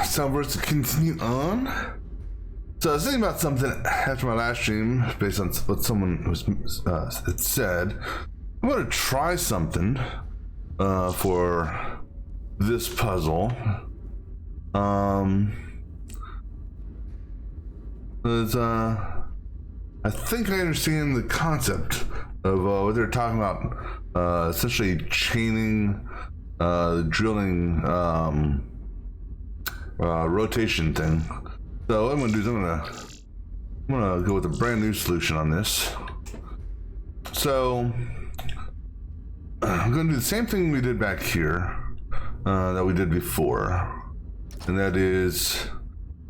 So we're to continue on. So I was thinking about something after my last stream, based on what someone had said. I want to try something for this puzzle. I think I understand the concept of what they're talking about. Essentially chaining the drilling rotation thing. So what I'm gonna do is I'm gonna go with a brand new solution on this. So I'm gonna do the same thing we did back here that we did before, and that is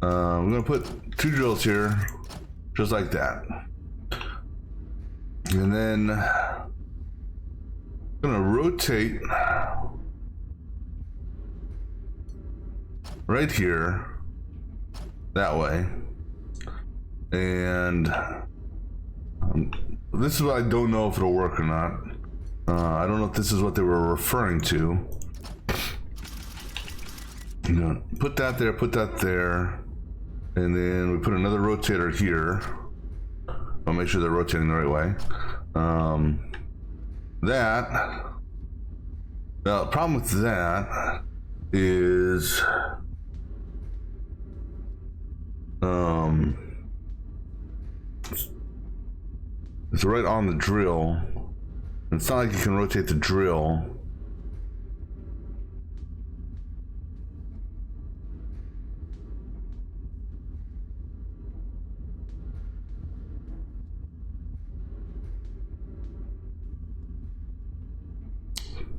I'm gonna put 2 drills here, just like that, and then I'm gonna rotate right here that way, and this is what I don't know if it'll work or not. I don't know if this is what they were referring to. You know, put that there, and then we put another rotator here. I'll make sure they're rotating the right way. The problem with that is it's right on the drill. It's not like you can rotate the drill.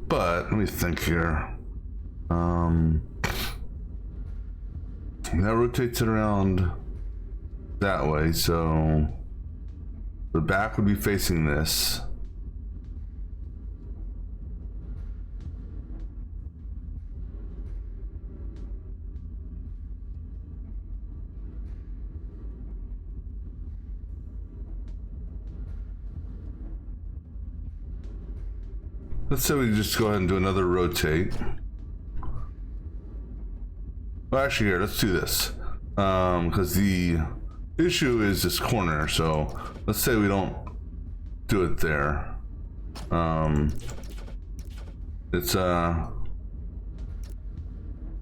But let me think here. That rotates it around that way, so the back would be facing this. Let's say we just go ahead and do another rotate. Well, actually, here, let's do this. Because the issue is this corner, so let's say we don't do it there. It's send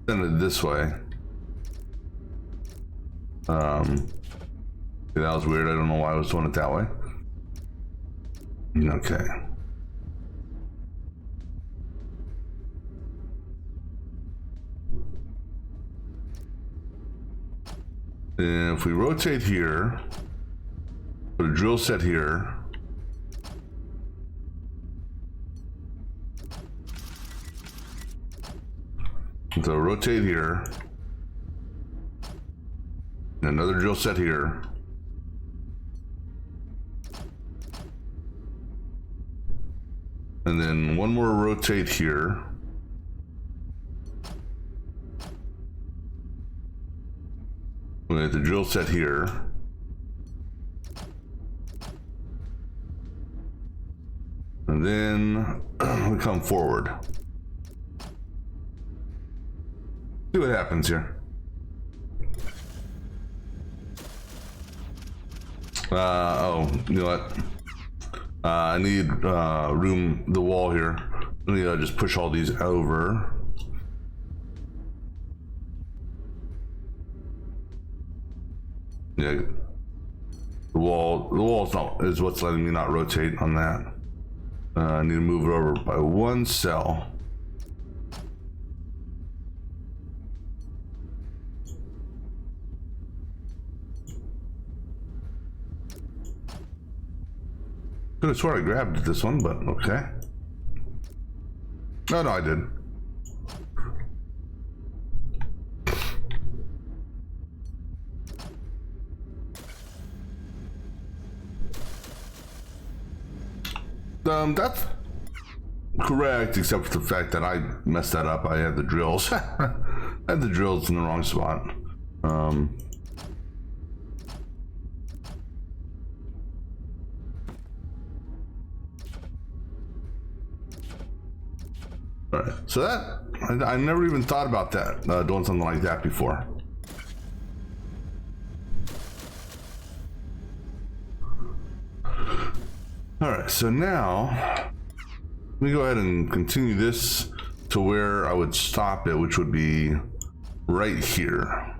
it this way. That was weird. I don't know why I was doing it that way. Okay. And if we rotate here, put a drill set here, so rotate here, and another drill set here, and then one more rotate here. We have the drill set here. And then we come forward. See what happens here. Oh, you know what? I need room, the wall here. Let me just push all these over. Yeah, the wall's not is what's letting me not rotate on that. I need to move it over by 1 cell. Could have sworn I grabbed this one, but okay. No, I did. That's correct, except for the fact that I messed that up. I had the drills. I had the drills in the wrong spot. Alright, so that I never even thought about that, doing something like that before. All right, so now let me go ahead and continue this to where I would stop it, which would be right here.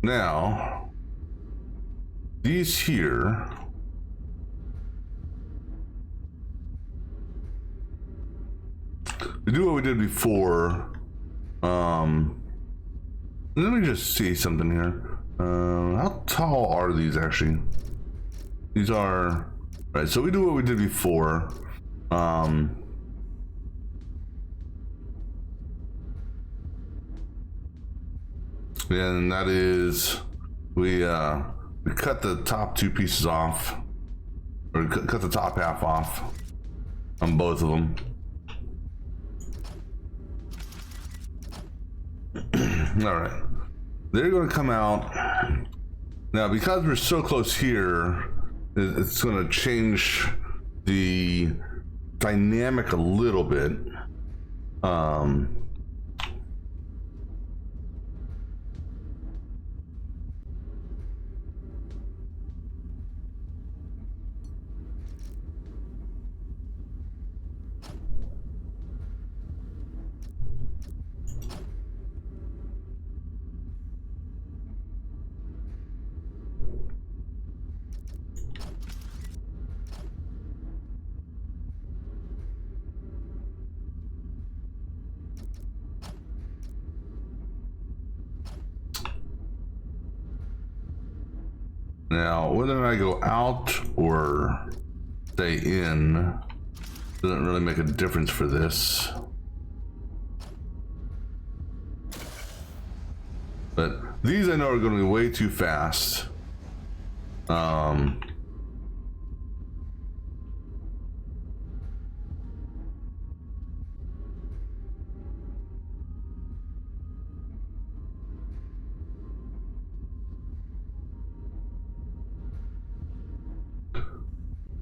Now, these here, we do what we did before. Let me just see something here. How tall are these actually? These are, right, so we do what we did before. And that is, we cut the top two pieces off, or cut the top half off on both of them. All right, they're going to come out now because we're so close here. It's going to change the dynamic a little bit. Now, whether I go out or stay in doesn't really make a difference for this. But these I know are going to be way too fast.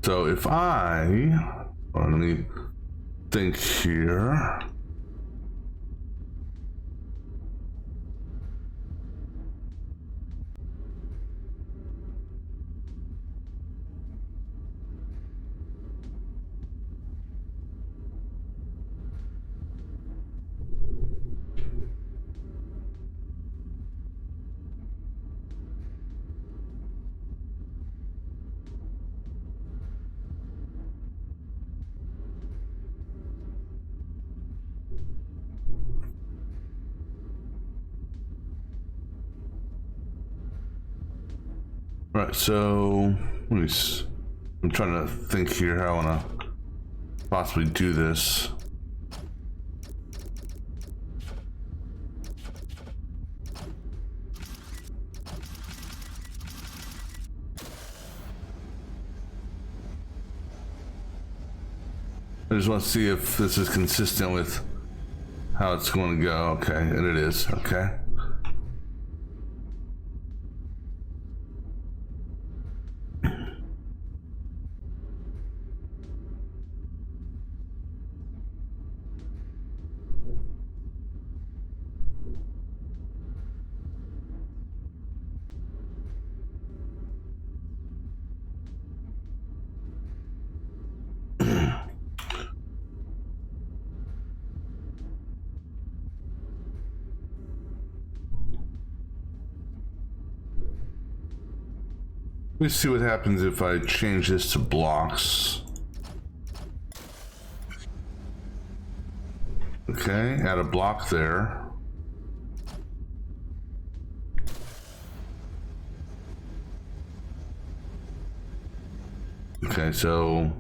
So if let me think here. Right, so I'm trying to think here how I want to possibly do this. I just want to see if this is consistent with how it's going to go. Okay, and it is. Okay. Let me see what happens if I change this to blocks. Okay, add a block there. Okay, so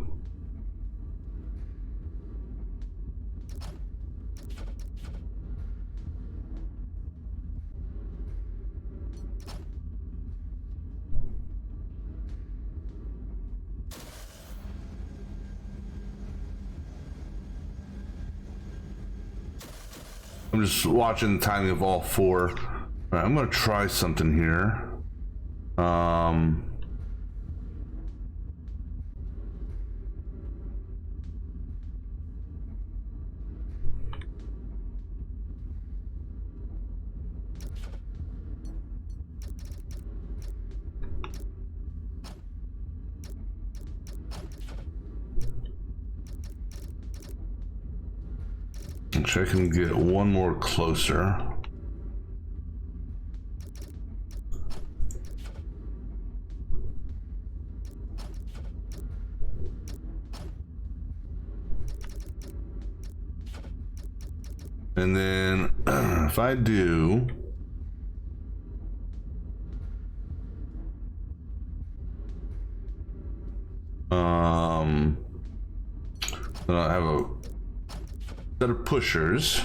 I'm just watching the timing of all four. All right, I'm gonna try something here. Actually, I can get one more closer. And then if I do, then I have a set of pushers.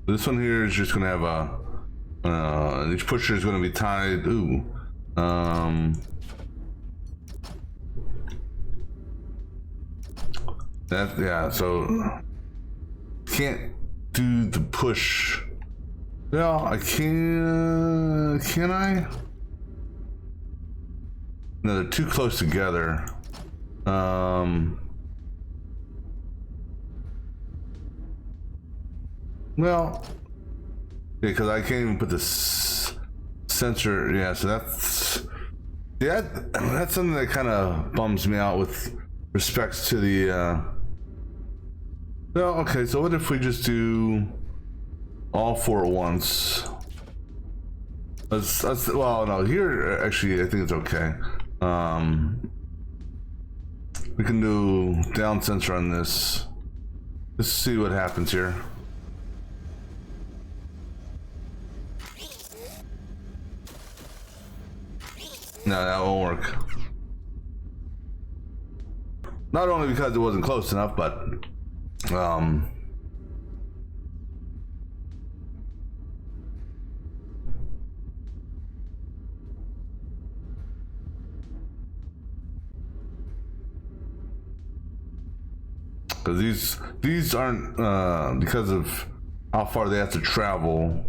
This one here is just gonna have a, each pusher is gonna be tied. Ooh, that, yeah, so can't do the push. Well, I can I? No, they're too close together. Well, because I can't even put this sensor. Yeah, so that's something that kind of bums me out with respects to the. Well, okay. So what if we just do all four at once? Well, no. Here, actually, I think it's okay. We can do down sensor on this. Let's see what happens here. No, that won't work. Not only because it wasn't close enough, but because these aren't because of how far they have to travel.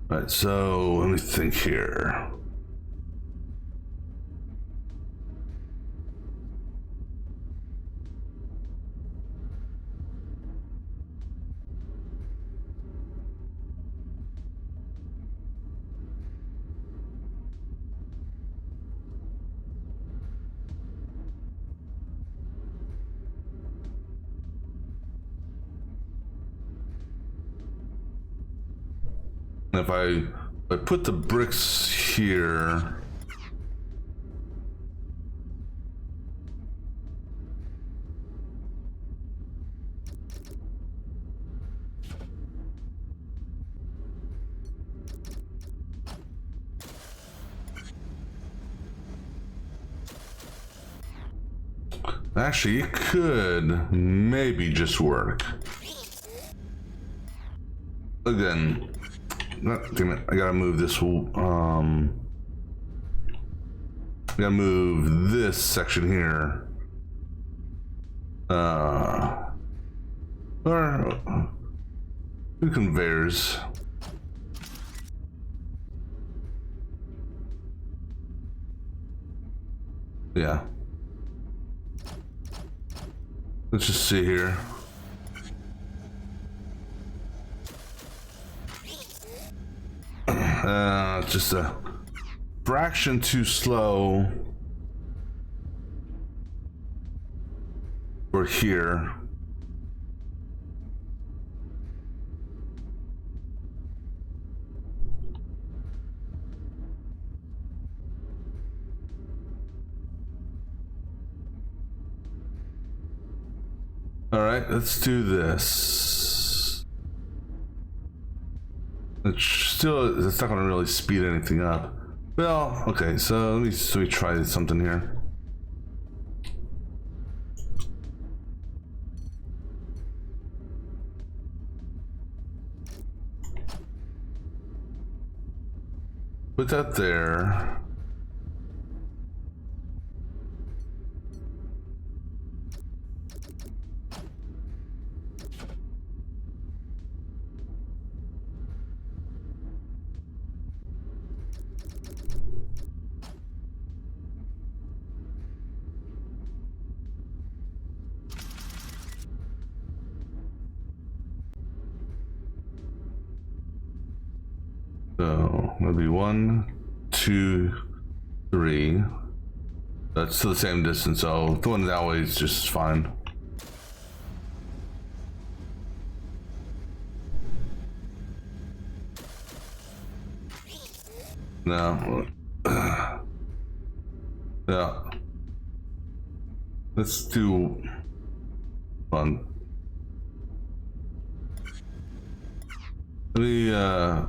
Right, so let me think here. If I put the bricks here, actually it could maybe just work. Again, damn it, I gotta move this. I gotta move this section here. Or two conveyors. Yeah. Let's just see here. Just a fraction too slow for here. All right, let's do this. It's not going to really speed anything up. Well, okay, so let me try something here. Put that there. So it'll be 1, 2, 3. That's still the same distance, so the one that way is just fine. No. Yeah. Let's do one. Let me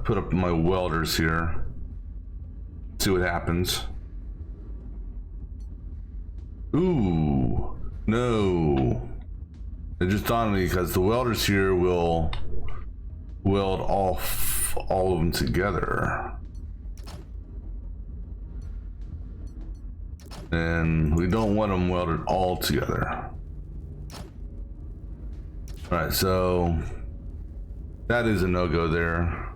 put up my welders here. See what happens. Ooh, no. It just dawned on me because the welders here will weld off all of them together. And we don't want them welded all together. All right, so that is a no-go there.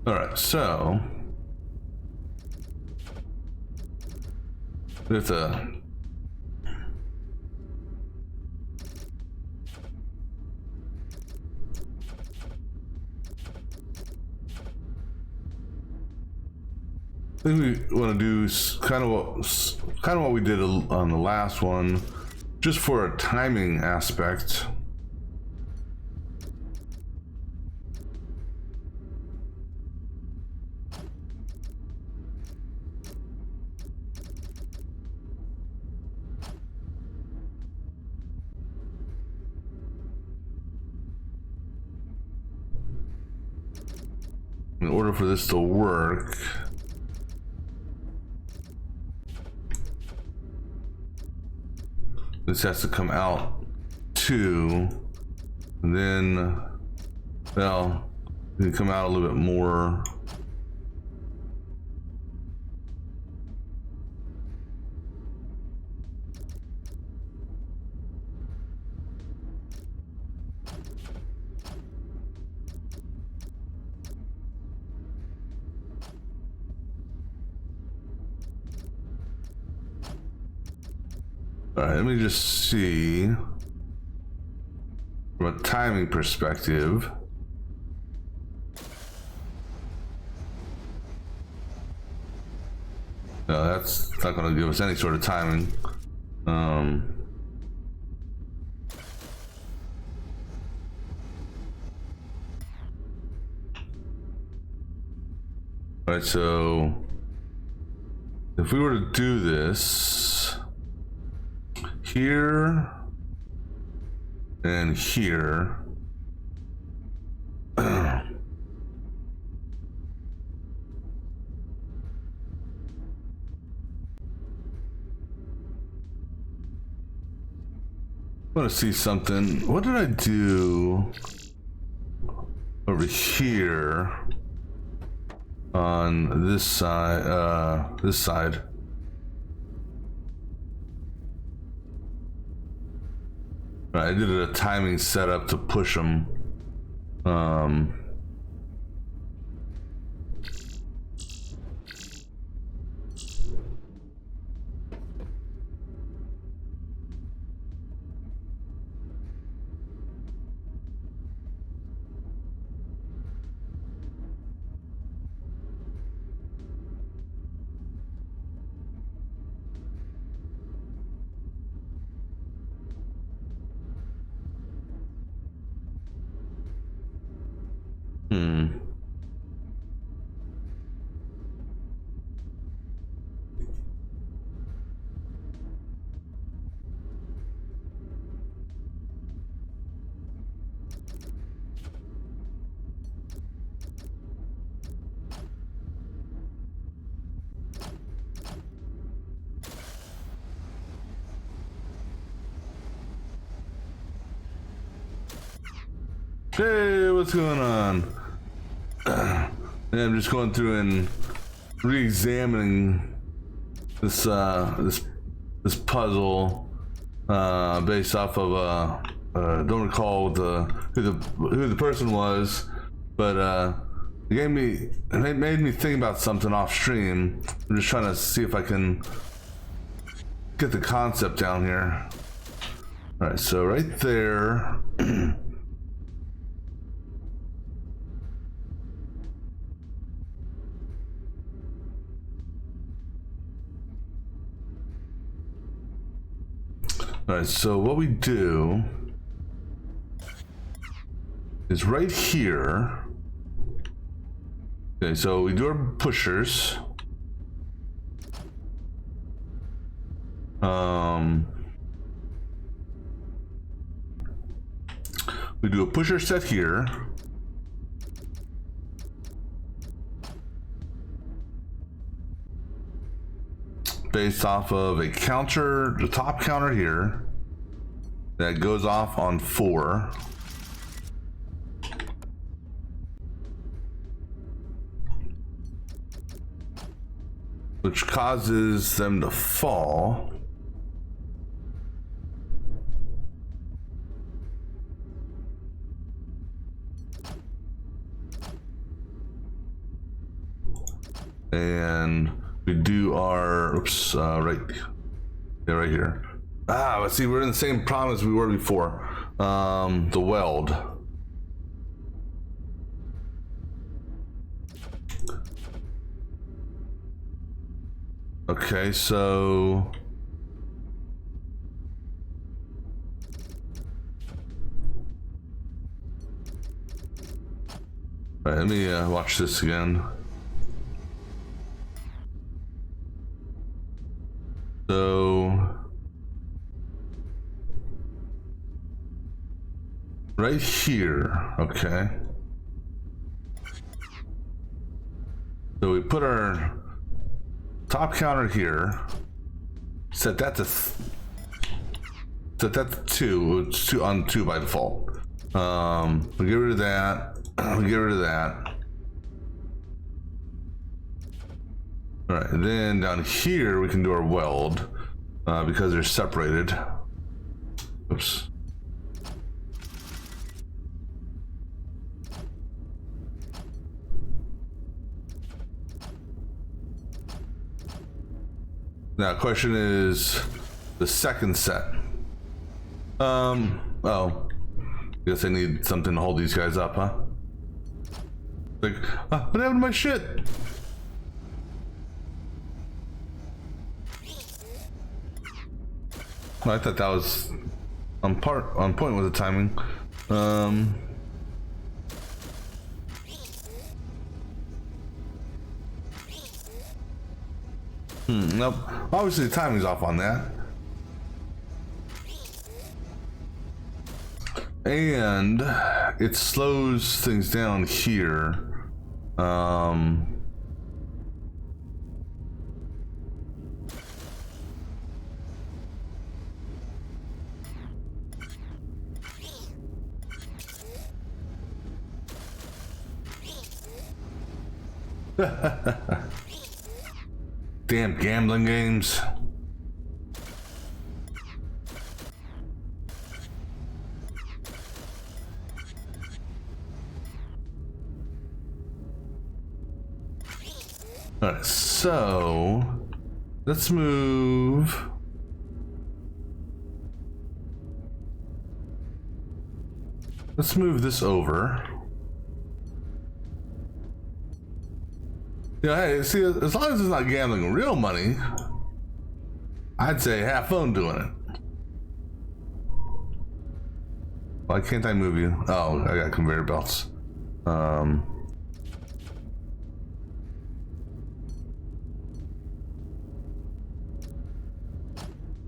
All right, so we have to I think we want to do kind of what we did on the last one, just for a timing aspect. In order for this to work, this has to come out too, and then, well, it can come out a little bit more. All right, let me just see from a timing perspective. No, that's not going to give us any sort of timing. All right, so if we were to do this here and here, I want to see something. What did I do over here on this side? This side. Right, I did a timing setup to push them. Hmm. Hey, what's going on? Yeah, I'm just going through and re-examining this this puzzle based off of don't recall who the person was, but it made me think about something off stream. I'm just trying to see if I can get the concept down here. All right, so right there. All right, so what we do is right here. Okay, so we do our pushers. We do a pusher set here. Based off of a counter, the top counter here, that goes off on 4. Which causes them to fall. And we do our, right here. Let's see, we're in the same problem as we were before. The weld. Okay, so all right, let me watch this again. So right here, okay. So we put our top counter here. Set that to 2. It's 2 on 2 by default. We get rid of that. We get rid of that. All right, and then down here we can do our weld because they're separated. Oops. Now, question is the second set. Oh, guess I need something to hold these guys up, huh? Like, what happened to my shit? I thought that was on point with the timing. Nope. Obviously the timing's off on that. And it slows things down here. Damn gambling games. Alright, so let's move. Let's move this over. Yeah, hey, see, as long as it's not gambling real money, I'd say have fun doing it. Why can't I move you? Oh, I got conveyor belts.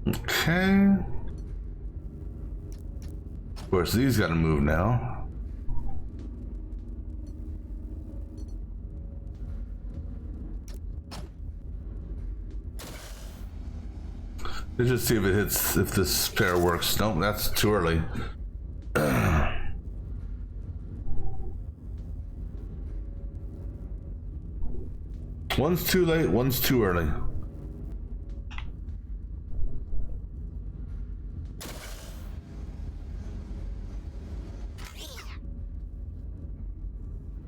Okay. Of course, these got to move now. Let's just see if it hits, if this pair works. Nope, that's too early. One's too late, one's too early.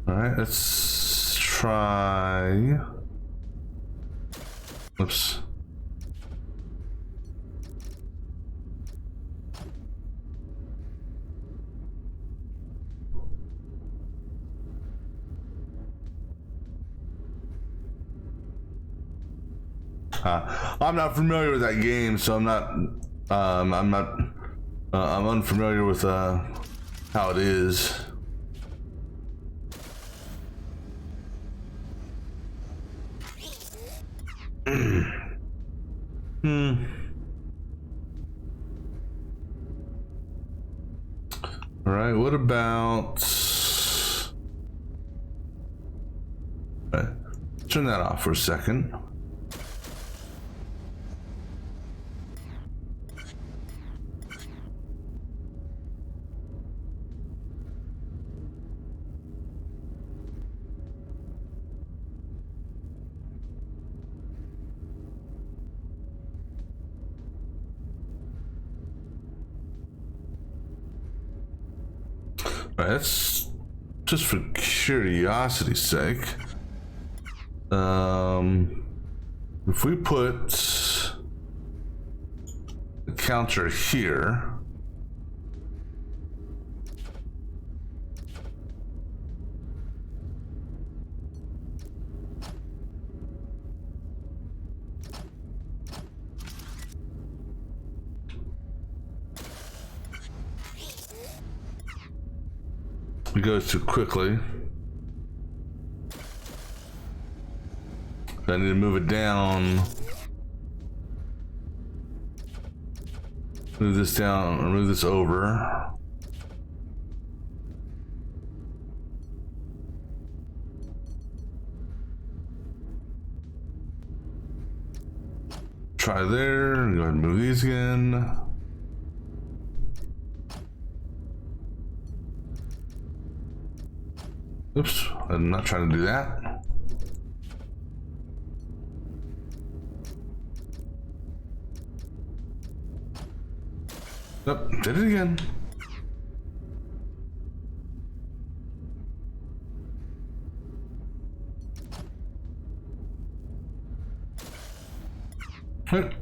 All right, let's try. Oops. I'm not familiar with that game, so I'm unfamiliar with how it is. All right, what about? All right, turn that off for a second. All right, that's just for curiosity's sake. If we put the counter here, it goes too quickly. I need to move it down. Move this down, or move this over. Try there, go ahead and move these again. Oops, I'm not trying to do that. Nope, did it again. Right.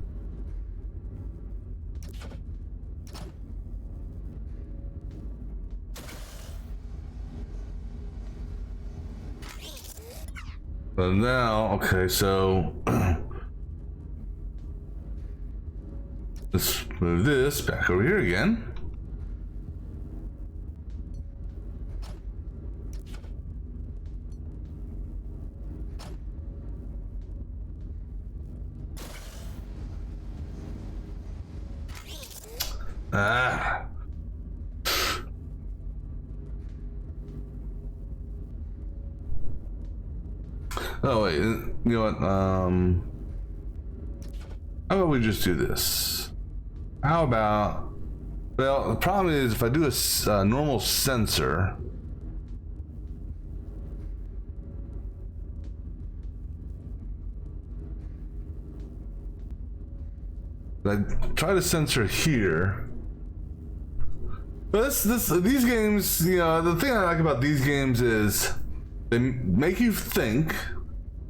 But now, okay, so let's move this back over here again. Ah. Oh wait, you know what? How about we just do this? How about? Well, the problem is if I do a normal sensor. I try to sensor here. But these games, you know, the thing I like about these games is they make you think,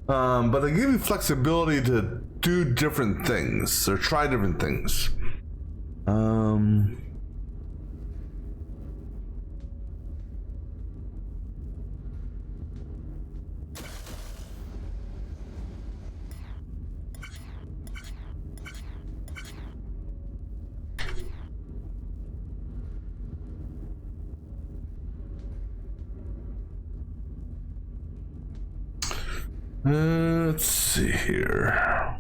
but they give you flexibility to do different things or try different things. Let's see here.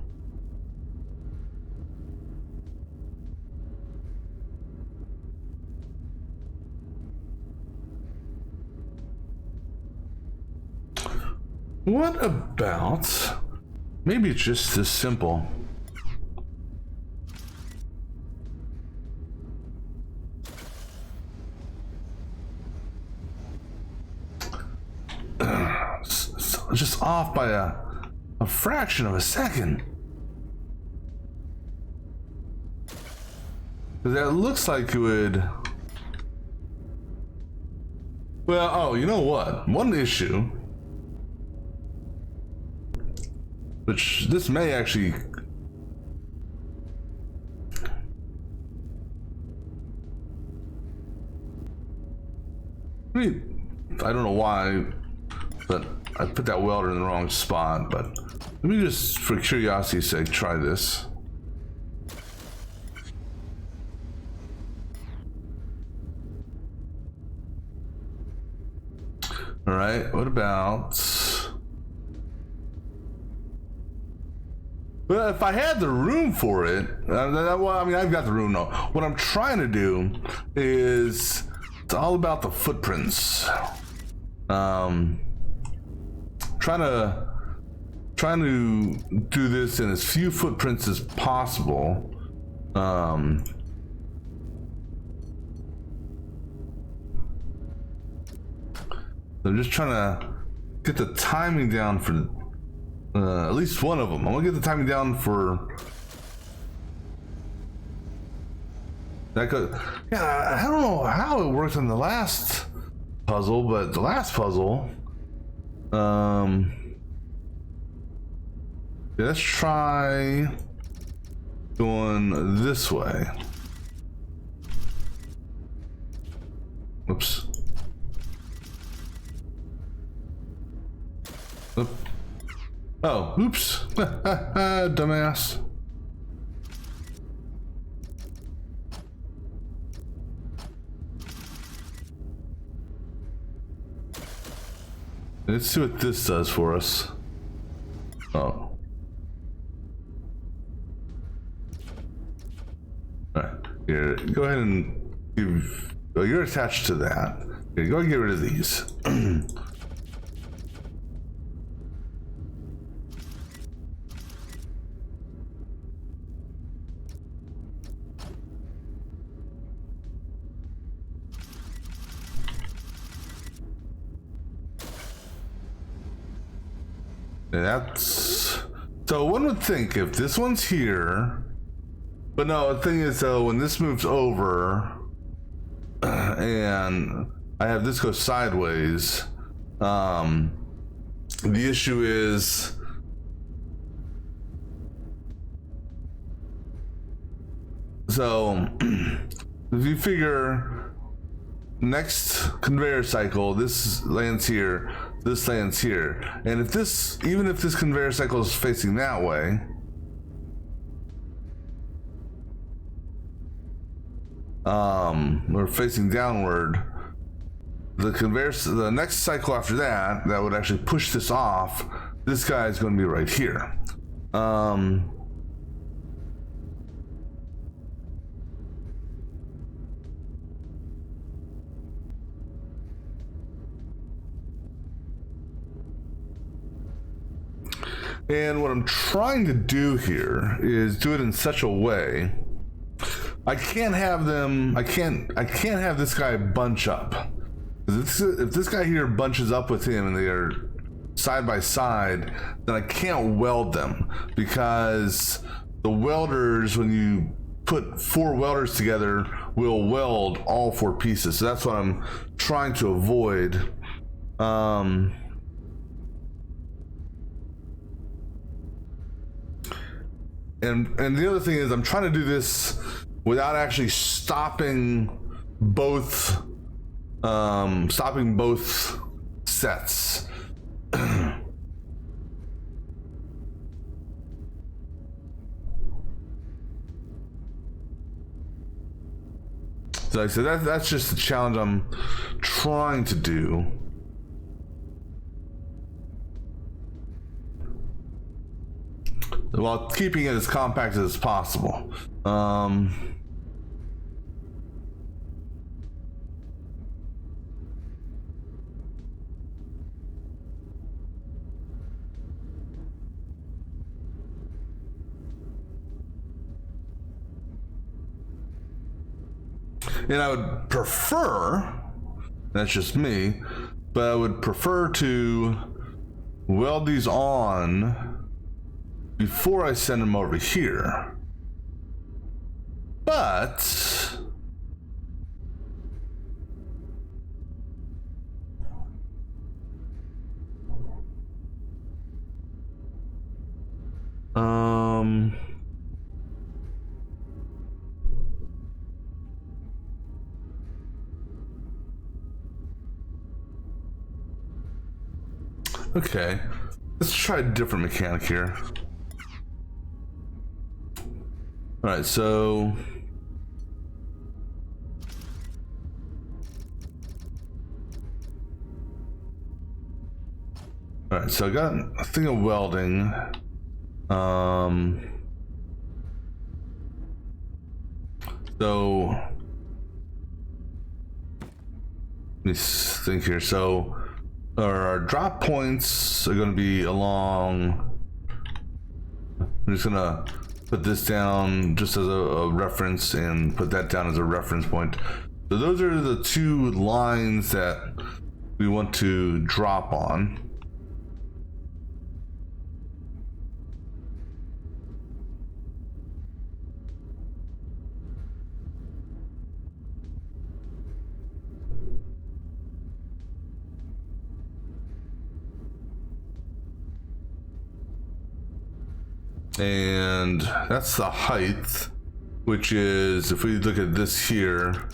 What about, maybe it's just this simple. Just off by a fraction of a second. That looks like it would. Well, oh, you know what? One issue, which this may actually. I mean, I don't know why, but I put that welder in the wrong spot, but let me just, for curiosity's sake, try this. All right, what about... Well, if I had the room for it, well, I mean, I've got the room now. What I'm trying to do is, it's all about the footprints. Trying to do this in as few footprints as possible. I'm just trying to get the timing down for at least one of them. I'm gonna get the timing down for that. Yeah, I don't know how it worked on the last puzzle, but the last puzzle. Yeah, let's try going this way. Oops. Oop. Oh, oops. Dumbass. Let's see what this does for us. Oh. Alright, here, go ahead and give, oh, you're attached to that. Here, go and get rid of these. That's, so one would think if this one's here, but no, the thing is though, when this moves over and I have this go sideways, the issue is so if you figure next conveyor cycle, this lands here, this lands here, and if this, even if this conveyor cycle is facing that way, or facing downward, the conveyor, the next cycle after that, that would actually push this off. This guy is going to be right here. And what I'm trying to do here is do it in such a way I can't have them. I can't have this guy bunch up. If this guy here bunches up with him and they are side by side, then I can't weld them, because the welders, when you put 4 welders together, will weld all 4 pieces. So that's what I'm trying to avoid. And the other thing is, I'm trying to do this without actually stopping both sets. So like I said, that's just the challenge I'm trying to do. while keeping it as compact as possible. And I would prefer, that's just me, but I would prefer to weld these on before I send them over here. But okay, let's try a different mechanic here. All right, so I got a thing of welding. So let me think here. So our drop points are going to be along. I'm just gonna put this down just as a reference and put that down as a reference point. So those are the two lines that we want to drop on. And that's the height, which is, if we look at this here,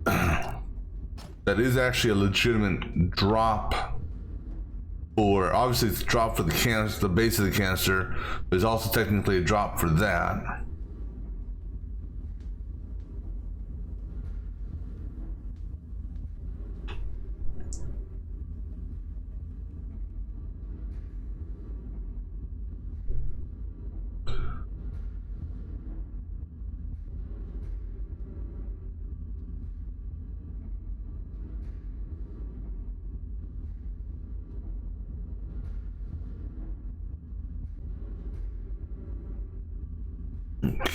that is actually a legitimate drop for, obviously it's a drop for the canister, the base of the canister, but it's also technically a drop for that.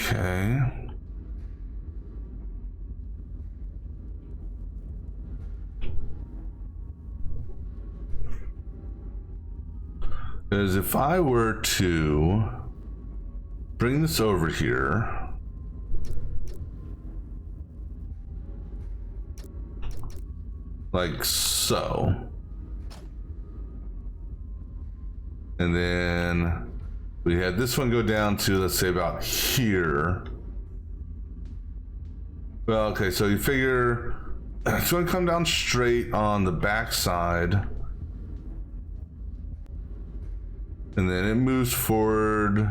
Okay. Because if I were to bring this over here, like so, and then we had this one go down to, let's say, about here. Well, okay, so you figure it's going to come down straight on the back side, and then it moves forward.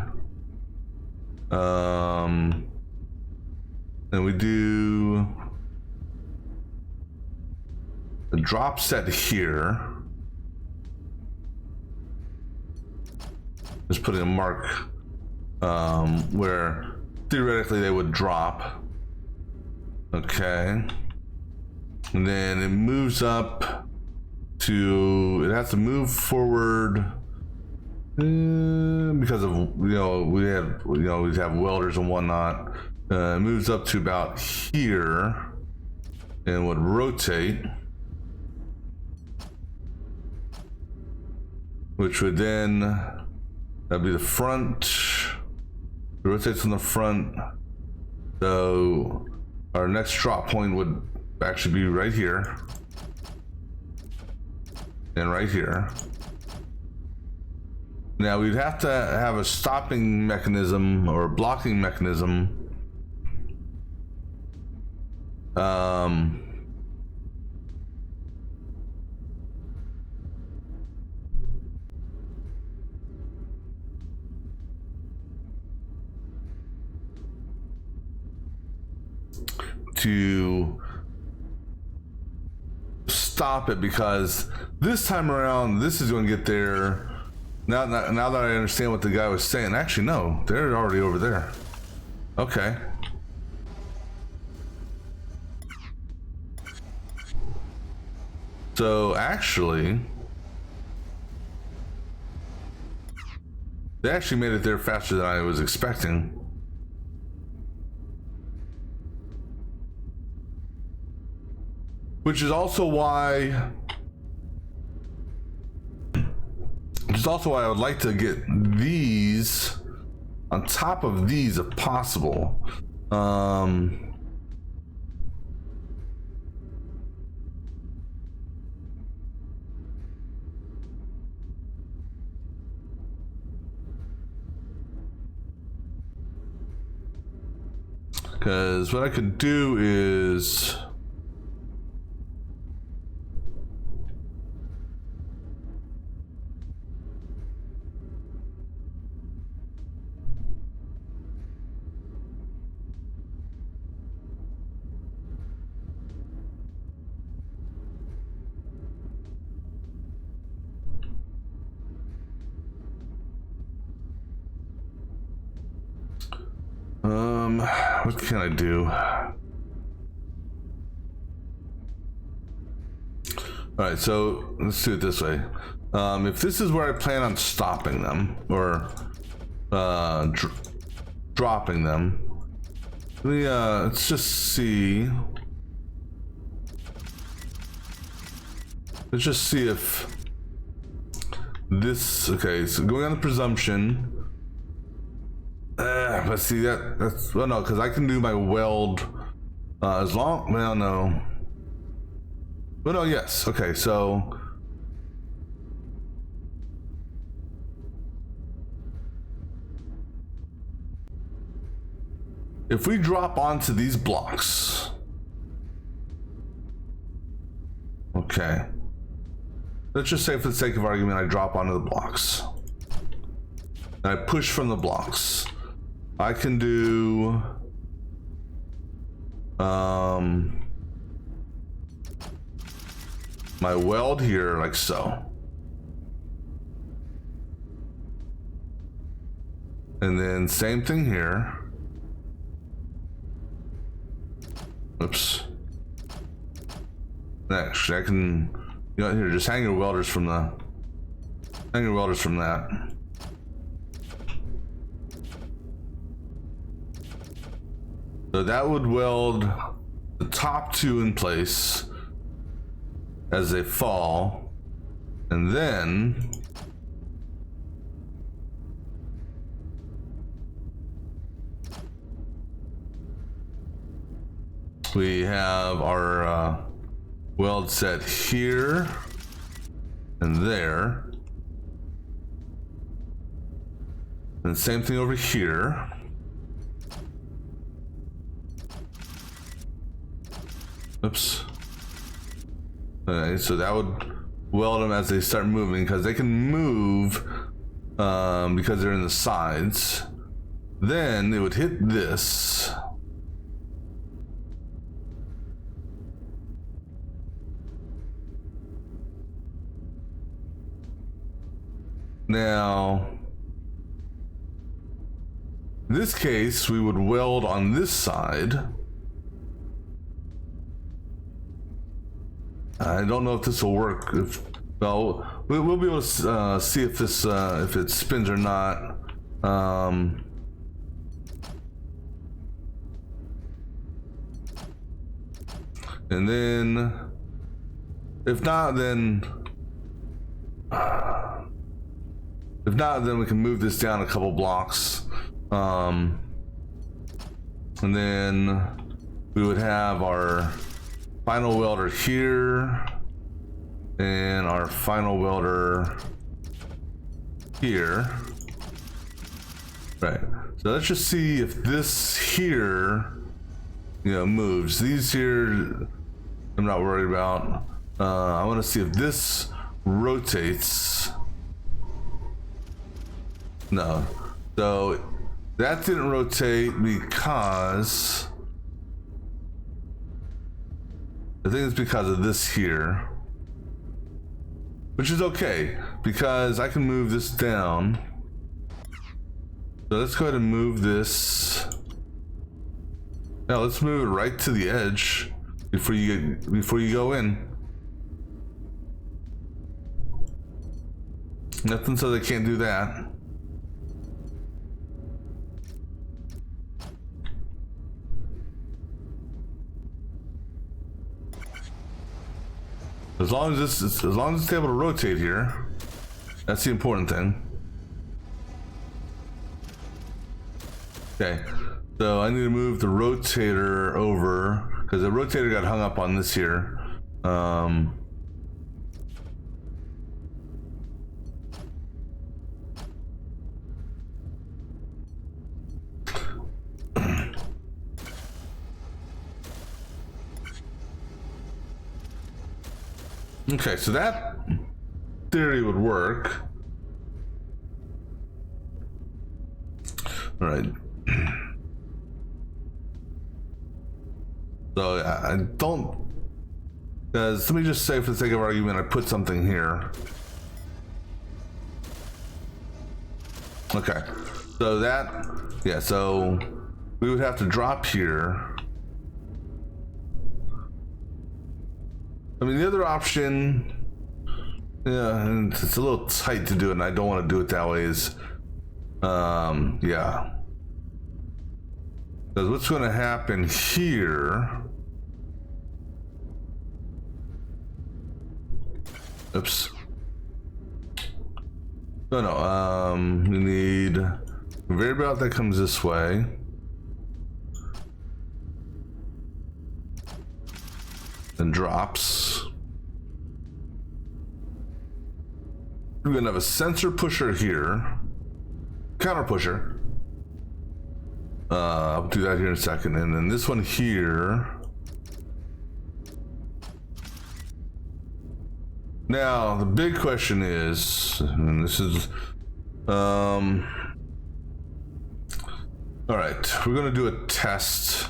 Then we do a drop set here. Just putting a mark where theoretically they would drop. Okay. And then it moves up to, it has to move forward because of, we have welders and whatnot. It moves up to about here and would rotate, which would then, that'd be the front. It rotates on the front. So our next drop point would actually be right here. And right here. Now we'd have to have a stopping mechanism or a blocking mechanism. To stop it, because this time around this is going to get there Now that I understand what the guy was saying, actually no, they're already over there. Okay. So actually, they actually made it there faster than I was expecting. Which is also why I would like to get these on top of these if possible. Because what I could do is what can I do? Alright, so let's do it this way. If this is where I plan on stopping them, or dropping them, let's just see. Let's just see if this, okay, so going on the presumption. But see that's, well no, because I can do my weld as long, well no. Well no, yes, okay, so if we drop onto these blocks, okay, let's just say for the sake of argument I drop onto the blocks and I push from the blocks. I can do my weld here like so, and then same thing here. Oops. Actually, I can, you know, here, just hang your welders from that. So that would weld the top two in place as they fall, and then we have our weld set here and there, and same thing over here. Oops. Okay, so that would weld them as they start moving, because they can move because they're in the sides. Then it would hit this. Now, in this case, we would weld on this side. I don't know if this will work. Well, we'll be able to see if this if it spins or not. And then, if not, then we can move this down a couple blocks, and then we would have our final welder here and our final welder here. Right, so let's just see if this here, you know, moves. These here I'm not worried about. I want to see if this rotates. No, so that didn't rotate because I think it's because of this here. which is okay because I can move this down. So let's go ahead and move this. Now let's move it right to the edge before you go in. Nothing so they can't do that. As long as it's able to rotate here, that's the important thing. Okay, so I need to move the rotator over because the rotator got hung up on this here. Okay, so that theory would work. All right. So I don't, because let me just say for the sake of argument, I put something here. Okay, so that, yeah, so we would have to drop here. I mean, the other option, yeah, it's a little tight to do it, and I don't want to do it that way, is, yeah. Because what's going to happen here, oops. No, we need a variable that comes this way. And drops. We're gonna have a sensor pusher here, counter pusher. I'll do that here in a second, and then this one here. Now the big question is, and this is, all right, we're gonna do a test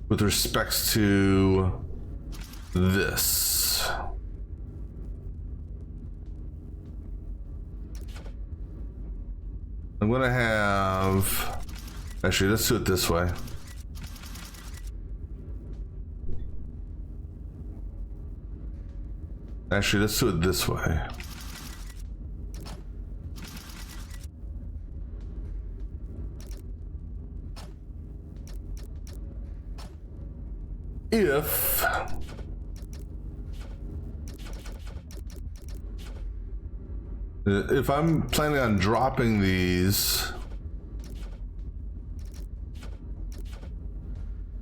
with respects to this. I'm gonna have, actually, let's do it this way. Actually, let's do it this way. If I'm planning on dropping these,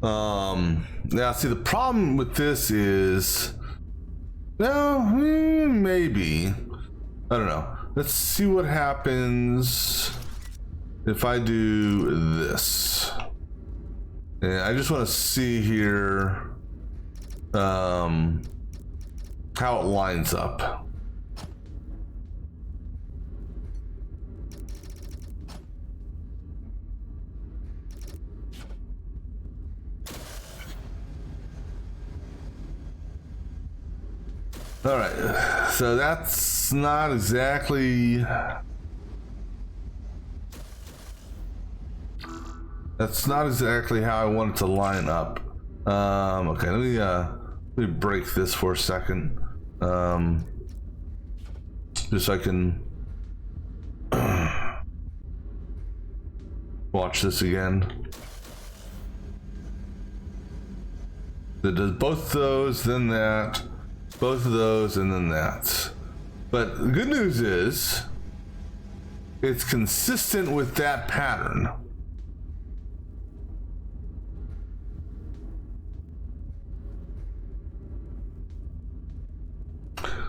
now see, the problem with this is, no, maybe, I don't know. Let's see what happens if I do this. And I just want to see here how it lines up. All right, so that's not exactly, how I want it to line up. Okay, let me break this for a second, just so I can watch this again. It does both those, then that. Both of those, and then that. But the good news is it's consistent with that pattern.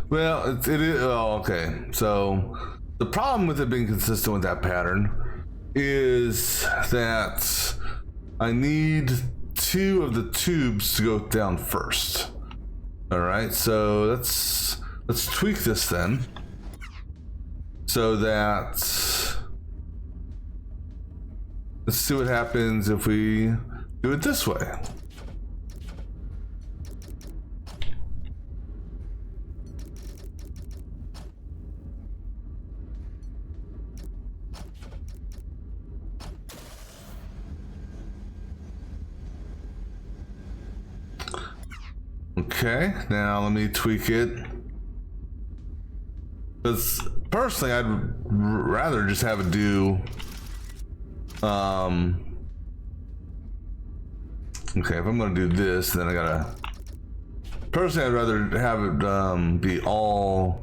Well, it is, oh, okay. So the problem with it being consistent with that pattern is that I need 2 of the tubes to go down first. All right, so let's tweak this then, so that, let's see what happens if we do it this way. Okay, now let me tweak it. Because personally, I'd rather just have it do. Okay, if I'm gonna do this, then I gotta. Personally, I'd rather have it be all.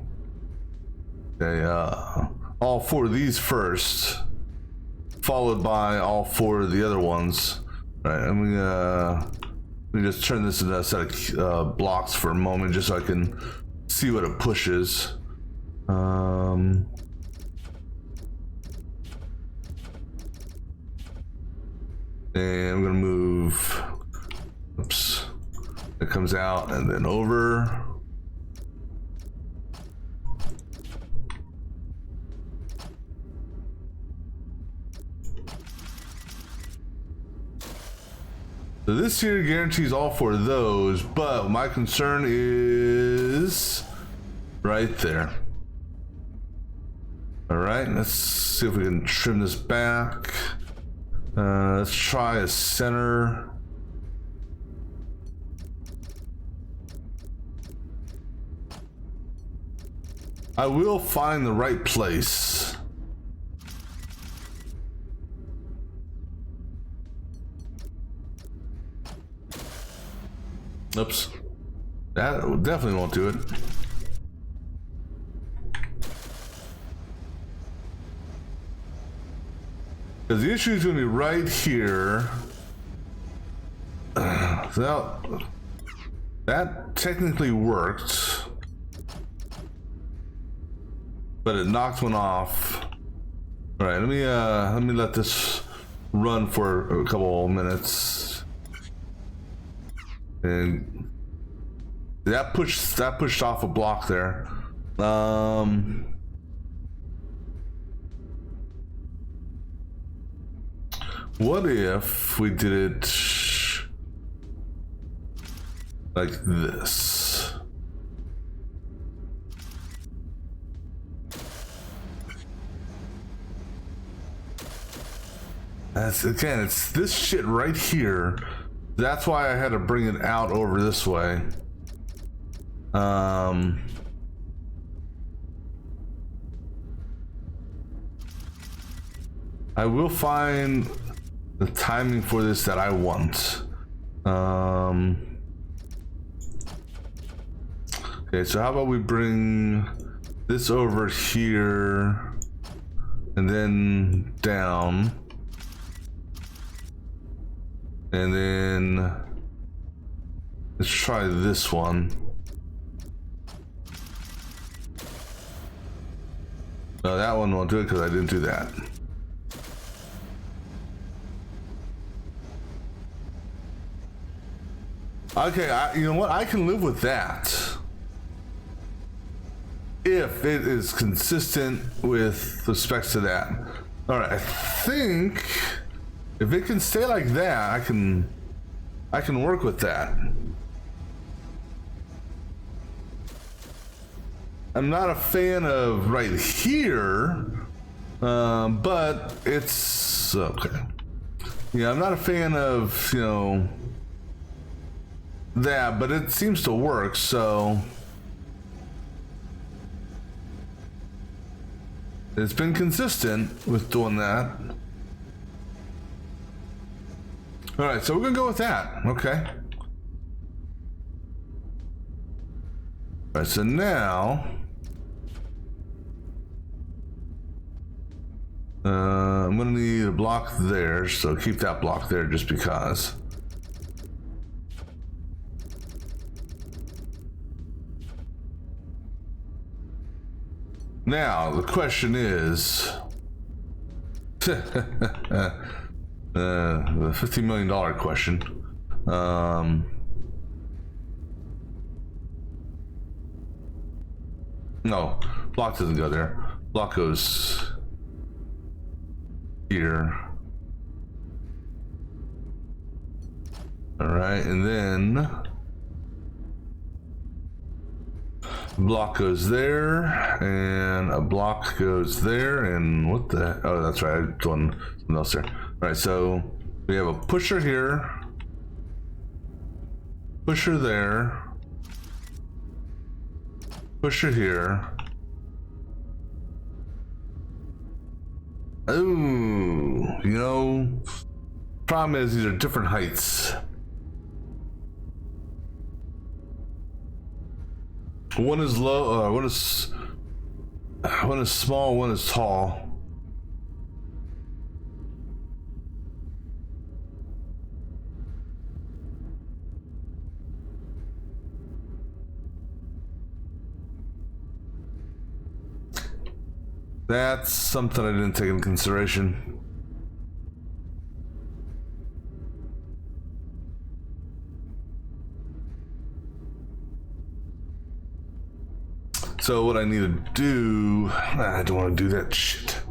Okay, all 4 of these first, followed by all 4 of the other ones. All right, let me just turn this into a set of blocks for a moment, just so I can see what it pushes. And I'm gonna move. Oops. It comes out and then over. So this here guarantees all 4 of those, but my concern is right there. All right, let's see if we can trim this back. Let's try a center. I will find the right place. Oops. That definitely won't do it. Because the issue is going to be right here. So that technically worked. But it knocked one off. All right, let me let this run for a couple minutes. And that pushed off a block there. What if we did it like this? Again, it's this shit right here. That's why I had to bring it out over this way. I will find the timing for this that I want. Okay, so how about we bring this over here and then down. And then let's try this one. No, that one won't do it because I didn't do that. Okay, you know what? I can live with that. If it is consistent with respect to that. All right, I think if it can stay like that, I can work with that. I'm not a fan of right here, but it's okay. Yeah, I'm not a fan of, you know, that, but it seems to work, so it's been consistent with doing that. All right, so we're gonna go with that. Okay. All right, so now I'm gonna need a block there, so keep that block there just because. Now the question is the $50 million question. No, block doesn't go there. Block goes here. All right, and then block goes there, and a block goes there, and what the? Oh, that's right. I'm doing something else there. All right, so we have a pusher here, pusher there, Push it here. Oh, you know, problem is these are different heights. One is low, one is small, one is tall. That's something I didn't take into consideration. So what I need to do, I don't want to do that shit.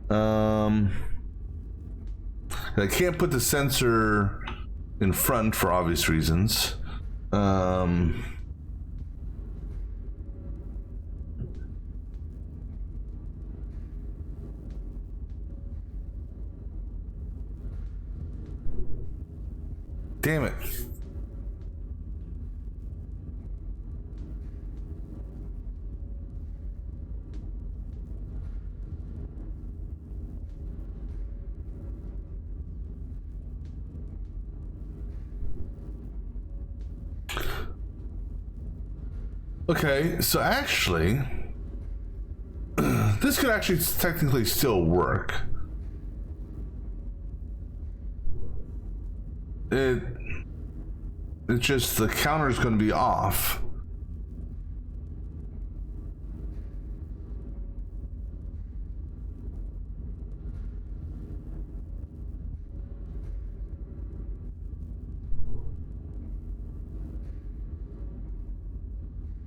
I can't put the sensor in front for obvious reasons. Damn it. Okay, so actually, this could actually technically still work. It's just the counter is going to be off.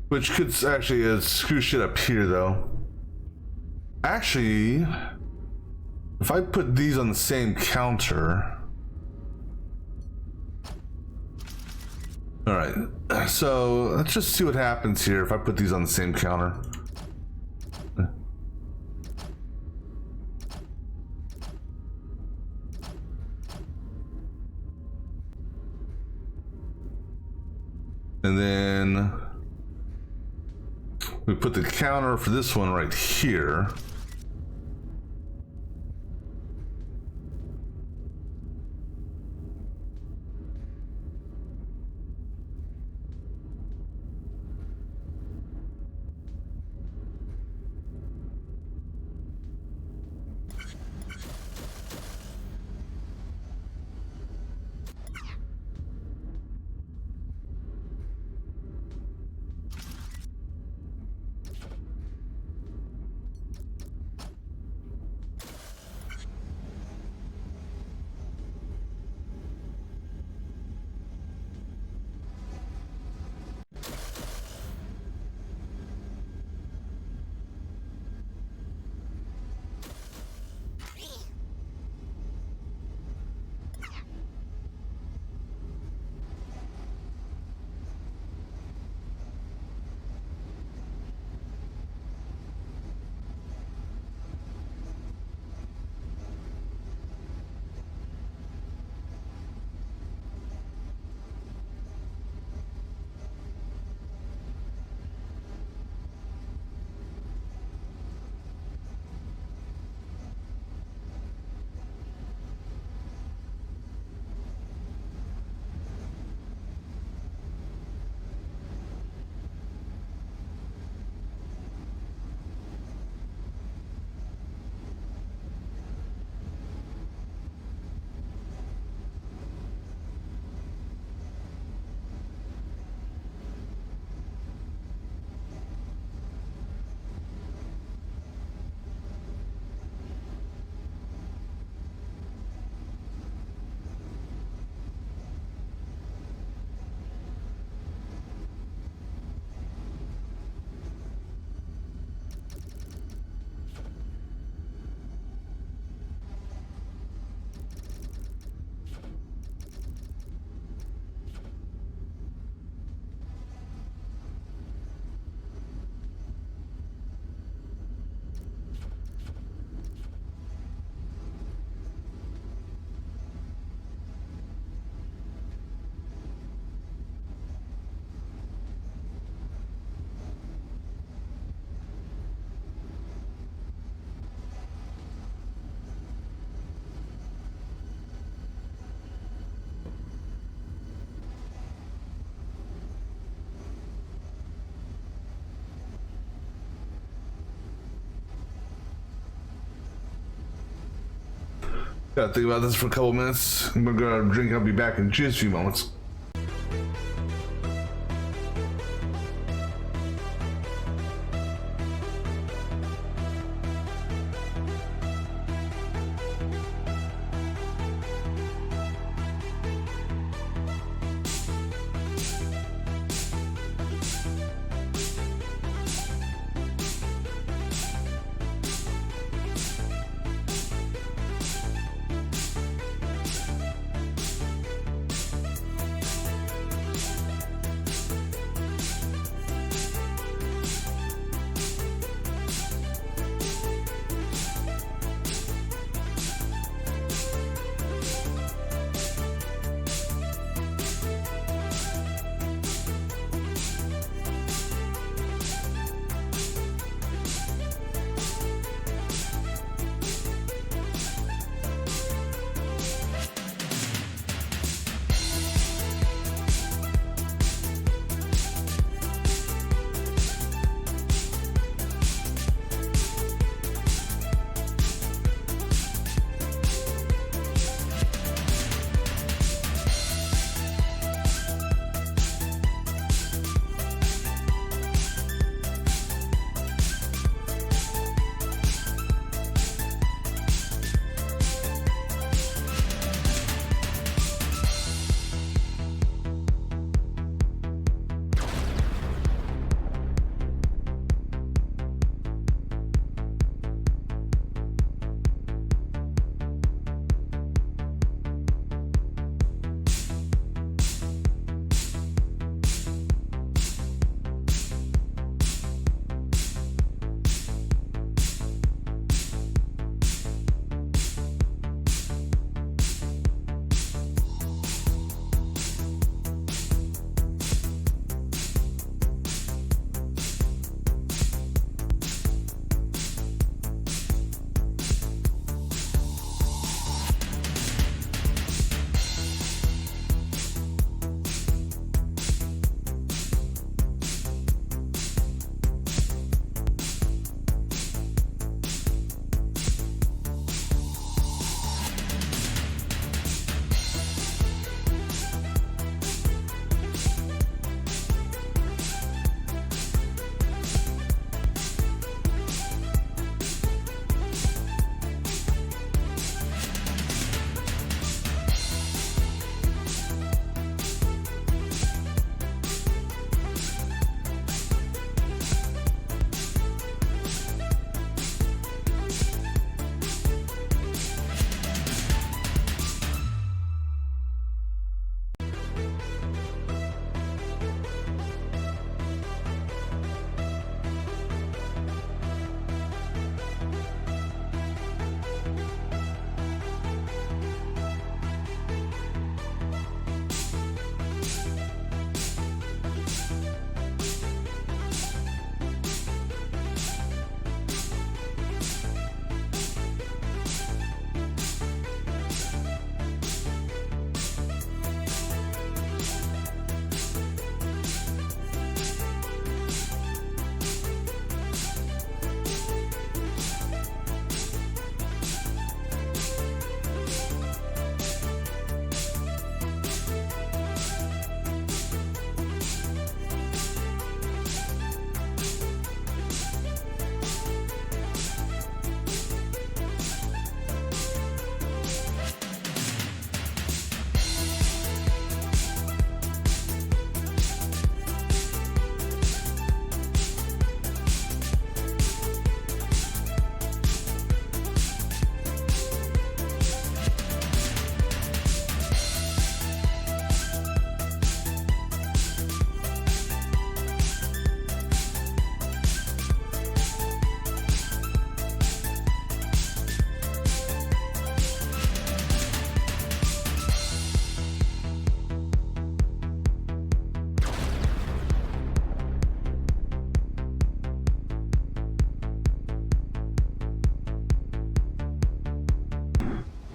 Which could actually screw shit up here, though. Actually, if I put these on the same counter... Alright, so let's just see what happens here if I put these on the same counter. And then we put the counter for this one right here. Gotta think about this for a couple minutes. I'm gonna go drink. I'll be back in just a few moments.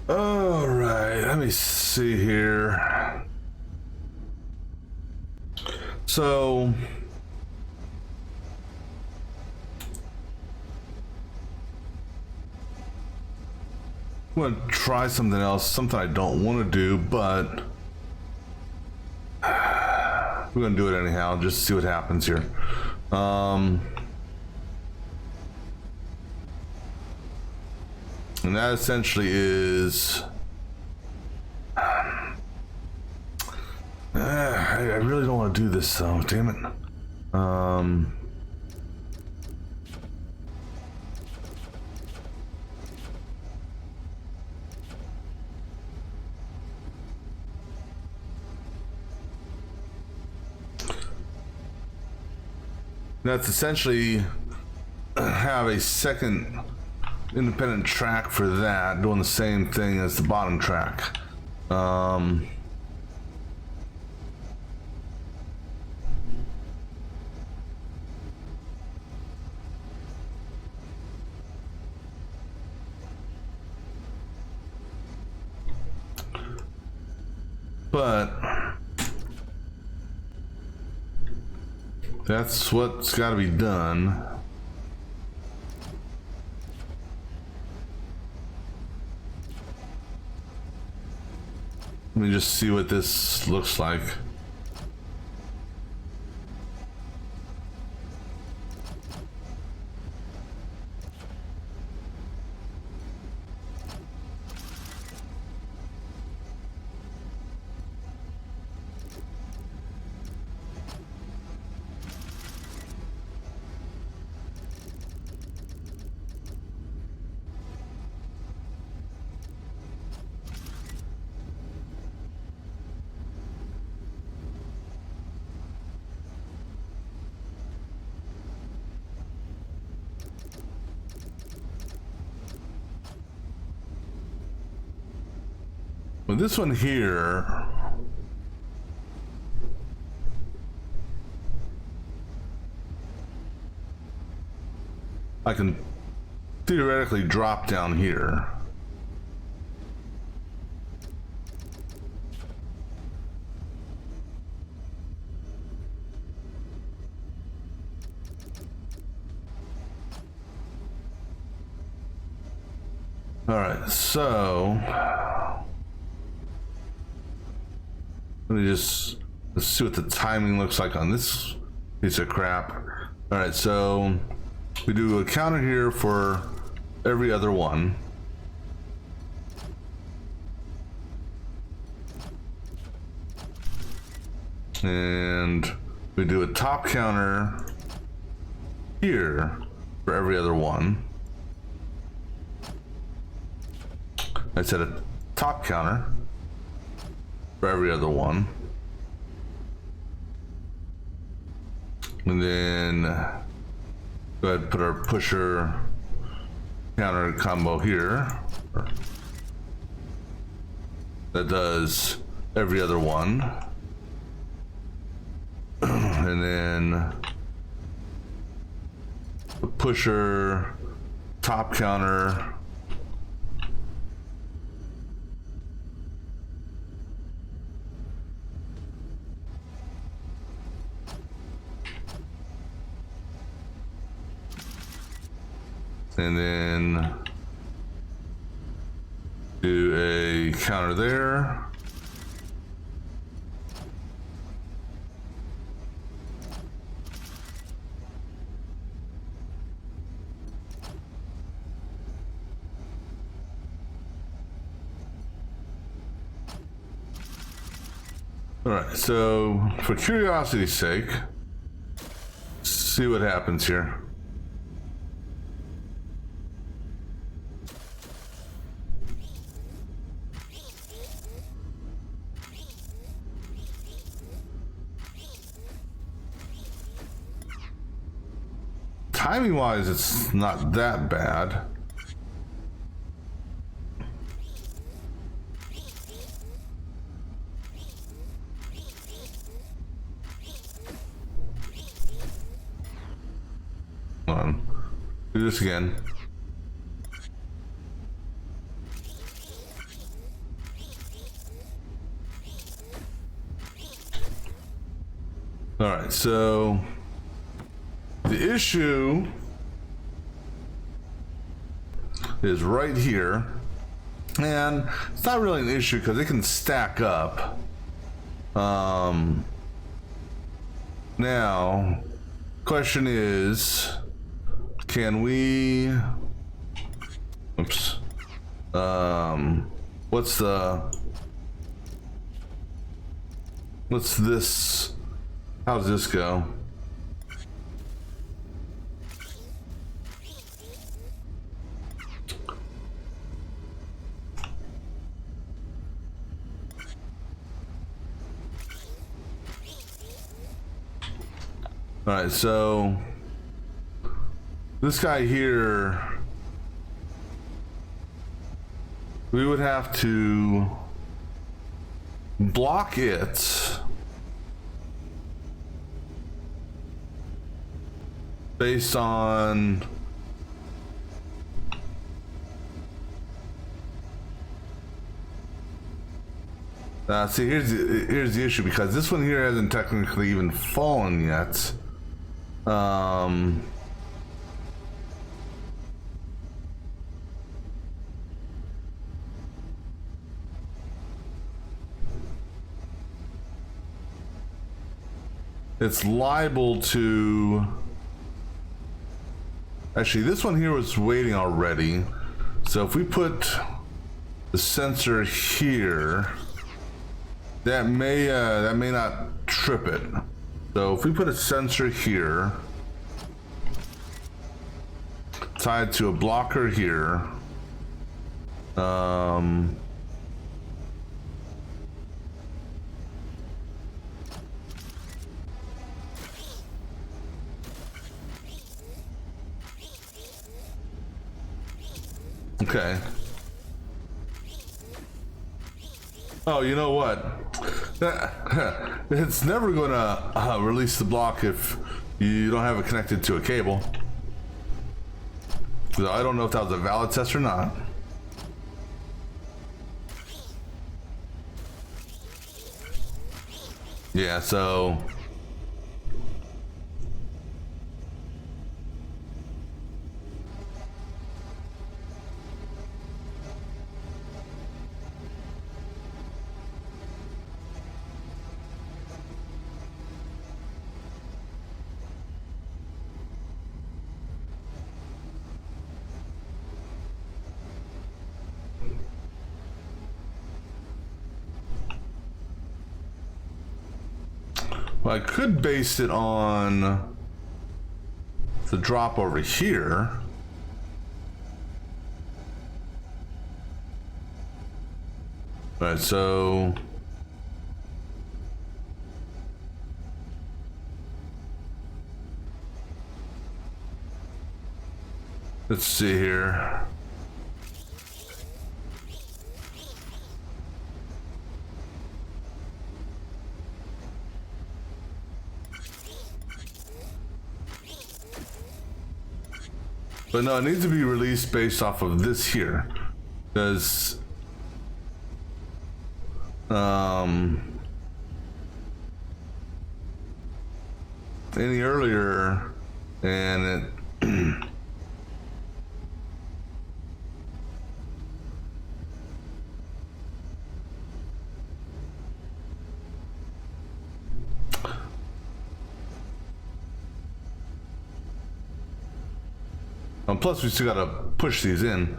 All right, let me see here. So, I'm gonna try something else, something I don't want to do, but we're gonna do it anyhow, just to see what happens here. And that essentially is I really don't want to do this though, damn it. That's essentially have a second independent track for that, doing the same thing as the bottom track. But that's what's got to be done. Let me just see what this looks like. Well, this one here, I can theoretically drop down here. All right, so let's see what the timing looks like on this piece of crap. All right, so we do a counter here for every other one. And we do a top counter here for every other one. I said a top counter for every other one. And then go ahead and put our pusher counter combo here. That does every other one. And then the pusher top counter and then do a counter there. All right, so for curiosity's sake, see what happens here. Timing wise, it's not that bad. Hold on. Do this again. All right, so the issue is right here. And it's not really an issue because it can stack up. Now, question is, can we? Oops. What's this? How does this go? All right, so this guy here, we would have to block it based on see, here's the issue, because this one here hasn't technically even fallen yet. It's liable to... Actually, this one here was waiting already. So if we put the sensor here, that may not trip it. So if we put a sensor here, tied to a blocker here, okay. Oh, you know what? It's never gonna release the block if you don't have it connected to a cable. So I don't know if that was a valid test or not. Yeah, so... Well, I could base it on the drop over here. All right, so let's see here. But no, it needs to be released based off of this here, because any earlier, and it plus we still gotta push these in.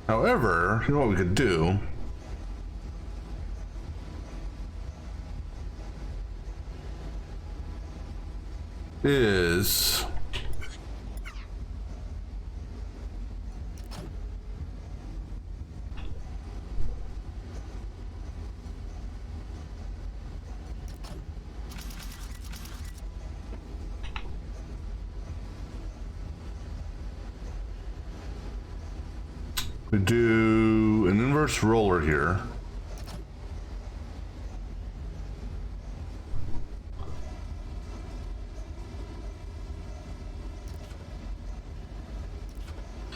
However, you know what we could do? Is we do an inverse roller here.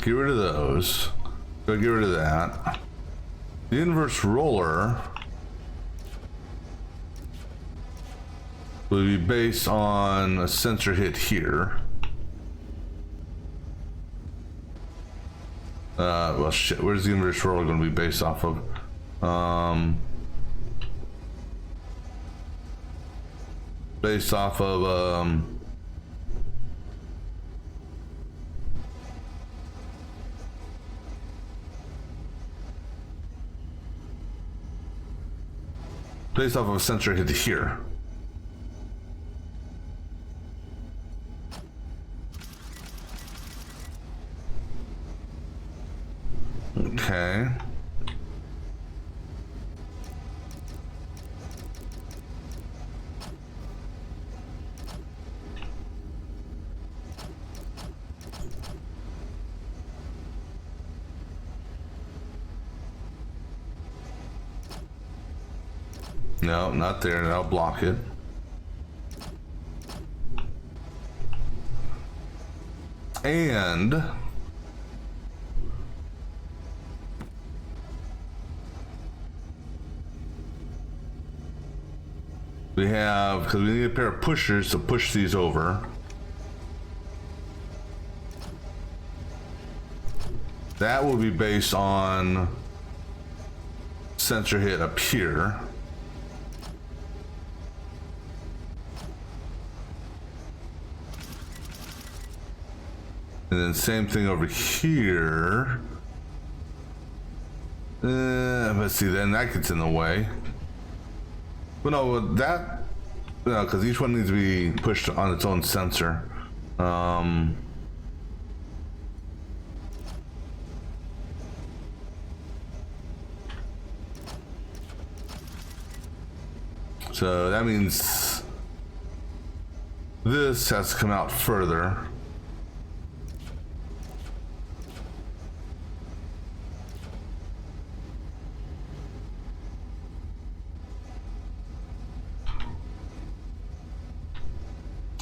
Get rid of those. Go get rid of that. The inverse roller will be based on a sensor hit here. Well, shit. Where's the universe roller going to be based off of? Based off of based off of a sensor hit here. Okay. No, not there. I'll block it. And we have, because we need a pair of pushers to push these over. That will be based on sensor hit up here. And then same thing over here. Let's see, then that gets in the way. But no, that, no, because each one needs to be pushed on its own sensor. So that means this has to come out further.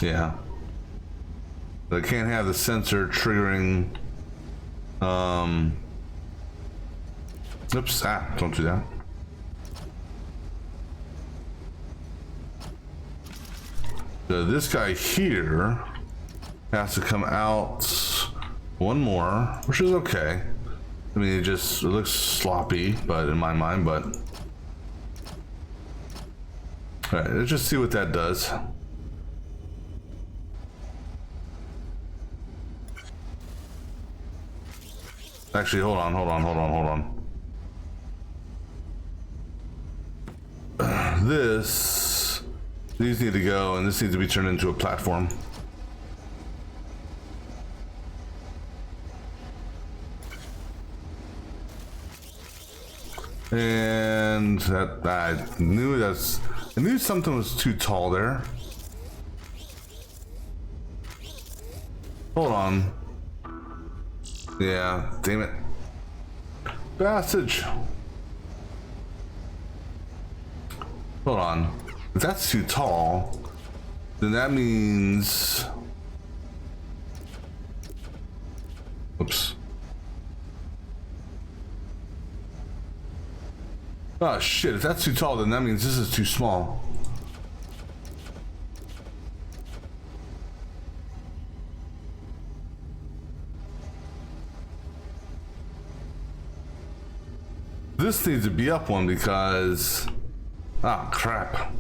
Yeah. But I can't have the sensor triggering, oops, don't do that. So this guy here has to come out one more, which is okay. I mean, it looks sloppy, but in my mind, but. All right, let's just see what that does. Actually, hold on. These need to go, and this needs to be turned into a platform. And that, I knew something was too tall there. Hold on. Yeah, damn it. Passage. Hold on. If that's too tall, then that means... Oops. Oh shit, if that's too tall, then that means this is too small. This needs to be up one because... Ah, crap.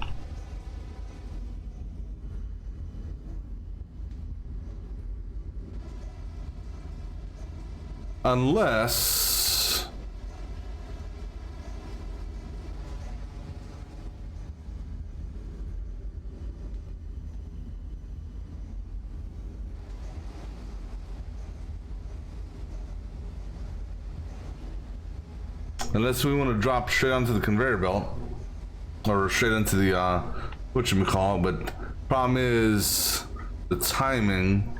Unless... Unless we want to drop straight onto the conveyor belt. Or straight into the, whatchamacallit, but problem is the timing.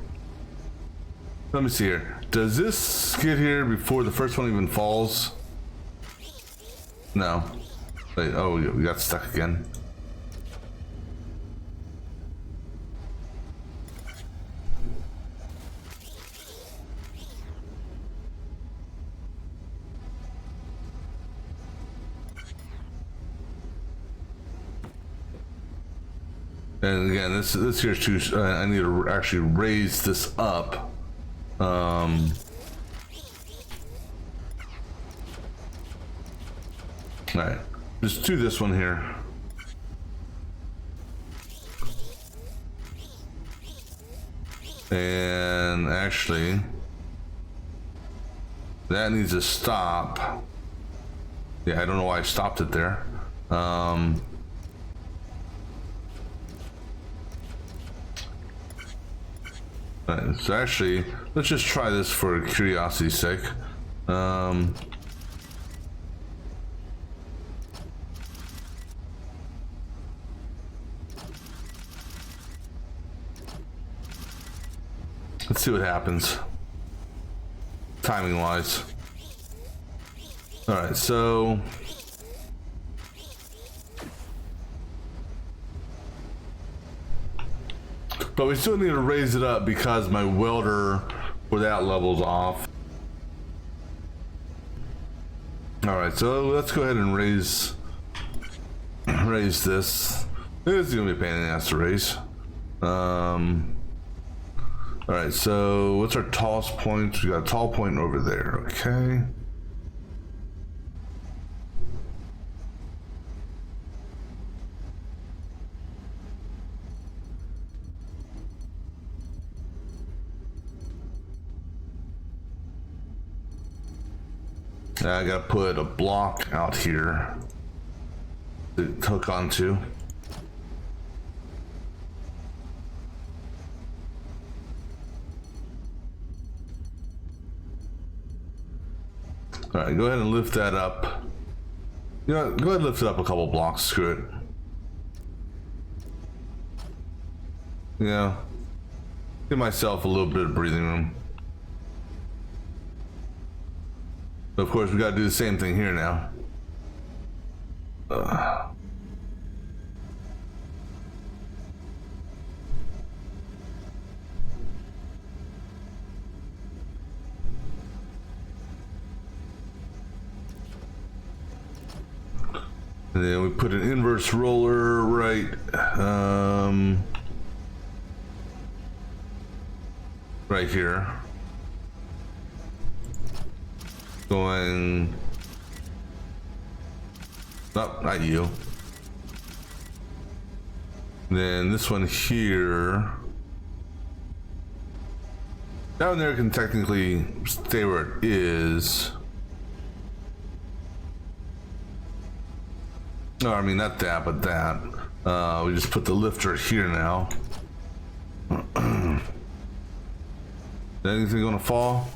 Let me see here. Does this get here before the first one even falls? No. Wait, oh, we got stuck again. And again, this here's too. I need to actually raise this up. All right, just do this one here. And actually, that needs to stop. Yeah, I don't know why I stopped it there. Right, so actually, let's just try this for curiosity's sake. Let's see what happens, timing-wise. All right, so but we still need to raise it up because my welder for that level's off. All right, so let's go ahead and raise this. It's gonna be a pain in the ass to raise. All right, so what's our tallest point? We got a tall point over there. Okay. Now I gotta put a block out here to hook onto. All right, go ahead and lift that up. You know, go ahead and lift it up a couple blocks. Screw it. Yeah, give myself a little bit of breathing room. But of course, we got to do the same thing here now. And then we put an inverse roller right right here. Going, oh, not you. Then this one here. Down there can technically stay where it is. No, I mean not that, but that. We just put the lifter here now. Is anything gonna fall?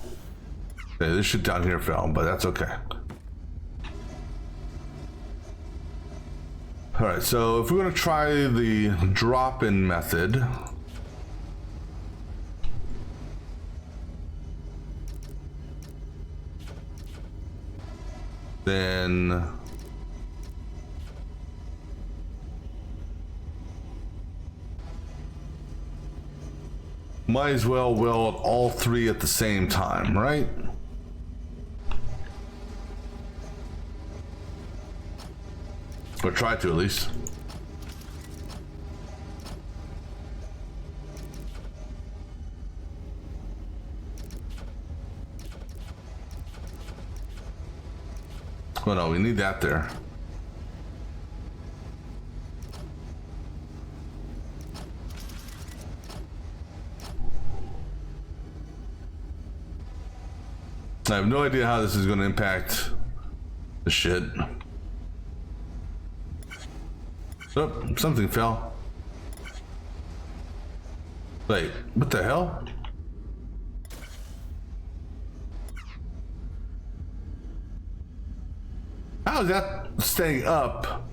Okay, this shit down here fell, but that's okay. All right, so if we're gonna try the drop-in method, then might as well weld all three at the same time, right? Or try to, at least. Well, no, we need that there. I have no idea how this is going to impact the shit. Oh, something fell. Wait, what the hell? How is that staying up?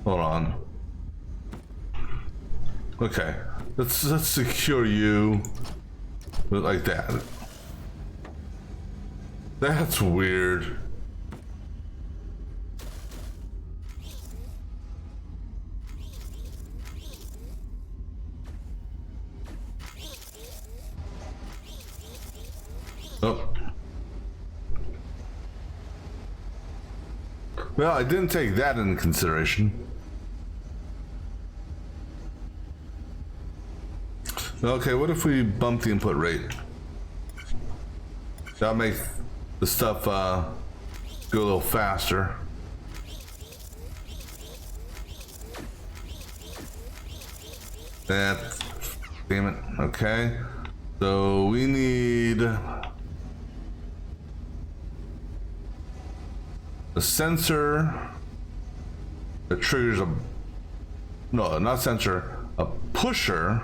Hold on. Okay, let's secure you like that. That's weird. Oh. Well, I didn't take that into consideration. Okay, what if we bump the input rate? That'll make the stuff go a little faster. That, damn it. Okay. So we need a sensor that triggers a, no, not sensor, a pusher.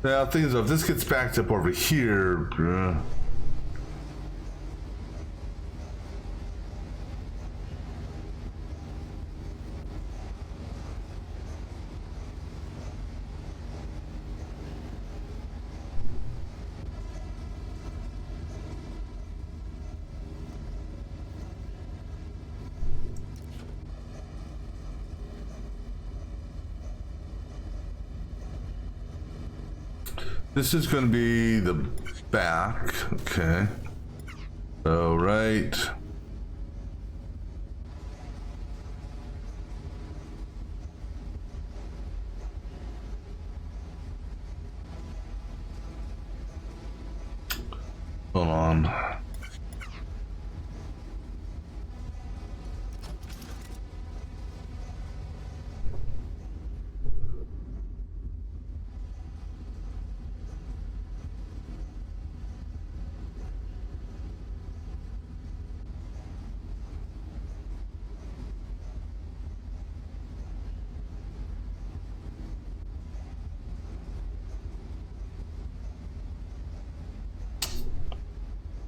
Yeah, things if this gets backed up over here. This is going to be the back. Okay. So, right. Hold on.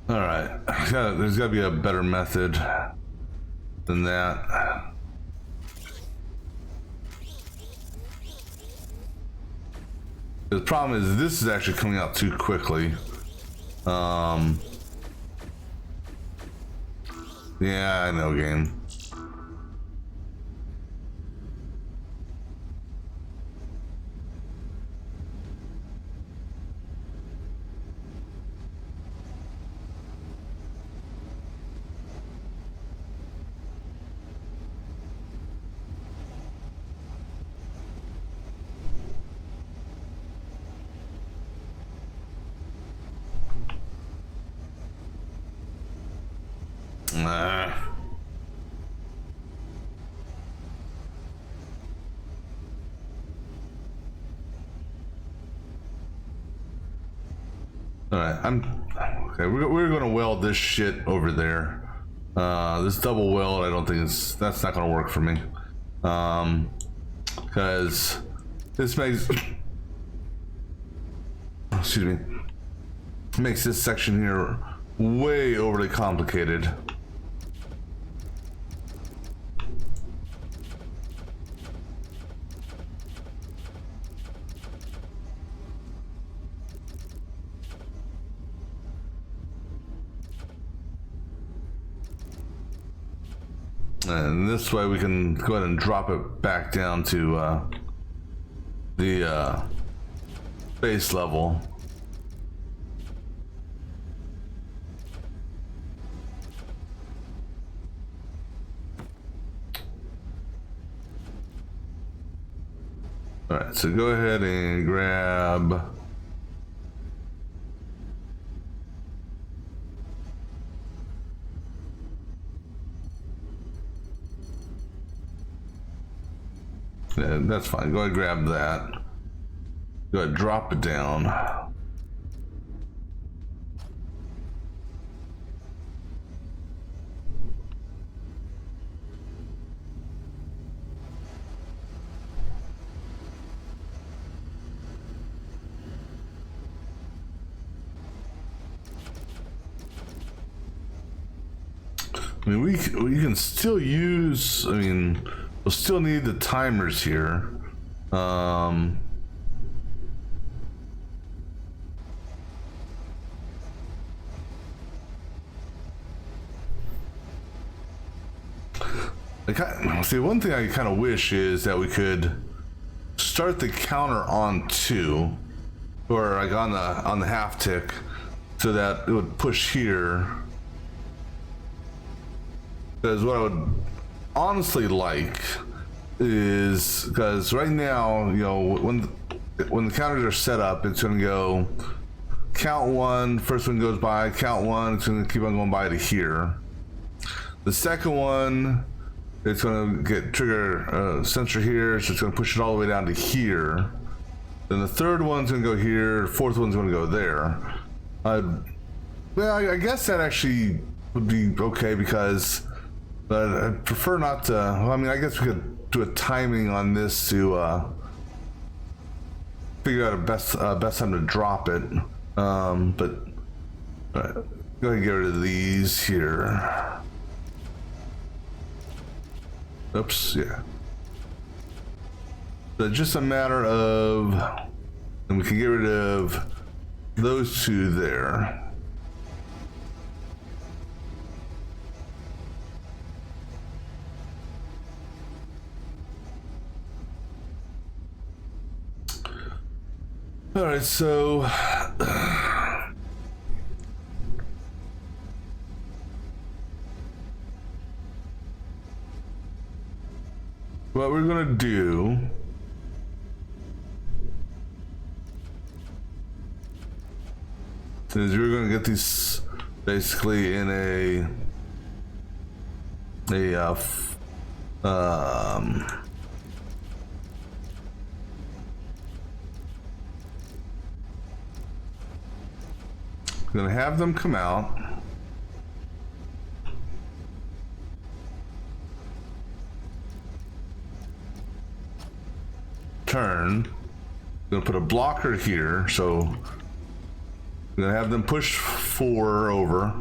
All right, there's got to be a better method than that. The problem is this is actually coming out too quickly. Yeah, I know, game. All right, okay. We're going to weld this shit over there. This double weld, I don't think that's not going to work for me. Because this makes, excuse me, makes this section here way overly complicated. And this way we can go ahead and drop it back down to the base level. All right, so go ahead and grab yeah, that's fine. Go ahead and grab that. Go ahead and drop it down. I mean, we can still use, I mean, we'll still need the timers here. See, one thing I kind of wish is that we could start the counter on 2, or like on the half tick, so that it would push here. Because what I would honestly like is, because right now, you know, when the counters are set up, it's going to go count one. First one goes by, count one. It's going to keep on going by to here. The second one, it's going to get trigger sensor here, so it's going to push it all the way down to here. Then the third one's going to go here. Fourth one's going to go there. Well, I guess that actually would be okay because I prefer not to. Well, I mean, I guess we could do a timing on this to figure out a best time to drop it. But go ahead and get rid of these here. Oops, yeah. So just a matter of, and we can get rid of those two there. All right, so what we're gonna do is we're gonna get these basically in gonna have them come out. Turn. Gonna put a blocker here, so I'm gonna have them push 4 over.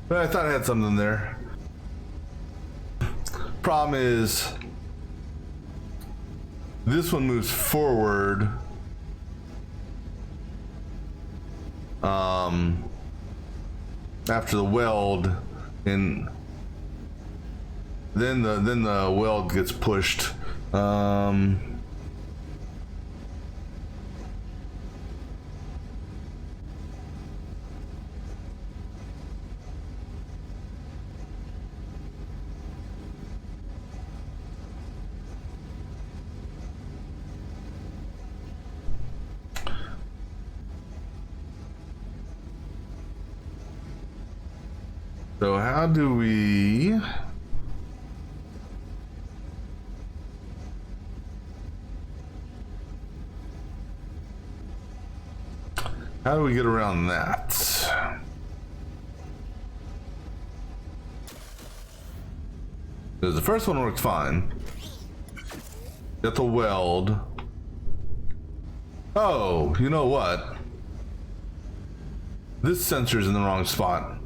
But I thought I had something there. Problem is, this one moves forward. After the weld, and then the weld gets pushed. So how do we... How do we get around that? Because the first one worked fine. Got the weld. Oh, you know what? This sensor's in the wrong spot.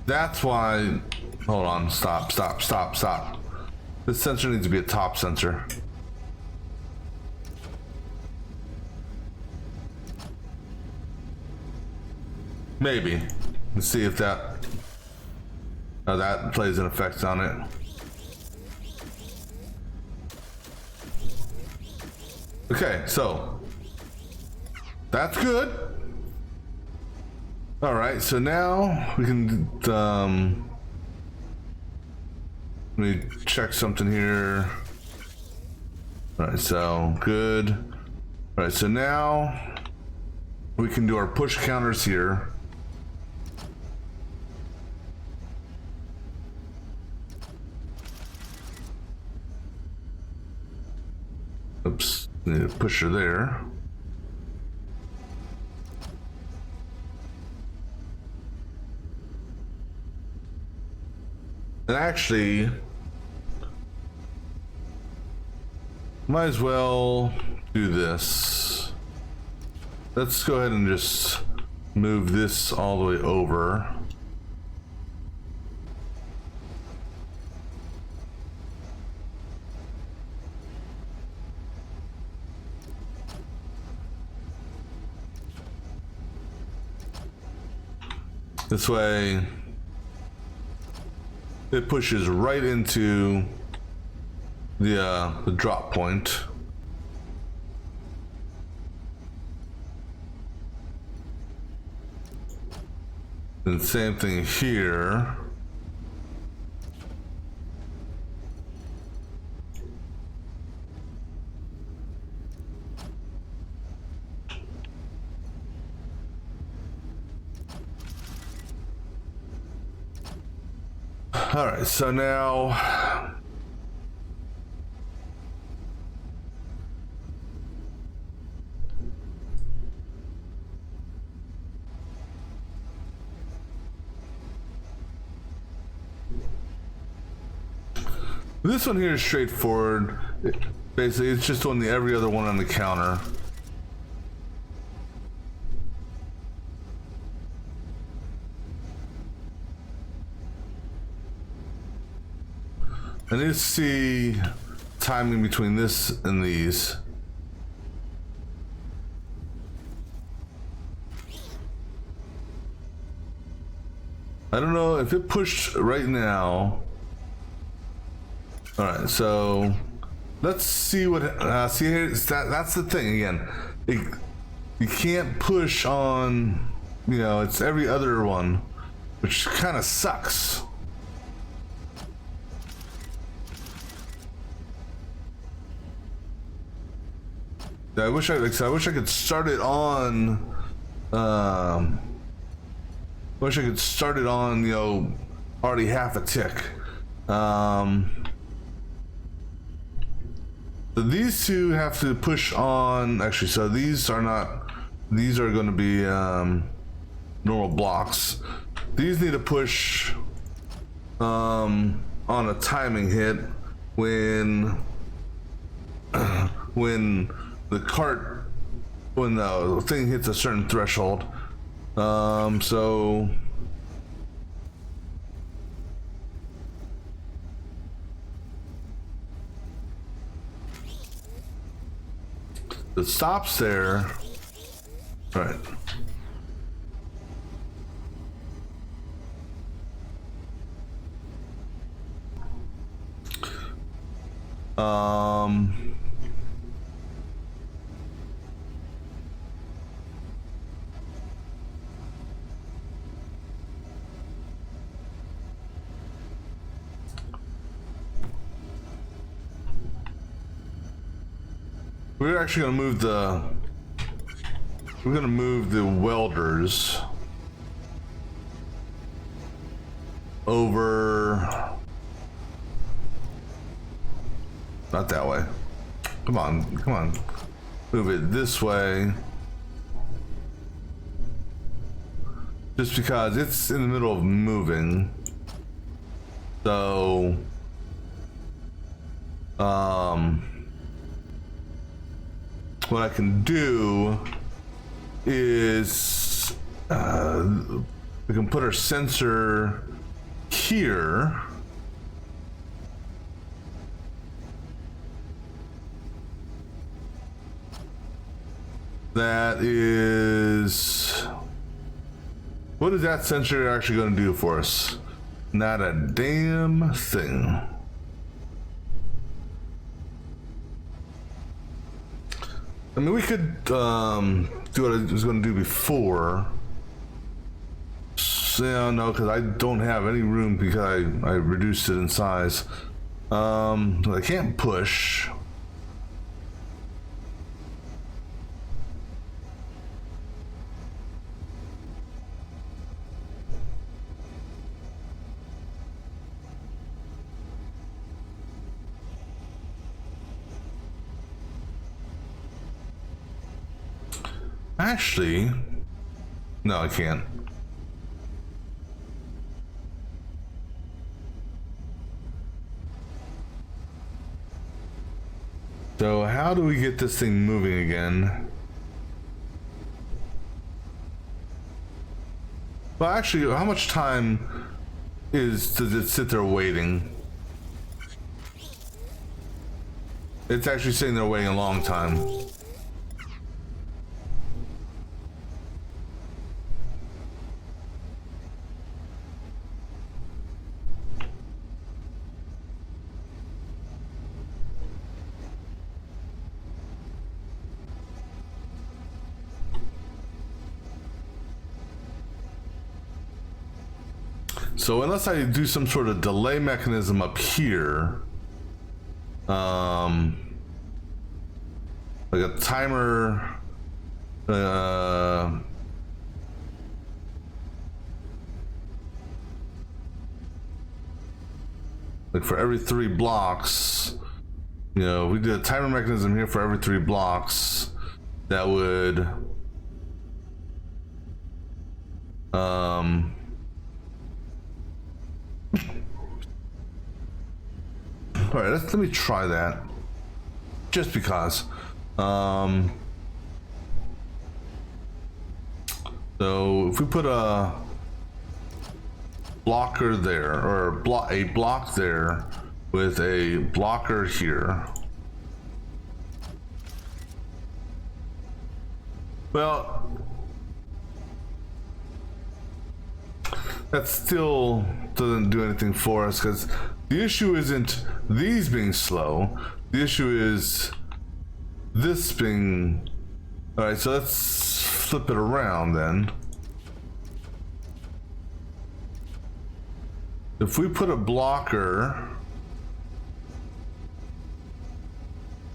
That's why... Hold on, stop. This sensor needs to be a top sensor. Maybe. Let's see if that plays an effect on it. Okay, so that's good. All right, so now we can let me check something here. All right, so good. All right, so now we can do our push counters here. Oops, need a pusher there. And actually, might as well do this. Let's go ahead and just move this all the way over. This way, it pushes right into the drop point. And same thing here. All right, so now this one here is straightforward. Basically, it's just on every other one on the counter. I need to see timing between this and these. I don't know if it pushed right now. All right, so let's see what. See here, that's the thing again. You can't push on. You know, it's every other one, which kind of sucks. I wish I could start it on. Wish I could start it on, you know, already half a tick. So these two have to push on. Actually, so these are not. These are going to be normal blocks. These need to push on a timing hit when when the thing hits a certain threshold. So it stops there. All right. We're actually gonna move the. We're gonna move the welders over. Not that way. Come on, come on. Move it this way. Just because it's in the middle of moving. So, what I can do is we can put our sensor here. That is, what is that sensor actually going to do for us? Not a damn thing. I mean, we could do what I was going to do before. So, no, because I don't have any room because I reduced it in size. I can't push. Actually, no, I can't. So how do we get this thing moving again? Well, actually, how much time does it sit there waiting? It's actually sitting there waiting a long time. So unless I do some sort of delay mechanism up here, like a timer, like for every 3 blocks, you know, we did a timer mechanism here for every 3 blocks, that would, all right, let me try that, just because. So if we put a blocker there, or a block there with a blocker here. Well, that still doesn't do anything for us, because the issue isn't these being slow. The issue is this being... All right, so let's flip it around then. If we put a blocker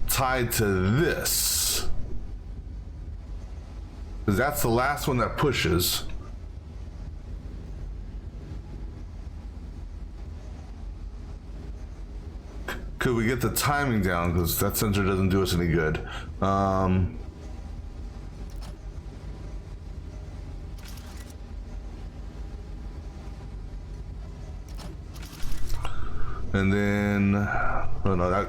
tied to this, because that's the last one that pushes. Could we get the timing down? Because that sensor doesn't do us any good. And then, oh no, that,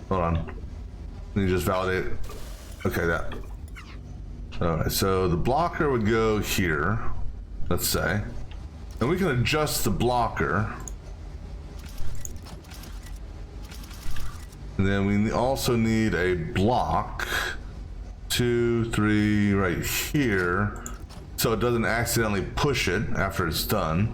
hold on. Let me just validate. Okay, that. Alright, so the blocker would go here, let's say. And we can adjust the blocker. And then we also need a block. 2, 3, right here. So it doesn't accidentally push it after it's done.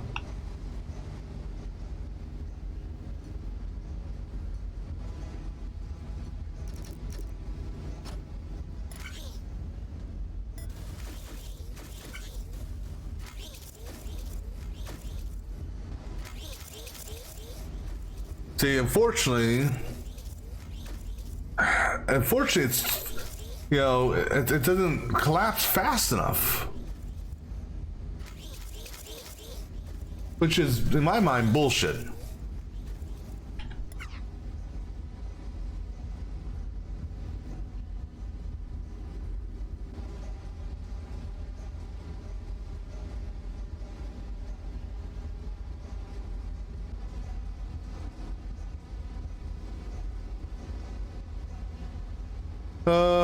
See, unfortunately, it's, you know, it doesn't collapse fast enough. Which is, in my mind, bullshit.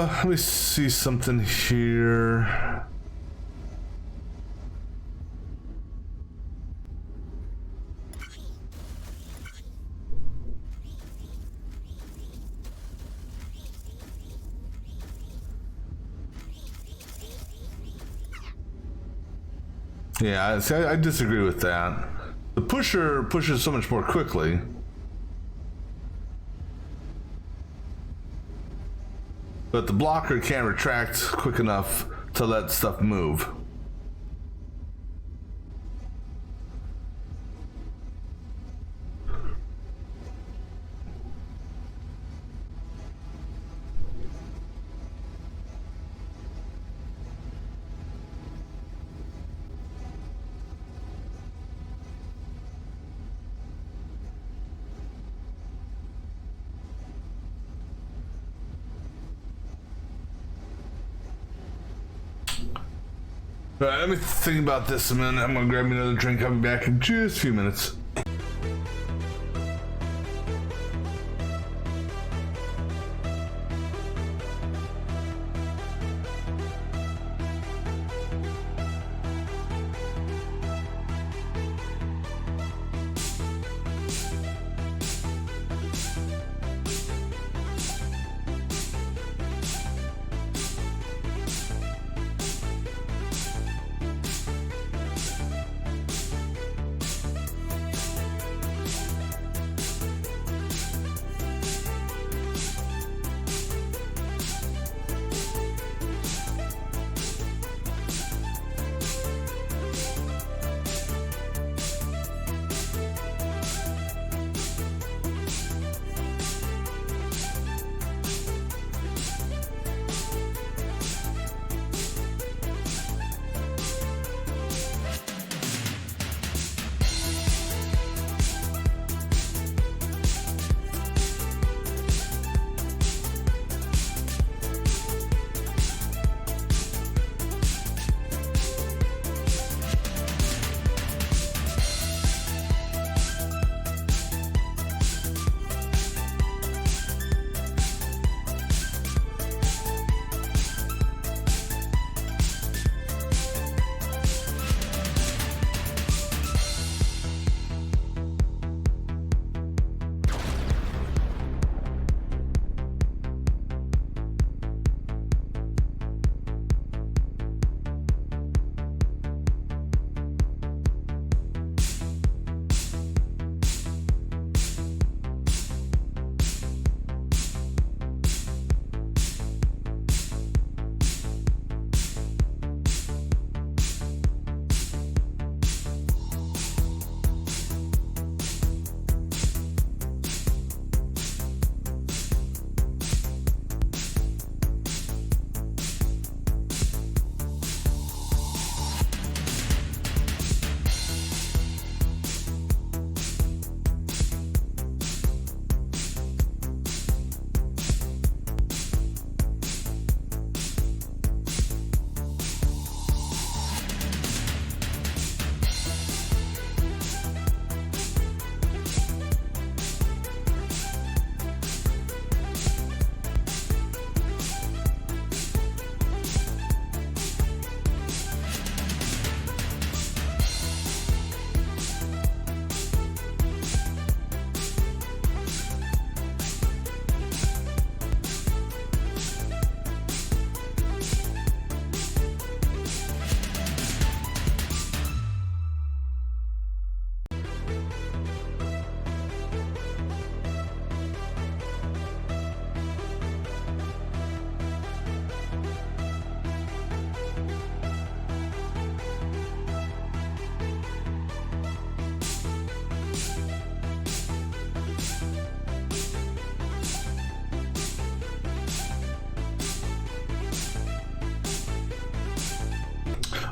Let me see something here. Yeah, see, I disagree with that. The pusher pushes so much more quickly. But the blocker can't retract quick enough to let stuff move. Alright, let me think about this a minute. I'm gonna grab me another drink. I'll be back in just a few minutes.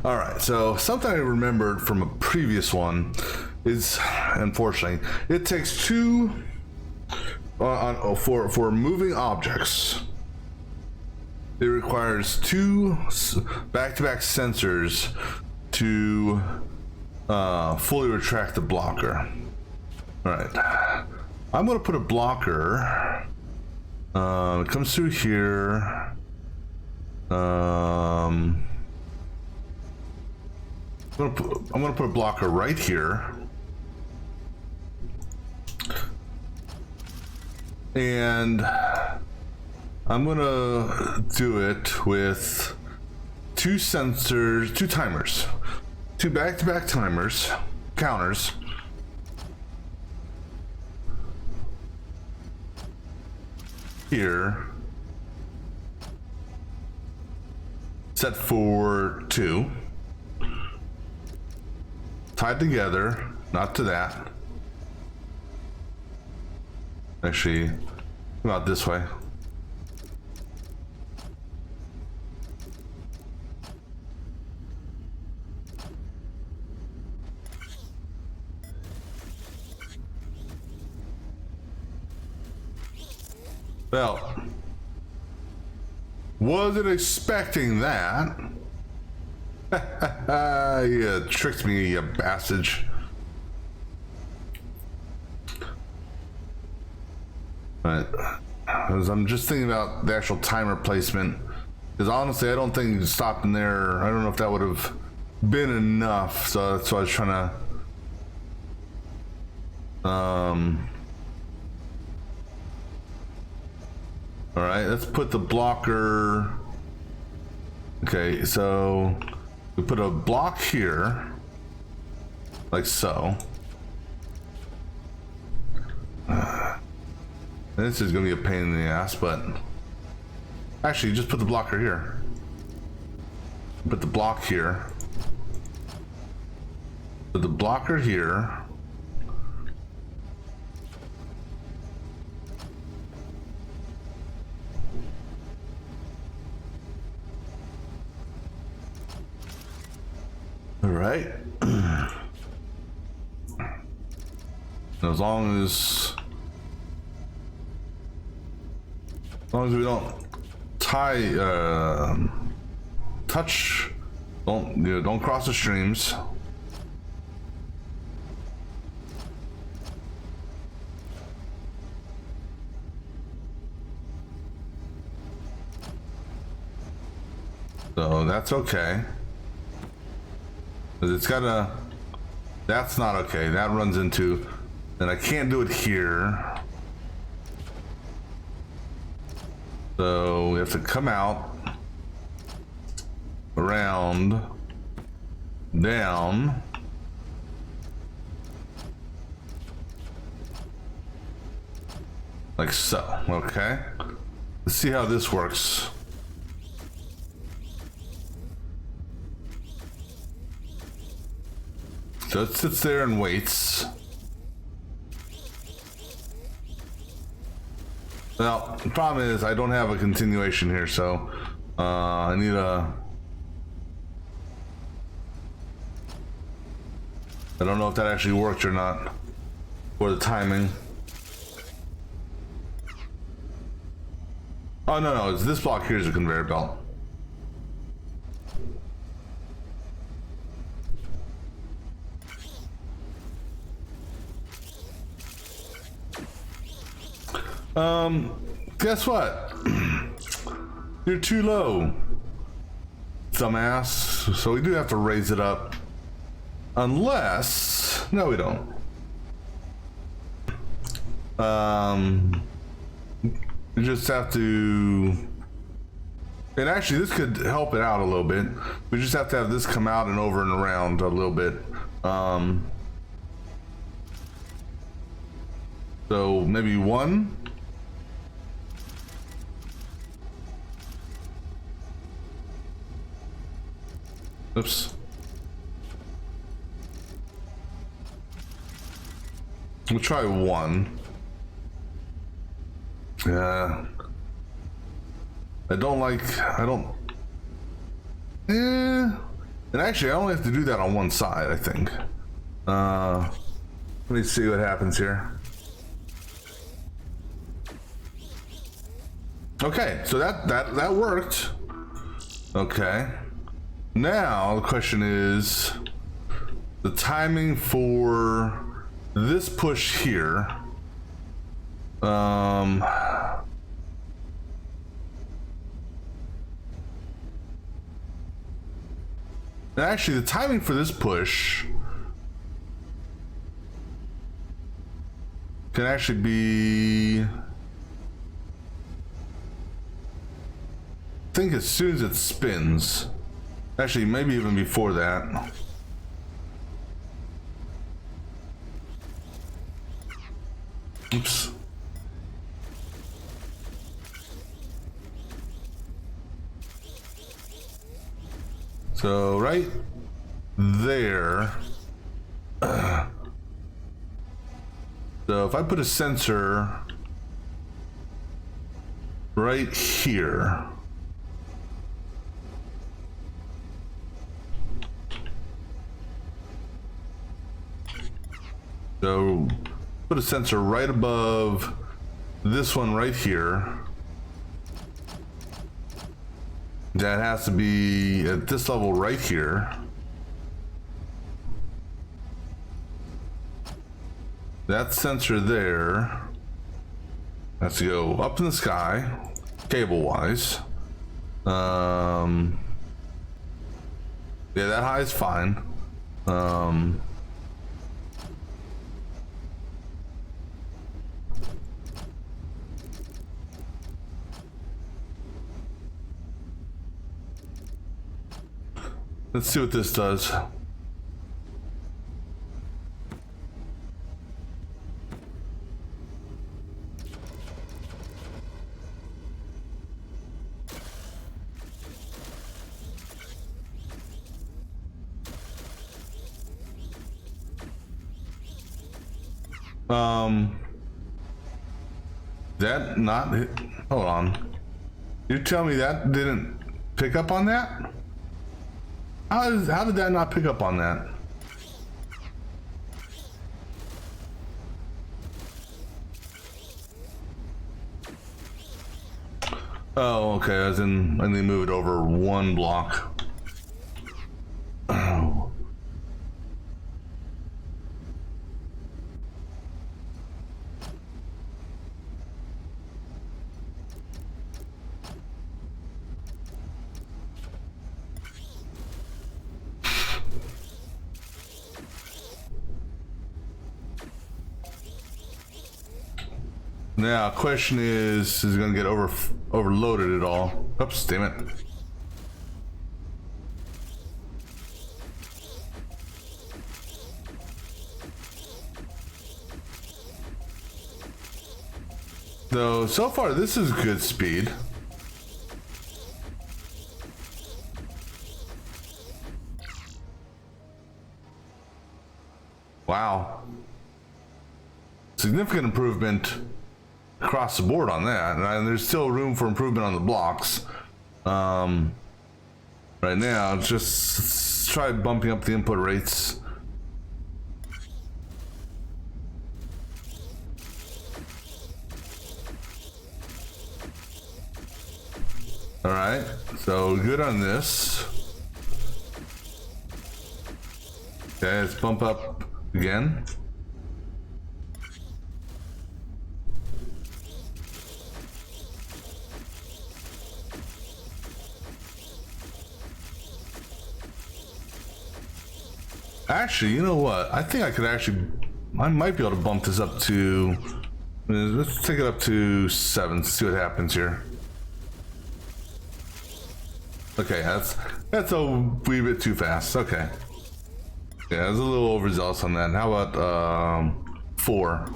All right, so something I remembered from a previous one is, unfortunately, it takes two for moving objects. It requires two back-to-back sensors to fully retract the blocker. All right, I'm going to put a blocker. It comes through here. I'm gonna put a blocker right here, and I'm gonna do it with two sensors, two timers, two back-to-back counters. Here, set for 2. Tied together, not to that. Actually, come out this way. Well, wasn't expecting that. You tricked me, you bastard. But as I'm just thinking about the actual timer placement, because honestly, I don't think stopping there, I don't know if that would have been enough. So that's why I was trying to. All right, let's put the blocker. Okay, so we put a block here, like so. This is gonna be a pain in the ass, but actually, just put the blocker here. Put the block here. Put the blocker here. All right. As long as we don't touch, don't cross the streams. So that's okay. It's gotta, that's not okay. That runs into, and I can't do it here. So we have to come out, around, down. Like so, okay? Let's see how this works. So it sits there and waits. Well, the problem is I don't have a continuation here, so I need a... I don't know if that actually worked or not, for the timing. Oh, no, it's this block here is a conveyor belt. Guess what? You're too low, dumbass. So we do have to raise it up. Unless... No, we don't. We just have to... And actually, this could help it out a little bit. We just have to have this come out and over and around a little bit. So maybe 1. Oops. We'll try 1. Yeah. I don't... And actually, I only have to do that on one side, I think. Let me see what happens here. Okay, so that worked. Okay. Now the question is the timing for this push here. Actually, the timing for this push can actually be, I think, as soon as it spins. Actually, maybe even before that. Oops. So right there. So if I put a sensor right here. So put a sensor right above this one right here. That has to be at this level right here. That sensor there has to go up in the sky, cable-wise. Yeah, that high is fine. Let's see what this does. That not hit, hold on. You tell me that didn't pick up on that? How did that not pick up on that? Oh, okay. As in, I need to move it over one block. Oh. Now, question is it gonna get overloaded at all? Oops, damn it. So far this is good speed. Wow. Significant improvement across the board on that, and there's still room for improvement on the blocks. Right now, just try bumping up the input rates. All right, so good on this. Okay, let's bump up again. Actually, you know what? I think I might be able to bump this up to, let's take it up to 7, see what happens here. Okay, that's a wee bit too fast. Okay. Yeah, I was a little overzealous on that. How about 4?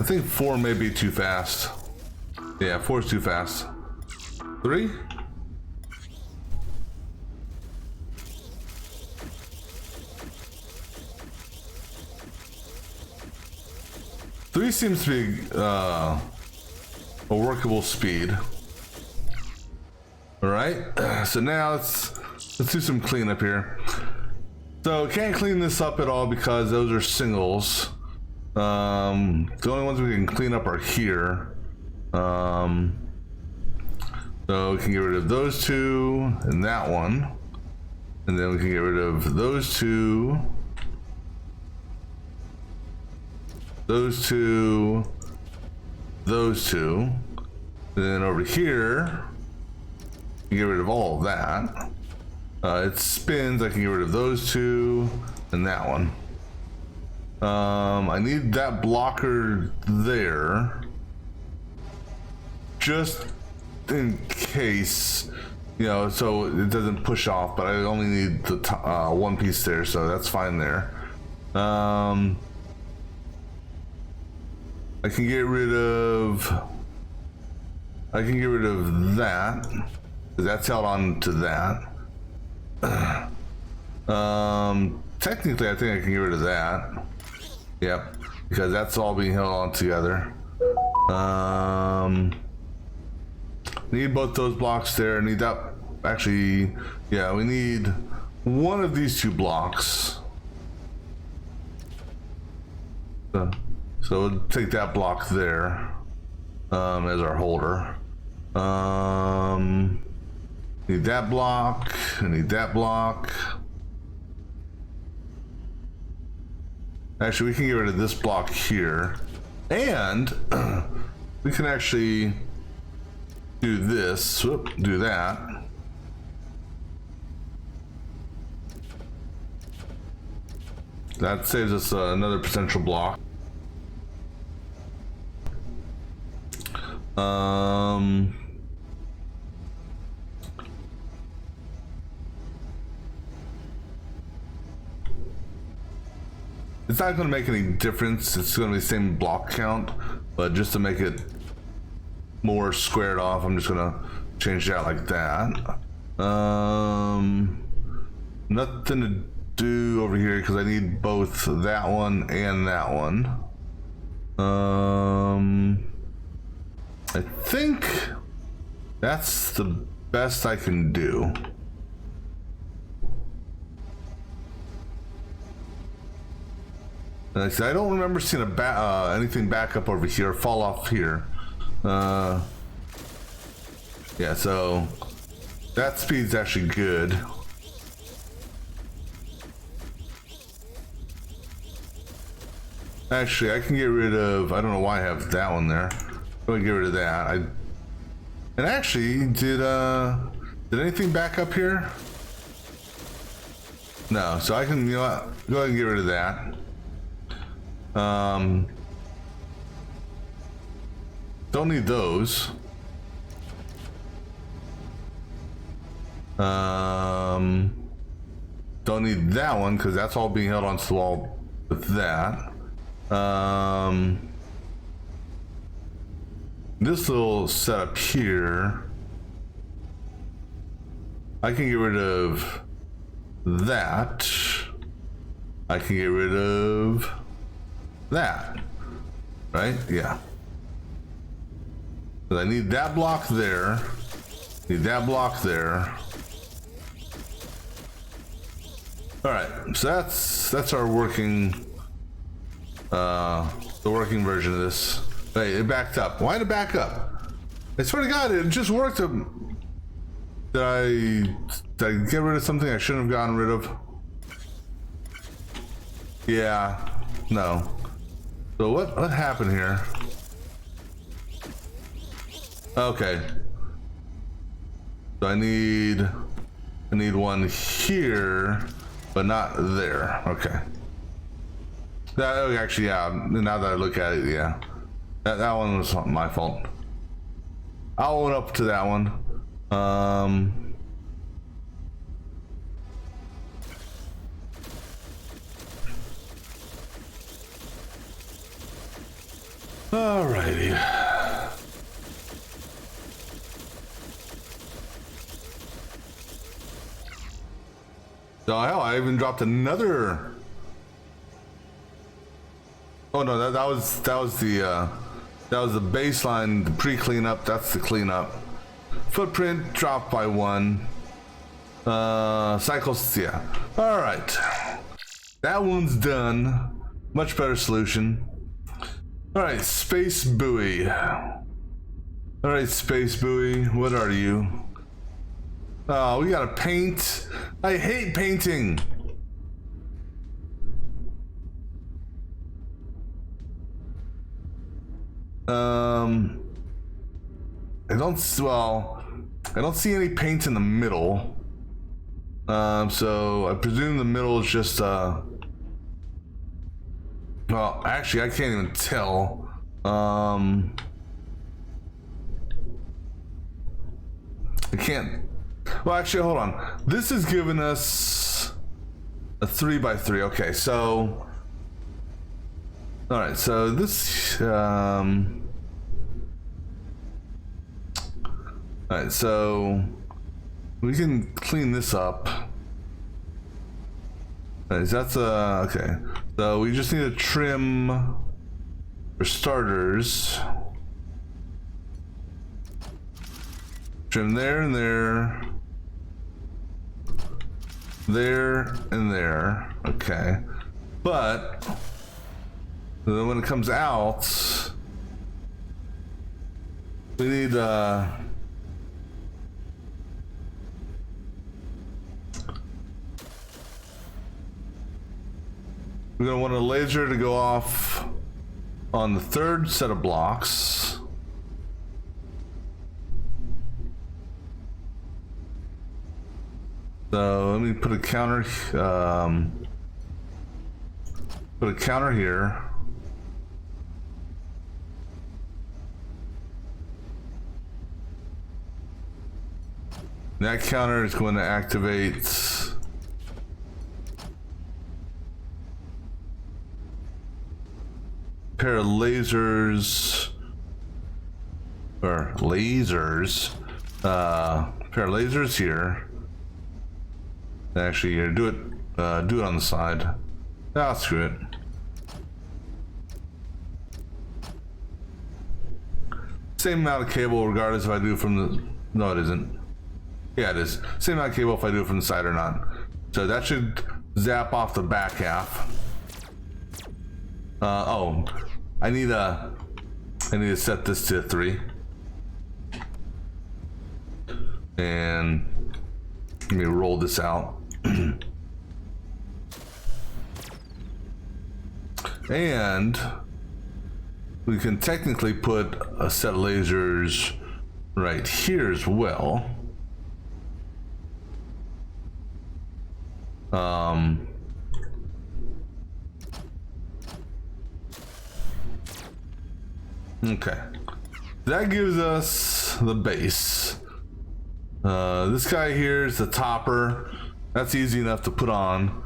I think 4 may be too fast. Yeah, 4 is too fast. 3? Three seems to be, well, a workable speed. All right, so now let's do some cleanup here. So can't clean this up at all because those are singles. The only ones we can clean up are here. So we can get rid of those two and that one. And then we can get rid of those two. Those two. Those two. And then over here, you get rid of all of that. It spins, I can get rid of those two and that one. I need that blocker there. Just in case, you know, so it doesn't push off, but I only need the one piece there, so that's fine there. I can get rid of that, because that's held on to that. Technically I think I can get rid of that. Yep, because that's all being held on together. Need both those blocks there. Need that. Actually, yeah, we need one of these two blocks. So we'll take that block there as our holder. Need that block. I need that block. Actually, we can get rid of this block here, and we can actually do this. Whoop, do that. That saves us another potential block. It's not going to make any difference. It's going to be the same block count, but just to make it more squared off, I'm just going to change that like that. Nothing to do over here because I need both that one and that one. I think that's the best I can do. Like I said, I don't remember seeing anything back up over here, fall off here. Yeah, so that speed's actually good. Actually, I can get rid of, I don't know why I have that one there. Go and get rid of that. And actually, did anything back up here? No, so I can, you know what, go ahead and get rid of that. Don't need those. Don't need that one because that's all being held onto the wall with that. This little setup here, I can get rid of that. I can get rid of that, right? Yeah. But I need that block there. Need that block there. All right, so that's our working, the working version of this. Hey, it backed up. Why did it back up? I swear to God, it just worked. Did I get rid of something I shouldn't have gotten rid of? Yeah, no. So what happened here? Okay. So I need one here, but not there. Okay. That actually, yeah. Now that I look at it, yeah. That one was my fault. I'll own up to that one. Alrighty. So hell, I even dropped another. Oh no, that was the That was the baseline, the pre-cleanup. That's the cleanup. Footprint dropped by 1. Cycles, yeah. All right. That one's done. Much better solution. All right, space buoy. All right, space buoy. What are you? Oh, we gotta paint. I hate painting. I don't see any paint in the middle. So I presume the middle is just, well, actually, I can't even tell. I can't. Well, actually, hold on. This is giving us a 3x3. Okay, so. All right, so this. All right, so we can clean this up. All right, so that's okay. So we just need to trim for starters. Trim there and there. There and there. Okay. But then when it comes out, we need we're gonna want a laser to go off on the 3rd set of blocks. So let me put a counter. Put a counter here. That counter is going to activate a pair of lasers, or lasers, pair of lasers here. Actually, do it on the side. Ah, screw it. Same amount of cable, regardless if I do from the. No, it isn't. Yeah, it is. Same amount of cable if I do it from the side or not. So that should zap off the back half. Oh, I need to set this to 3. And let me roll this out. And we can technically put a set of lasers right here as well. Okay. That gives us the base. This guy here is the topper. That's easy enough to put on.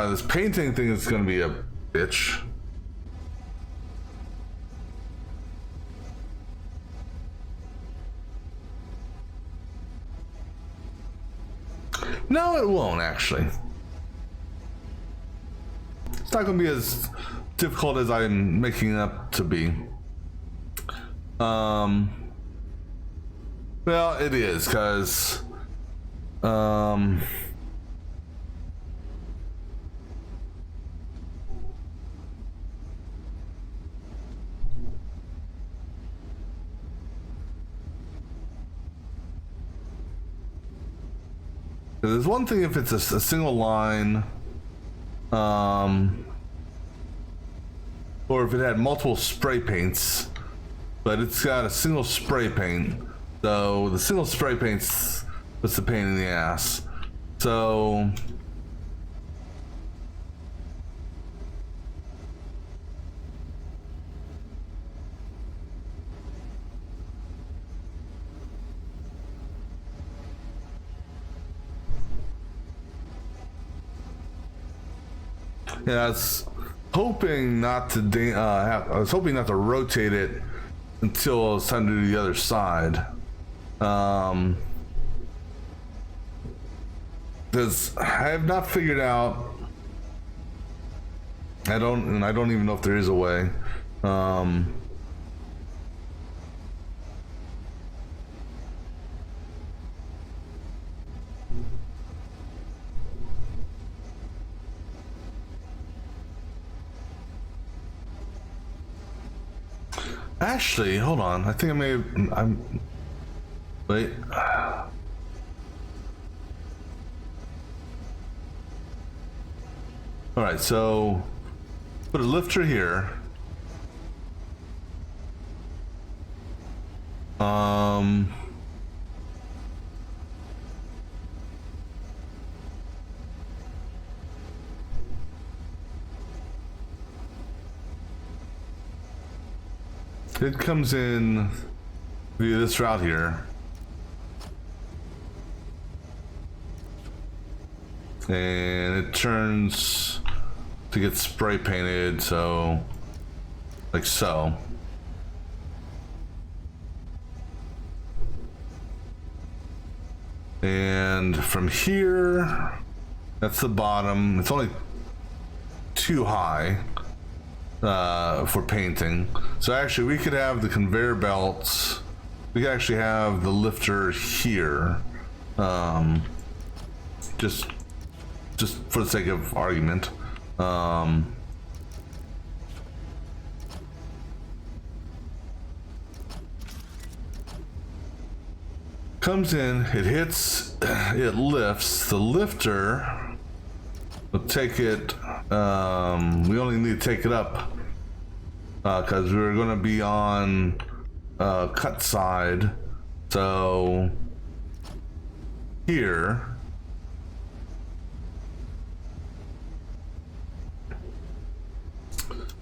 This painting thing is gonna be a bitch. No, it won't actually. It's not gonna be as difficult as I'm making it up to be. Well, it is, because there's one thing if it's a single line, or if it had multiple spray paints, but it's got a single spray paint. So the single spray paint's what's the pain in the ass. So yeah, I was hoping not to I was hoping not to rotate it until it's time to do the other side. Because I have not figured out, I don't even know if there is a way, Um, Actually, hold on. I think I may have. Wait. All right, so put a lifter here. It comes in via this route here. And it turns to get spray painted, so like so. And from here, that's the bottom. It's only too high for painting. So actually we could have the conveyor belts. We could actually have the lifter here. Just for the sake of argument. Comes in, it hits, it lifts. The lifter will take it, we only need to take it up because we're going to be on cut side. So here,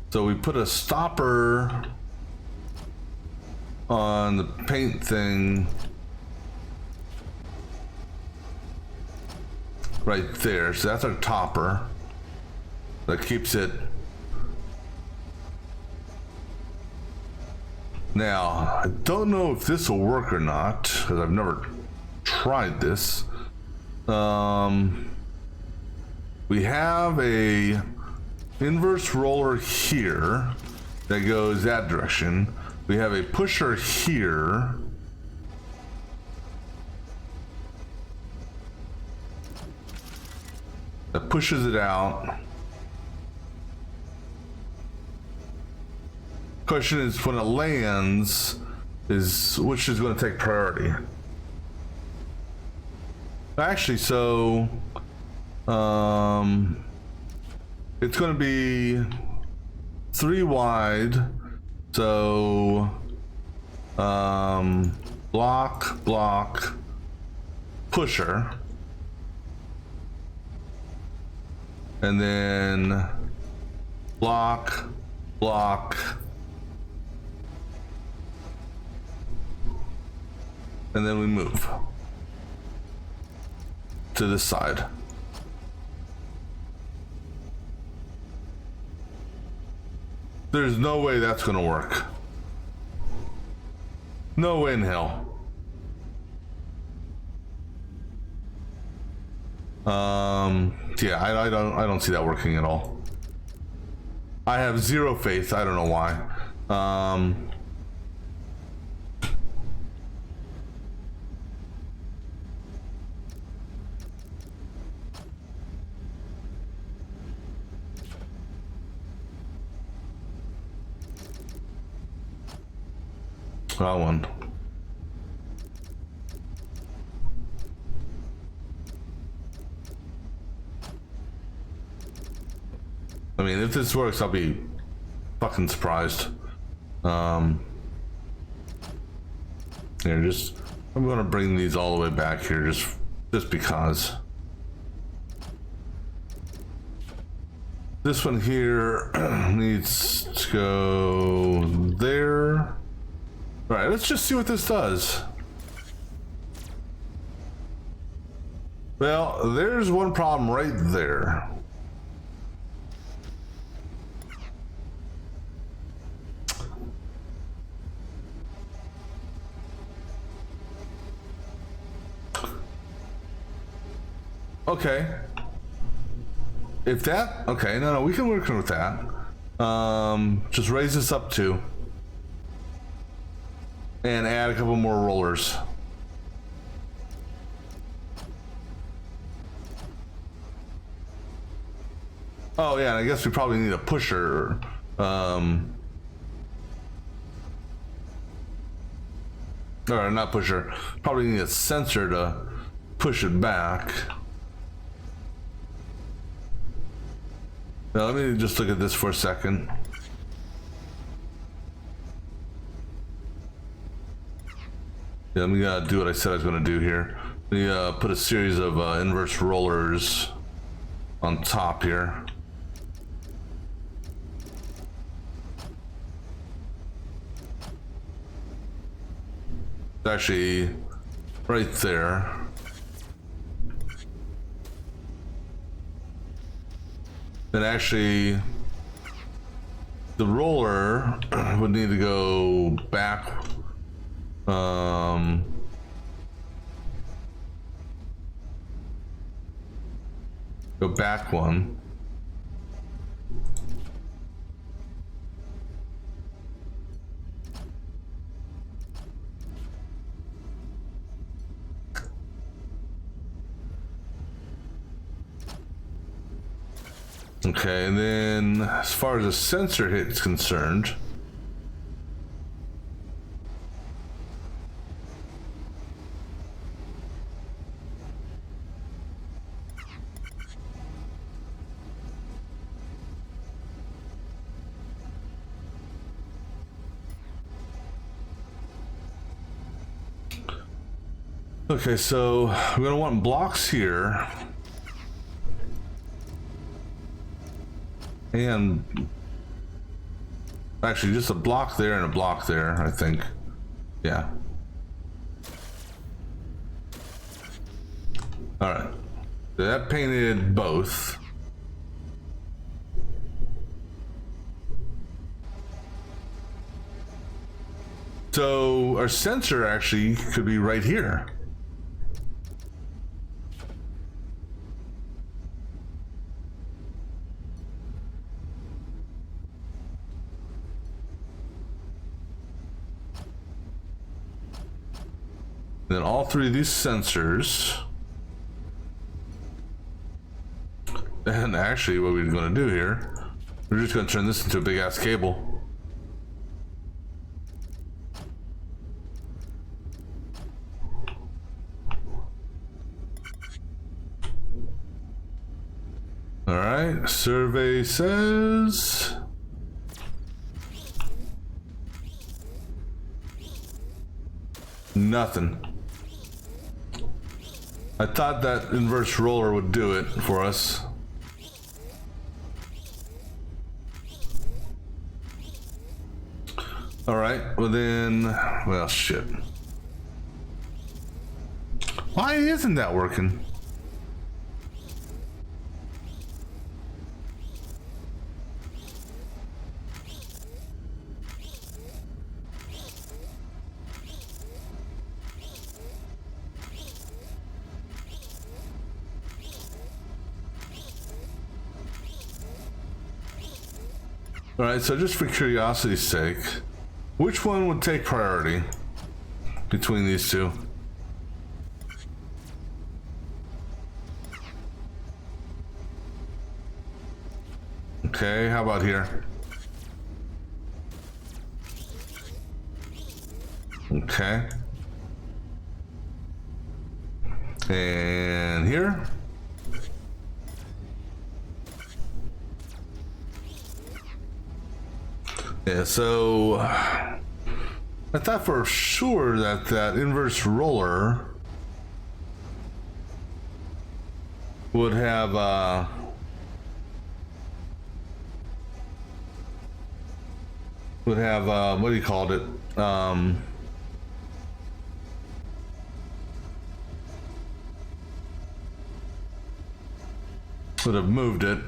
so we put a stopper on the paint thing right there. So that's our topper that keeps it. Now, I don't know if this will work or not because I've never tried this. We have a inverse roller here that goes that direction. We have a pusher here. That pushes it out. Question is, when it lands, which is going to take priority? Actually, so it's going to be 3 wide. So block, pusher. And then block, and then we move to this side. There's no way that's gonna work. No way in hell. Yeah, I don't see that working at all. I have zero faith. I don't know why. That one. I mean, if this works, I'll be fucking surprised. Here, I'm gonna bring these all the way back here, just because. This one here needs to go there. All right, let's just see what this does. Well, there's one problem right there. Okay. If that, okay, no, we can work with that. Just raise this up to, and add a couple more rollers. Oh yeah, I guess we probably need a pusher. Or not pusher. Probably need a sensor to push it back. Now let me just look at this for a second. Yeah, let me do what I said I was going to do here. Let me put a series of inverse rollers on top here. Actually, right there. Then actually, the roller would need to go back. Go back one. Okay, and then as far as the sensor hit is concerned, okay, so we're gonna want blocks here. And actually just a block there and a block there, I think. Yeah. All right. So that painted both. So our sensor actually could be right here. Then all three of these sensors. And actually what we're going to do here, we're just going to turn this into a big ass cable. All right, survey says nothing. I thought that inverse roller would do it for us. All right, well then, well shit. Why isn't that working? All right, so just for curiosity's sake, which one would take priority between these two? Okay, how about here? Okay. And here? Yeah, so I thought for sure that that inverse roller would have what do you call it? Would have moved it.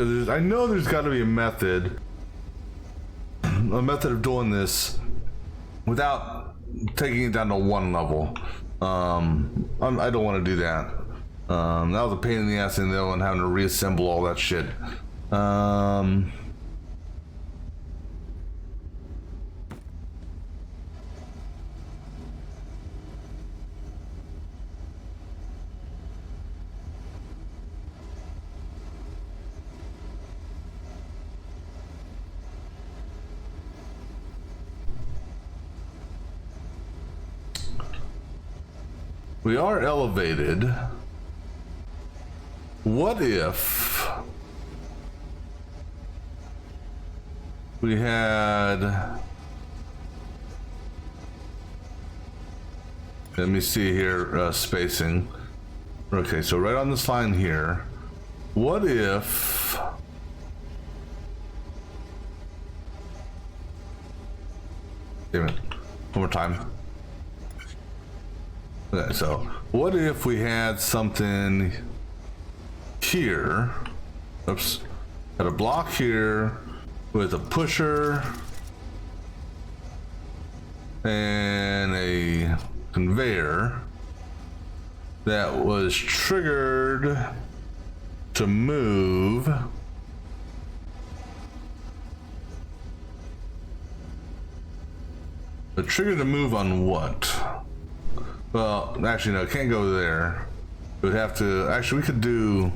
because I know there's got to be a method of doing this without taking it down to one level. I don't want to do that. That was a pain in the ass in the other one, having to reassemble all that shit. We are elevated. What if we had... Let me see here, spacing. Okay, so right on this line here. What if... Damn it. One more time. Okay, so what if we had something here? Oops. Had a block here with a pusher and a conveyor that was triggered to move a trigger to move on what? Well, actually, no, it can't go there. It would have to... Actually, we could do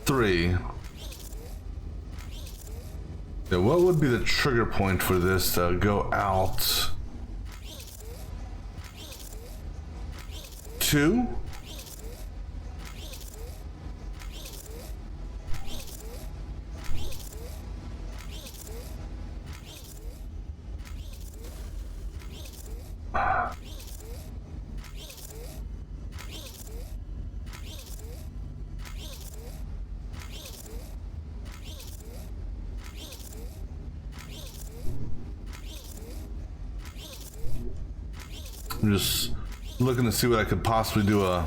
3. Yeah, what would be the trigger point for this to go out? 2? I'm just looking to see what I could possibly do a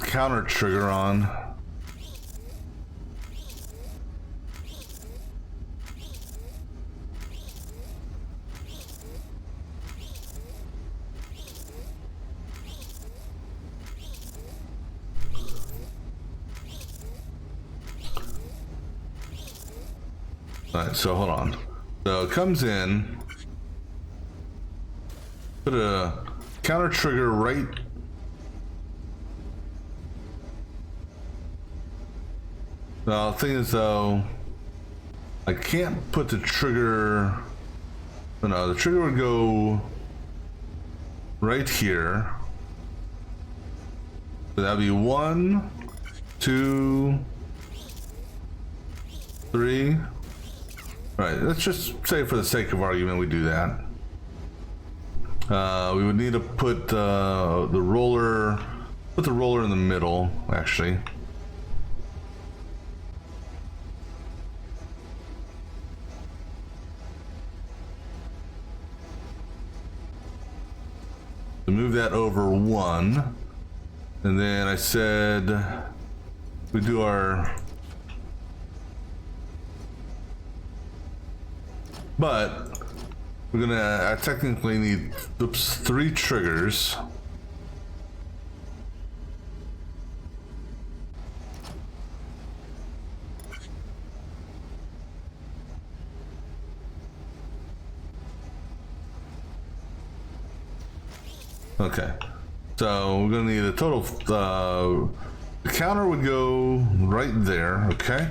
counter trigger on. Alright, so hold on. So it comes in. Put a counter trigger right. The thing is though, I can't put the trigger. No, the trigger would go right here. So that'd be 1, 2, 3. Right, let's just say for the sake of argument we do that. We would need to put the roller in the middle, actually. To move that over 1, and then I said we do our... But we're gonna, I technically need, 3 triggers. Okay, so we're gonna need a total, the counter would go right there, okay?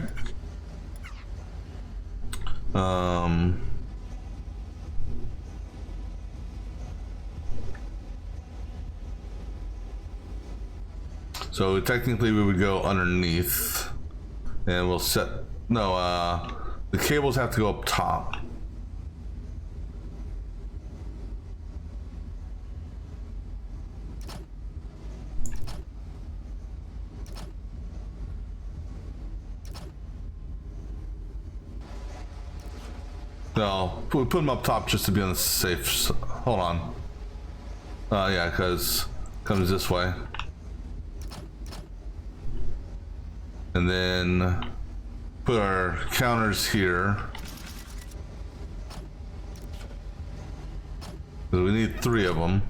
So technically we would go underneath and we'll set, no, the cables have to go up top. No, we put them up top just to be on the safe. Hold on. Yeah, because it comes this way. And then put our counters here. So we need 3 of them.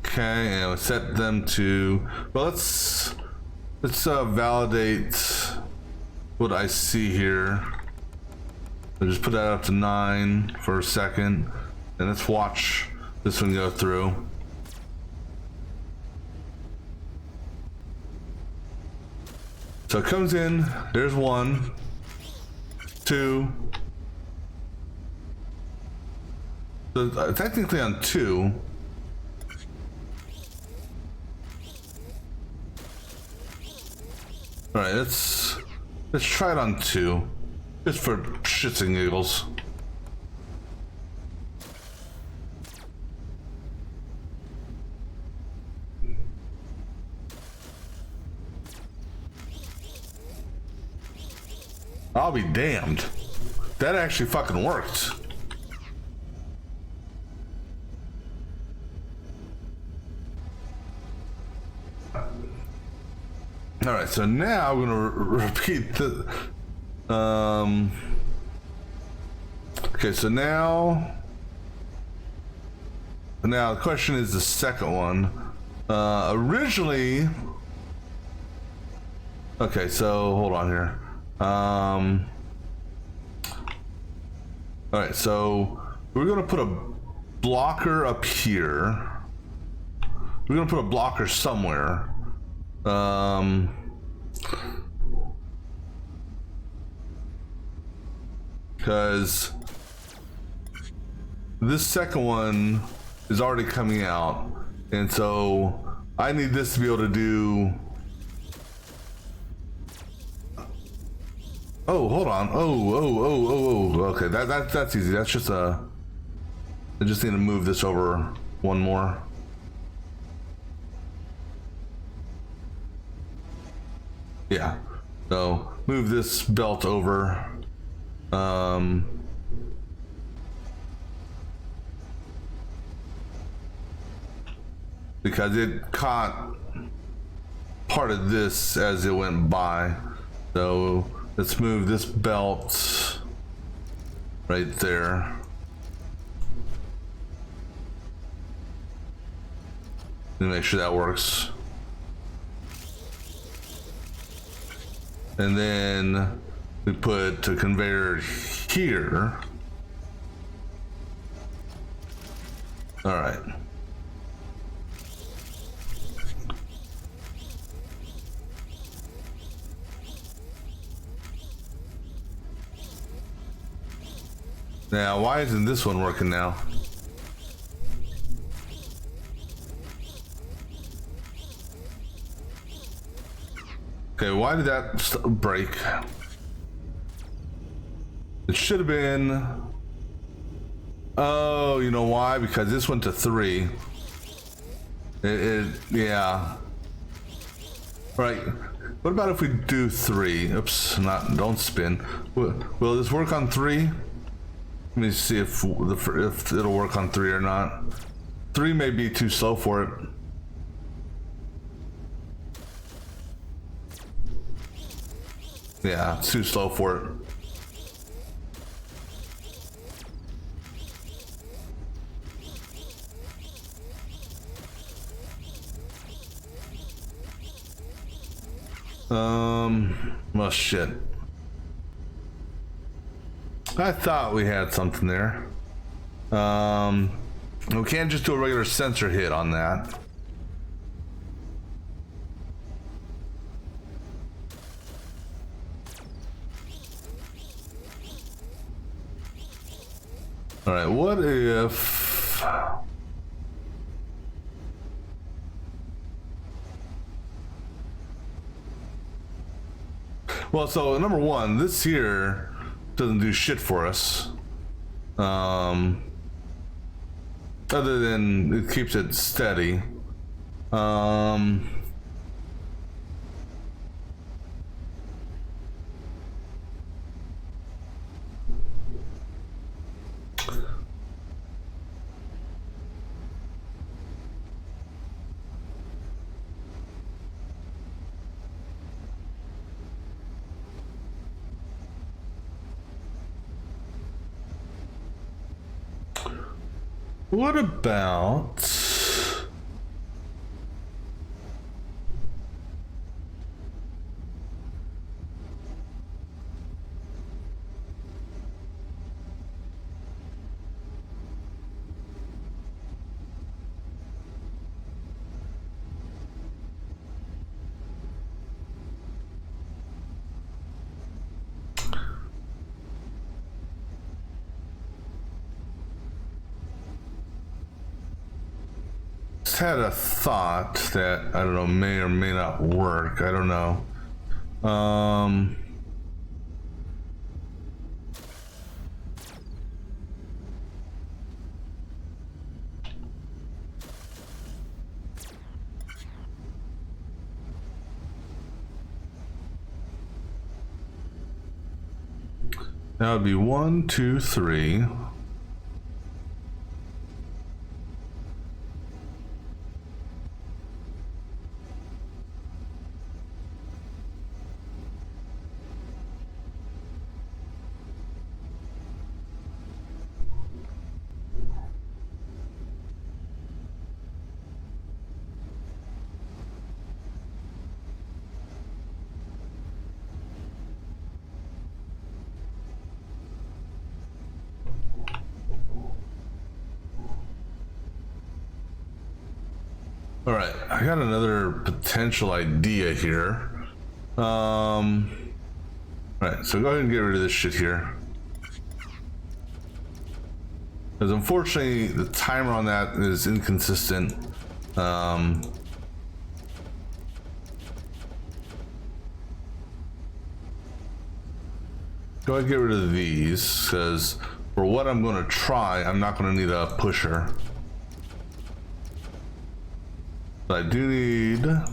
Okay, and we'll set them to, well, let's validate what I see here. I'll just put that up to 9 for a second, and let's watch this one go through. So it comes in, there's 1, 2. So technically on 2. All right, let's try it on 2, just for shits and giggles. I'll be damned. That actually fucking worked. All right, so now I'm gonna repeat the. Okay, so now the question is the second one. Originally, okay, so hold on here. All right, so we're gonna put a blocker up here. We're gonna put a blocker somewhere. Because this second one is already coming out, and so I need this to be able to do. Oh, hold on. Oh. Okay, that's easy. That's just I just need to move this over one more. Yeah. So move this belt over. Because it caught part of this as it went by. So let's move this belt right there. And make sure that works. And then we put a conveyor here. All right. Now, why isn't this one working now? Okay, why did that break? It should have been. Oh, you know why? Because this went to 3. Yeah. Right. What about if we do 3? Oops, don't spin. Will this work on 3? Let me see if it'll work on 3 or not. 3 may be too slow for it. Yeah, it's too slow for it. Well, shit. I thought we had something there. We can't just do a regular sensor hit on that. All right, what if... Well, so number one, this here doesn't do shit for us. Other than it keeps it steady. What about... had a thought that I don't know may or may not work. I don't know. That would be 1, 2, 3. All right, I got another potential idea here. All right, so go ahead and get rid of this shit here. Because unfortunately, the timer on that is inconsistent. Go ahead and get rid of these, because for what I'm going to try, I'm not going to need a pusher. I do need I'm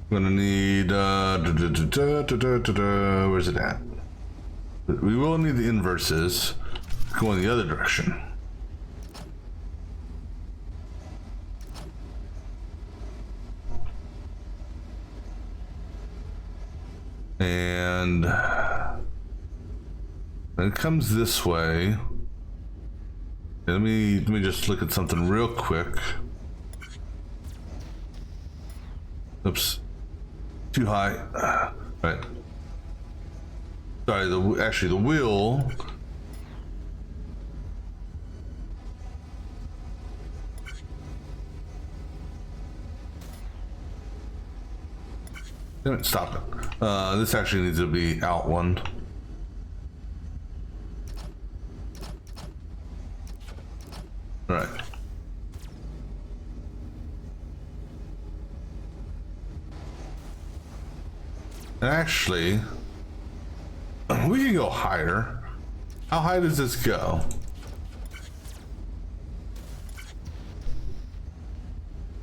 gonna need where's it at? We will need the inverses going the other direction. And when it comes this way, let me just look at something real quick. Oops, too high. Right. Sorry. Actually, the wheel. Damn it! Stop it. This actually needs to be out one. Right. And actually, we can go higher. How high does this go?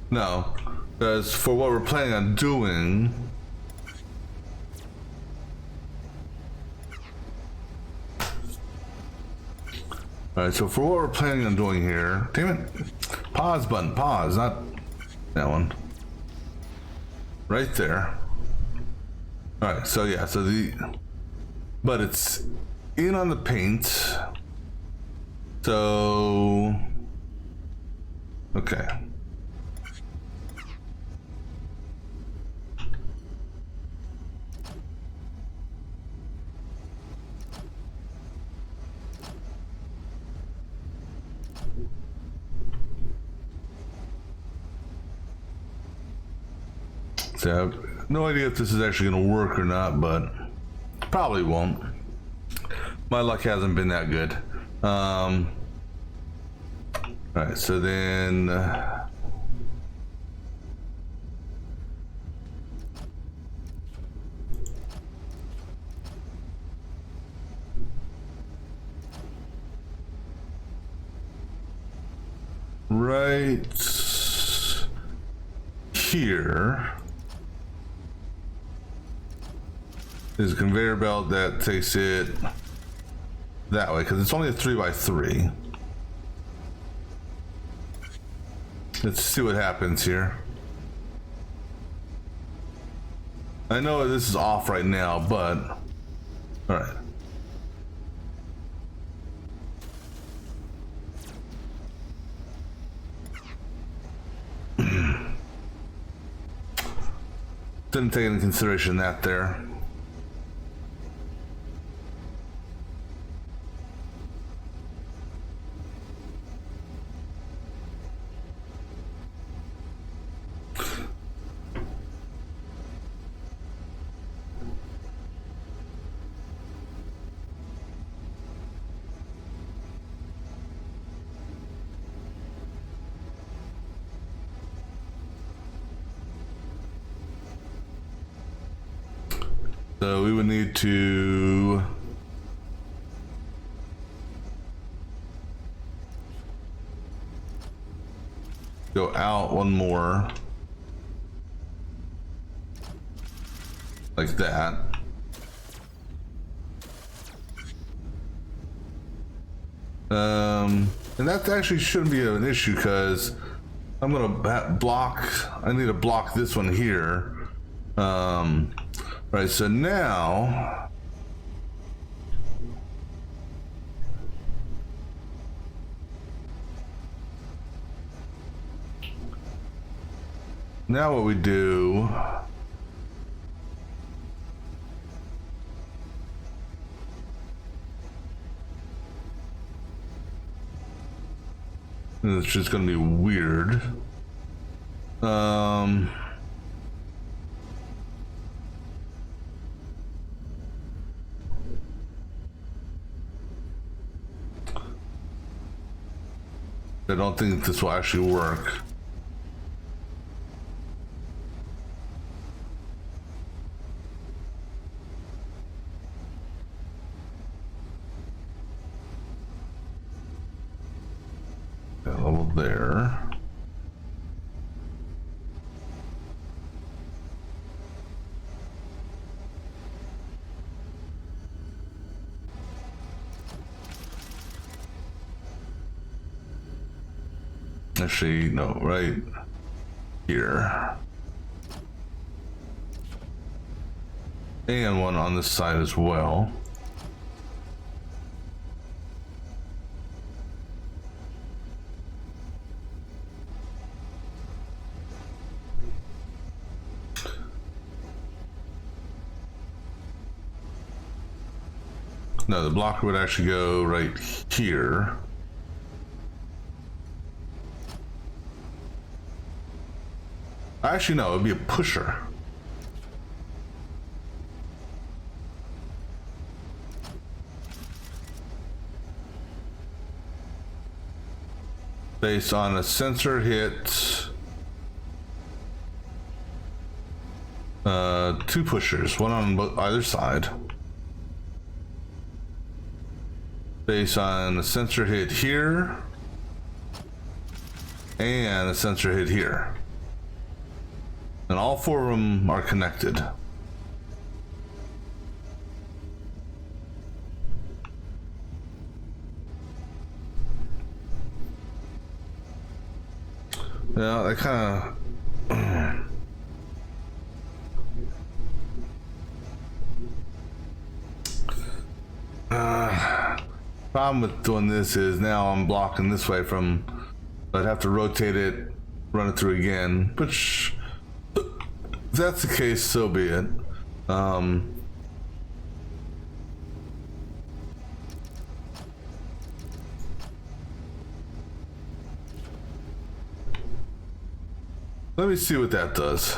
No, because for what we're planning on doing, all right, so for what we're planning on doing here, damn it, pause button, pause, not that one. Right there. All right, so yeah, so but it's in on the paint. So, okay. So I have no idea if this is actually going to work or not, but probably won't. My luck hasn't been that good. All right, so then right here is a conveyor belt that takes it that way, because it's only a 3x3. Let's see what happens here. I know this is off right now, but all right. didn't take into consideration that there. So we would need to go out one more, like that. And that actually shouldn't be an issue because I'm gonna block. I need to block this one here. Right, so now what we do it's just gonna be weird. I don't think this will actually work. That level there. Actually, no, right here. And one on this side as well. No, the blocker would actually go right here. Actually, no, it would be a pusher. Based on a sensor hit, two pushers, one on either side. Based on a sensor hit here and a sensor hit here. And all four of them are connected. Yeah, that kind of... problem with doing this is now I'm blocking this way from... I'd have to rotate it, run it through again, which... If that's the case, so be it. Let me see what that does.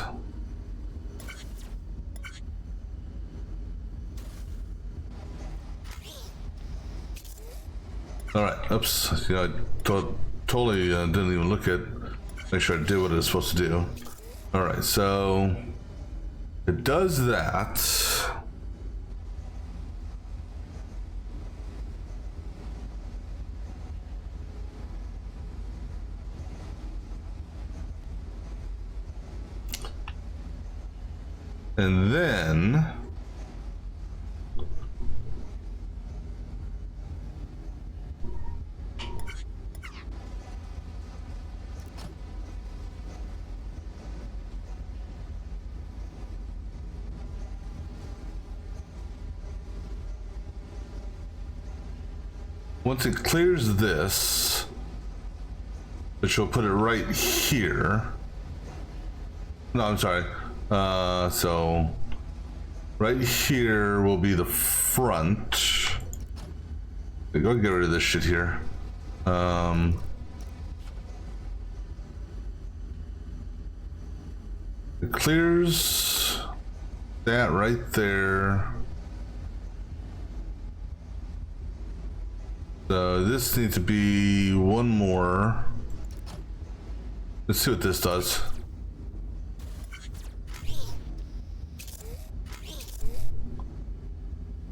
All right, oops, I totally didn't even look at, make sure I did what it was supposed to do. All right, so it does that. And then once it clears this, which will put it right here. No, I'm sorry. So right here will be the front. Go get rid of this shit here. It clears that right there. So this needs to be one more. Let's see what this does.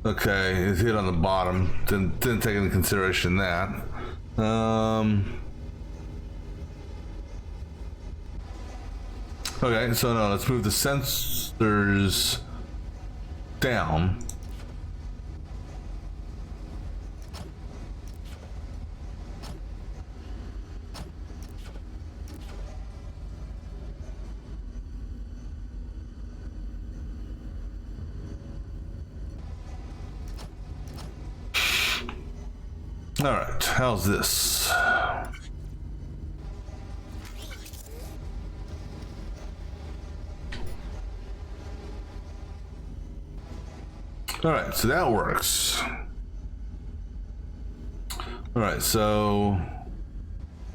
Okay, it's hit on the bottom. Didn't take into consideration that. Okay, so no, let's move the sensors down. All right, how's this? All right, so that works. All right, so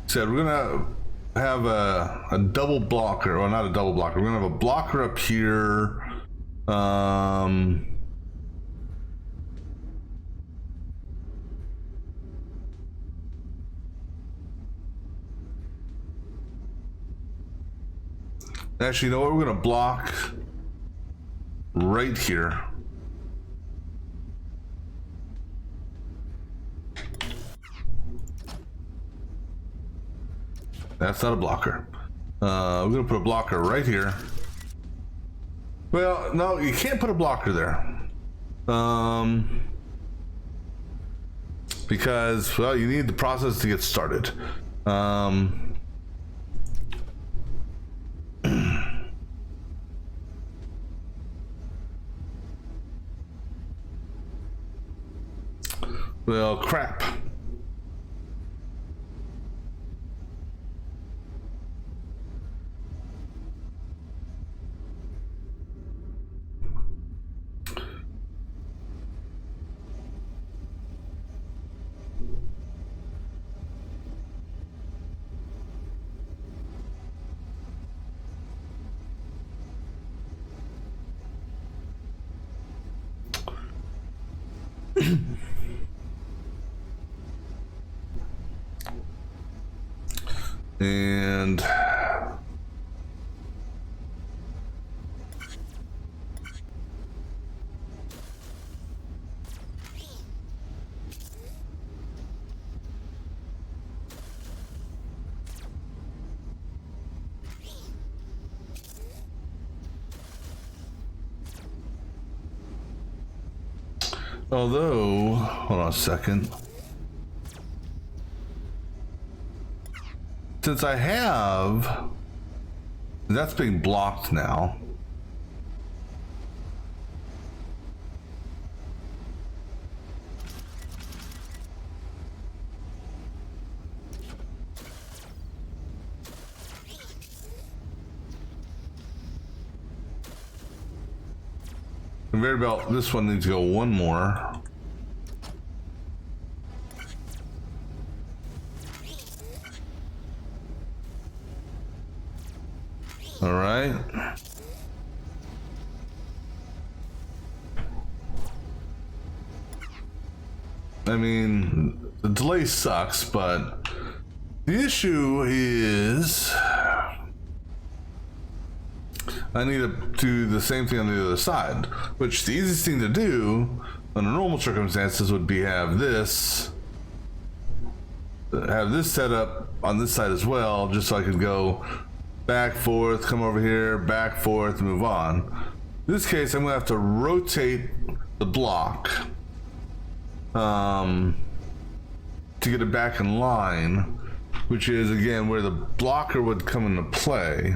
said we're gonna have a double blocker, or not a double blocker. We're gonna have a blocker up here. Actually, you know what? We're gonna block right here. That's not a blocker. We're gonna put a blocker right here. Well, no, you can't put a blocker there. Because, well, you need the process to get started. Well, crap. And although, hold on a second. Since I have, that's being blocked now. Conveyor belt, this one needs to go one more. All right. I mean, the delay sucks, but the issue is I need to do the same thing on the other side, which the easiest thing to do under normal circumstances would be have this set up on this side as well, just so I could go back, forth, come over here, back, forth, move on. In this case, I'm gonna have to rotate the block to get it back in line, which is again where the blocker would come into play.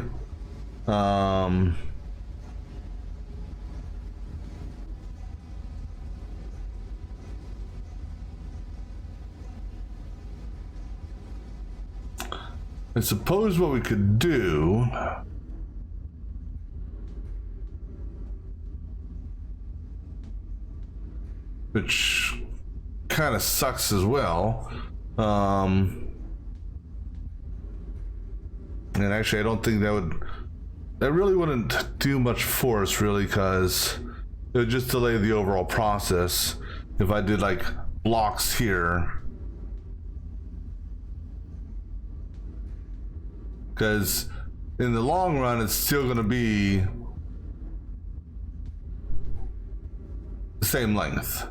I suppose what we could do which kind of sucks as well. And actually, I don't think that really wouldn't do much for us, really, because it would just delay the overall process if I did like blocks here. Because in the long run, it's still going to be the same length.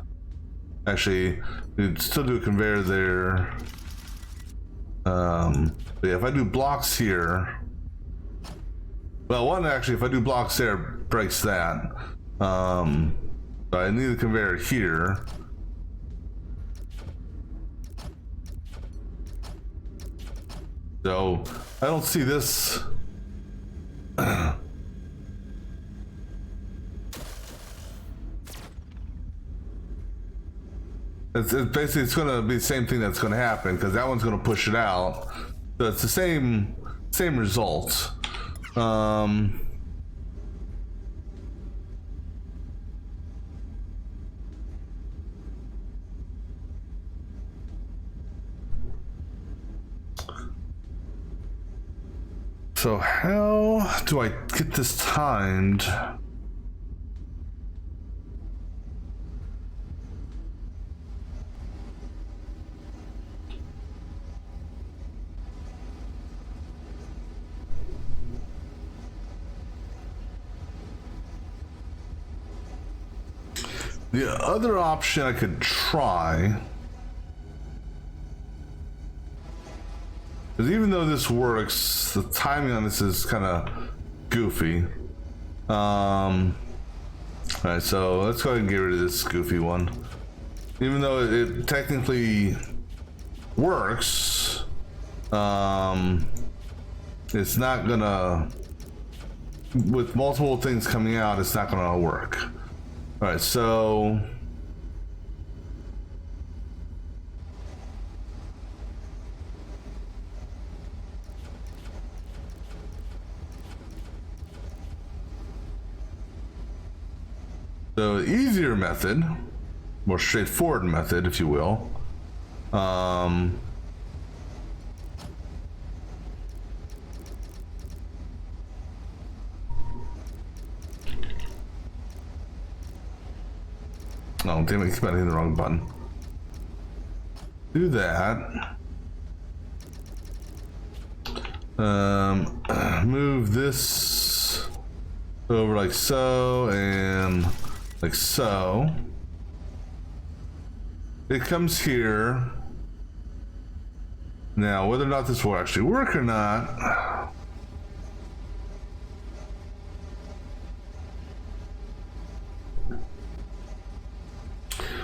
Actually, we'd still do a conveyor there. But yeah, if I do blocks here, well, one actually, if I do blocks there, breaks that. So I need a conveyor here. So I don't see this. It's basically, it's going to be the same thing that's going to happen, because that one's going to push it out. So it's the same result. So how do I get this timed? The other option I could try, because even though this works, the timing on this is kind of goofy. Alright, so let's go ahead and get rid of this goofy one. Even though it technically works, it's not gonna, with multiple things coming out, it's not gonna work. Alright, so the easier method, more straightforward method, if you will, oh, damn it, I keep hitting the wrong button. Do that. Move this over like so, and like so. It comes here. Now, whether or not this will actually work or not,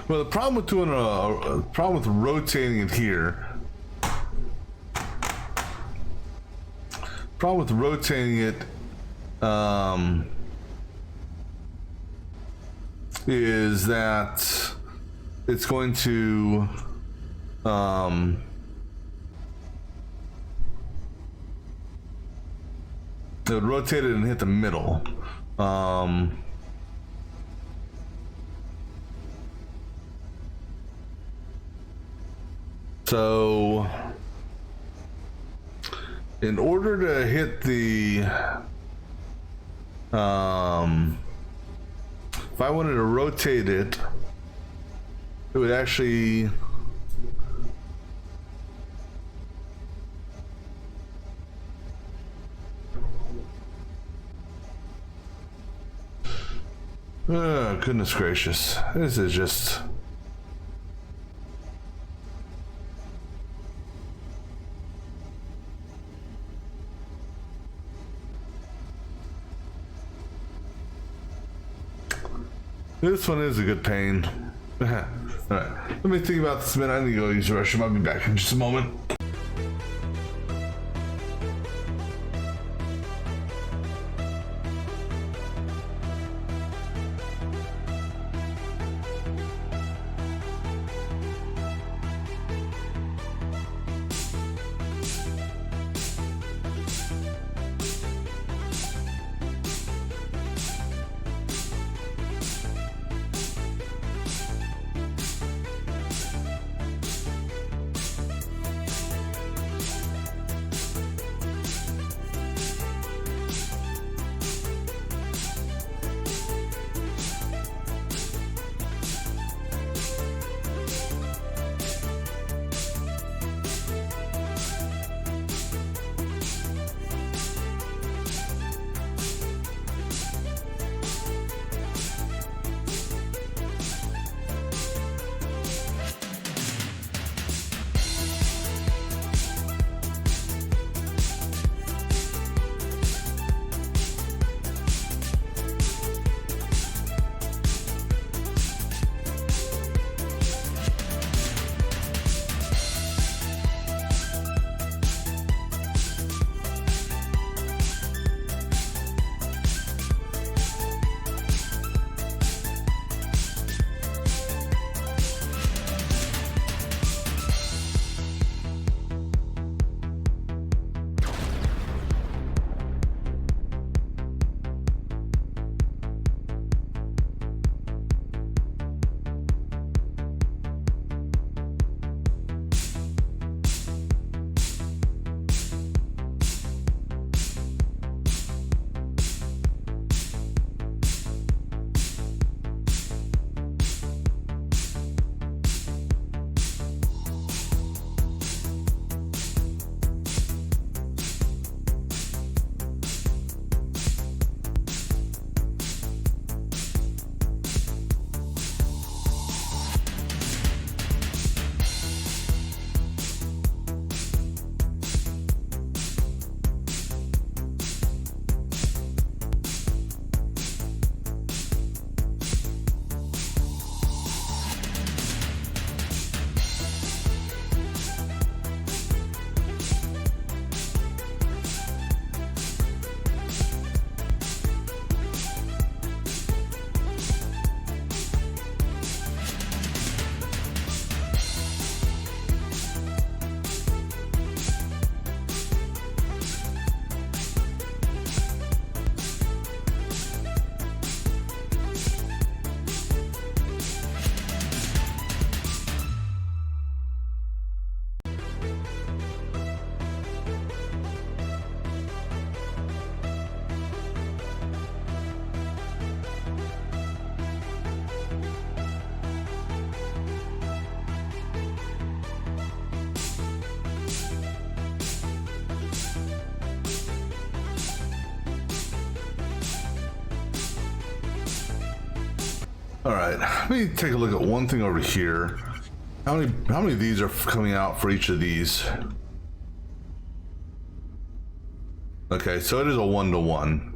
well, the problem with doing a problem with rotating it here, problem with rotating it, is that it's going to it would rotate it and hit the middle. So in order to hit the if I wanted to rotate it, it would actually oh, goodness gracious, this is just this one is a good pain. Alright, let me think about this a minute. I need to go use the restroom. I'll be back in just a moment. All right, let me take a look at one thing over here. How many of these are coming out for each of these? Okay, so it is a 1-to-1.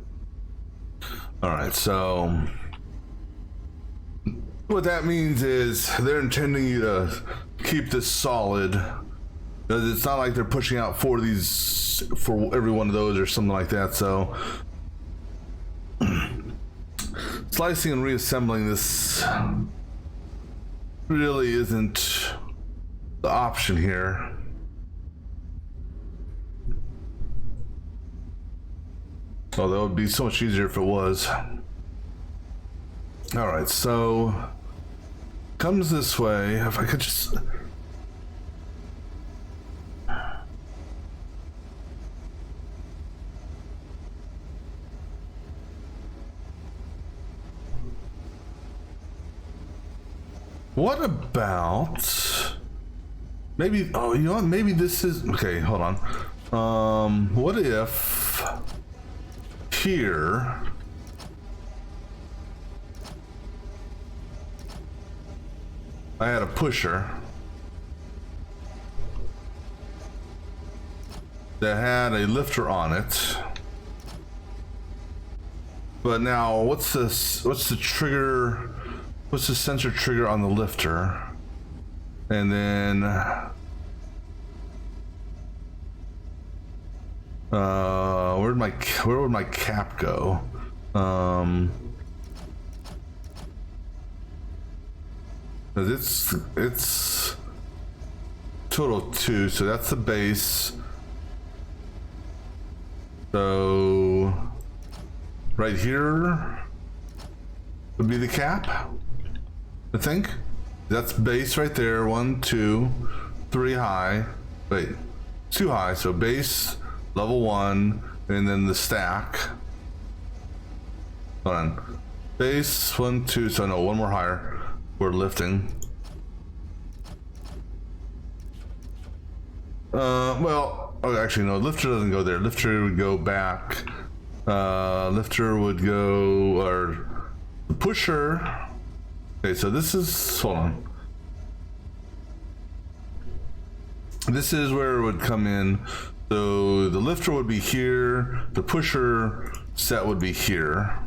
All right, so what that means is they're intending you to keep this solid, because it's not like they're pushing out 4 of these for every one of those or something like that. So slicing and reassembling this really isn't the option here. Oh, that would be so much easier if it was. All right, so comes this way. If I could just... What about... Maybe... Oh, you know what? Maybe this is... Okay, hold on. What if... Here... I had a pusher that had a lifter on it, but now what's this? What's the trigger? What's the sensor trigger on the lifter? And then where would my cap go? It's total 2, so that's the base. So right here would be the cap, I think. That's base right there. 1, 2, 3 high. Wait, 2 high. So base, level 1, and then the stack. Hold on. Base 1, 2. So no, one more higher. We're lifting. Well, oh, actually no, lifter doesn't go there. Lifter would go back. Lifter would go, or the pusher. Okay, so this is, hold on. This is where it would come in. So the lifter would be here. The pusher set would be here.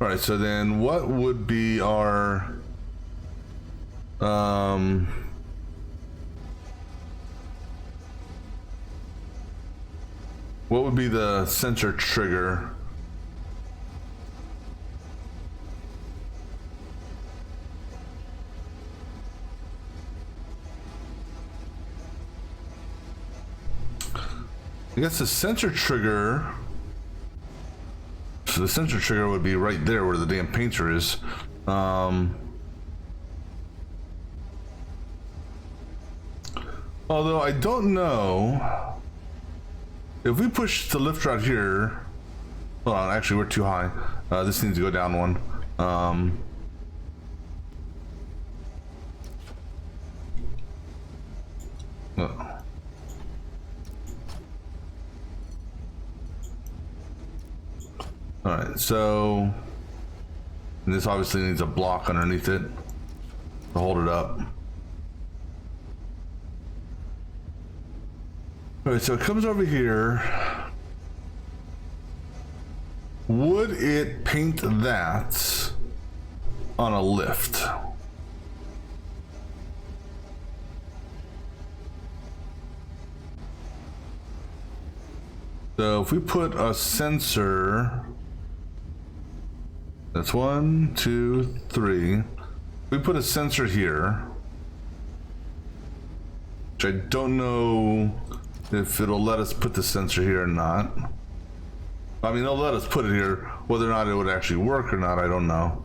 All right, so then what would be our what would be the sensor trigger? I guess the sensor trigger. So the sensor trigger would be right there where the damn painter is. Although I don't know if we push the lifter out here. Hold on, actually we're too high. This needs to go down one. All right, so and this obviously needs a block underneath it to hold it up. All right, so it comes over here. Would it paint that on a lift? So if we put a sensor, that's 1, 2, 3. We put a sensor here, which I don't know if it'll let us put the sensor here or not. I mean, they'll let us put it here. Whether or not it would actually work or not, I don't know.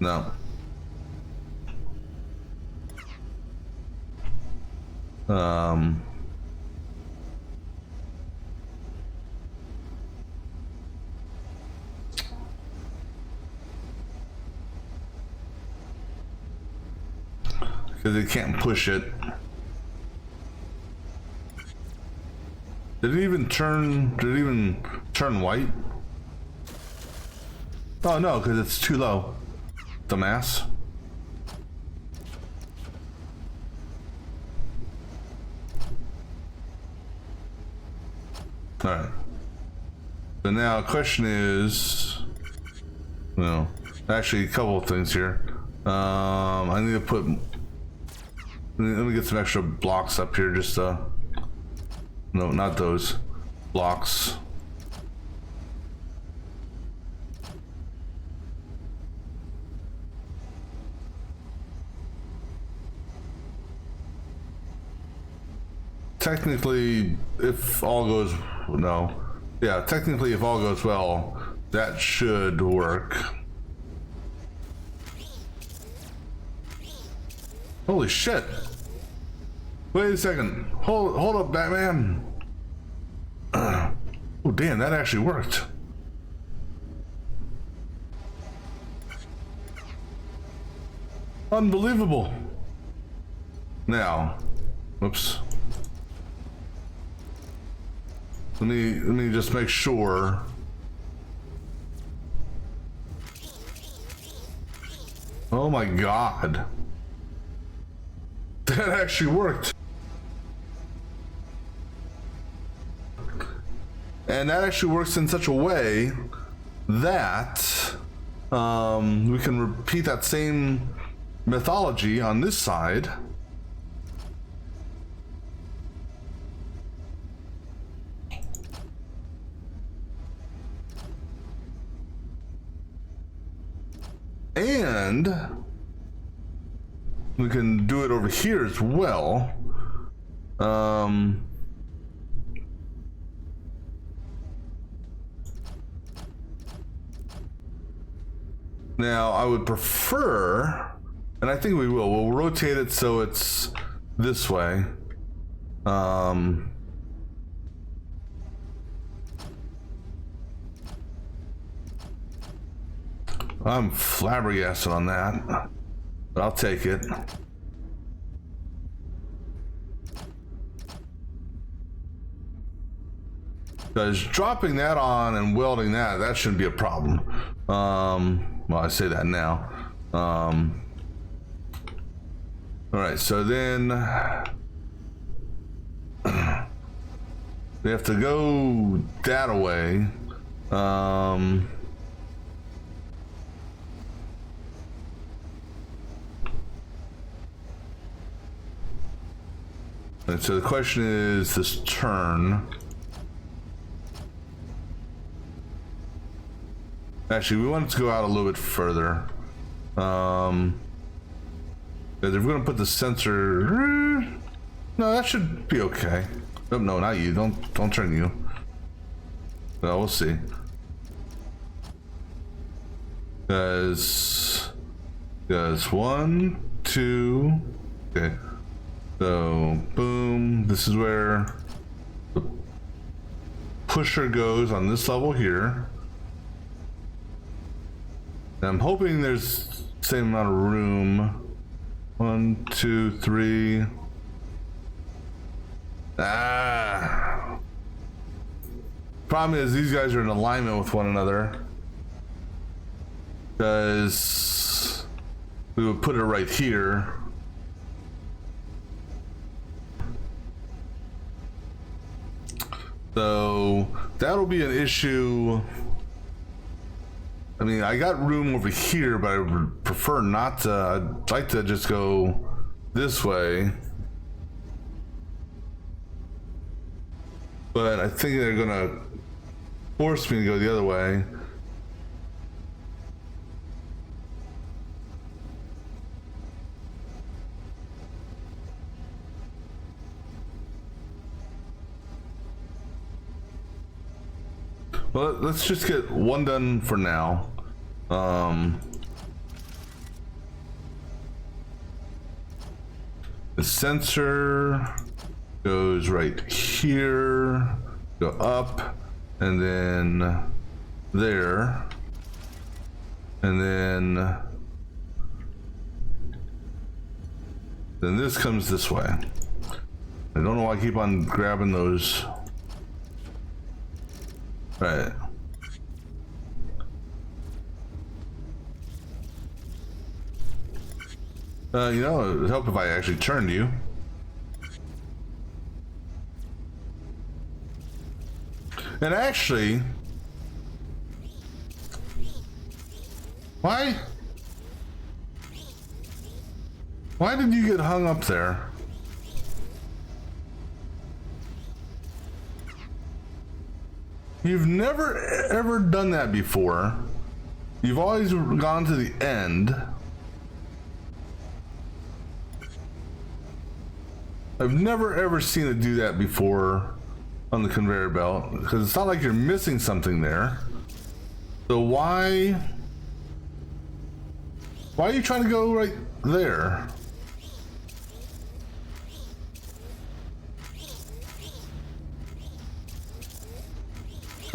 No. because it can't push it. Did it even turn? Did it even turn white? Oh no, because it's too low. The mass. All right. So now the question is, well, actually a couple of things here. I need to put. Let me get some extra blocks up here. Just no, not those blocks. Technically, if all goes technically if all goes well, that should work. Holy shit! Wait a second. Hold up, Batman. Oh damn, that actually worked. Unbelievable. Now, whoops. Let me just make sure. Oh my god. That actually worked. And that actually works in such a way that we can repeat that same mythology on this side. And we can do it over here as well. Now I would prefer, and I think we'll rotate it so it's this way. I'm flabbergasted on that, but I'll take it. Because dropping that on and welding that shouldn't be a problem. Well, I say that now. All right, so then we have to go that away. And so the question is this turn. Actually, we want it to go out a little bit further. Because if we're gonna put the sensor, no, that should be okay. Oh, no, not you. Don't turn you. Well, we'll see. Because 1, 2. Okay. So, boom, this is where the pusher goes on this level here. And I'm hoping there's the same amount of room. 1, 2, 3. Problem is these guys are in alignment with one another. Because we would put it right here. So that'll be an issue. I mean, I got room over here, but I would prefer not to. I'd like to just go this way. But I think they're gonna force me to go the other way. Well, let's just get one done for now. The sensor goes right here, go up, and then there, and then Then this comes this way. I don't know why I keep on grabbing those. Right. You know, it would help if I actually turned you. And actually, why did you get hung up there? You've never ever done that before. You've always gone to the end. I've never ever seen it do that before on the conveyor belt, because it's not like you're missing something there. So why are you trying to go right there?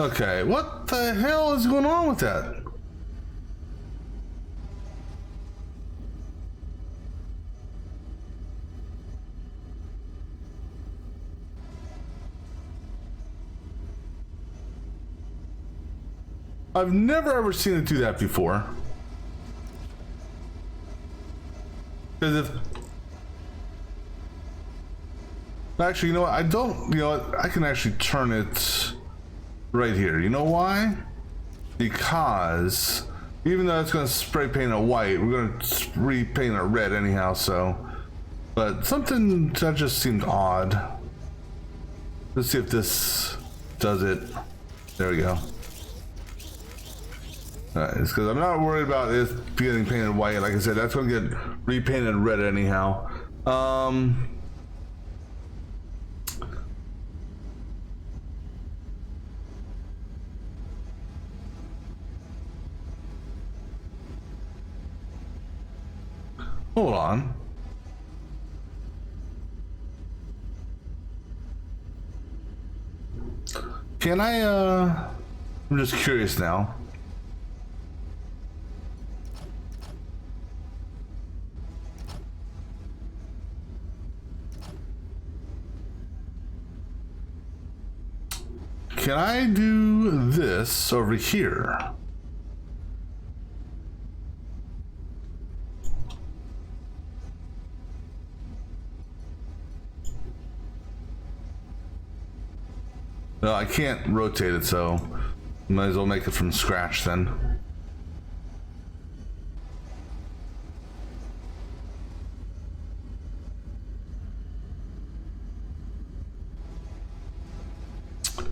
Okay, what the hell is going on with that? I've never ever seen it do that before. Because if... Actually, you know what? I don't... You know what? I can actually turn it right here. You know why? Because even though it's going to spray paint it white, we're going to repaint it red anyhow, so... But something that just seemed odd. Let's see if this does it. There we go. It's because I'm not worried about it getting painted white. Like I said, that's going to get repainted red anyhow. Hold on. Can I, I'm just curious now. Can I do this over here? No, I can't rotate it, so might as well make it from scratch then.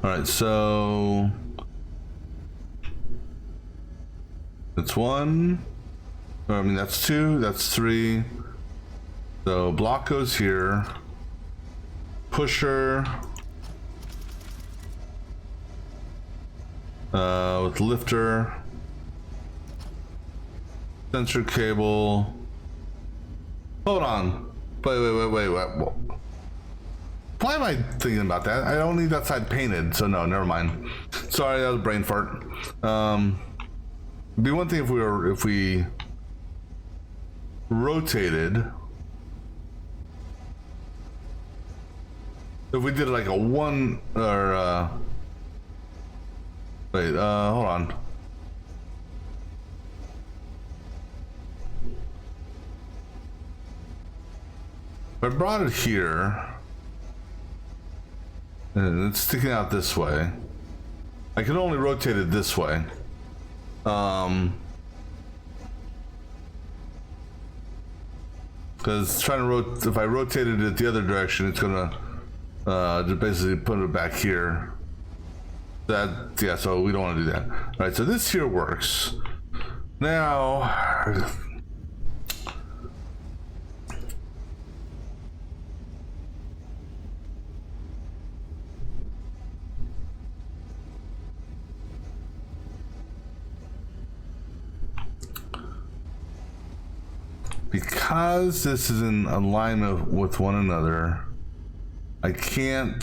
All right, so that's one. I mean, that's two, that's three. So block goes here. Pusher. With lifter. Sensor cable. Hold on. Wait. Why am I thinking about that? I don't need that side painted, so no, never mind. Sorry, that was a brain fart. It'd be one thing if we rotated. If we did like a one or wait, hold on. If I brought it here. And it's sticking out this way. I can only rotate it this way. Because trying to if I rotated it the other direction, it's gonna just basically put it back here. Yeah, so we don't want to do that. All right, so this here works. Now. Because this is in alignment with one another, I can't.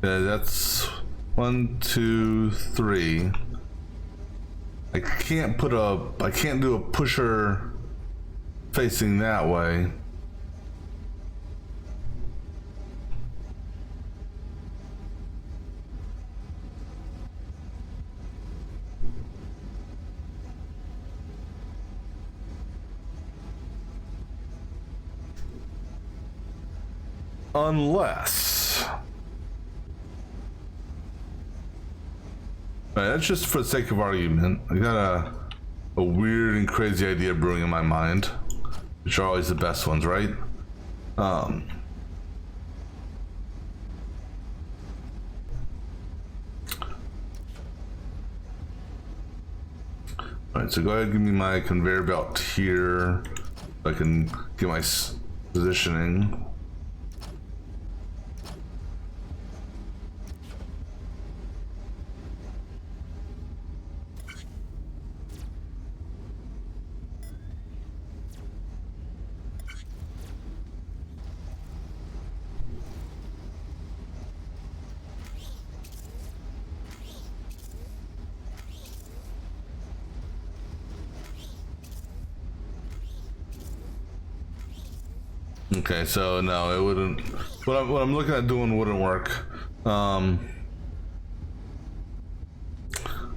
That's 1, 2, 3. I can't do a pusher facing that way. Unless, all right, that's just for the sake of argument. I got a weird and crazy idea brewing in my mind, which are always the best ones, right? All right, so go ahead and give me my conveyor belt here so I can get my positioning. Okay, so no, it wouldn't. What I'm looking at doing wouldn't work. Because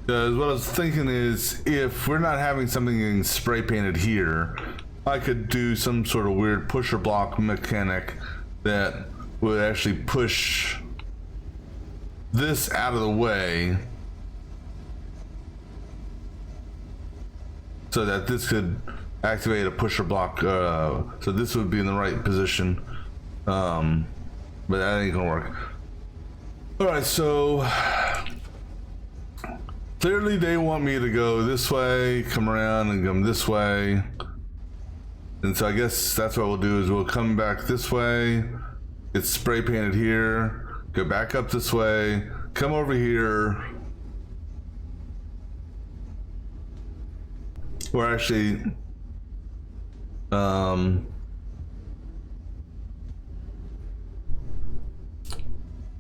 what I was thinking is, if we're not having something getting spray painted here, I could do some sort of weird pusher block mechanic that would actually push this out of the way, so that this could activate a pusher block, so this would be in the right position, but that ain't gonna work. All right, so clearly they want me to go this way, come around and come this way, and so I guess that's what we'll do is we'll come back this way, get spray painted here, go back up this way, come over here, or actually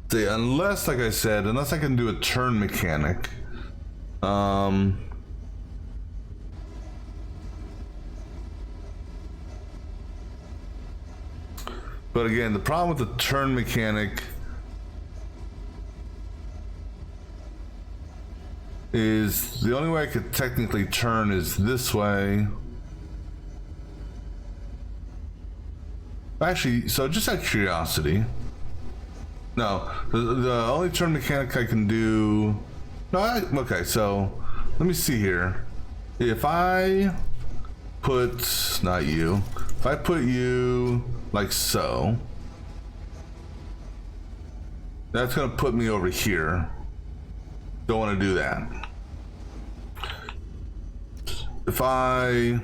see, unless, like I said, unless I can do a turn mechanic, but again, the problem with the turn mechanic is the only way I could technically turn is this way. Actually, so just out of curiosity, no, the only turn mechanic I can do, no, okay, so let me see here. If I put, not you, if I put you like so, that's gonna put me over here. Don't want to do that. If I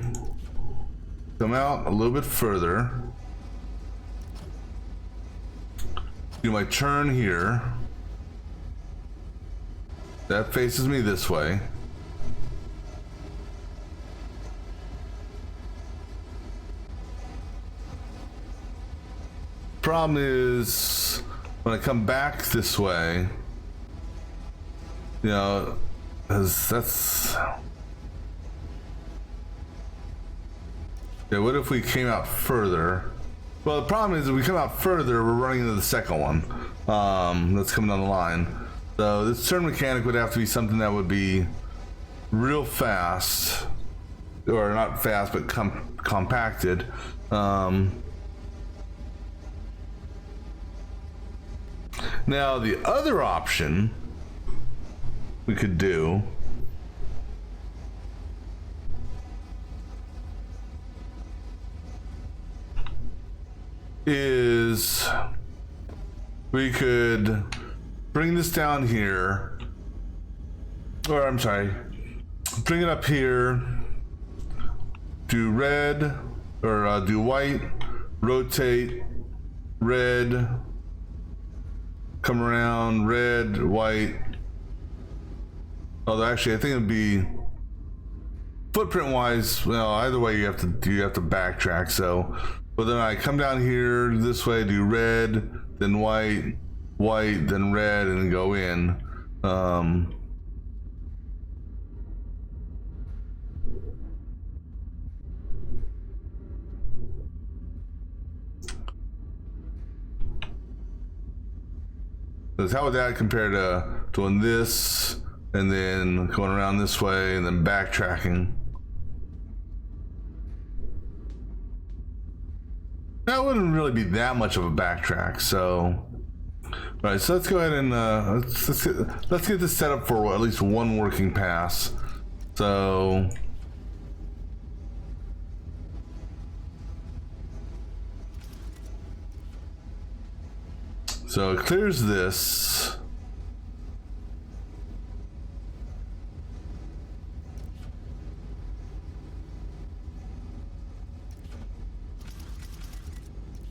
come out a little bit further, do my turn here, that faces me this way. Problem is, when I come back this way, you know, because that's, yeah, what if we came out further? Well, the problem is if we come out further, we're running into the second one that's coming down the line. So this turn mechanic would have to be something that would be real fast, or not fast, but compacted. Now the other option we could do is we could bring this down here, or I'm sorry, bring it up here, do red, or do white, rotate, red, come around, red, white. Although actually I think it'd be footprint wise, well, either way you have to backtrack. So, but then I come down here this way, do red, then white, white, then red, and go in. Because how would that compare to doing this and then going around this way and then backtracking? That wouldn't really be that much of a backtrack. So, all right. So let's go ahead and let's get this set up for at least one working pass. So. So it clears this.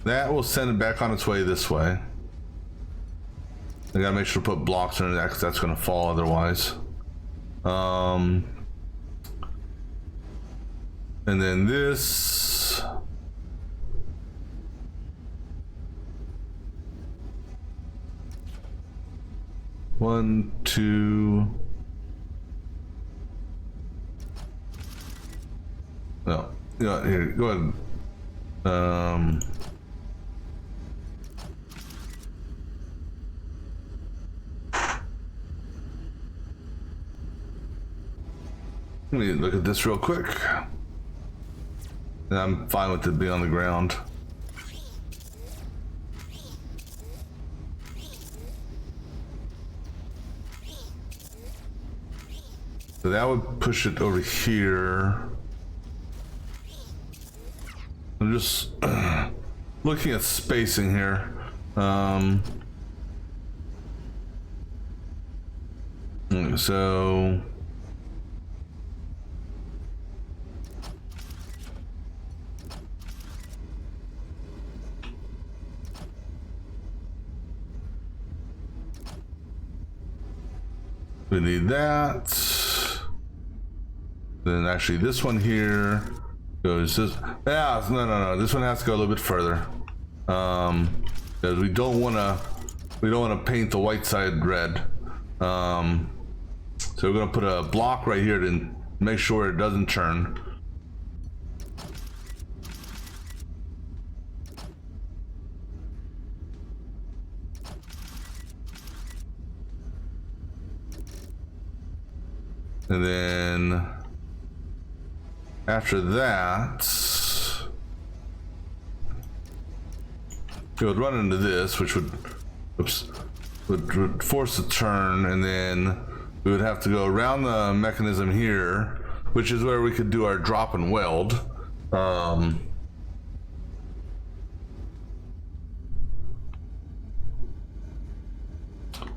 That will send it back on its way this way. I gotta make sure to put blocks under that because that's gonna fall otherwise. And then this. One, two. No, yeah, here, go ahead. Let me look at this real quick. And I'm fine with it being on the ground. So that would push it over here. I'm just looking at spacing here. So we need that. Then actually this one here goes this. Yeah, no. This one has to go a little bit further. Because we don't want to paint the white side red. So we're gonna put a block right here to make sure it doesn't turn. And then after that, it would run into this, which would force a turn, and then we would have to go around the mechanism here, which is where we could do our drop and weld.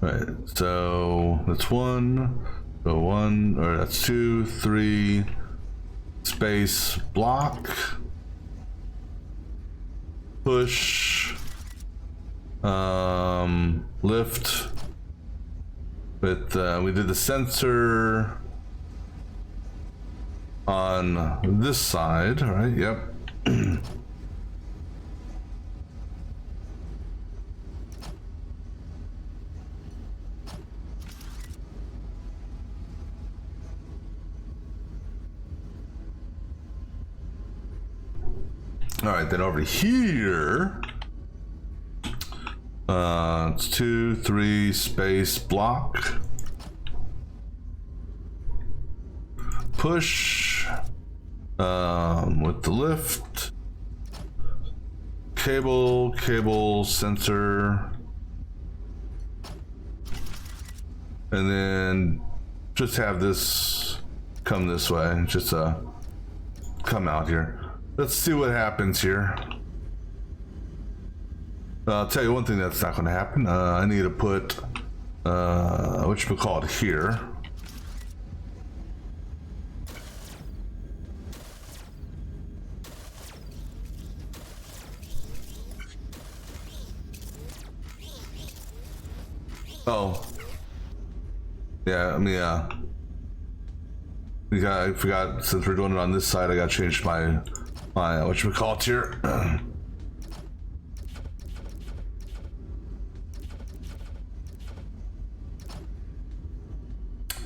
Right, so that's one, so one, or that's 2, 3, space, block, push, lift. But we did the sensor on this side, right? Yep. All right, then over here, it's 2, 3, space, block, push, with the lift, cable, sensor, and then just have this come this way, just come out here. Let's see what happens here. I'll tell you one thing that's not going to happen. I need to put whatchamacallit here. Oh, yeah. I mean, I forgot. Since we're doing it on this side, I got to change my whatchamacallit here.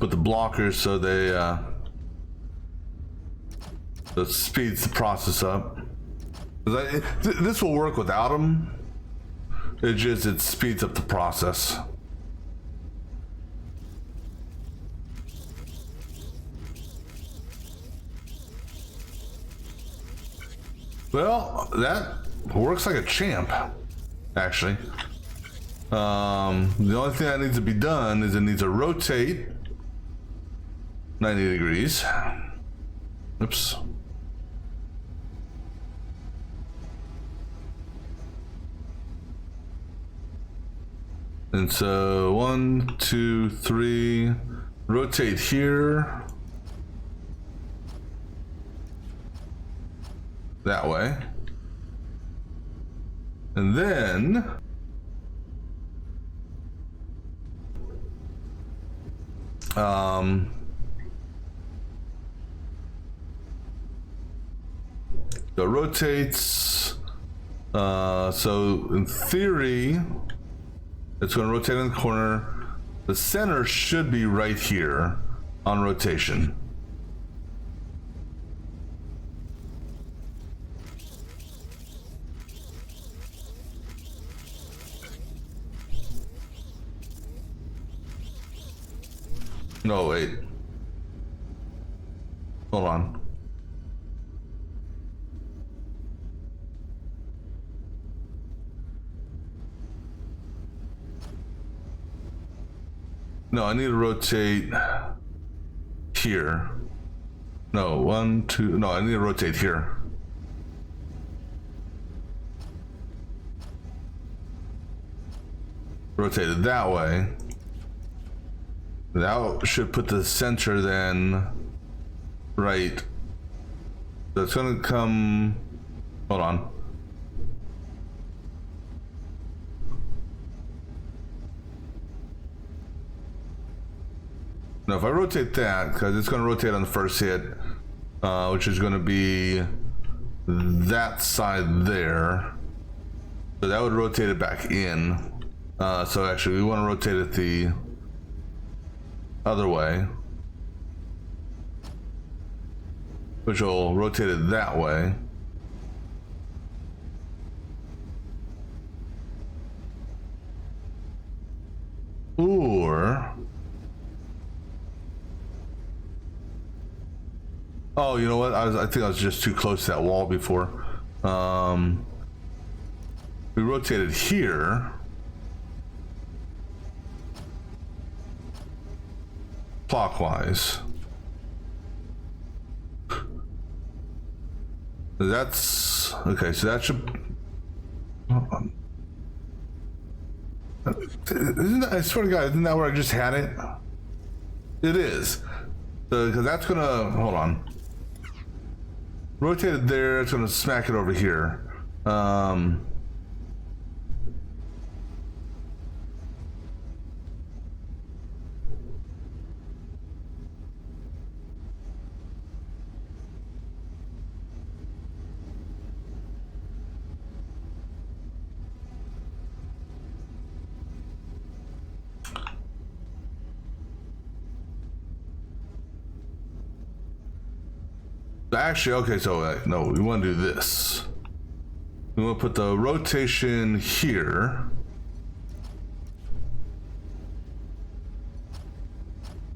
Put the blockers so they that speeds the process up. This will work without them. It speeds up the process. Well, that works like a champ, actually. The only thing that needs to be done is it needs to rotate 90 degrees. Oops. And so 1, 2, 3, rotate here. That way. And then so rotates, so in theory it's going to rotate in the corner. The center should be right here on rotation. No, wait. Hold on. No, I need to rotate here. No, 1, 2, no, I need to rotate here. Rotate it that way. That should put the center then right. So it's gonna come, hold on. Now if I rotate that, because it's going to rotate on the first hit, which is going to be that side there. So that would rotate it back in. So actually we want to rotate it the other way, which will rotate it that way. Or, oh, you know what? I think I was just too close to that wall before. We rotated here. Clockwise. That's okay. So that should. Isn't that, I swear to God, isn't that where I just had it? It is. So because that's gonna hold on. Rotate it there. It's gonna smack it over here. Actually, okay, so no, we want to do this. We want to put the rotation here.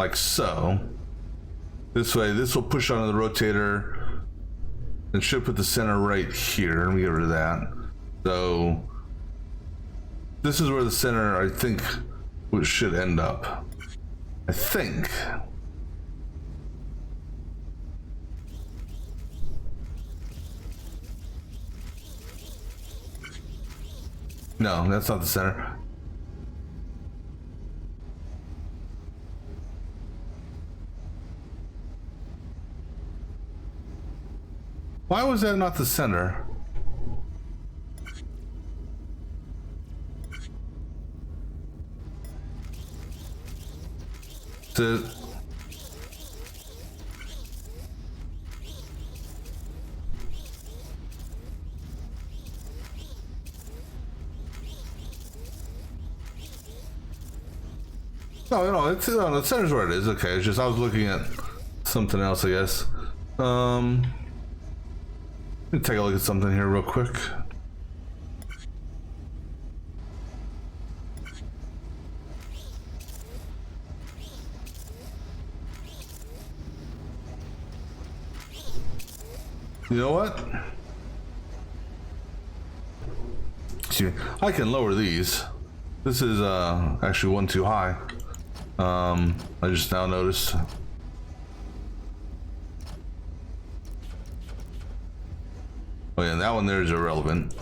Like so. This way, this will push onto the rotator and should put the center right here. Let me get rid of that. So, this is where the center, I think, should end up. I think. No, that's not the center. Why was that not the center? No, it's the center's where it is. Okay, it's just I was looking at something else, I guess. Let me take a look at something here real quick. You know what? excuse me, I can lower these. This is actually one too high. I just now noticed. Oh yeah, that one there is irrelevant.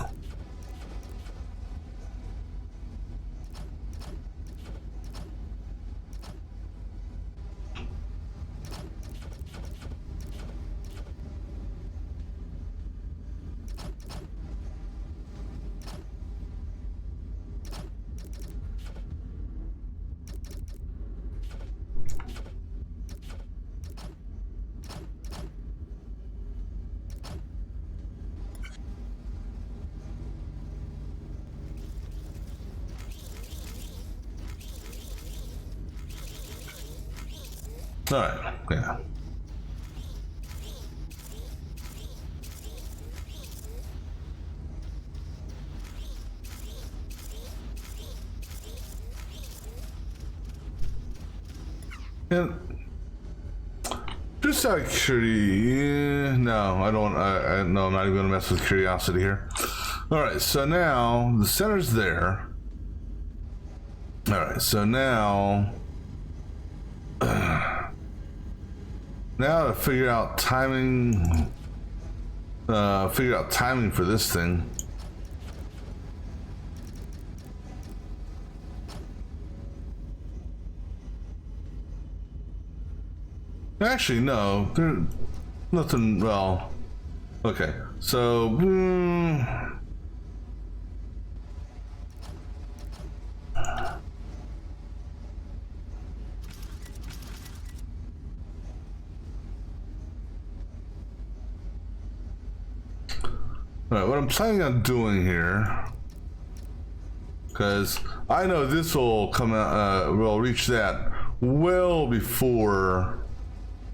All right, yeah. And just out of curiosity, no, I don't. No, I'm not even gonna mess with curiosity here. All right, so now the center's there. All right, so now. Now to figure out timing for this thing. Actually, no, there's nothing. Well, okay, so Alright, what I'm planning on doing here, because I know this will come out, will reach that well before,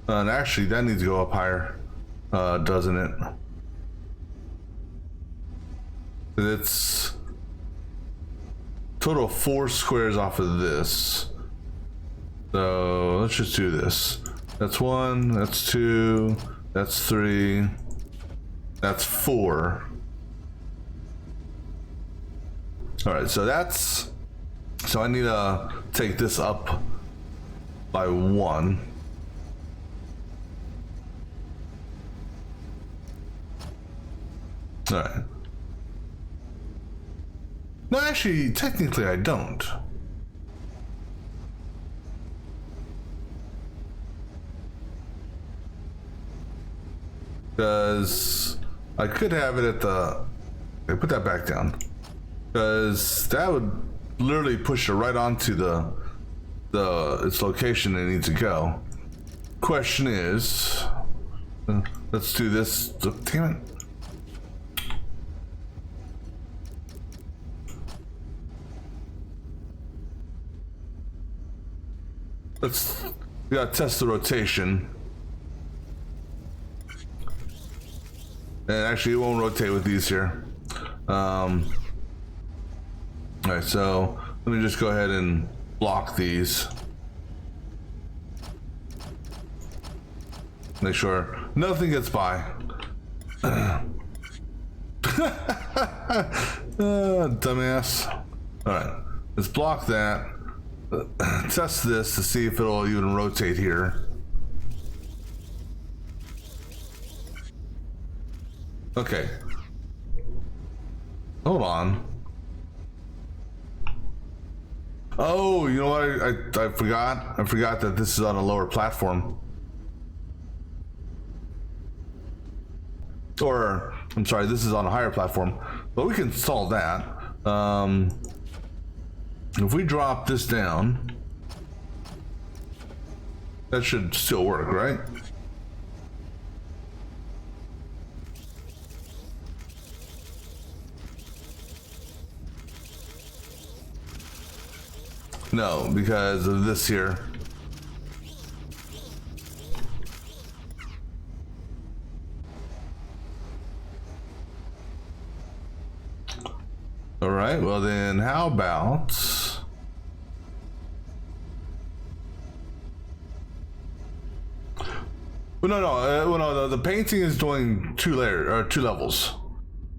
and actually that needs to go up higher, doesn't it? It's total 4 squares off of this. So let's just do this. That's 1, that's 2, that's 3, that's 4. All right, so I need to take this up by 1. All right. No, actually, technically I don't. Because I could have it at the... Okay, put that back down. Because that would literally push it right onto its location it needs to go. Question is... let's do this. Damn it. We gotta test the rotation. And actually it won't rotate with these here. Alright, so let me just go ahead and block these. Make sure nothing gets by. Dumbass. Alright, let's block that. Test this to see if it'll even rotate here. Okay. Hold on. Oh, you know what? I forgot. I forgot that this is on a lower platform. Or, I'm sorry, this is on a higher platform. But we can solve that. If we drop this down, that should still work, right? No, because of this here. All right, well then how about... Well, no, the painting is doing 2 levels.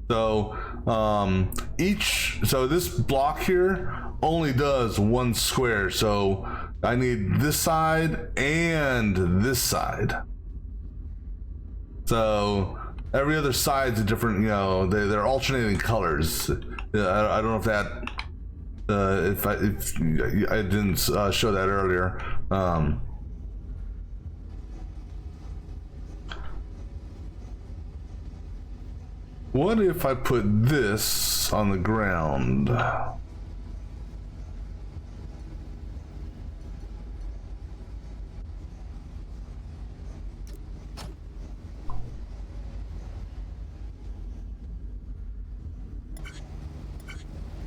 So So this block here only does one square, so I need this side and this side. So every other side's a different, they're alternating colors. I don't know if that, if I didn't show that earlier. What if I put this on the ground?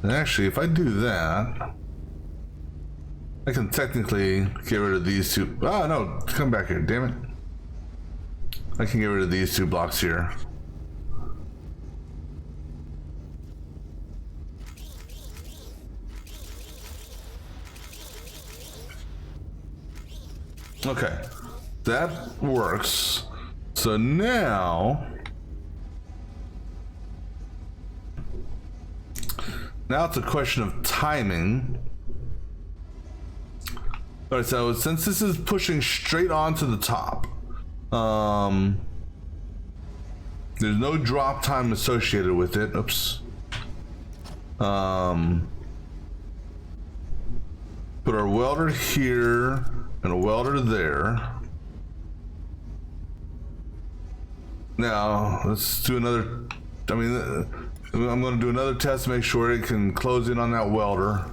And actually, if I do that, I can technically get rid of these two. Oh no, come back here, damn it. I can get rid of these two blocks here. Okay, that works. So now it's a question of timing. All right, so since this is pushing straight onto the top, there's no drop time associated with it. Oops. Put our welder here and a welder there. Now let's do another. I'm going to do another test to make sure it can close in on that welder,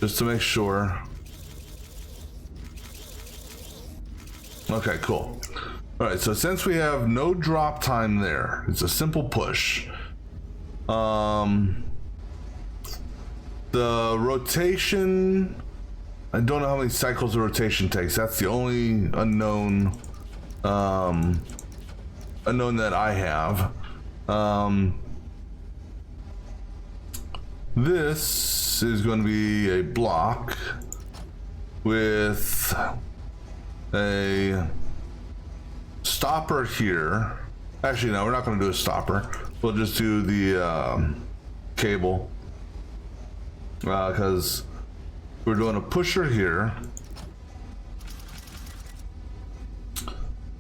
just to make sure. Okay, cool. All right, so since we have no drop time there, it's a simple push. The rotation, I don't know how many cycles the rotation takes. That's the only unknown that I have. This is going to be a block with a stopper here. Actually, no, we're not going to do a stopper. We'll just do the cable, because we're doing a pusher here.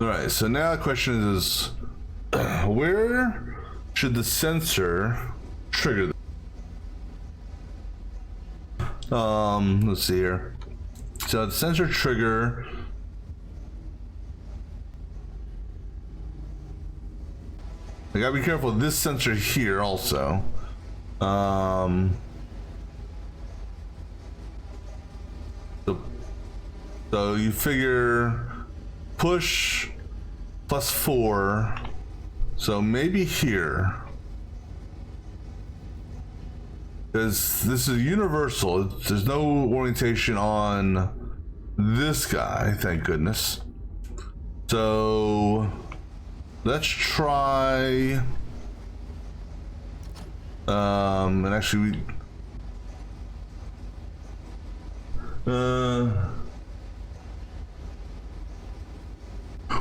All right, so now the question is, where should the sensor trigger? Let's see here. So the sensor trigger, I gotta be careful of this sensor here also. So you figure push plus 4, so maybe here. Because this is universal, there's no orientation on this guy, thank goodness. So let's try, and actually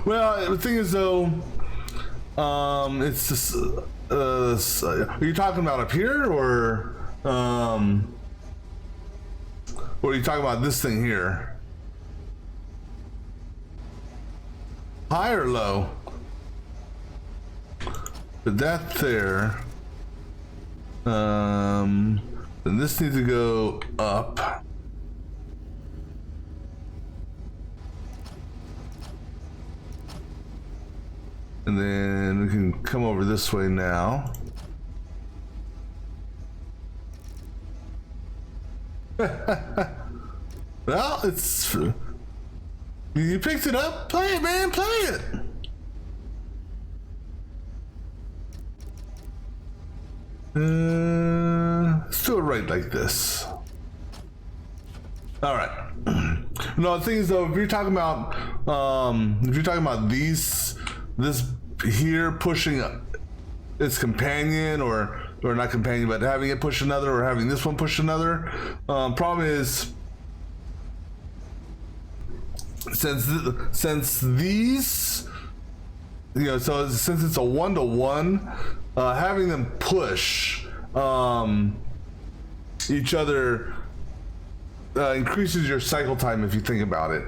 well, the thing is though, it's just, are you talking about up here, or are you talking about this thing here? High or low? But that there, then this needs to go up. And then we can come over this way now. Well, it's, you picked it up. Play it, man, play it. Let's do it right like this. All right. No, the thing is though, if you're talking about this here pushing its companion, or not companion, but having it push another, or having this one push another, problem is, since these, so since it's a 1-to-1, having them push each other increases your cycle time if you think about it.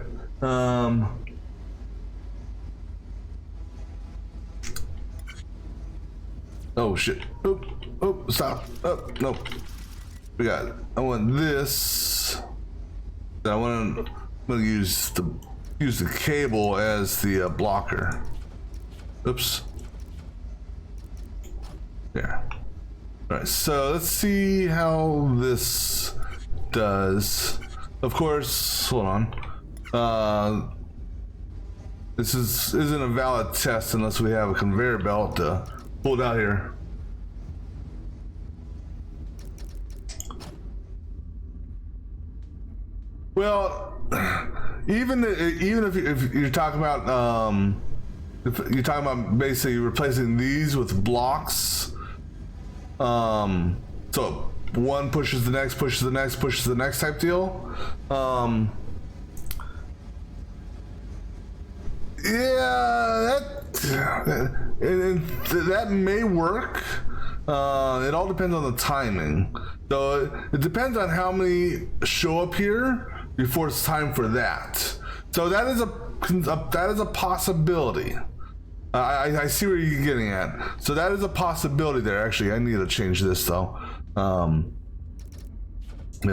Oh shit! Oh, stop! Oh no! We got it. I want this. I'm gonna use the cable as the blocker. Oops. There. All right. So let's see how this does. Of course. Hold on. This isn't a valid test unless we have a conveyor belt to pull it out here. Well, even if you're talking about if you're talking about basically replacing these with blocks, so one pushes the next, pushes the next, pushes the next type deal. Yeah, that may work. It all depends on the timing. So it depends on how many show up here before it's time for that. So that is a possibility. I see where you're getting at. So that is a possibility there. Actually, I need to change this though. Because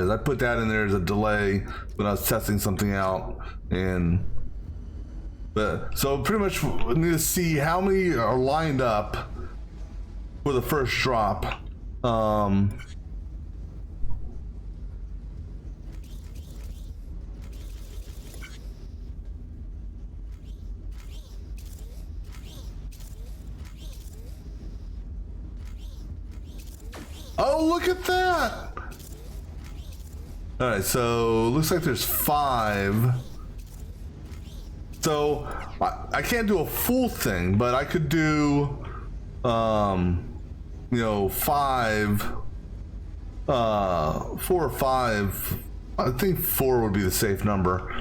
I put that in there as a delay when I was testing something out, but so pretty much we need to see how many are lined up for the first drop. Oh, look at that! All right, so looks like there's 5. So I can't do a full thing, but I could do, 5, 4 or 5. I think 4 would be the safe number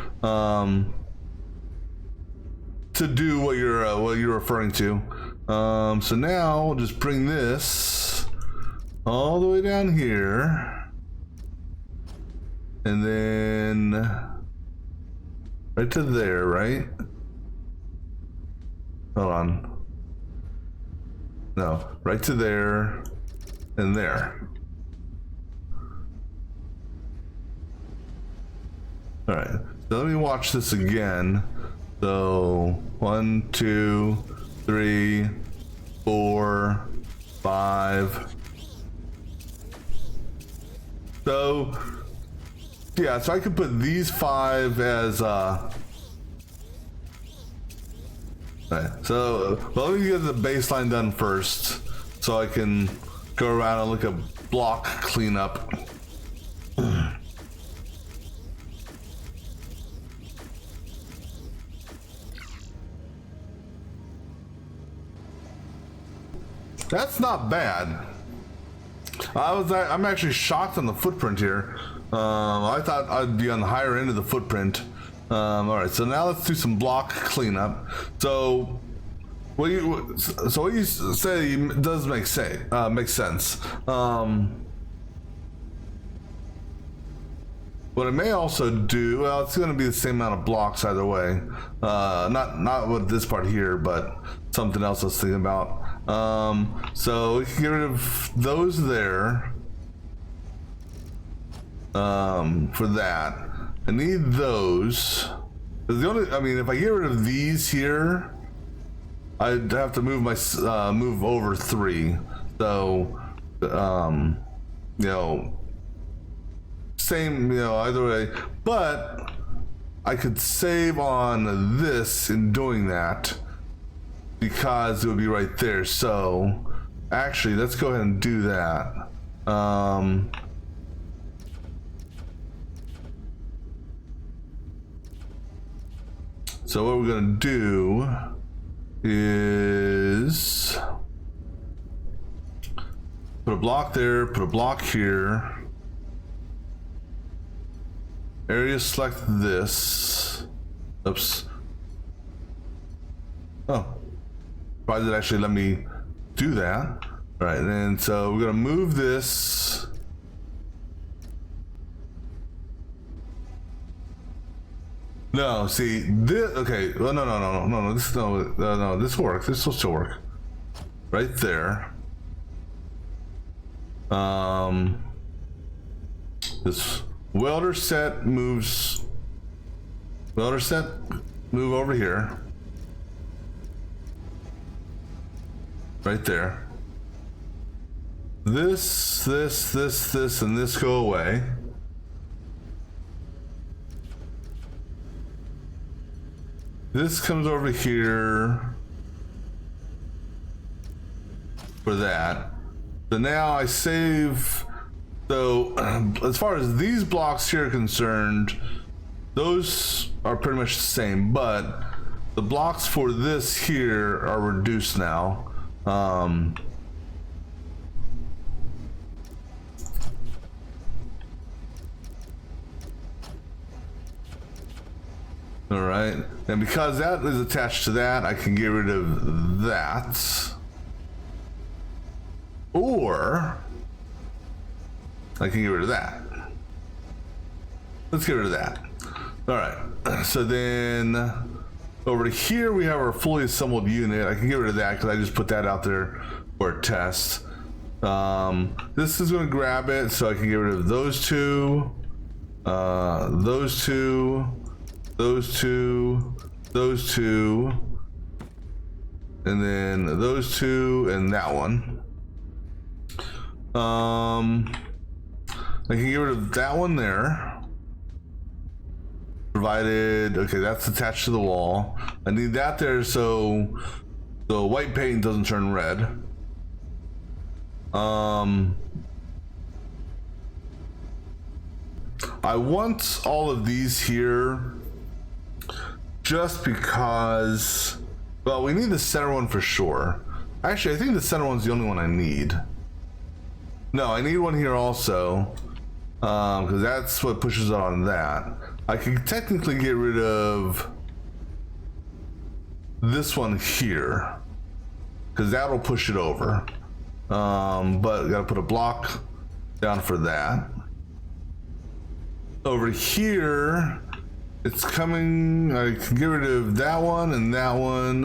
to do what you're referring to. So now we'll just bring this all the way down here. And then right to there, right? Hold on. No, right to there and there. All right, so let me watch this again. So 1, 2, 3, 4, 5. So yeah, so I could put these 5 as right, so well, let me get the baseline done first so I can go around and look at block cleanup. That's not bad. I'm actually shocked on the footprint here. I thought I'd be on the higher end of the footprint. All right, so now let's do some block cleanup. So what you say does make sense. What I may also do, well, it's going to be the same amount of blocks either way. Not with this part here, but something else I was thinking about. So we can get rid of those there. For that, I need those. If I get rid of these here, I'd have to move move over 3. So, same, either way. But I could save on this in doing that because it would be right there. So, actually, let's go ahead and do that. So what we're gonna do is put a block there, put a block here. Area select this. Oops. Oh. Why did it actually let me do that? All right, and so we're gonna move this. No, see this. Okay, well, no. No. This works. This will still work. Right there. This welder set moves. Welder set, move over here. Right there. This, and this go away. This comes over here for that. So now I save. So as far as these blocks here are concerned, those are pretty much the same, but the blocks for this here are reduced now. All right, and because that is attached to that, I can get rid of that. Or I can get rid of that. Let's get rid of that. All right, so then over here we have our fully assembled unit. I can get rid of that because I just put that out there for a test. This is going to grab it, so I can get rid of those two, those two, those two, those two, and then those two, and that one. I can get rid of that one there, provided, okay, that's attached to the wall. I need that there so the white paint doesn't turn red. I want all of these here just because, well, we need the center one for sure. Actually, I think the center one's the only one I need. No, I need one here also, because that's what pushes on that. I can technically get rid of this one here, because that'll push it over. But gotta put a block down for that. Over here, it's coming. I can get rid of that one and that one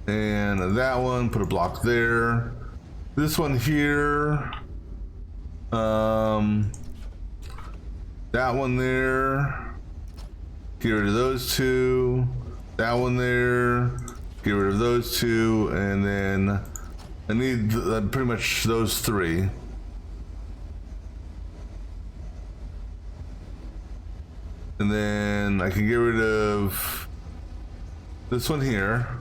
and that one. Put a block there. This one here. That one there. Get rid of those two. That one there. Get rid of those two, and then I need pretty much those three. And then I can get rid of this one here.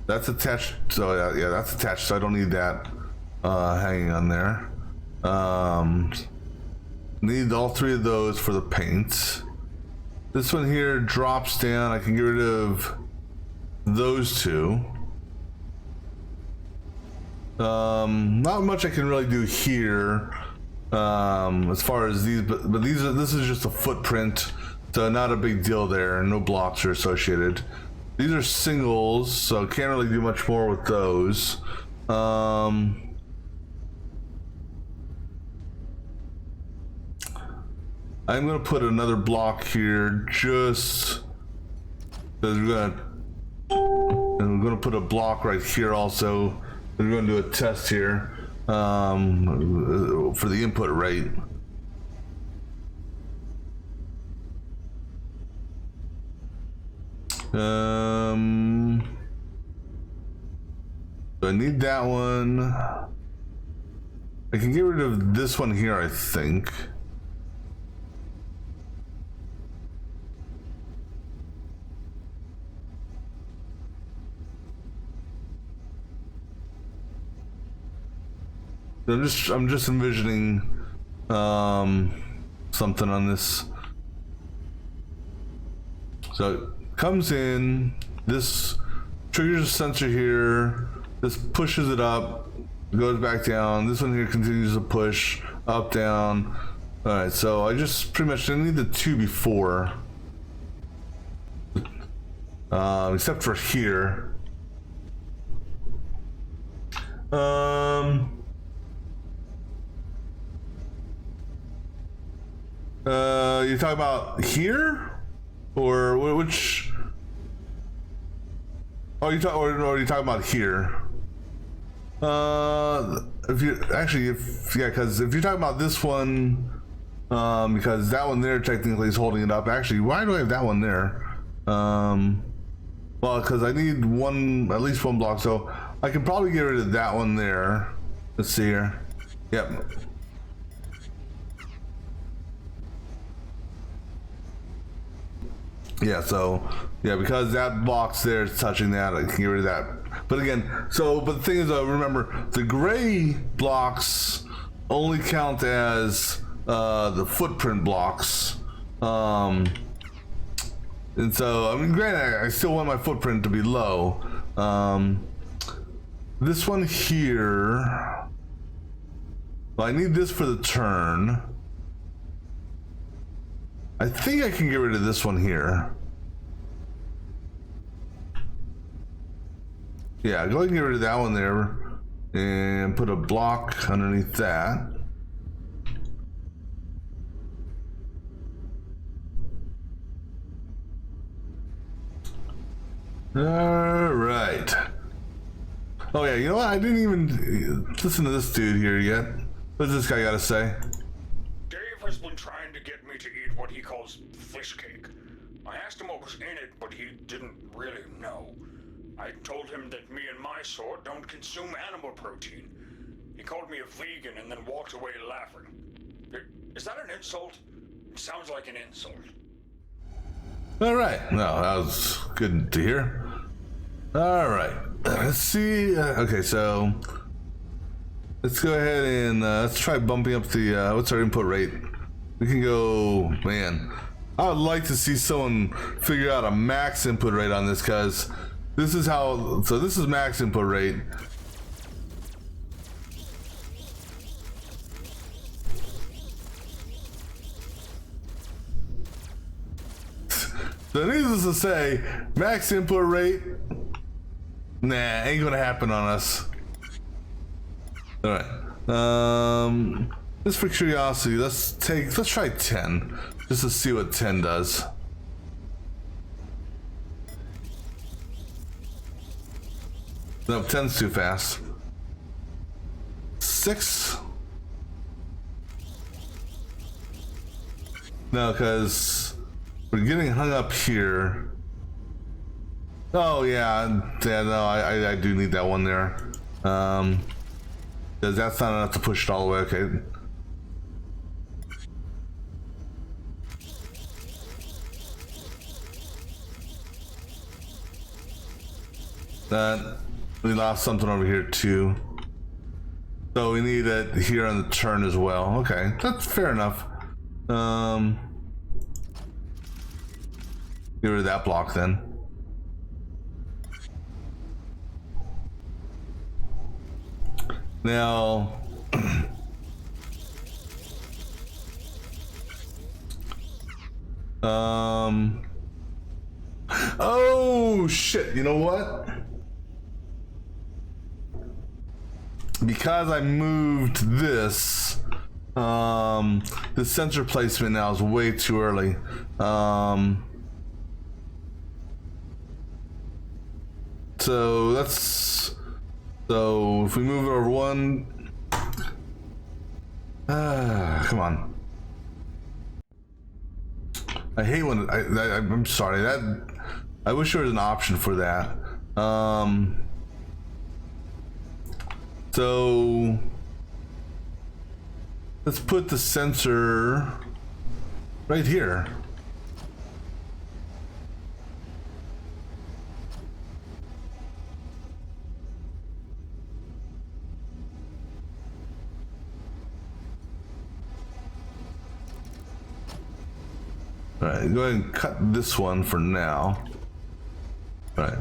That's attached. So yeah, that's attached. So I don't need that hanging on there. Need all three of those for the paint. This one here drops down. I can get rid of those two. Not much I can really do here as far as these, but this is just a footprint, so not a big deal there. No blocks are associated. These are singles, so can't really do much more with those. I'm gonna put another block here just because we're gonna put a block right here also. We're gonna do a test here for the input rate. So I need that one. I can get rid of this one here, I think. I'm just envisioning something on this. So it comes in, this triggers a sensor here, this pushes it up, goes back down, this one here continues to push up, down. All right, so I just pretty much didn't need the two before, except for here. You talking about here, or which? Oh, or you talking about here? If you actually, yeah, because if you're talking about this one, because that one there technically is holding it up. Actually, why do I have that one there? Well, because I need at least one block, so I can probably get rid of that one there. Let's see here. Yep. Yeah, so yeah, because that box there is touching that, I can get rid of that. But again, but the thing is, remember, the gray blocks only count as the footprint blocks. And so, I mean, granted, I still want my footprint to be low. This one here, well, I need this for the turn. I think I can get rid of this one here. Yeah, go ahead and get rid of that one there and put a block underneath that. All right. Oh yeah, you know what? I didn't even listen to this dude here yet. What's this guy got to say? Dave has been trying to get me to eat what he calls fish cake. I asked him what was in it, but he didn't really know. I told him that me and my sort don't consume animal protein. He called me a vegan and then walked away laughing. Is that an insult? It sounds like an insult. All right. No, that was good to hear. All right. Let's see. Okay, so let's go ahead and let's try bumping up the what's our input rate? We can go, man. I would like to see someone figure out a max input rate on this, because this is how. So this is max input rate. So needless to say, max input rate, nah, ain't gonna happen on us. All right. Just for curiosity, let's try 10, just to see what 10 does. No, 10's too fast. 6. No, because we're getting hung up here. Oh yeah, no, I do need that one there. Because that's not enough to push it all the way. Okay. That we lost something over here too. So we need it here on the turn as well. Okay, that's fair enough. Get rid of that block then. Now, oh shit, you know what? Because I moved this, the sensor placement now is way too early. So if we move it over one, come on. I hate when I'm sorry, I wish there was an option for that. So let's put the sensor right here. All right, go ahead and cut this one for now. All right.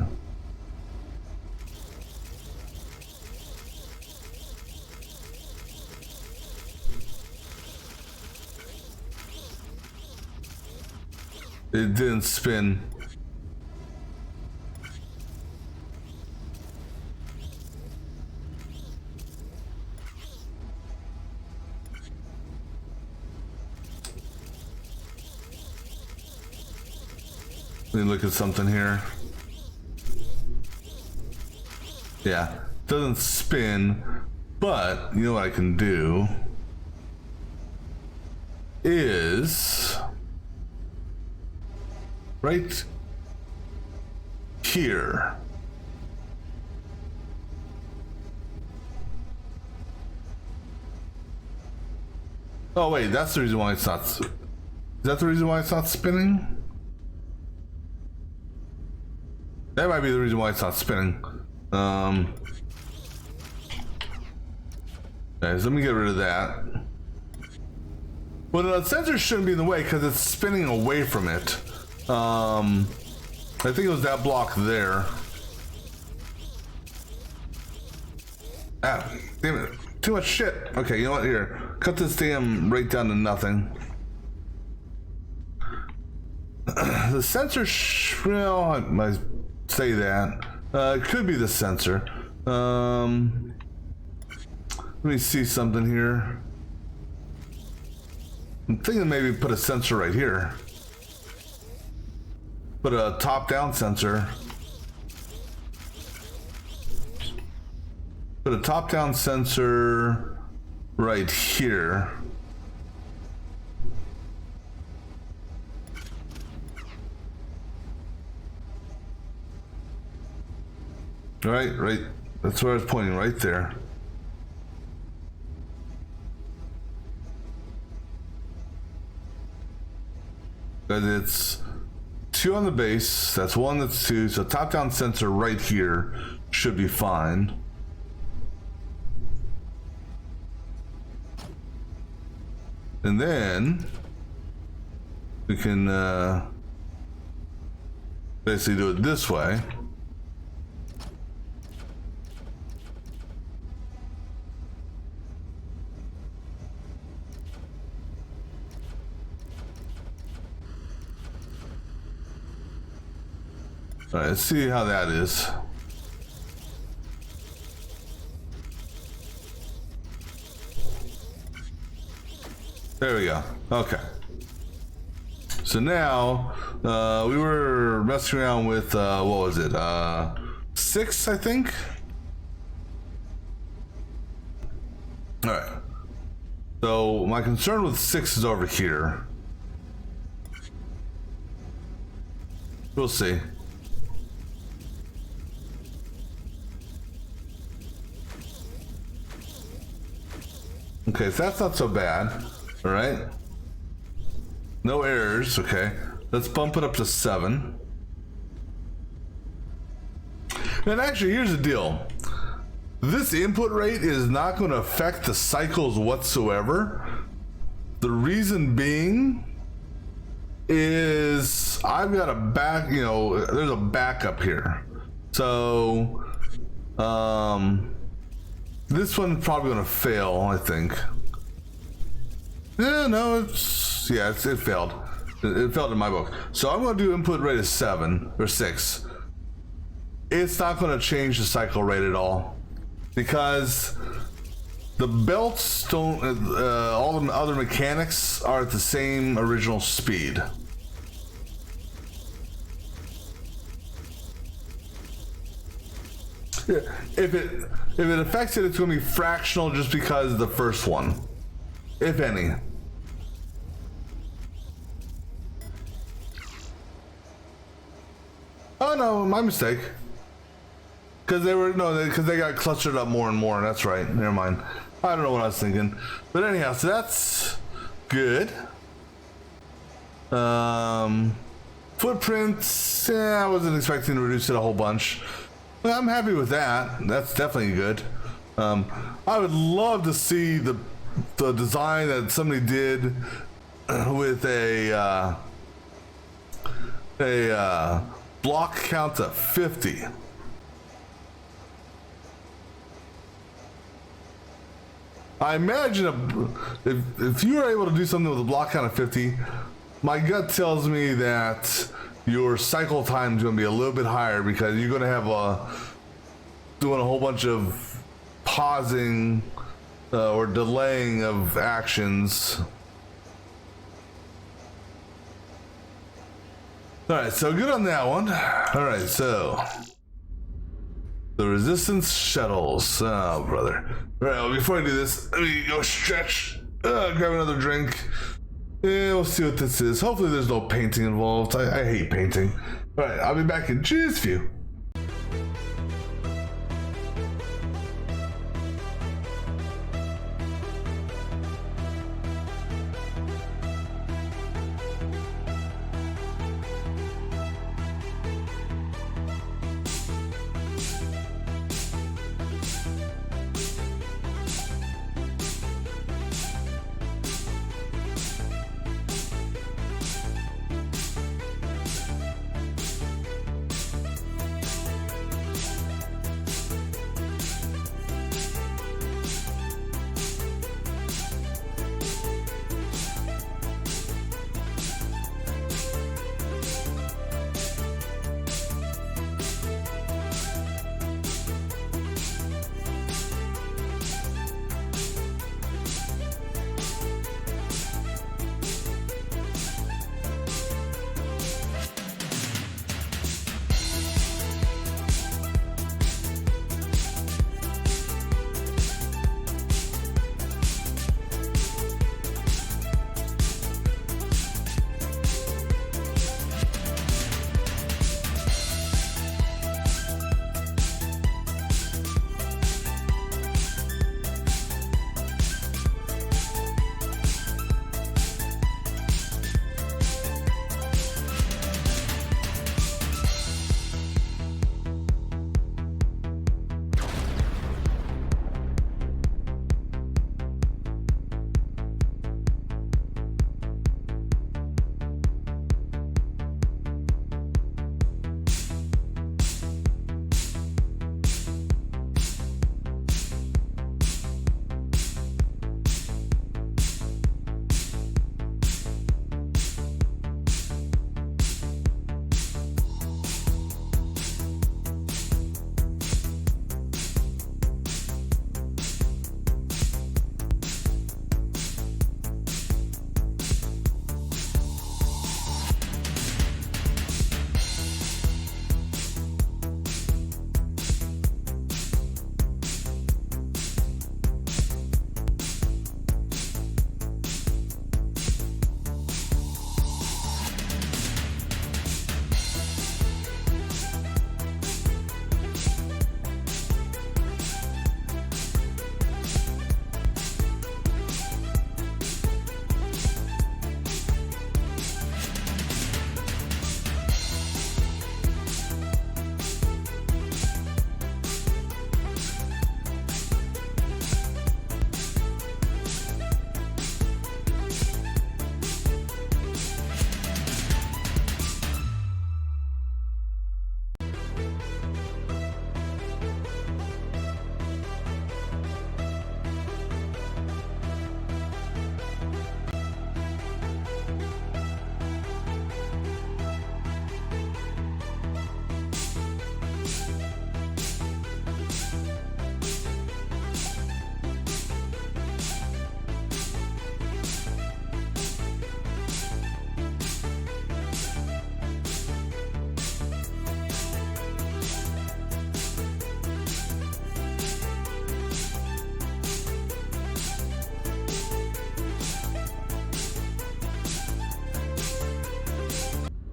It didn't spin. Let me look at something here. Yeah, doesn't spin, but you know what I can do is right here. Oh wait, that's the reason why it's not. Is that the reason why it's not spinning? That might be the reason why it's not spinning. Okay, so let me get rid of that. Well, the sensor shouldn't be in the way because it's spinning away from it. I think it was that block there. Ah, damn it. Too much shit. Okay, you know what? Here, cut this damn rate down to nothing. The sensor, well, I might say that. It could be the sensor. Let me see something here. I'm thinking maybe put a sensor right here. Put a top-down sensor. Put a top-down sensor right here. Right. That's where I was pointing, right there. But it's 2 on the base. That's 1, that's 2. So top-down sensor right here should be fine. And then we can basically do it this way. All right, let's see how that is. There we go. Okay. So now, we were messing around with, what was it? 6, I think? All right. So my concern with 6 is over here. We'll see. Okay, so that's not so bad. All right. No errors. Okay. Let's bump it up to 7. And actually, here's the deal. This input rate is not going to affect the cycles whatsoever. The reason being is I've got a back, there's a backup here. So, this one's probably going to fail, I think. Yeah, no, it failed. It failed in my book. So I'm going to do input rate of 7 or 6. It's not going to change the cycle rate at all because the belts don't, all the other mechanics are at the same original speed. Yeah, if it affects it, it's going to be fractional just because of the first one, if any. Oh no, my mistake. Because they got clustered up more and more. That's right. Never mind. I don't know what I was thinking. But anyhow, so that's good. Footprints. Yeah, I wasn't expecting to reduce it a whole bunch. But I'm happy with that. That's definitely good. I would love to see the design that somebody did with a block count of 50. I imagine if you were able to do something with a block count of 50, my gut tells me that your cycle time is going to be a little bit higher because you're going to have doing a whole bunch of pausing or delaying of actions. Alright, so good on that one. Alright, so the resistance shuttles. Oh, brother. Alright, well, before I do this, let me go stretch. Grab another drink. Yeah, we'll see what this is. Hopefully there's no painting involved. I hate painting. Alright, I'll be back in just a few.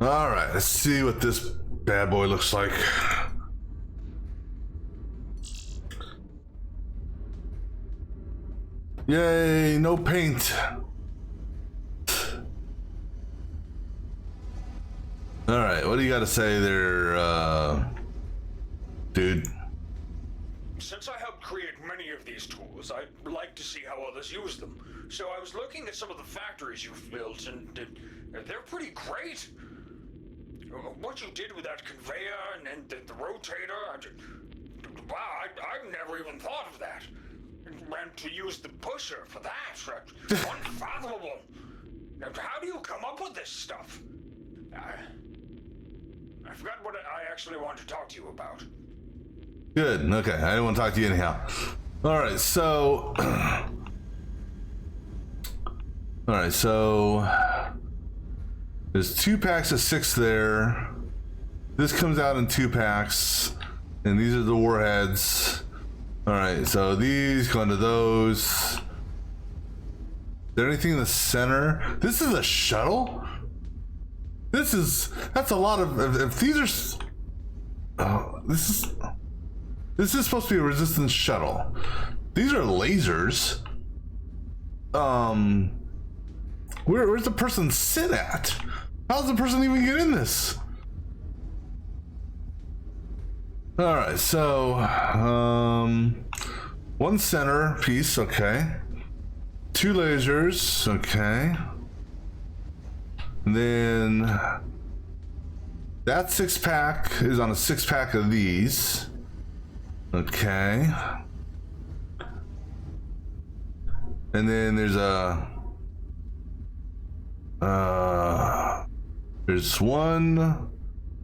All right, let's see what this bad boy looks like. Yay, no paint. All right, what do you got to say there, dude? Since I helped create many of these tools, I'd like to see how others use them. So I was looking at some of the factories you've built, and they're pretty great. What you did with that conveyor and the rotator, wow, I've never even thought of that. And to use the pusher for that, unfathomable. How do you come up with this stuff? I forgot what I actually wanted to talk to you about. Good, okay, I didn't want to talk to you anyhow. Alright, so... Alright, so... There's 2 packs of 6 there. This comes out in 2 packs, and these are the warheads. All right, so these go into those. Is there anything in the center? This is a shuttle? That's a lot of, if these are, oh, this is supposed to be a resistance shuttle. These are lasers. Where's the person sit at? How's the person even get in this? All right, so, 1 center piece, okay. 2 lasers, okay. And then that 6-pack is on a 6-pack of these. Okay. And then there's there's 1,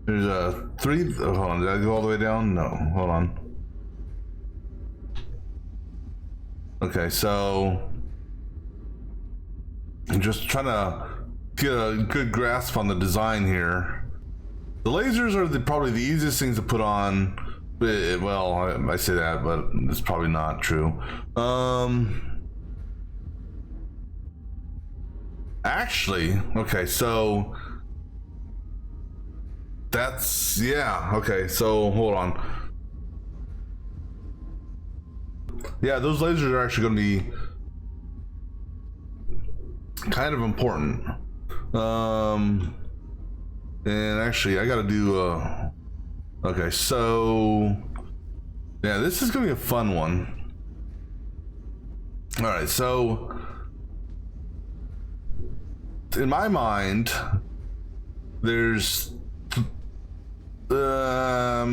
there's a 3, oh, hold on, did I go all the way down? No, hold on. Okay, so I'm just trying to get a good grasp on the design here. The lasers are probably the easiest things to put on. Well, I say that, but it's probably not true. Actually, okay, so that's, yeah, okay, so hold on. Yeah, those lasers are actually going to be kind of important. And actually I gotta do okay, so yeah, this is gonna be a fun one. All right, so in my mind there's all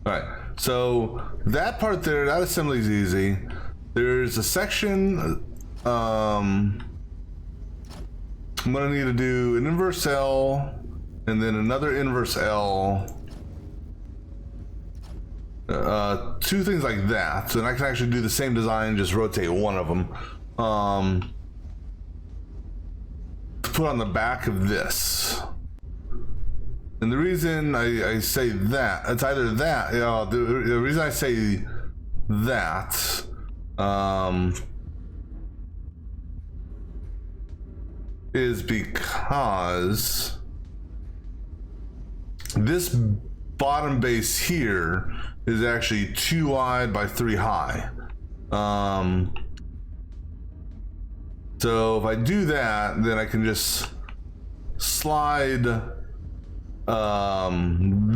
right, so that part there, that assembly is easy. There's a section I'm gonna need to do an inverse L and then another inverse L. 2 things like that. So then I can actually do the same design, just rotate one of them. To put on the back of this. And the reason I say that, it's either that, you know, the reason I say that, is because this bottom base here is actually 2 wide by 3 high. So if I do that, then I can just slide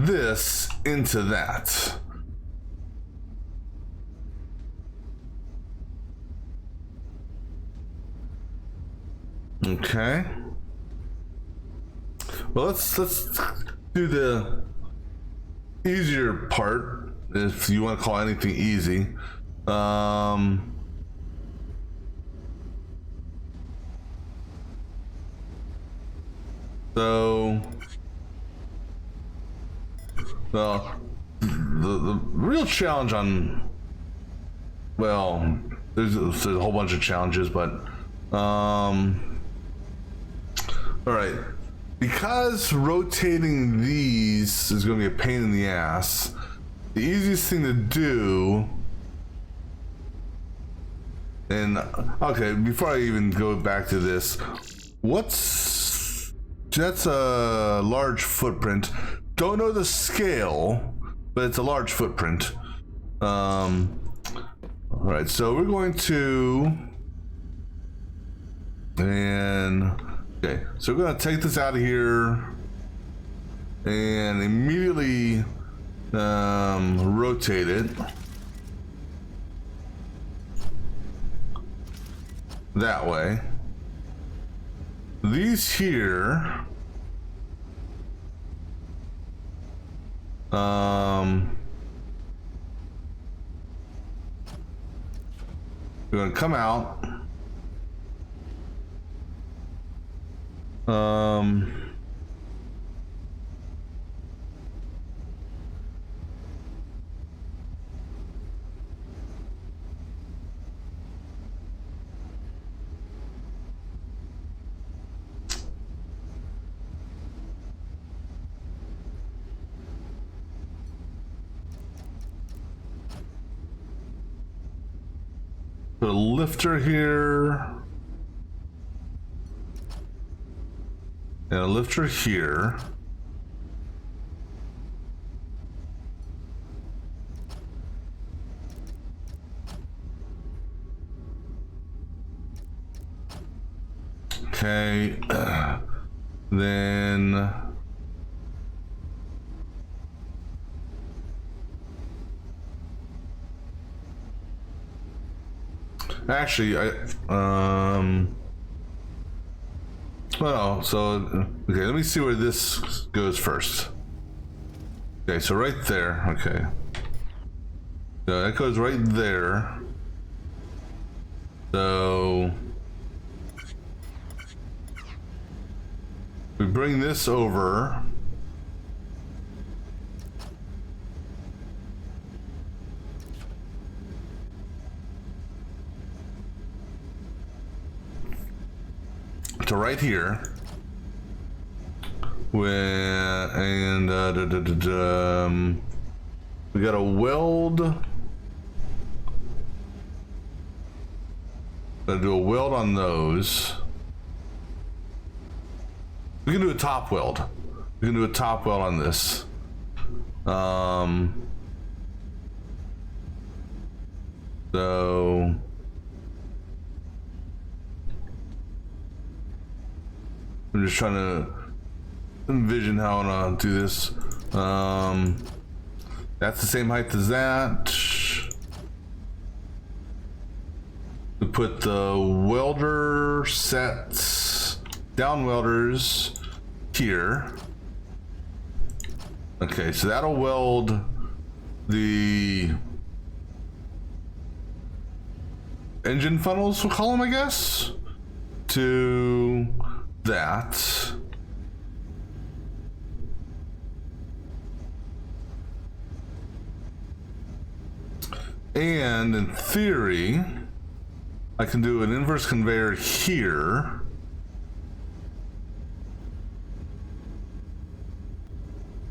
this into that. Okay. Well, let's do the easier part, if you want to call anything easy. So, well, the real challenge on, well, there's a whole bunch of challenges, but all right, because rotating these is going to be a pain in the ass, the easiest thing to do, and okay, before I even go back to this, that's a large footprint. Don't know the scale, but it's a large footprint. All right, so we're going to, and okay, so we're gonna take this out of here and immediately rotate it that way. These here, we're gonna come out. Put a lifter here. And a lifter here. Okay. Then actually well, so okay, let me see where this goes first. Okay, so right there. Okay, so that goes right there. So we bring this over. To right here. And we got a weld. Gotta do a weld on those. We can do a top weld. We can do a top weld on this. So I'm just trying to envision how I'm gonna do this. That's the same height as that. We put the welder sets, down welders here. Okay, so that'll weld the engine funnels, we'll call them, I guess, to that. And in theory, I can do an inverse conveyor here.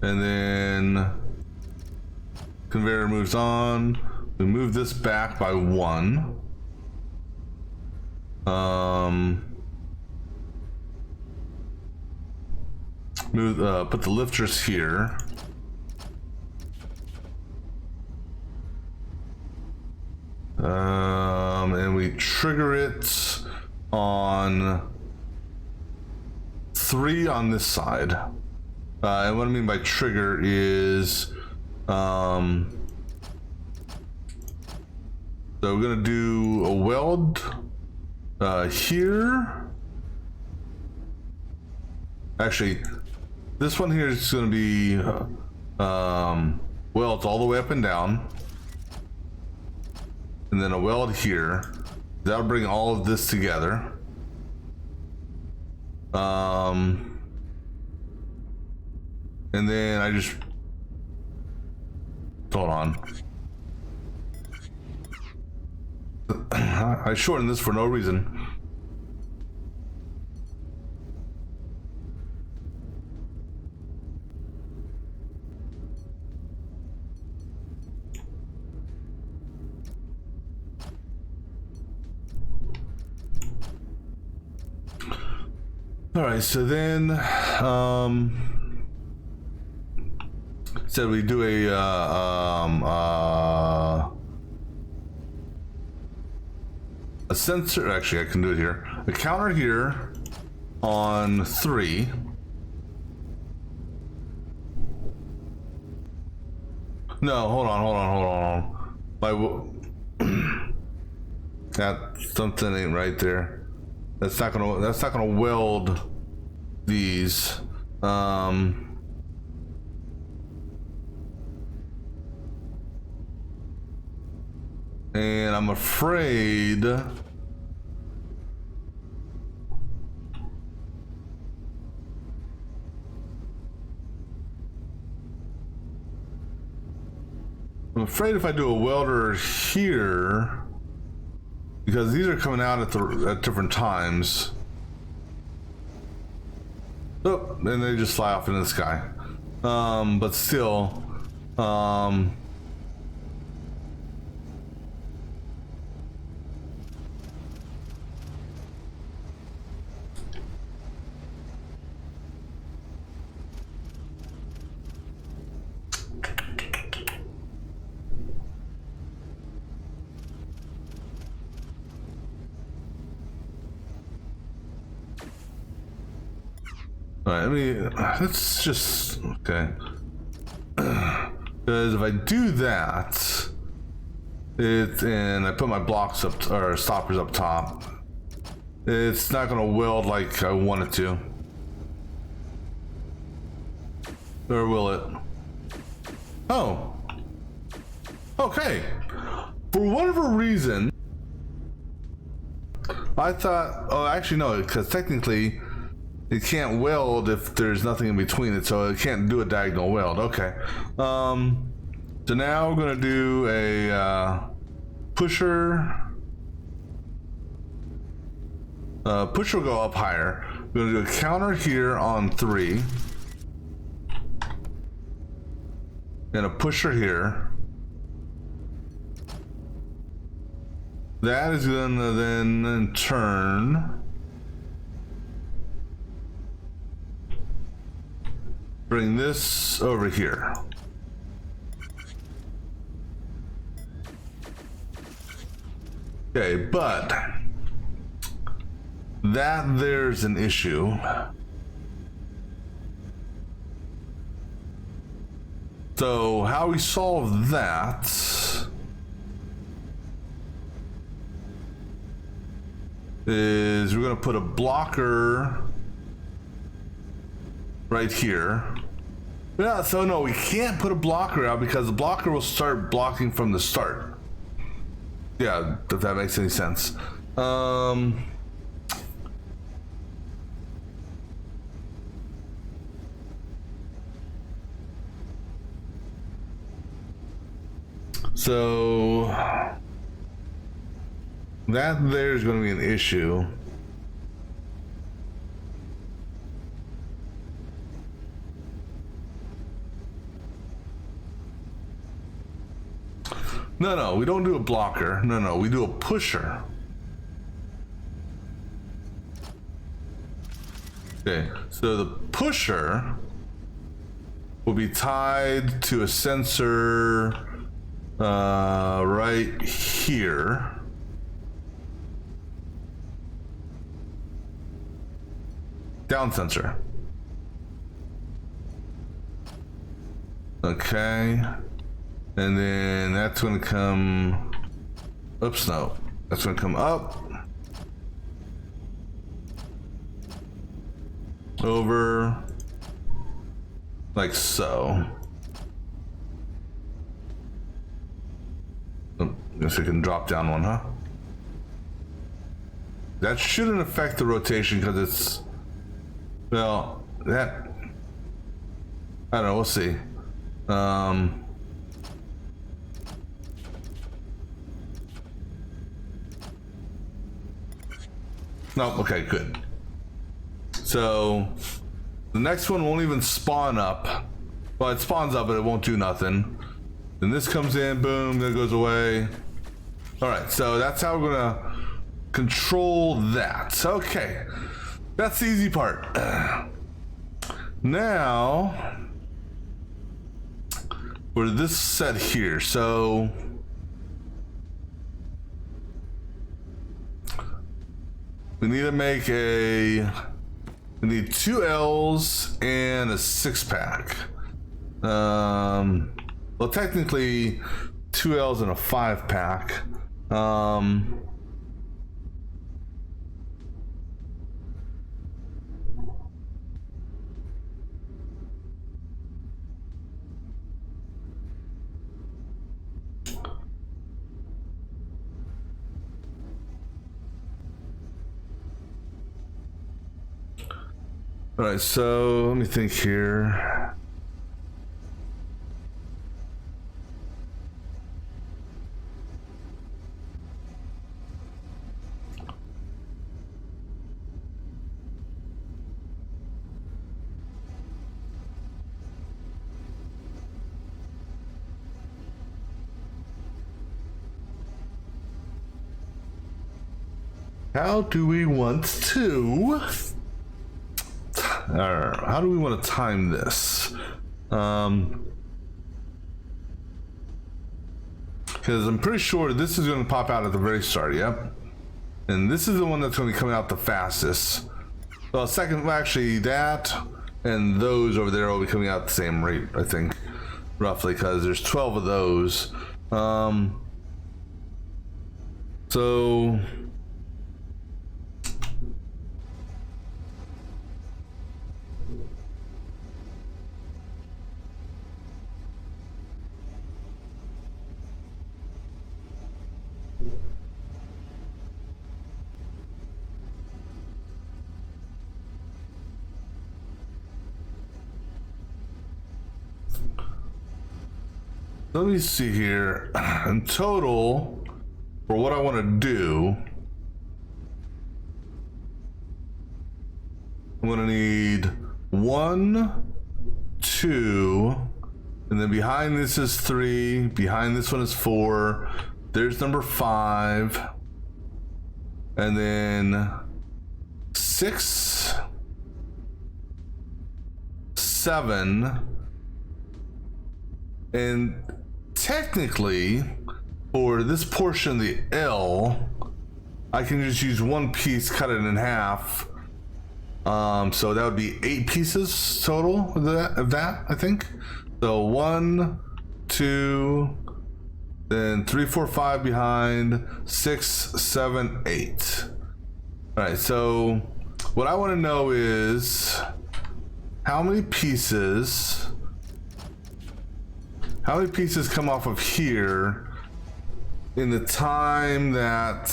And then conveyor moves on. We move this back by 1. Put the lifters here. And we trigger it on 3 on this side. And what I mean by trigger is, so we're gonna do a weld here. Actually, this one here is gonna be welds all the way up and down. And then a weld here. That'll bring all of this together. And then I just hold on. I shortened this for no reason. All right, so then said we do a sensor. Actually, I can do it here. A counter here on 3. No, hold on. That something ain't right there. That's not gonna weld these. And I'm afraid if I do a welder here, because these are coming out at different times. Oh, and they just fly off into the sky. But still, Alright, let's just, okay. Because if I do that, and I put my blocks up, or stoppers up top, it's not gonna weld like I want it to. Or will it? Oh. Okay. For whatever reason, I thought, oh, actually no, because technically it can't weld if there's nothing in between it, so it can't do a diagonal weld. Okay. So now we're gonna do a pusher. Pusher will go up higher. We're gonna do a counter here on 3. And a pusher here. That is gonna then turn. Bring this over here. Okay, but there's an issue. So how we solve that is we're gonna put a blocker right here. Yeah, so no, we can't put a blocker out because the blocker will start blocking from the start. Yeah, if that makes any sense. So that there's going to be an issue. No, we don't do a blocker. No, we do a pusher. Okay, so the pusher will be tied to a sensor right here. Down sensor. Okay. And then that's going to come, oops, no, that's going to come up, over, like so. Oh, guess I can drop down one, huh? That shouldn't affect the rotation because it's, well, that, I don't know, we'll see. No, okay, good. So the next one won't even spawn up. Well, it spawns up, but it won't do nothing. Then this comes in, boom, that goes away. All right, so that's how we're gonna control that. Okay, that's the easy part. Now, for this set here, so we need to make we need 2 L's and a 6-pack. Well, technically 2 L's and a 5-pack. All right, so let me think here. How do we want to? How do we want to time this? Because I'm pretty sure this is going to pop out at the very start. Yep. And this is the one that's going to be coming out the fastest. Well, second, actually, that and those over there will be coming out at the same rate, I think, roughly, because there's 12 of those. So let me see here. In total, for what I want to do, I'm going to need 1, 2, and then behind this is 3, behind this one is 4, there's number 5, and then 6, 7, and technically, for this portion of the L, I can just use one piece, cut it in half. So that would be 8 pieces total of that, I think. So 1, 2, then 3, 4, 5 behind, 6, 7, 8. All right, so what I want to know is how many pieces come off of here in the time that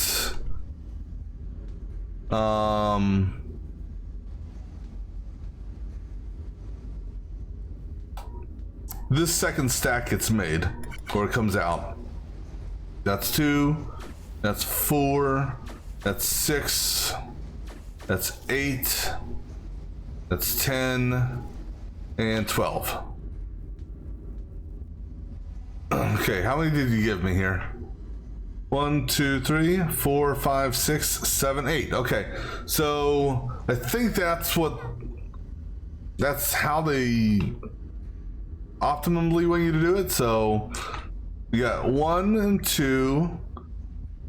this second stack gets made, or it comes out. That's 2, that's 4, that's 6, that's 8, that's 10, and 12. Okay, how many did you give me here? 1, 2, 3, 4, 5, 6, 7, 8. Okay, so I think that's how they optimally want you to do it. So you got 1 and 2,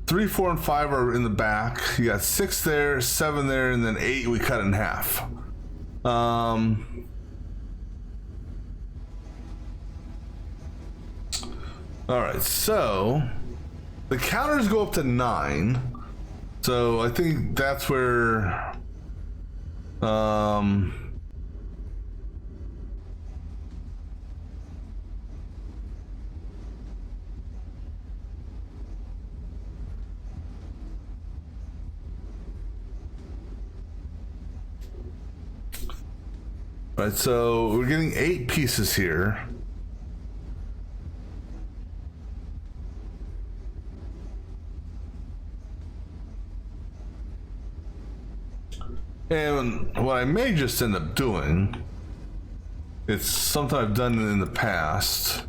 3, 4, and 5 are in the back. You got 6 there, 7 there, and then 8 we cut in half. All right, so the counters go up to 9. So I think that's where right, so we're getting 8 pieces here. And what I may just end up doing, it's something I've done in the past.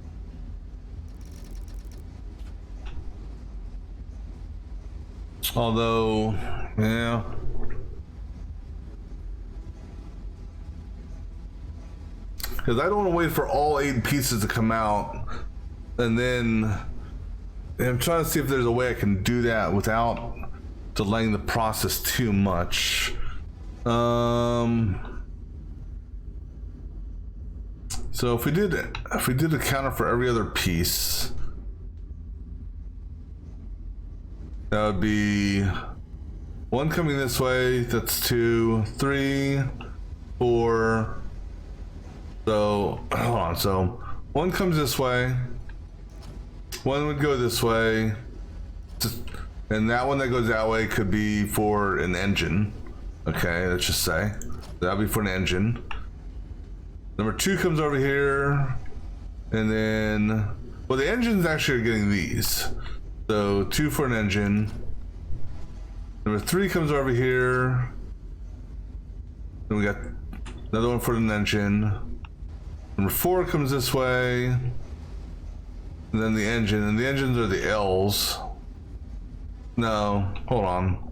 Although, yeah. Because I don't want to wait for all 8 pieces to come out, and then I'm trying to see if there's a way I can do that without delaying the process too much. So if we did a counter for every other piece, that would be 1 coming this way. That's 2, 3, 4. So hold on. So 1 comes this way. 1 would go this way, and that one that goes that way could be for an engine. Okay, let's just say that'll be for an engine. Number 2 comes over here, and then, well, the engines actually are getting these. So 2 for an engine. Number 3 comes over here. Then we got another one for an engine. Number 4 comes this way. And then the engine, and the engines are the L's. No, hold on.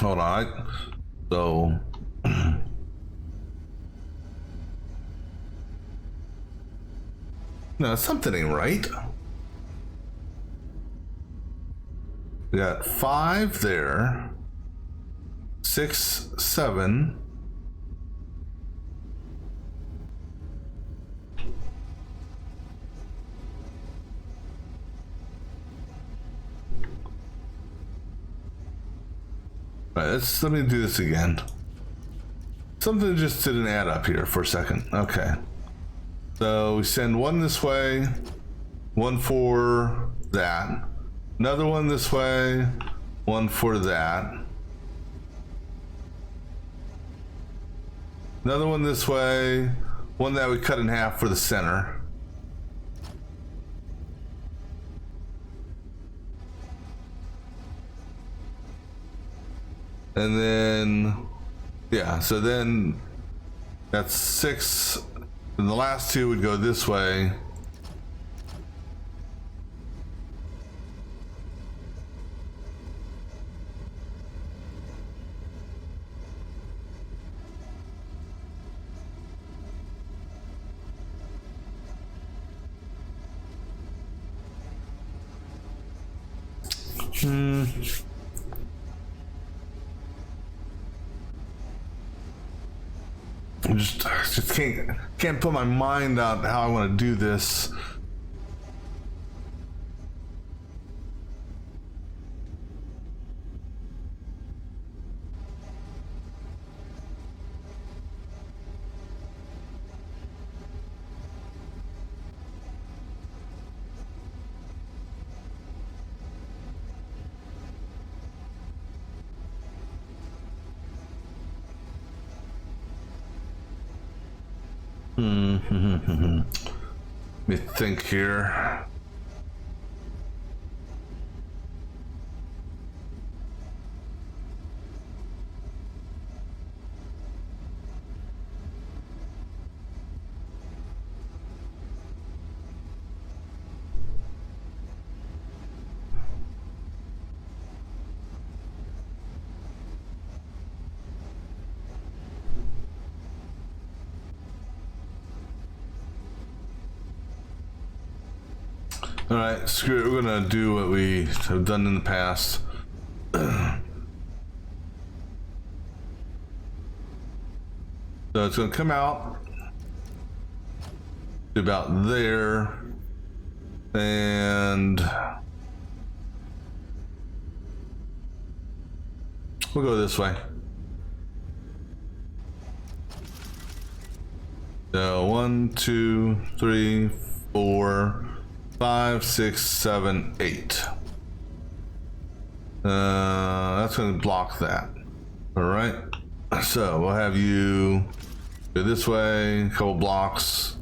Hold on. So No, something ain't right. We got 5 there. 6, 7. All right, let me do this again. Something just didn't add up here for a second. Okay. So we send 1 this way, 1 for that. Another 1 this way, 1 for that. Another 1 this way, 1 that we cut in half for the center. And then, yeah, so then that's 6. And the last 2 would go this way. I just can't put my mind out how I want to do this. Let me think here. All right, screw it. We're gonna do what we have done in the past. So it's gonna come out to about there, and we'll go this way. So 1, 2, 3, 4, 5, 6, 7, 8. That's going to block that. All right. So we'll have you go this way, a couple blocks.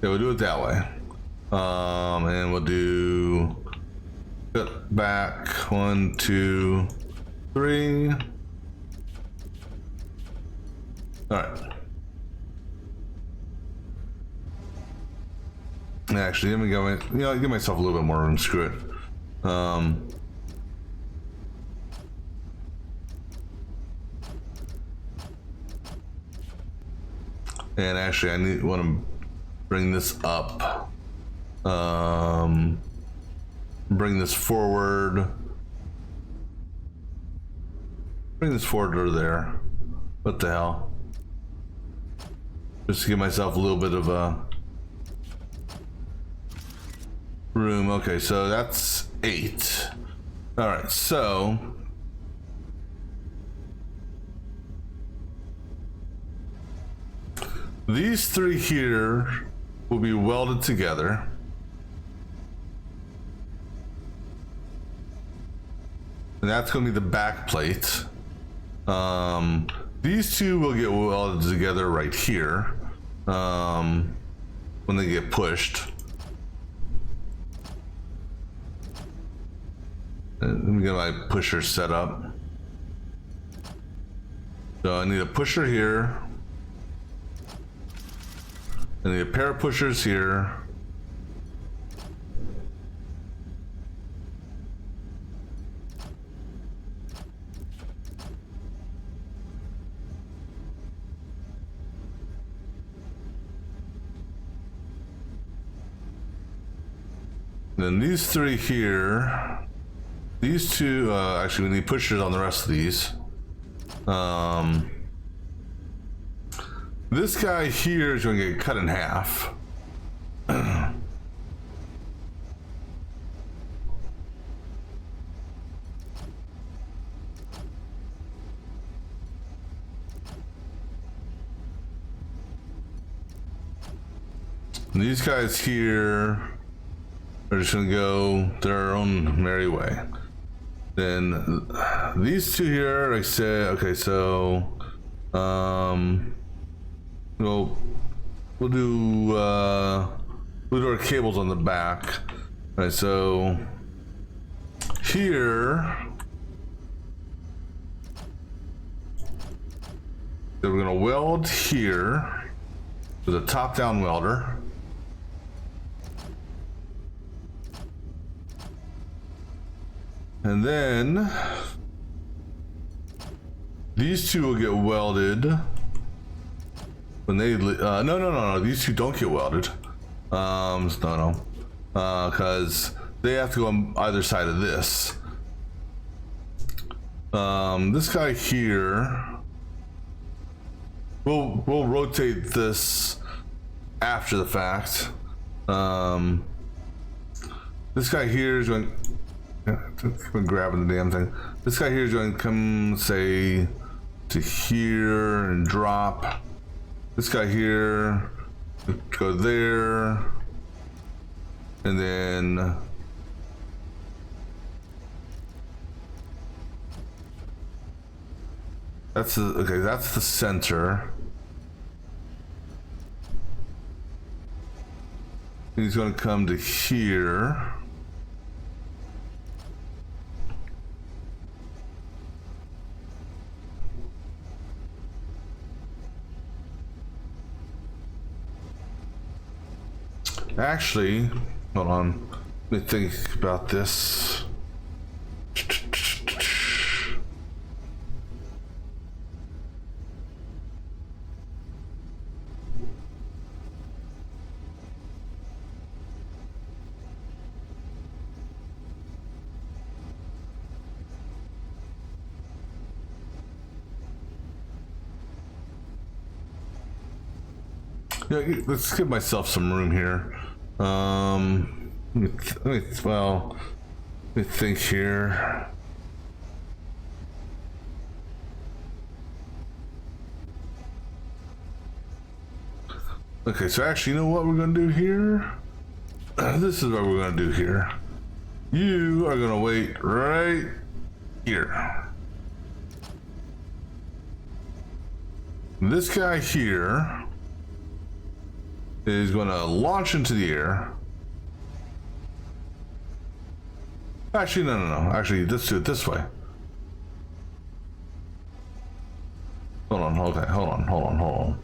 Yeah, we'll do it that way. And we'll do cut back 1, 2, 3. All right. Actually, let me go in. You know, give myself a little bit more room. Screw it. And actually, I want to bring this up. Bring this forward. Bring this forward to there. What the hell? Just to give myself a little bit of a room. Okay, so that's 8. All right, so these 3 here will be welded together. And that's going to be the back plate. These 2 will get welded together right here when they get pushed. Let me get my pusher set up. So I need a pusher here. I need a pair of pushers here. Then these three here. These two, actually we need pushers on the rest of these. This guy here is going to get cut in half. And these guys here are just gonna go their own merry way. Then these two here, like I said, okay, so we'll do our cables on the back. All right, so here we're gonna weld here with a top-down welder. And then these two will get welded when they no, these two don't get welded. Because they have to go on either side of this. This guy here, we'll rotate this after the fact. This guy here is going. I've been grabbing the damn thing. This guy here is going to come, say, to here and drop. This guy here, go there, and then that's the, okay. That's the center. He's going to come to here. Actually, hold on. Let me think about this. Yeah, let's give myself some room here. Let me think here. Okay, so actually, you know what we're gonna do here? This is what we're gonna do here. You are gonna wait right here. This guy here is going to launch into the air. Actually, no. Actually, let's do it this way. Hold on. Okay, hold on.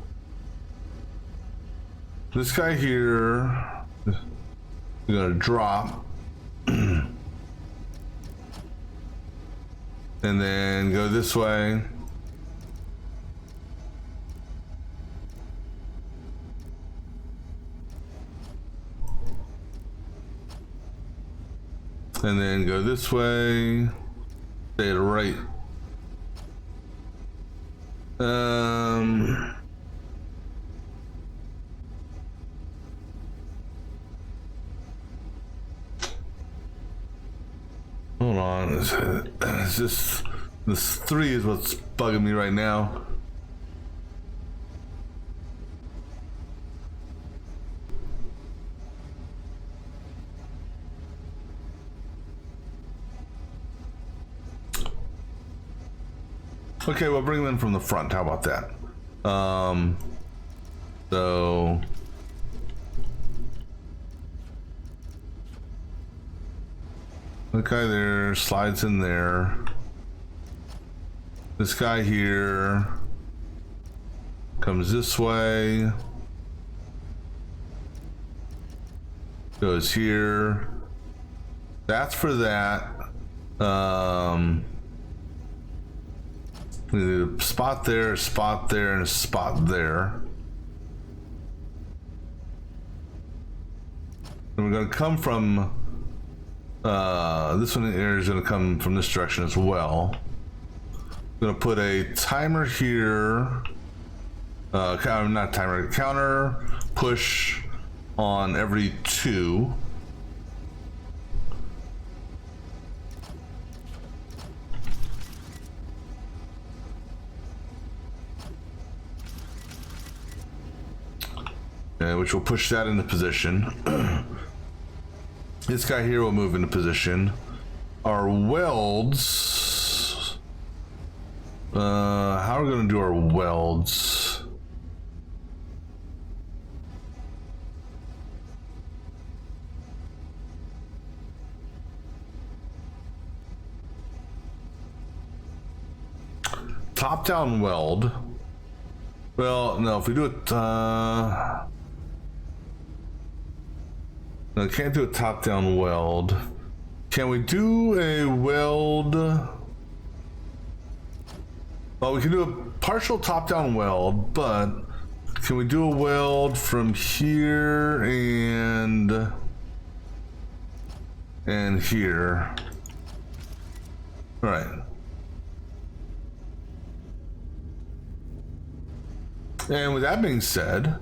This guy here is going to drop. And then go this way. And then go this way. Stay right. Hold on. It's just this 3 is what's bugging me right now. Okay, we'll bring them in from the front. How about that? So the guy there slides in there. This guy here comes this way, goes here. That's for that. We need a spot there, and a spot there. And we're going to come from This one here is going to come from this direction as well. I'm going to put a timer here. Not timer, counter push on every 2. Which will push that into position. This guy here will move into position. Our welds. How are we going to do our welds? Top down weld. Well, no, if we do it, no, can't do a top down weld. Can we do a weld? Well, we can do a partial top down weld, but can we do a weld from here and here? All right. And with that being said,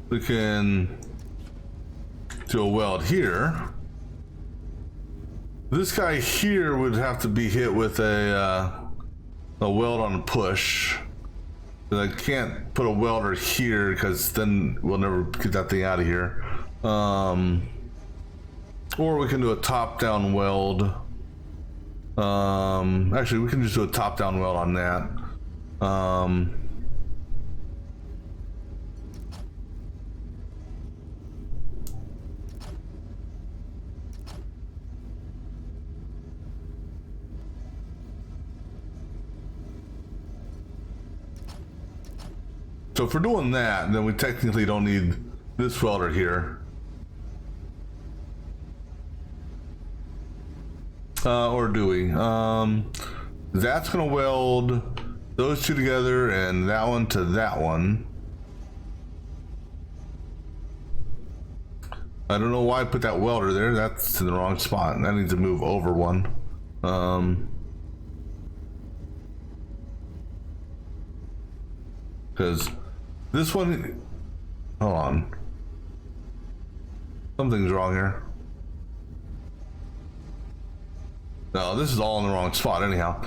we can do a weld here. This guy here would have to be hit with a weld on a push. But I can't put a welder here because then we'll never get that thing out of here. Or we can do a top-down weld. Actually, we can just do a top-down weld on that. So if we're doing that, then we technically don't need this welder here. Or do we? That's gonna weld those two together and that one to that one. I don't know why I put that welder there. That's in the wrong spot. That needs to move over one. Because this one, hold on. Something's wrong here. No, this is all in the wrong spot anyhow.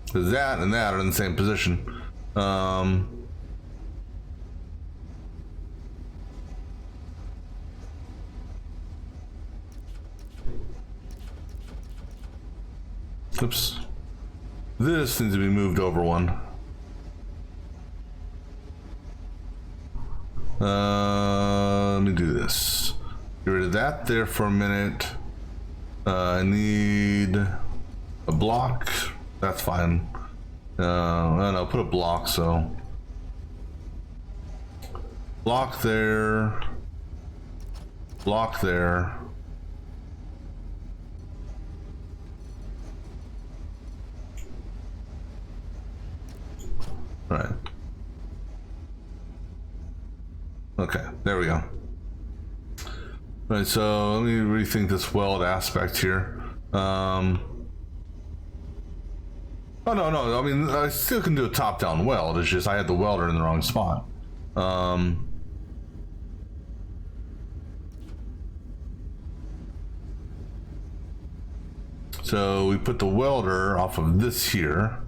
Because that and that are in the same position. Oops. This needs to be moved over one. Let me do this. Get rid of that there for a minute. I need a block. That's fine. No, put a block, so. Block there. Block there. Right. Okay, there we go. Right, so let me rethink this weld aspect here. Oh no, I mean I still can do a top-down weld. It's just I had the welder in the wrong spot. So we put the welder off of this here.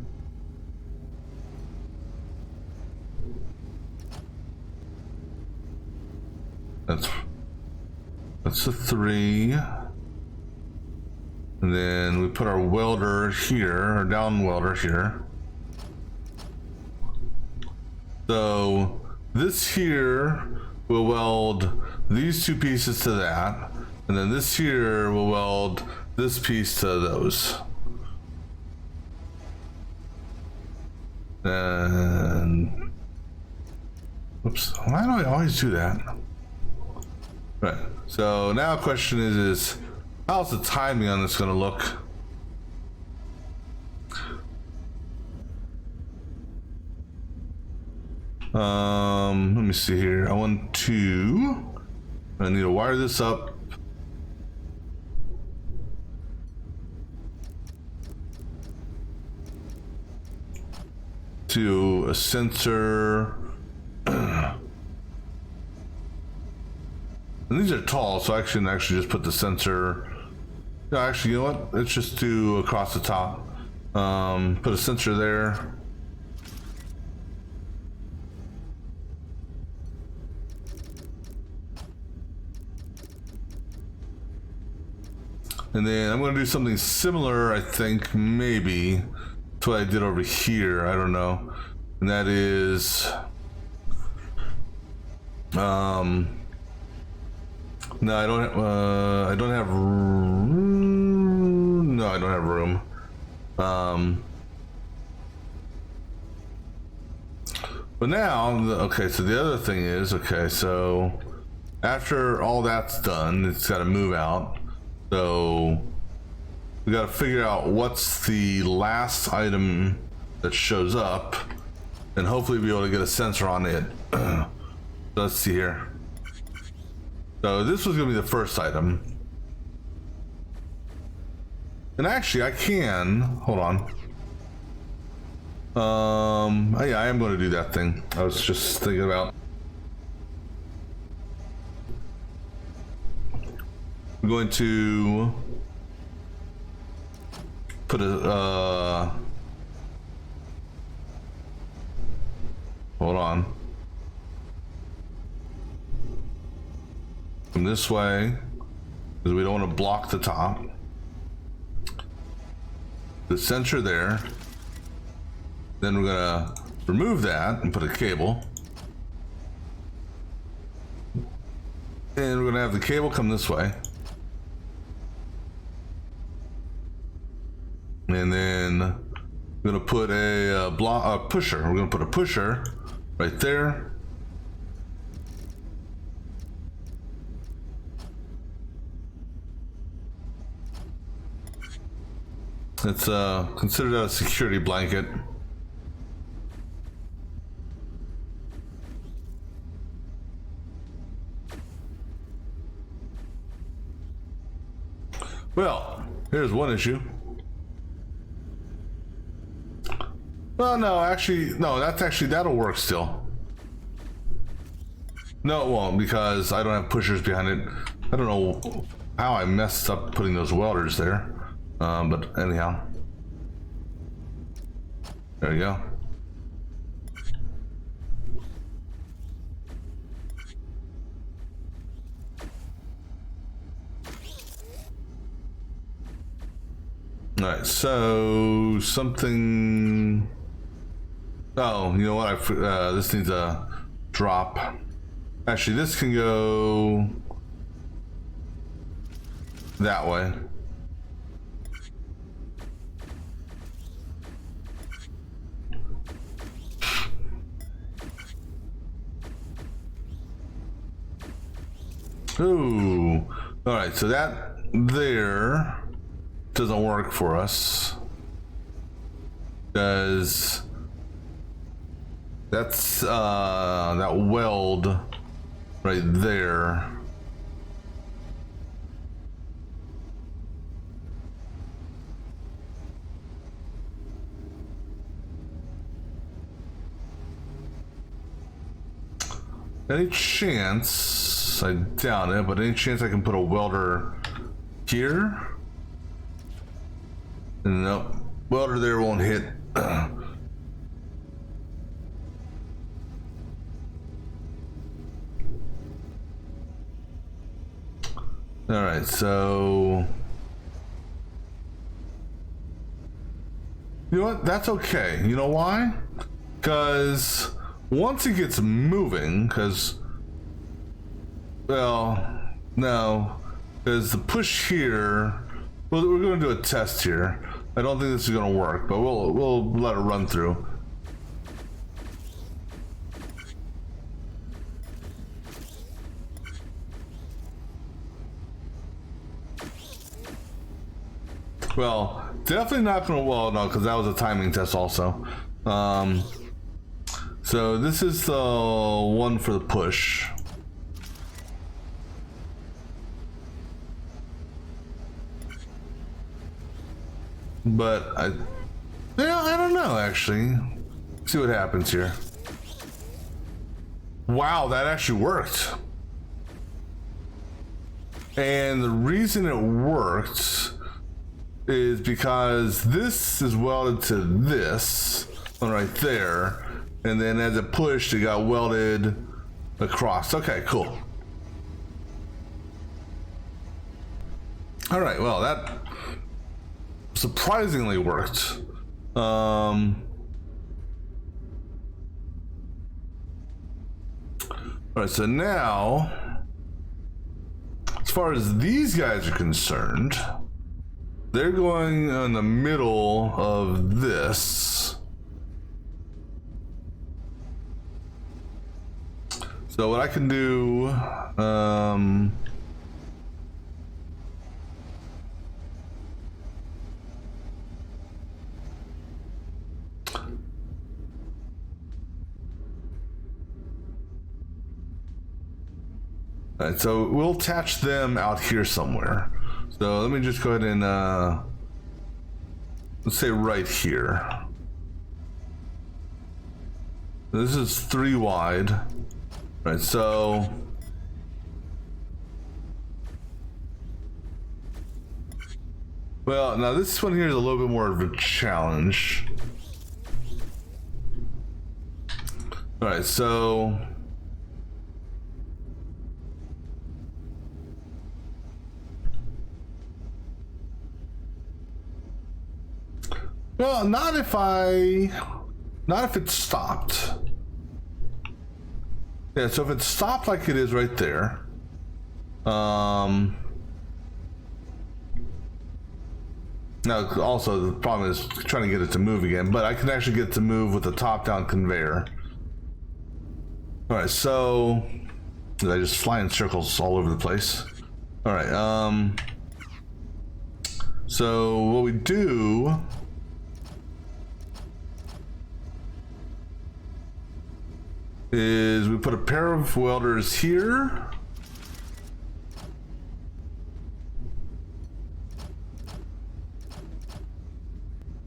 That's a 3. And then we put our welder here, our down welder here. So this here will weld these two pieces to that, and then this here will weld this piece to those. And oops, why do I always do that? Right. So now the question is how's the timing on this going to look? Let me see here. I need to wire this up. To a sensor. And these are tall, so I can actually just put the sensor. No, actually, you know what? Let's just do across the top. Put a sensor there. And then I'm going to do something similar, I think, maybe, to what I did over here. I don't know. And that is... no, I don't have room. No, I don't have room. But now, okay, so the other thing is, okay, so after all that's done, it's got to move out. So we got to figure out what's the last item that shows up and hopefully be able to get a sensor on it. So let's see here. So this was going to be the first item. And actually I can, hold on. Oh yeah, I am going to do that thing. I was just thinking about. I'm going to put a, hold on. Come this way, because we don't want to block the top. The sensor there. Then we're gonna remove that and put a cable. And we're gonna have the cable come this way. And then we're gonna put a pusher. We're gonna put a pusher right there. It's considered a security blanket. Well, here's one issue. Well, no, actually, no, that'll work still. No, it won't, because I don't have pushers behind it. I don't know how I messed up putting those welders there. But anyhow. There you go. Alright, so something. Oh, you know what? This needs a drop. Actually, this can go that way. Ooh. Alright, so that there doesn't work for us. Because that's that weld right there. Any chance, I doubt it, but any chance I can put a welder here? Nope, welder there won't hit. Alright, so you know what? That's okay. You know why? Because once it gets moving, well, no, because the push here, well, we're going to do a test here. I don't think this is going to work, but we'll let it run through. Well, definitely not going to, well, no, because that was a timing test also. So this is the one for the push. But I don't know actually. See what happens here. Wow, that actually worked. And the reason it worked is because this is welded to this one right there, and then as it pushed, it got welded across. Okay, cool. All right, well, that surprisingly worked. All right, so now, as far as these guys are concerned, they're going in the middle of this. So what I can do, all right, so we'll attach them out here somewhere. So let me just go ahead and let's say right here. This is 3 wide. Right, so well, now this one here is a little bit more of a challenge. All right, so well, not if it stopped. Yeah, so if it stopped like it is right there, now also the problem is trying to get it to move again, but I can actually get it to move with the top-down conveyor. All right, so did I just fly in circles all over the place? All right, so what we do is we put a pair of welders here.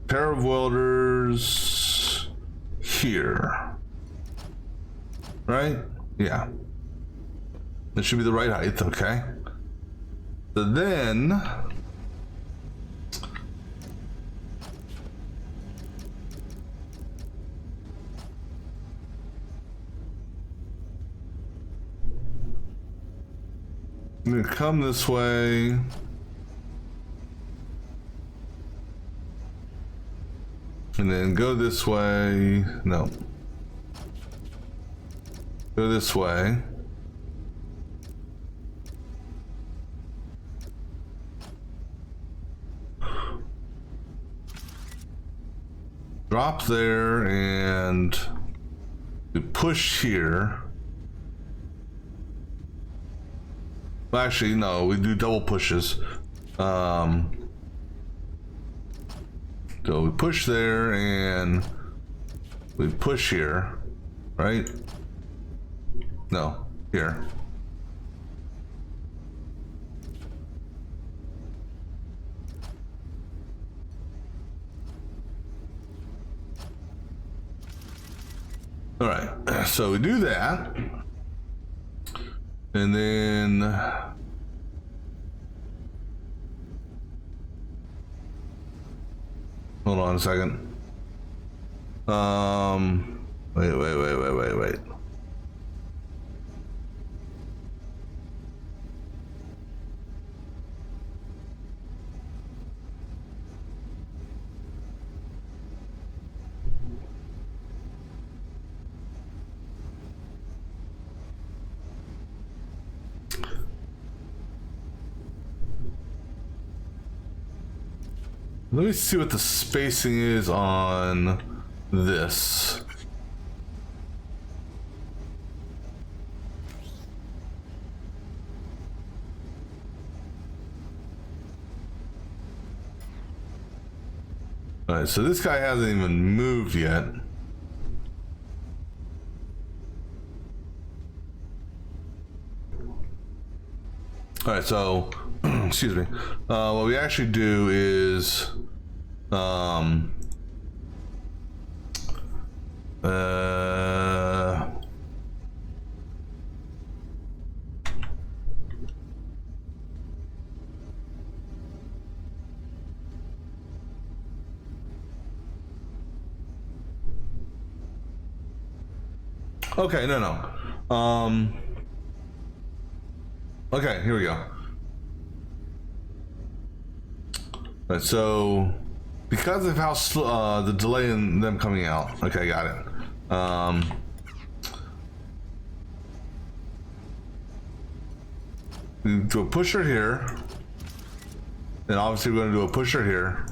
Pair of welders here. Right? Yeah. That should be the right height, okay. So then I'm gonna come this way. And then go this way. No. Go this way. Drop there and we push here. Well, actually, no, we do double pushes. So we push there and we push here, right? No, here. All right, so we do that. And then hold on a second. Wait. Let me see what the spacing is on this. All right, so this guy hasn't even moved yet. All right, so excuse me. What we actually do is okay, no. Okay, here we go. All right, so because of how slow the delay in them coming out. Okay, got it. We do a pusher here. Then obviously we're going to do a pusher here.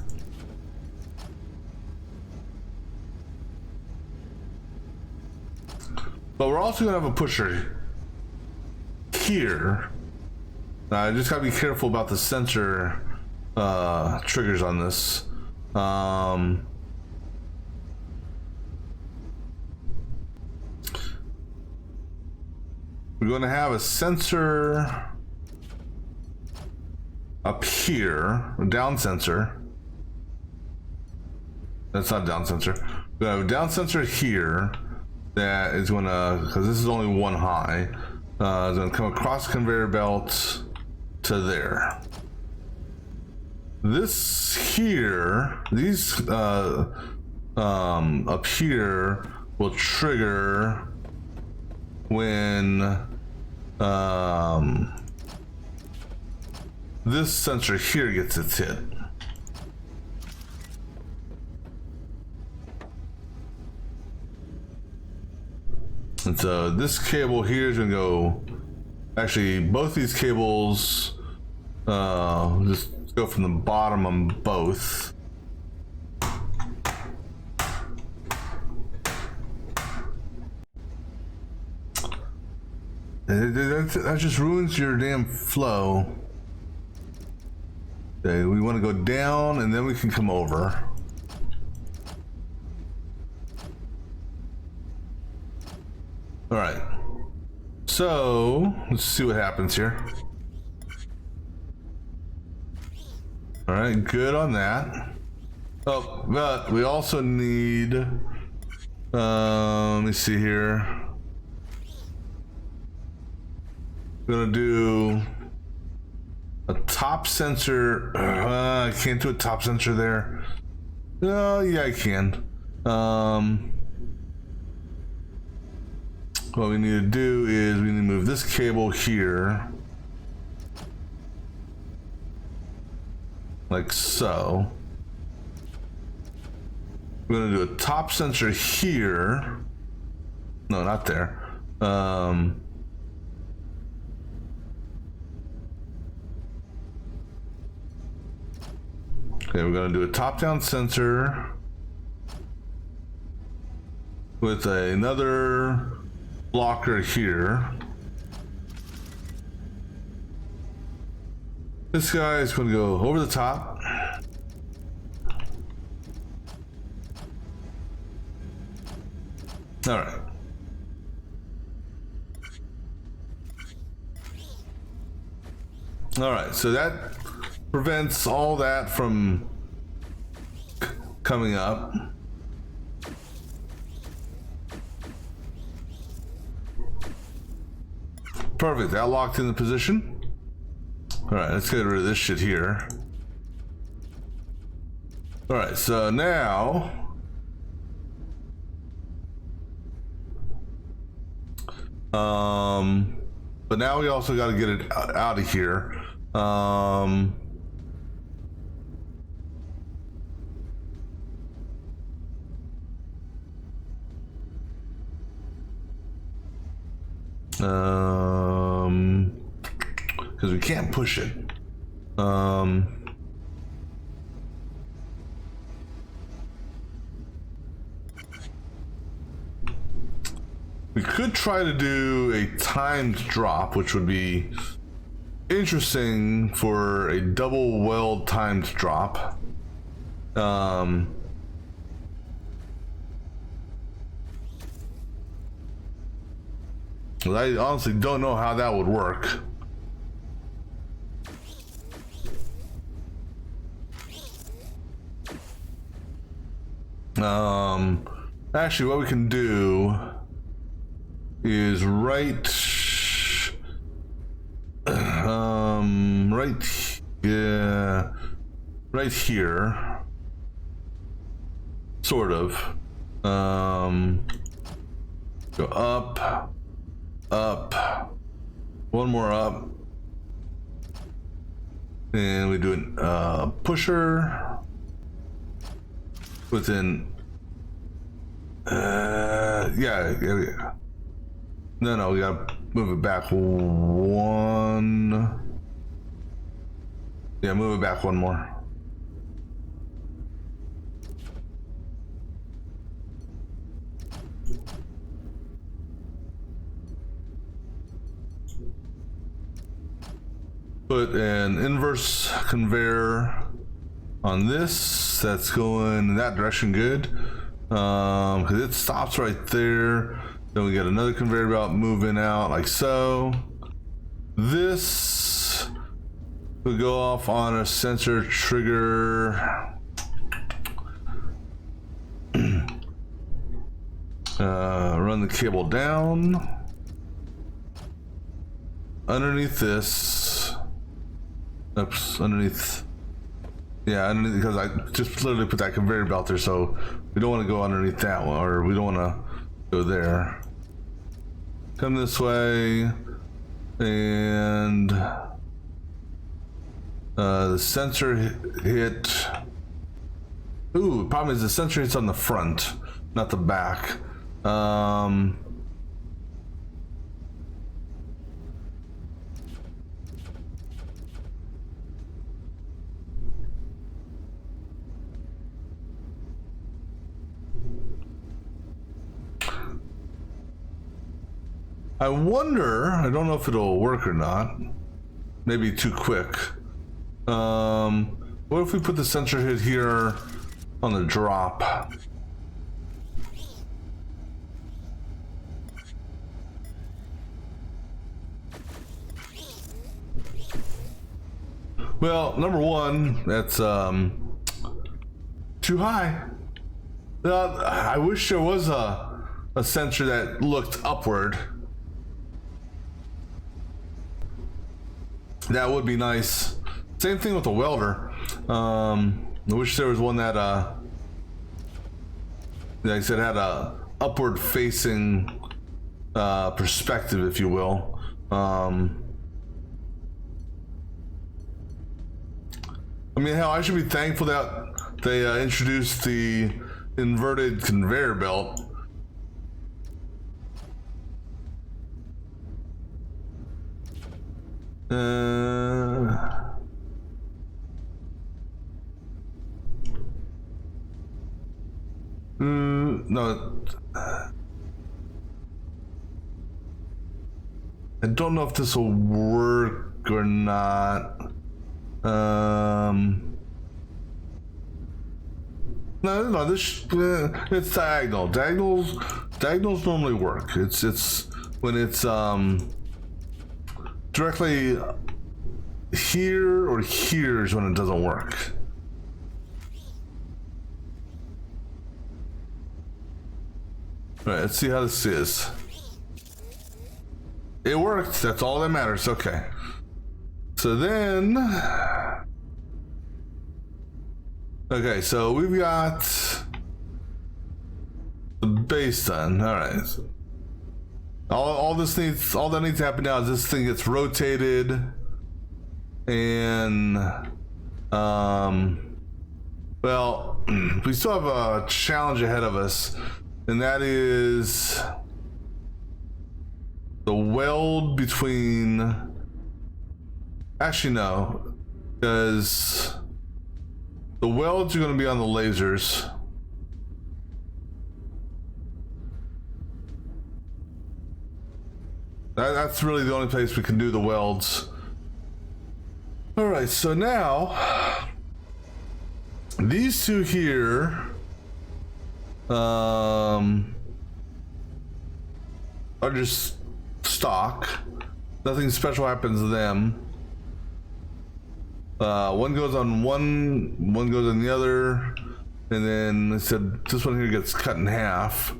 But we're also going to have a pusher here. I just got to be careful about the sensor triggers on this. We're going to have a sensor up here, a down sensor. That's not down sensor. We have a down sensor here that is going to, because this is only one high, is going to come across the conveyor belt to there. This here, these up here will trigger when this sensor here gets its hit. And so this cable here is gonna go, actually both these cables just go from the bottom on both. That just ruins your damn flow. Okay, we want to go down and then we can come over. All right. So let's see what happens here. All right, good on that. Oh, but we also need. Let me see here. We're gonna do a top sensor. I can't do a top sensor there. Oh, yeah, I can. What we need to do is we need to move this cable here. Like so. We're gonna do a top sensor here. No, not there. Okay, we're gonna do a top-down sensor with another blocker here. This guy is gonna go over the top. All right. All right, so that prevents all that from coming up. Perfect, that locked in the position. All right, let's get rid of this shit here. All right, so now but now we also got to get it out of here. Because we can't push it. We could try to do a timed drop, which would be interesting for a double weld timed drop. I honestly don't know how that would work. Actually, what we can do is right here, sort of. Go up, one more up, and we do a pusher within. Yeah. No, we gotta move it back one. Yeah, move it back one more. Put an inverse conveyor on this. That's going in that direction. Good. Because it stops right there. Then we get another conveyor belt moving out like so. This will go off on a sensor trigger. Run the cable down underneath this. Oops, underneath. Yeah, underneath, because I just literally put that conveyor belt there, so we don't want to go underneath that one, or we don't want to go there. Come this way, and the sensor hit. Ooh, problem is the sensor hits on the front, not the back. I wonder, I don't know if it'll work or not. Maybe too quick. What if we put the sensor hit here on the drop? Well, number one, that's too high. I wish there was a sensor that looked upward. That would be nice. Same thing with the welder. I wish there was one that, like I said, had a upward facing perspective, if you will. I mean, hell, I should be thankful that they introduced the inverted conveyor belt. No. I don't know if this will work or not. No, this it's diagonal. Diagonals normally work. It's when it's directly here or here is when it doesn't work. All right, let's see how this is. It worked. That's all that matters. Okay. So then, okay, so we've got the base done. All right. All that needs to happen now is this thing gets rotated, and well, we still have a challenge ahead of us, and that is the weld between. Actually, no, because the welds are going to be on the lasers. That's really the only place we can do the welds. All right, so now these two here are just stock. Nothing special happens to them. One goes on one goes on the other. And then I said this one here gets cut in half.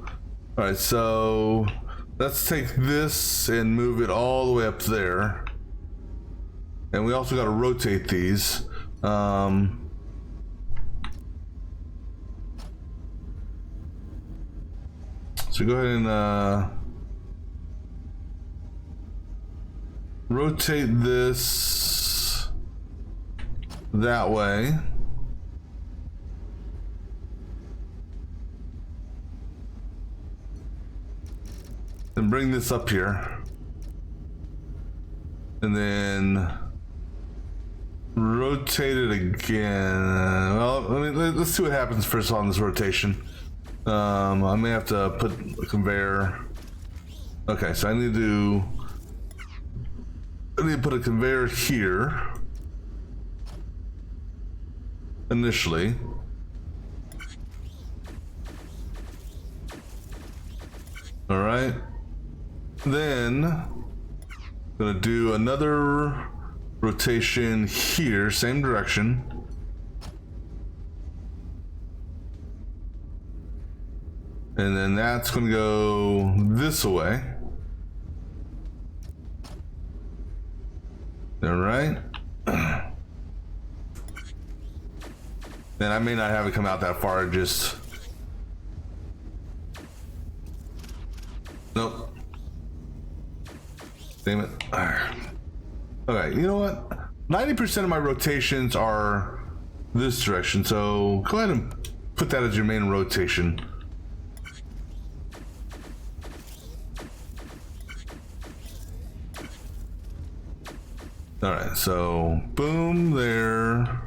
All right, so let's take this and move it all the way up there. And we also got to rotate these. So go ahead and rotate this that way. And bring this up here. And then rotate it again. Well, let's see what happens first on this rotation. I may have to put a conveyor. Okay, so I need to put a conveyor here initially. All right. Then gonna do another rotation here, same direction. And then that's gonna go this way. All right. And I may not have it come out that far, just... Nope. Damn it. Okay, you know what? 90% of my rotations are this direction, so go ahead and put that as your main rotation. All right, so boom there.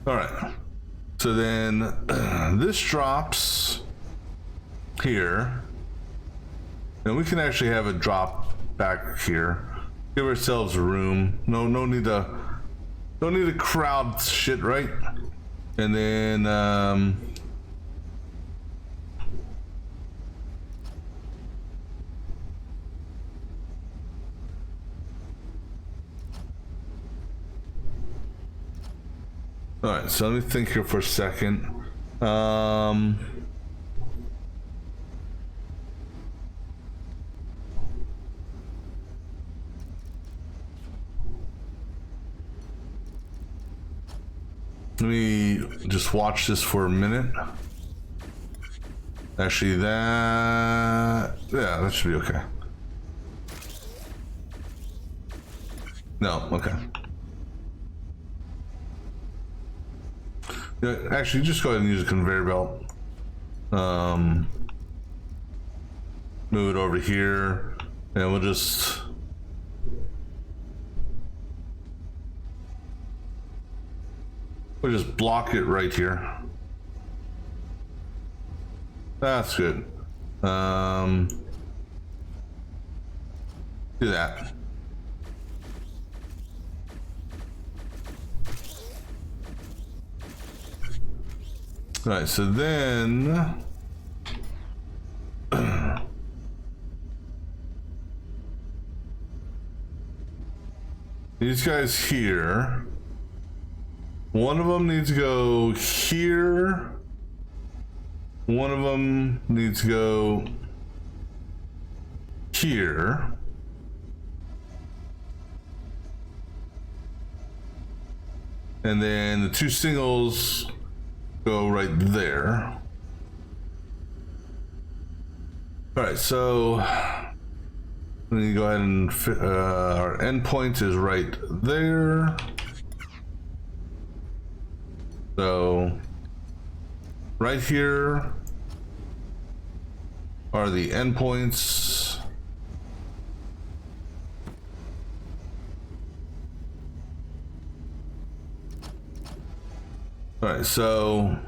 All right, so then this drops here, and we can actually have it drop back here. Give ourselves room. No need to crowd shit, right? And then all right, so let me think here for a second. Let me just watch this for a minute. Actually, that should be okay. No, okay. Yeah, actually, just go ahead and use a conveyor belt. Move it over here, and we'll just... We'll just block it right here. That's good. Do that. All right, so then these guys here, one of them needs to go here, one of them needs to go here, and then the two singles go right there. All right, so let me go ahead and our endpoint is right there. So right here are the endpoints. All right, so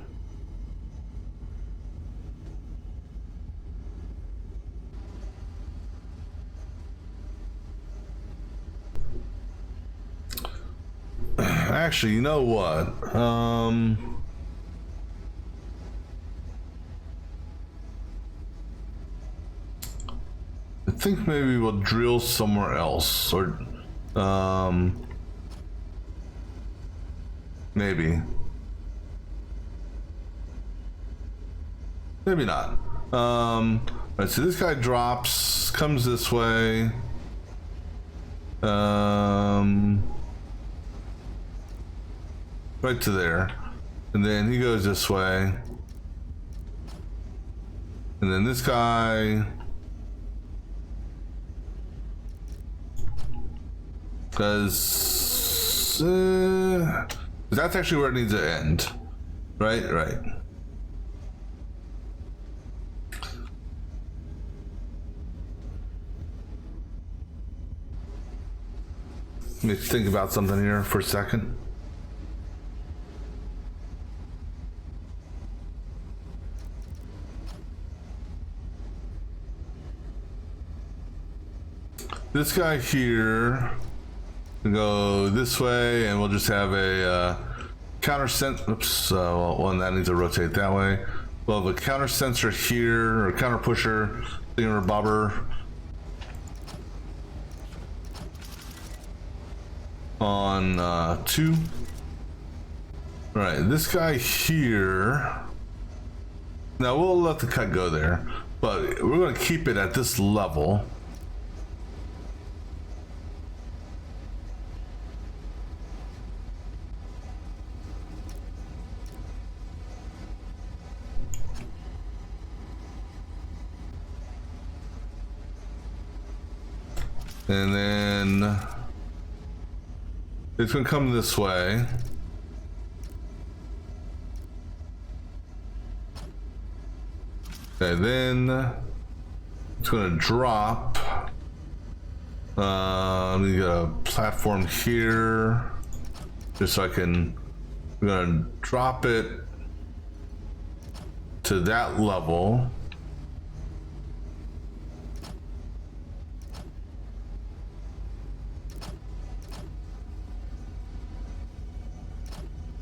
actually, you know what? I think maybe we'll drill somewhere else, or Maybe. Maybe not. Alright, so this guy drops, comes this way. Right to there. And then he goes this way. And then this guy because that's actually where it needs to end. Right. Let me think about something here for a second. This guy here can go this way, and we'll just have a counter sensor. Oops, one that needs to rotate that way. We'll have a counter sensor here, or counter pusher, thingamabobber on 2. All right, this guy here. Now we'll let the cut go there, but we're going to keep it at this level. And then it's going to come this way. Okay, then it's going to drop. Let me get a platform here, just so I can. I'm going to drop it to that level.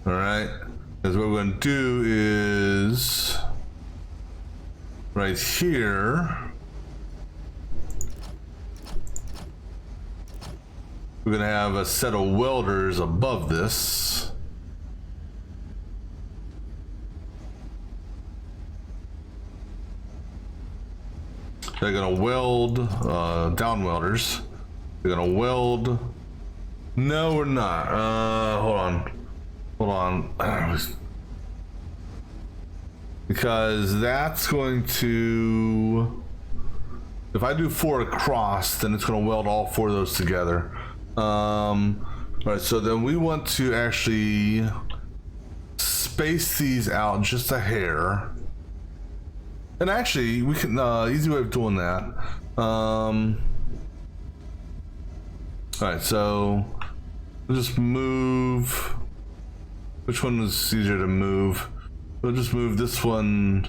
All right, because what we're going to do is right here, we're going to have a set of welders above this. They're going to weld, down welders. They're going to weld. No, we're not. Hold on. Because that's going to, if I do 4 across, then it's going to weld all 4 of those together. All right, so then we want to actually space these out just a hair. And actually, we can, easy way of doing that. All right, so we'll just move. Which one was easier to move? We'll just move this one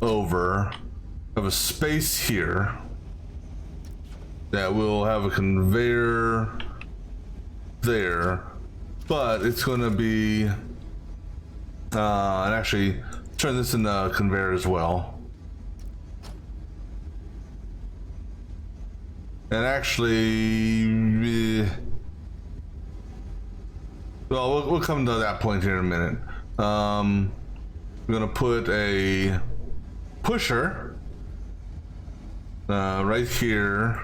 over. Have a space here that will have a conveyor there, but it's going to be, and actually turn this into a conveyor as well. And actually, well, we'll come to that point here in a minute. We're gonna put a pusher right here,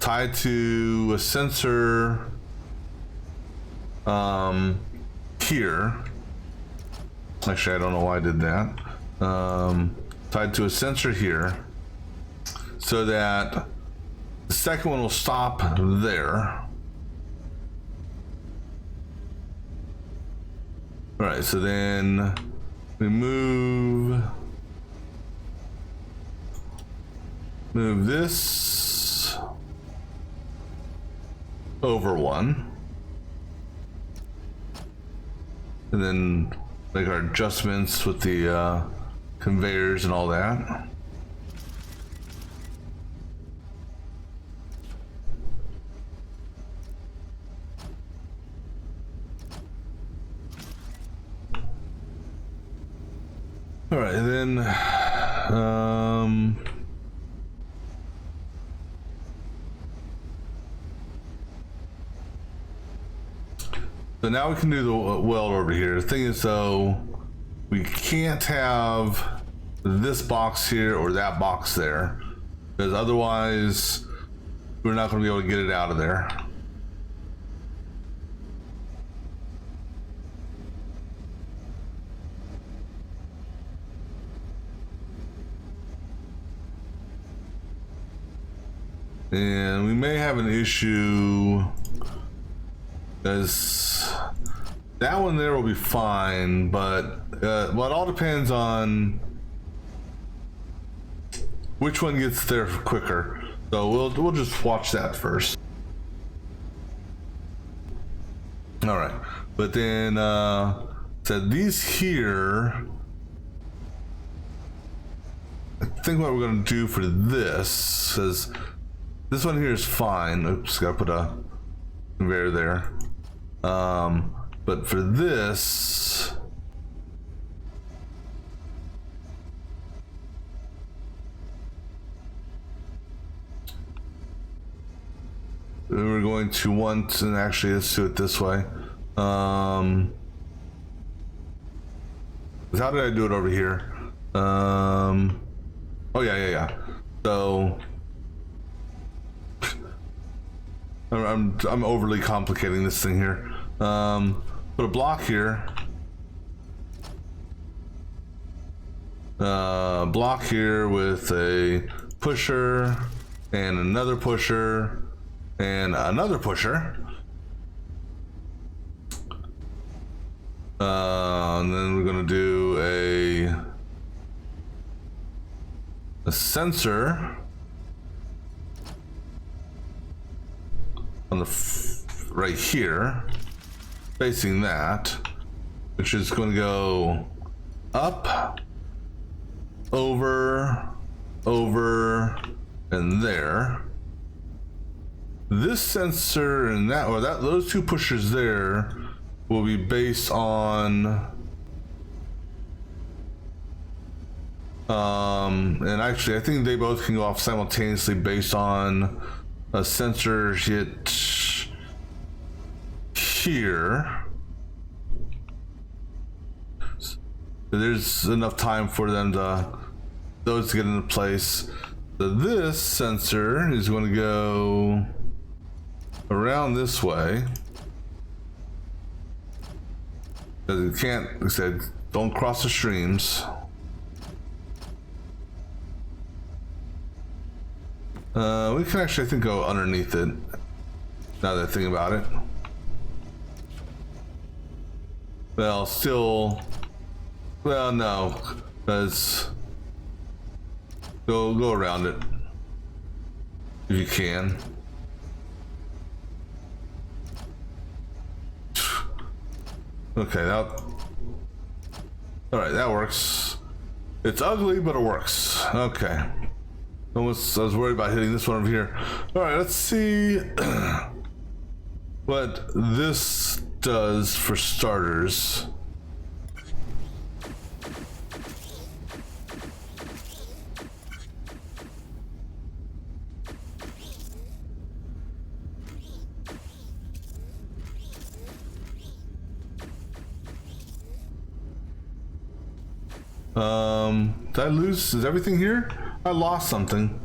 tied to a sensor here. Actually, I don't know why I did that. Tied to a sensor here, so that the second one will stop there. All right, so then we move this over one, and then make our adjustments with the conveyors and all that. All right, and then So now we can do the weld over here. The thing is though, we can't have this box here or that box there, because otherwise we're not going to be able to get it out of there. And we may have an issue, because that one there will be fine, but well, it all depends on which one gets there quicker. So we'll just watch that first. All right, but then so these here, I think what we're gonna do for this, because this one here is fine. Oops, gotta put a conveyor there. But for this, we're going to want, and actually let's do it this way. How did I do it over here? Oh yeah. So I'm overly complicating this thing here. Put a block here. Block here with a pusher and another pusher and another pusher. And then we're gonna do a sensor on the right here, facing that, which is going to go up, over, and there. This sensor and that, or that, those two pushers there will be based on and actually I think they both can go off simultaneously based on a sensor hit here. So there's enough time for them those to get into place. So this sensor is going to go around this way, because it can't, like I said, don't cross the streams. We can actually, I think, go underneath it, now that I think about it. Well, still, well, no, because go around it if you can. Okay, that, all right, that works. It's ugly, but it works. Okay. I was worried about hitting this one over here. All right, let's see what this does for starters. Did I lose? Is everything here? I lost something.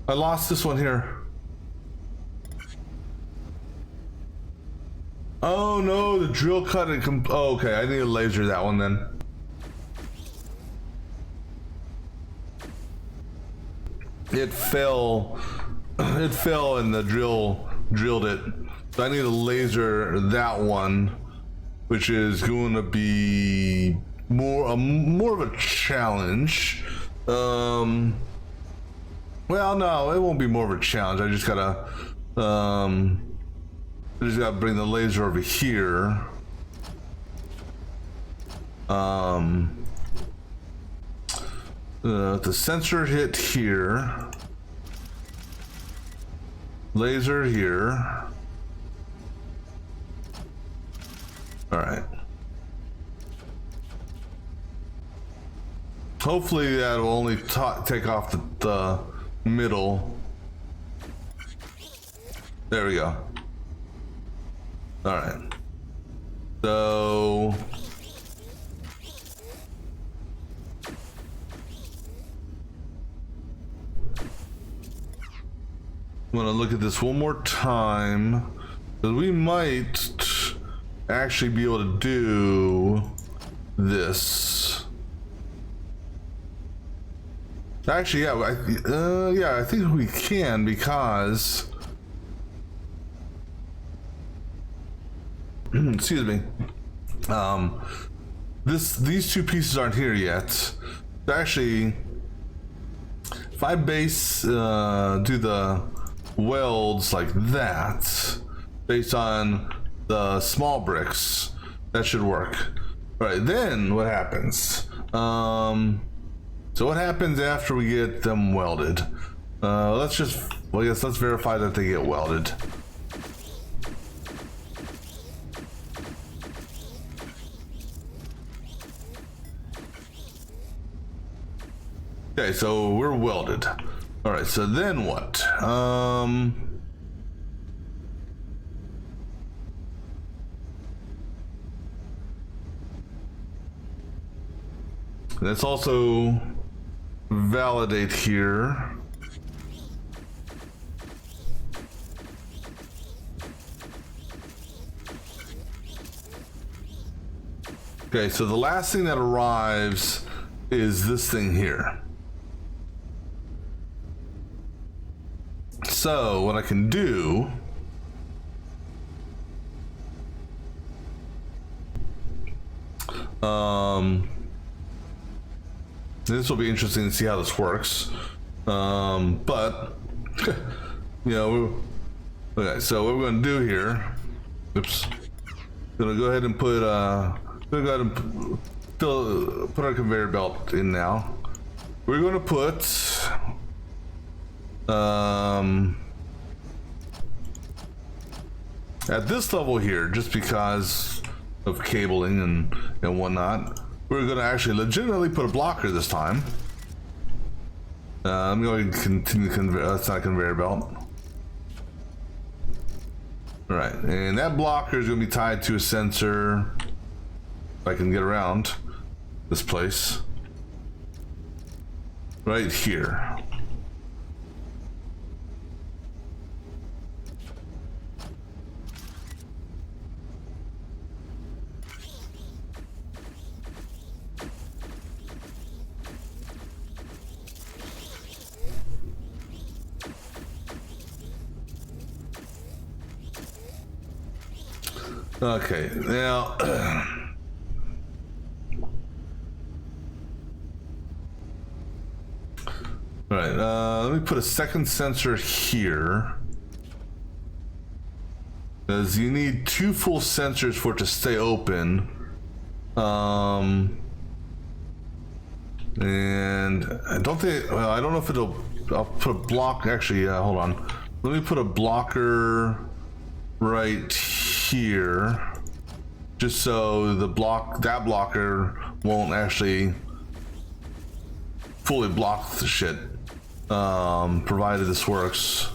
I lost this one here. Oh no, the drill cut and oh, okay, I need to laser that one then. It fell and the drill drilled it. So I need to laser that one, which is going to be more of a challenge. Well, no, it won't be more of a challenge. I just gotta bring the laser over here. The sensor hit here. Laser here. All right. Hopefully that will only take off the middle. There we go. All right. So I'm gonna look at this one more time, because we might actually be able to do this. Actually, yeah, I think we can, because excuse me. These two pieces aren't here yet. Actually, if I do the welds like that, based on the small bricks, that should work. All right, then what happens? So what happens after we get them welded? I guess let's verify that they get welded. Okay, so we're welded. All right, so then what? Let's also validate here. Okay, so the last thing that arrives is this thing here. So what I can do this will be interesting to see how this works. But you know, okay, so what we're gonna do here, gonna go ahead and put put our conveyor belt in now. We're gonna put at this level here, just because of cabling and whatnot, we're going to actually legitimately put a blocker this time. I'm going to continue that's not a conveyor belt. All right, and that blocker is going to be tied to a sensor. If I can get around this place, right here. Okay, now all right, let me put a second sensor here, because you need 2 full sensors for it to stay open. And I don't think, well, I don't know if I'll put a block, actually, hold on. Let me put a blocker right here, just so that blocker won't actually fully block the shit, provided this works.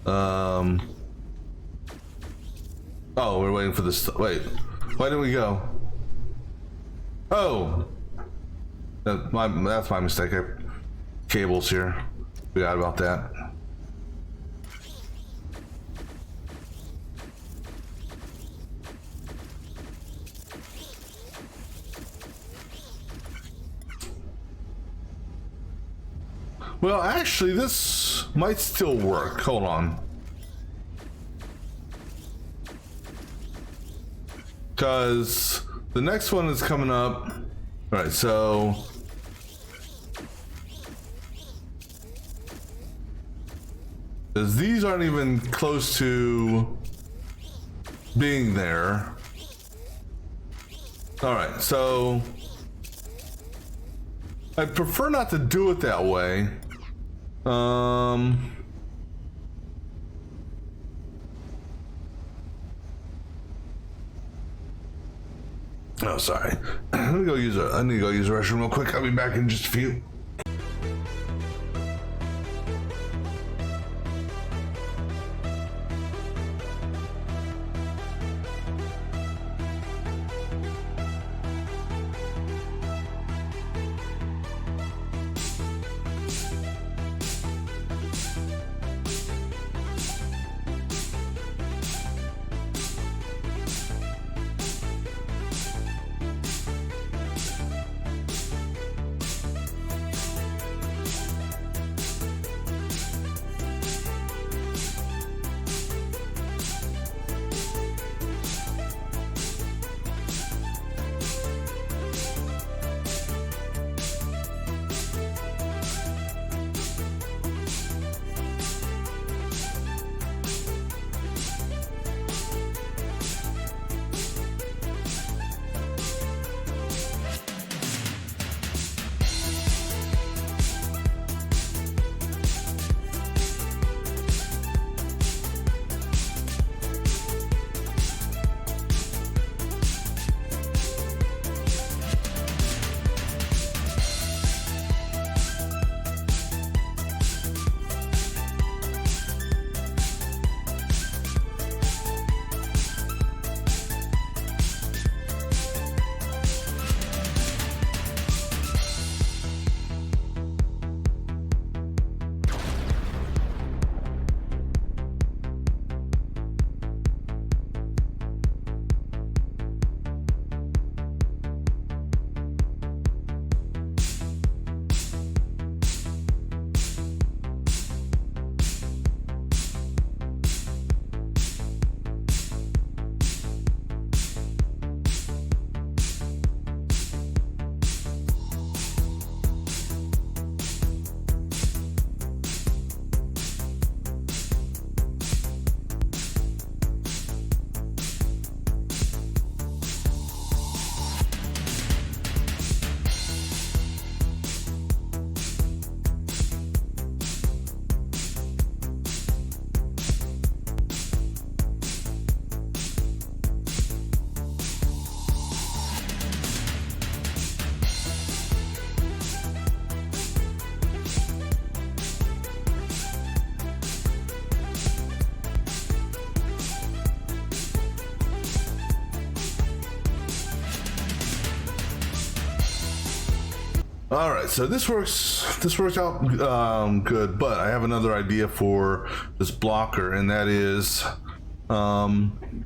Oh, we're waiting for this. Wait, why didn't we go? Oh, that's my mistake. Cables here. Forgot about that. Well, actually, this might still work. Hold on. Because the next one is coming up. All right, so because these aren't even close to being there. All right, so I'd prefer not to do it that way. Oh, sorry. I need to go use the restroom real quick. I'll be back in just a few. All right, so this works. This works out good, but I have another idea for this blocker, and that is, I'm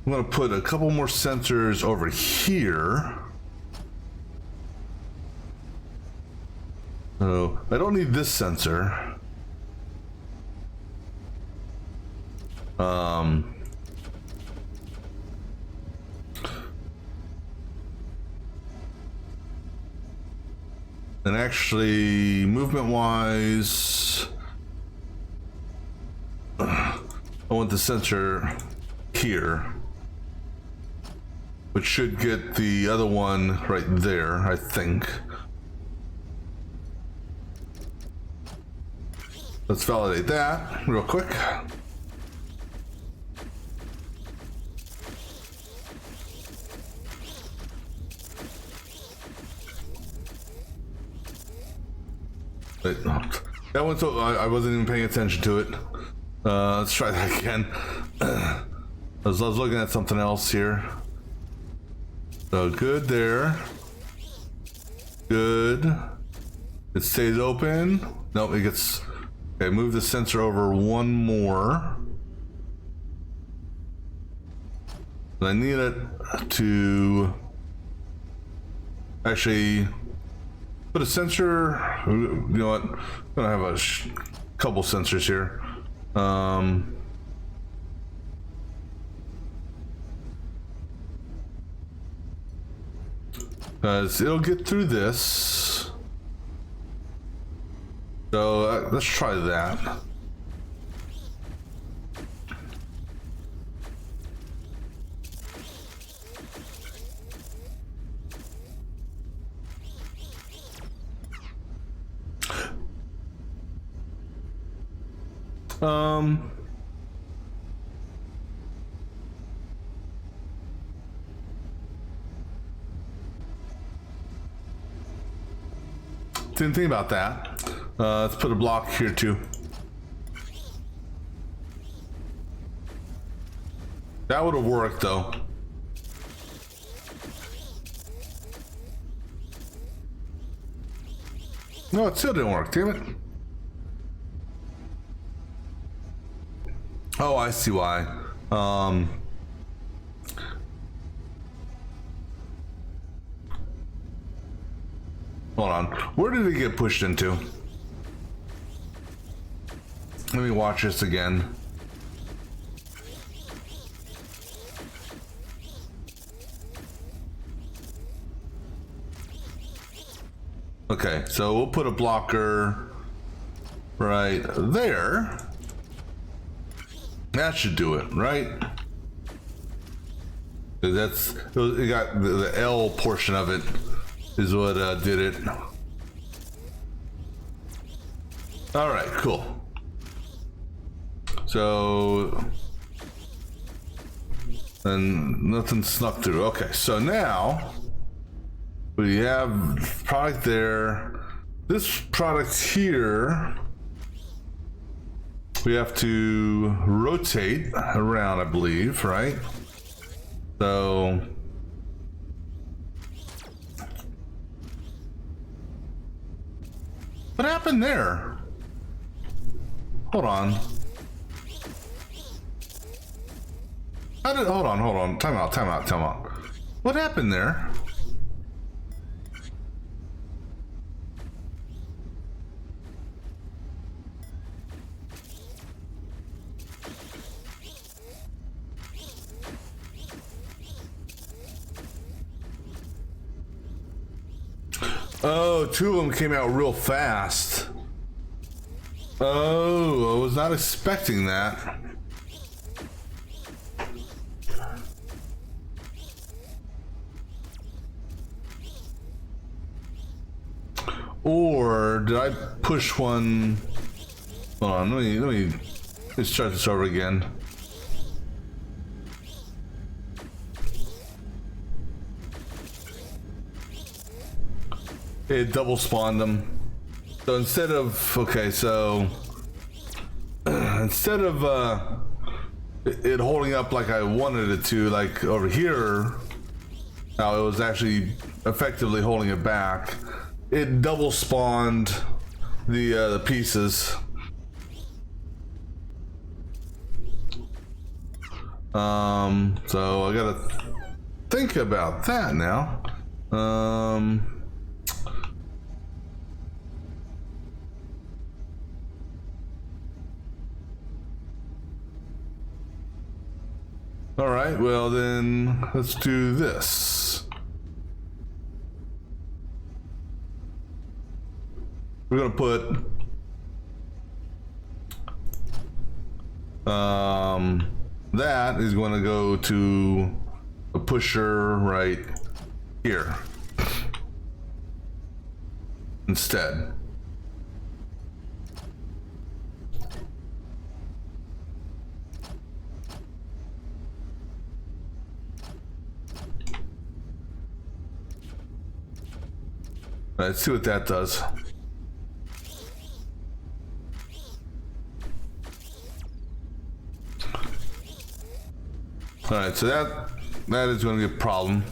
gonna put a couple more sensors over here. So I don't need this sensor. And actually, movement-wise, I want the sensor here, which should get the other one right there, I think. Let's validate that real quick. That one's so I wasn't even paying attention to it. Let's try that again. I was looking at something else here. So good there. Good. It stays open. Nope, it gets. Okay, move the sensor over one more. I need it to actually put a sensor. You know what? I'm gonna have a couple sensors here. Because it'll get through this. So let's try that. Didn't think about that. Let's put a block here too. That would have worked though. No, it still didn't work, damn it. Oh, I see why. Hold on. Where did it get pushed into? Let me watch this again. Okay, so we'll put a blocker right there. That should do it, right? That's it. Got the L portion of it is what did it. All right, cool. So, and nothing snuck through. Okay, so now we have product there. This product here, we have to rotate around, I believe, right? So, what happened there? Hold on. Hold on. Time out. What happened there? Oh, two of them came out real fast. Oh, I was not expecting that. Or did I push one? Hold on, let's start this over again. It double spawned them. So instead of, okay, so instead of it holding up like I wanted it to, like over here, Now it was actually effectively holding it back. It double spawned the pieces. So I gotta think about that now. All right, well then let's do this. We're gonna put that is going to go to a pusher right here instead. Let's see what that does. All right, so that is going to be a problem.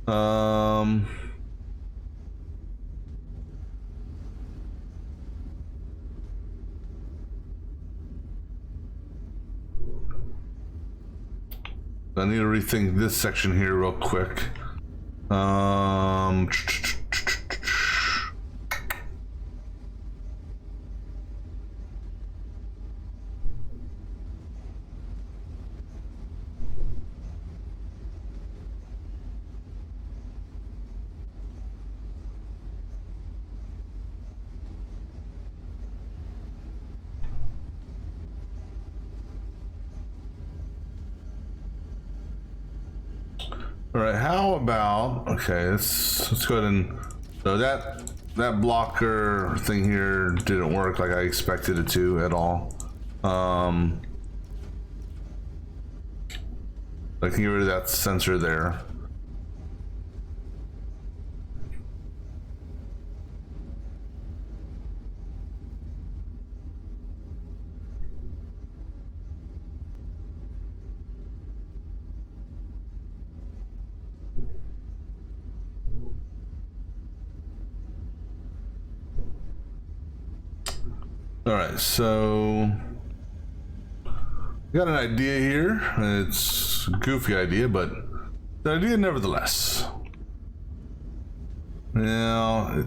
I need to rethink this section here real quick. All right, how about, okay, let's go ahead and, so that blocker thing here didn't work like I expected it to at all. I can get rid of that sensor there. All right, so got an idea here. It's a goofy idea, but the idea nevertheless. Now,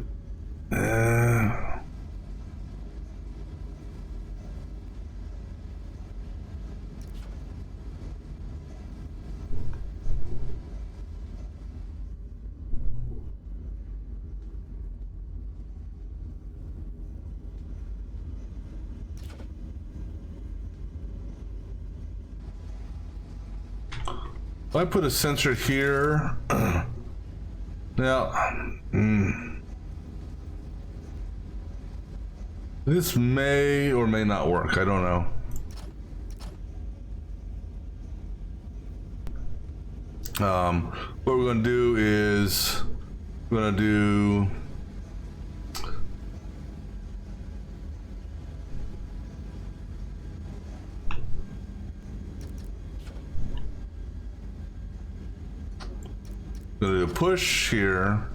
if I put a sensor here, now, this may or may not work. I don't know. What we're going to do is we're going to do a push here.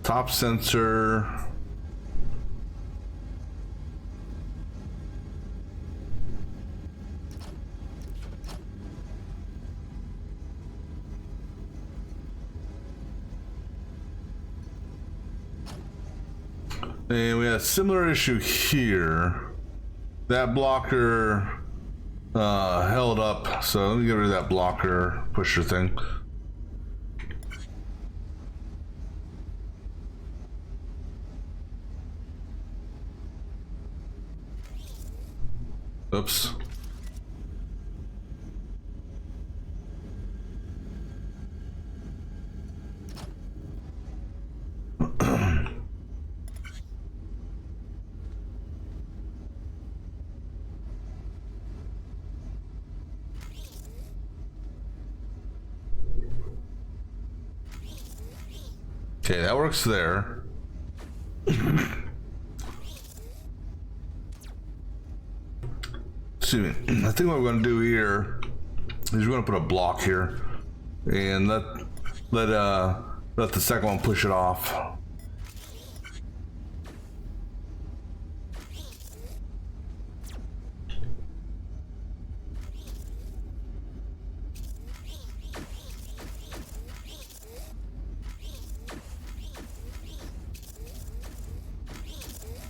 Top sensor. And we had a similar issue here. That blocker held up, so let me get rid of that blocker pusher thing. Oops. Okay, that works there. Excuse me. I think what we're going to do here is we're going to put a block here and let the second one push it off.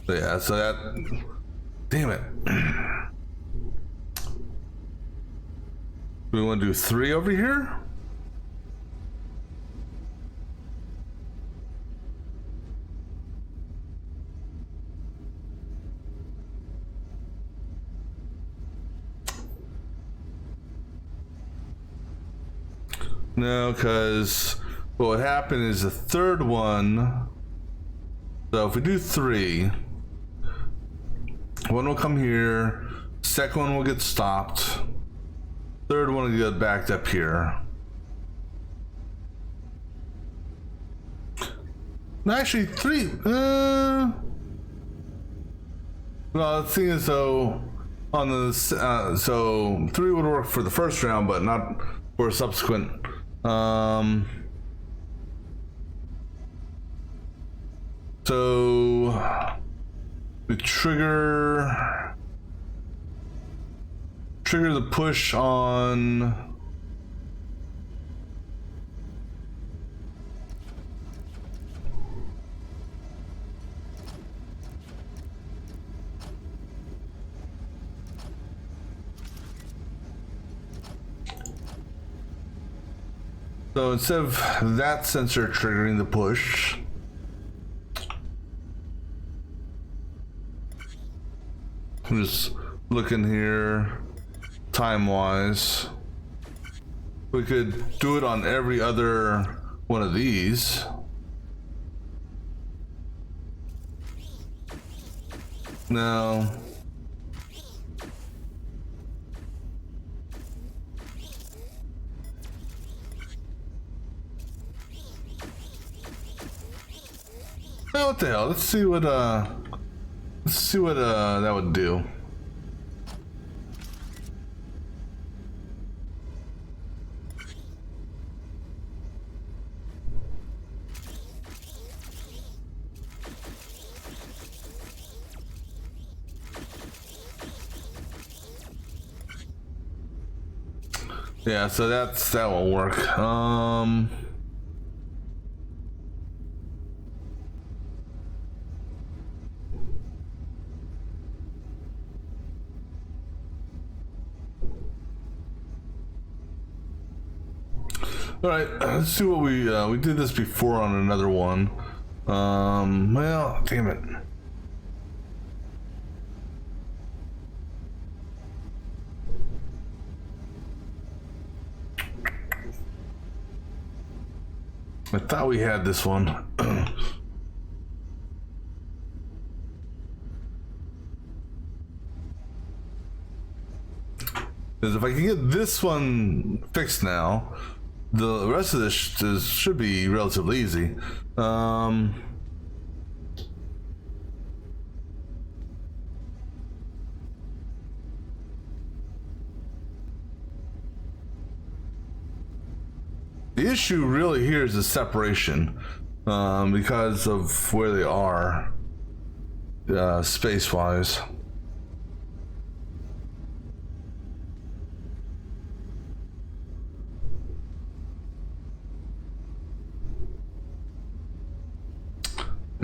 So yeah, so that, damn it. We want to do 3 over here? No, because what would happen is the third one. So if we do 3, one will come here, second one will get stopped, third one will get backed up here. No, actually 3. Well, the thing is, though, on the so 3 would work for the first round, but not for a subsequent. So we trigger the push on so instead of that sensor triggering the push, I'm just looking here time-wise. We could do it on every other one of these. No. Oh, what the hell? Let's see what that would do. Yeah, so that won't work. All right, let's see what we did this before on another one. Well, damn it. I thought we had this one. Because if I can get this one fixed now, the rest of this should be relatively easy. The issue really here is the separation, because of where they are, space-wise.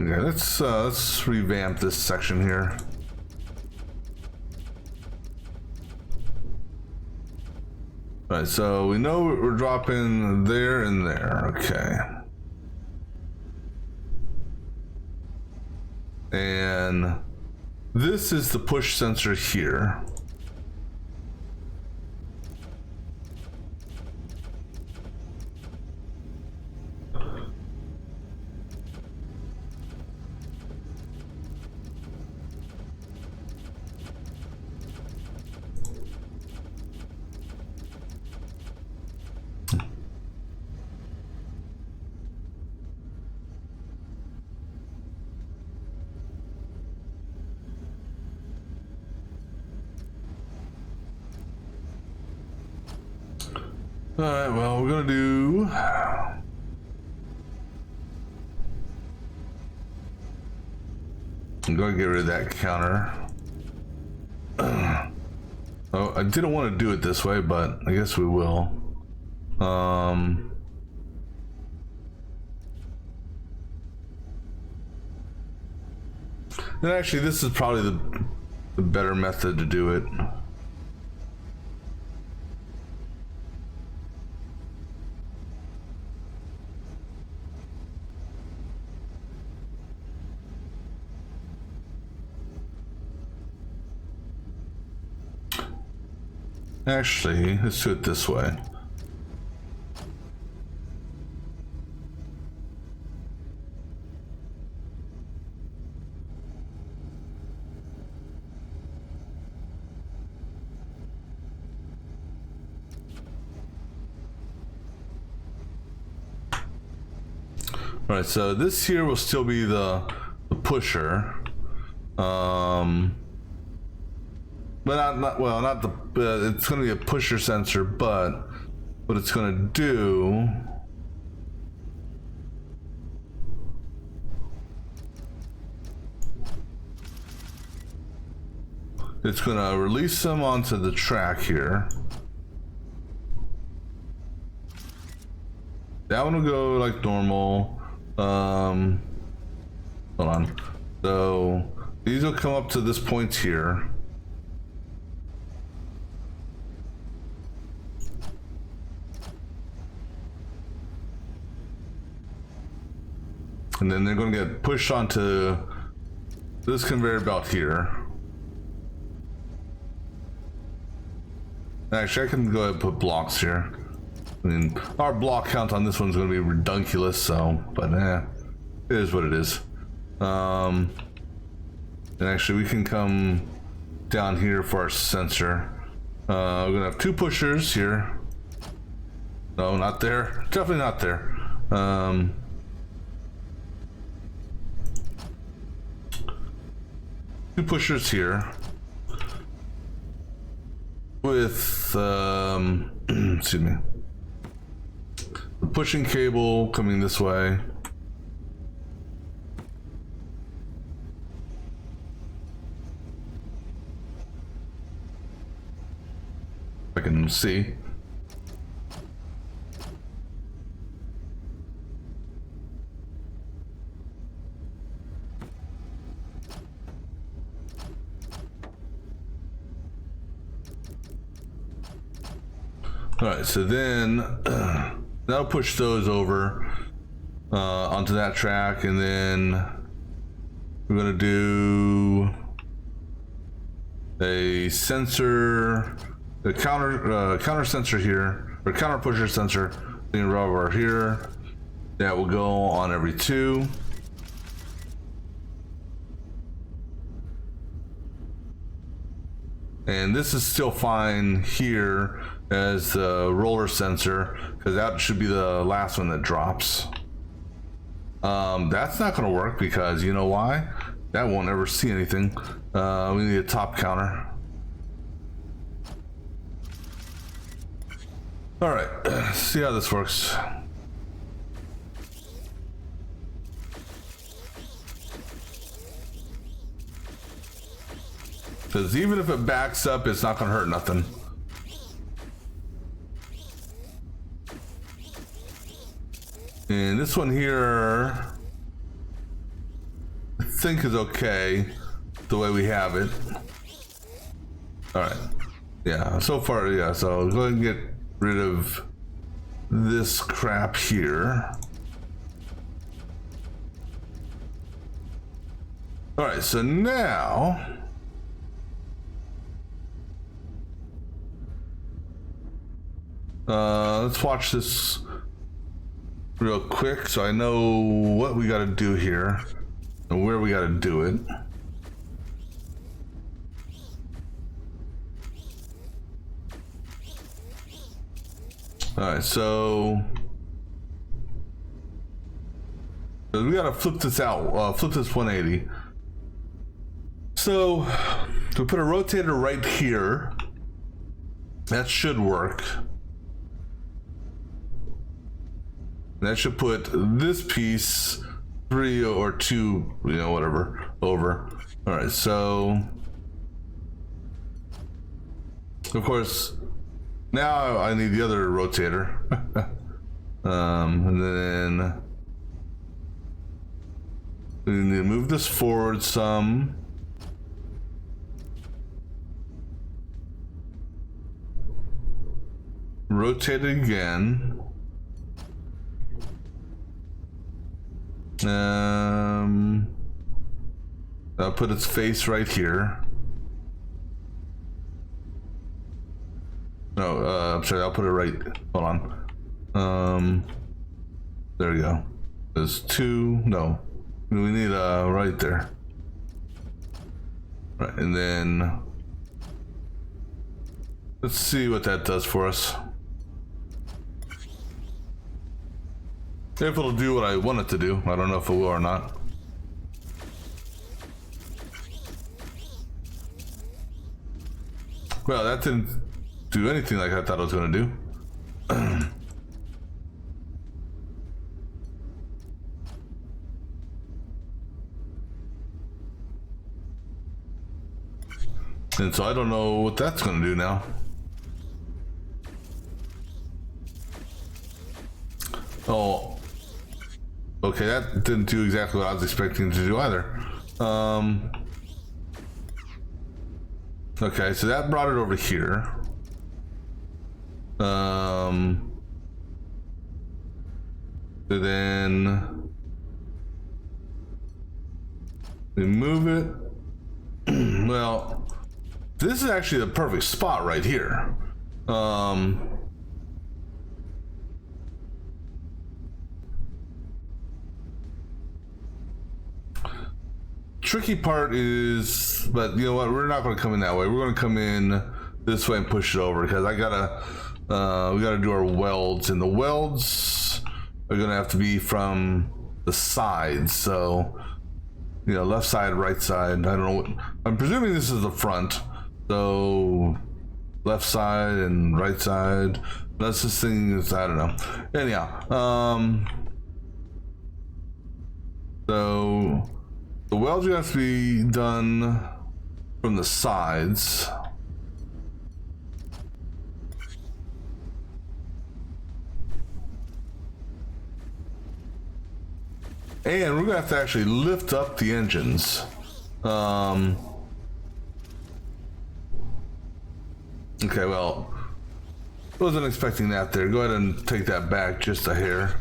Okay, let's revamp this section here. All right, so we know we're dropping there and there. Okay. And this is the push sensor here. Alright, well, we're gonna do... I'm gonna get rid of that counter. Oh, I didn't want to do it this way, but I guess we will. And actually, this is probably the better method to do it. Actually, let's do it this way. All right, so this here will still be the pusher. But not the, it's going to be a pusher sensor, but what it's going to do it's going to release them onto the track here. That one will go like normal. Hold on. So these will come up to this point here. And then they're going to get pushed onto this conveyor belt here. Actually, I can go ahead and put blocks here. I mean, our block count on this one's going to be redunculous, so, but it is what it is. And actually, we can come down here for our sensor. We're going to have two pushers here. No, not there. Definitely not there. Two pushers here with excuse me, the pushing cable coming this way. I can see. All right, so then that'll push those over onto that track, and then we're gonna do a sensor, the counter sensor here, or counter pusher sensor thing over here. That will go on every two. And this is still fine here as the roller sensor, because that should be the last one that drops. That's not going to work because you know why? That won't ever see anything. We need a top counter. All right, let's see how this works. Because even if it backs up, it's not going to hurt nothing. And this one here, I think is okay the way we have it. All right. Yeah, so far, yeah. So go ahead and get rid of this crap here. All right, so now let's watch this real quick so I know what we got to do here and where we got to do it. All right, so we got to flip this out, flip this 180. So we put a rotator right here. That should work. That should put this piece 3 or 2, you know, whatever, over. All right, so of course now I need the other rotator. And then we need to move this forward some. Rotate it again. I'll put its face right here. No, I'm sorry, I'll put it right, hold on. There we go. There's 2, no. We need right there. Right, and then let's see what that does for us. If it'll do what I want it to do. I don't know if it will or not. Well, that didn't do anything like I thought it was going to do. And so I don't know what that's going to do now. Oh. Okay, that didn't do exactly what I was expecting to do either. Okay, so that brought it over here. So then we move it. Well, this is actually the perfect spot right here. Tricky part is, but you know what, we're not going to come in that way. We're going to come in this way and push it over, because I gotta we gotta do our welds, and the welds are going to have to be from the sides. So, you know, left side, right side, I don't know what, I'm presuming this is the front, so left side and right side. That's this thing is, I don't know. Anyhow, so the welds are going to have to be done from the sides. And we're going to have to actually lift up the engines. Okay, well, wasn't expecting that there. Go ahead and take that back just a hair.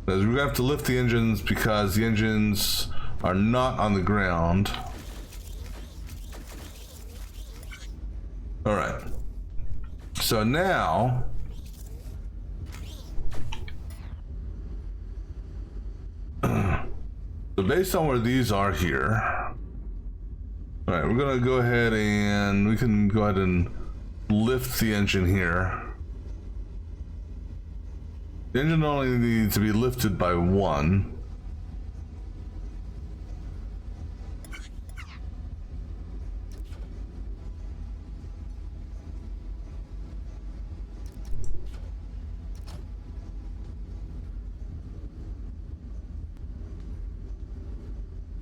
We're gonna have to lift the engines because the engines are not on the ground. All right. So now, so based on where these are here, all right, we're gonna go ahead and we can go ahead and lift the engine here. The engine only needs to be lifted by 1.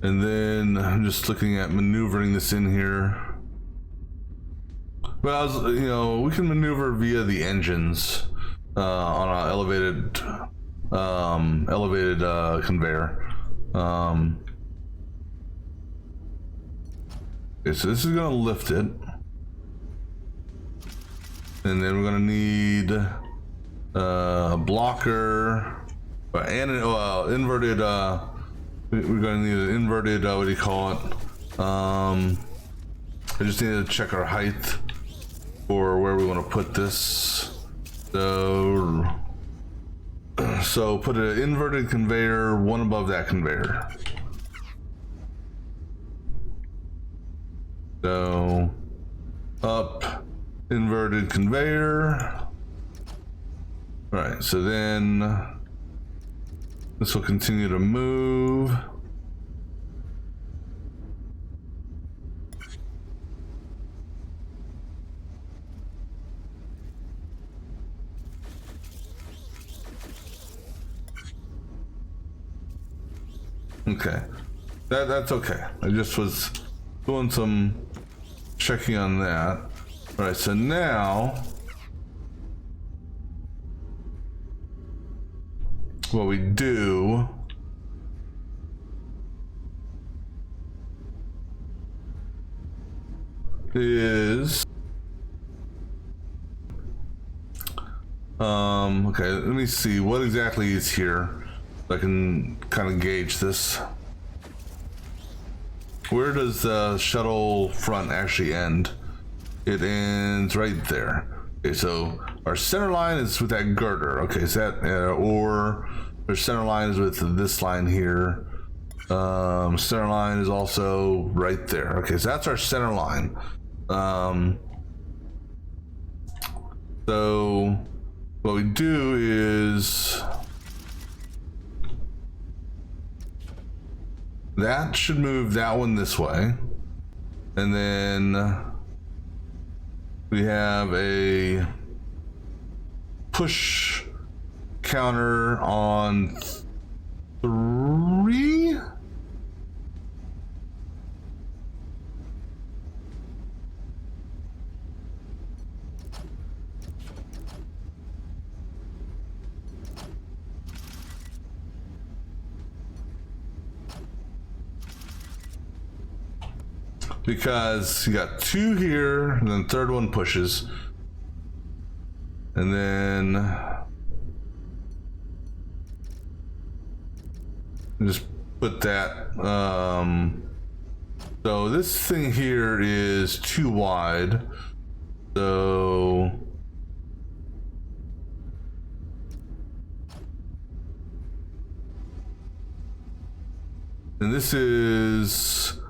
And then I'm just looking at maneuvering this in here. Well, you know, we can maneuver via the engines. On an elevated conveyor. Okay, so this is going to lift it, and then we're going to need a blocker and an inverted. We're going to need an inverted. What do you call it? I just need to check our height for where we want to put this. So put an inverted conveyor one above that conveyor. So up, inverted conveyor. All right, so then this will continue to move. Okay. That's okay. I just was doing some checking on that. All right, so now what we do is okay, let me see what exactly is here so I can kind of gauge this. Where does the shuttle front actually end? It ends right there. Okay, so our center line is with that girder. Okay, is that or our center line is with this line here. Center line is also right there. Okay, so that's our center line. So what we do is that should move that one this way, and then we have a push counter on 3. Because you got 2 here, and then the third one pushes. And then just put that. So this thing here is too wide. So and this is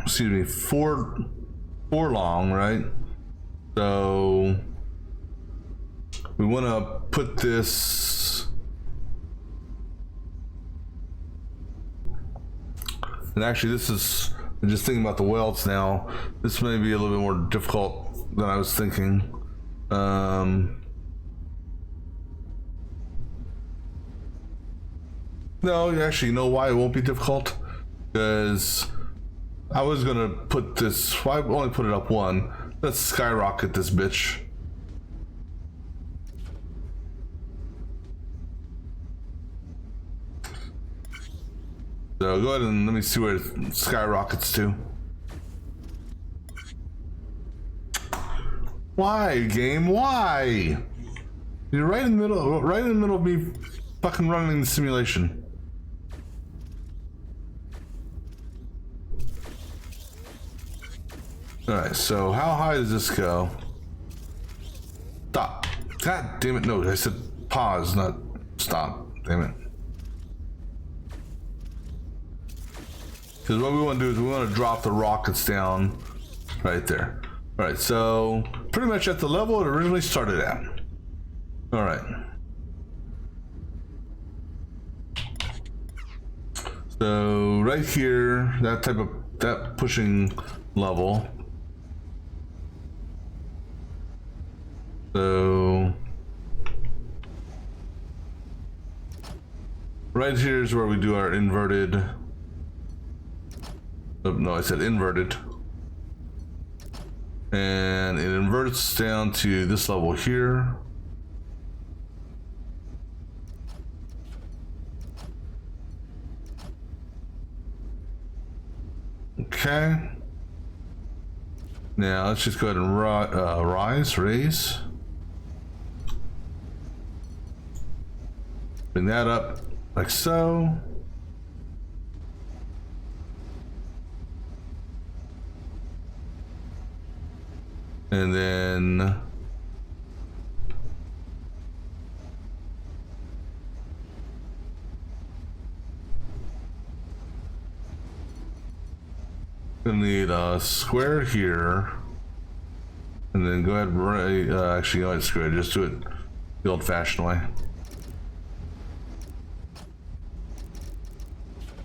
excuse me, 4 long, right? So we want to put this, and actually this is, I'm just thinking about the welds now, this may be a little bit more difficult than I was thinking. No, actually, you know why it won't be difficult? Because I was gonna put this, why only put it up 1? Let's skyrocket this bitch. So go ahead and let me see where it skyrockets to. Why, game? Why? You're right in the middle of me fucking running the simulation. Alright, so how high does this go? Stop. God damn it, no, I said pause, not stop. Damn it. Because what we want to do is we want to drop the rockets down right there. Alright, so pretty much at the level it originally started at. Alright. So right here, that pushing level. So right here is where we do our inverted. Oh, no, I said inverted. And it inverts down to this level here. Okay. Now let's just go ahead and raise. Bring that up like so. And then gonna need a square here, and then go ahead and actually, no, it's good. Just do it the old-fashioned way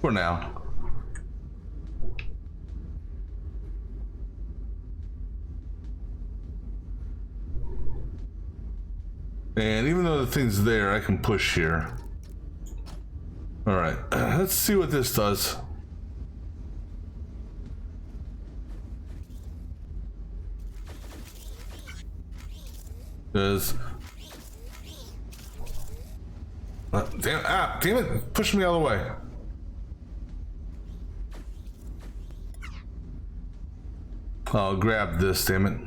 for now. And even though the thing's there, I can push here. All right, let's see what this does. Does damn it, push me out of the way. I'll grab this, damn it.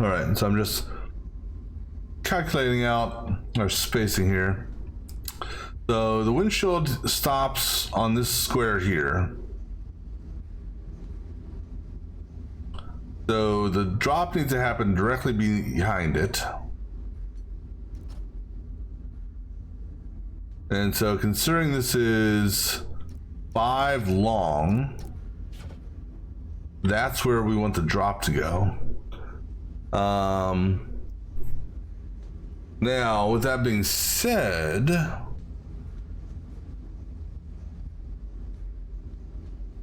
All right, so I'm just calculating out our spacing here. So the windshield stops on this square here. So the drop needs to happen directly behind it. And so considering this is 5 long, that's where we want the drop to go. Now, with that being said,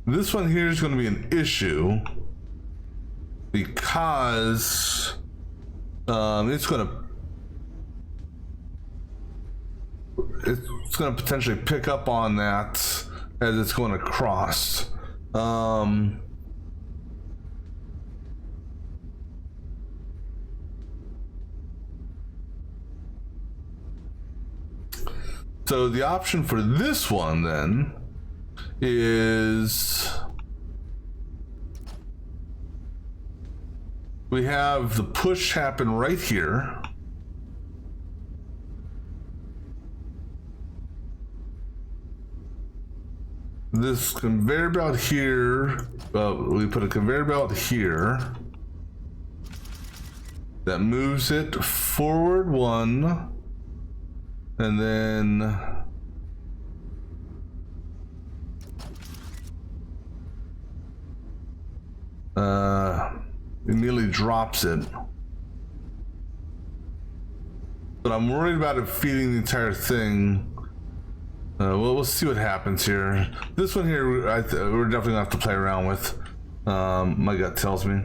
this one here is going to be an issue because it's going to potentially pick up on that as it's going across. So the option for this one then is we have the push happen right here. This conveyor belt here, we put a conveyor belt here that moves it forward 1. And then it nearly drops it. But I'm worried about it feeding the entire thing. Well, we'll see what happens here. This one here, we're definitely gonna have to play around with. My gut tells me.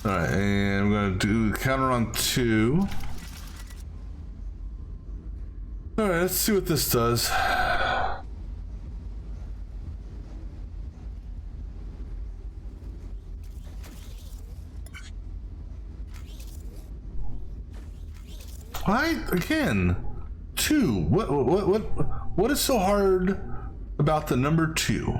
Alright, and we're gonna do the counter on 2. Alright, let's see what this does. Why again? 2. What is so hard about the number 2?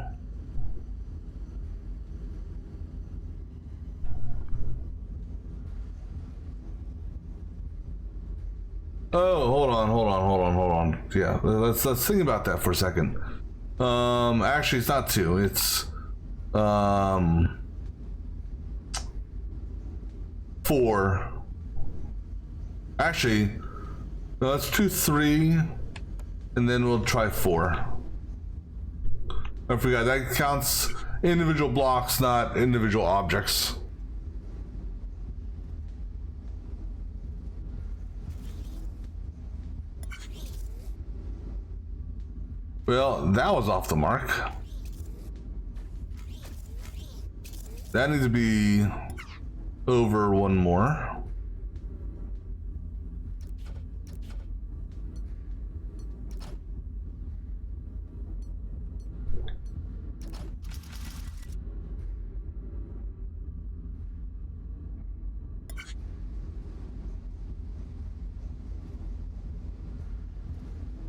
Oh, hold on. Yeah, let's think about that for a second. Actually, it's not 2. It's 4. Actually, no, let's do 3, and then we'll try 4. I forgot that counts individual blocks, not individual objects. Well, that was off the mark. That needs to be over 1 more.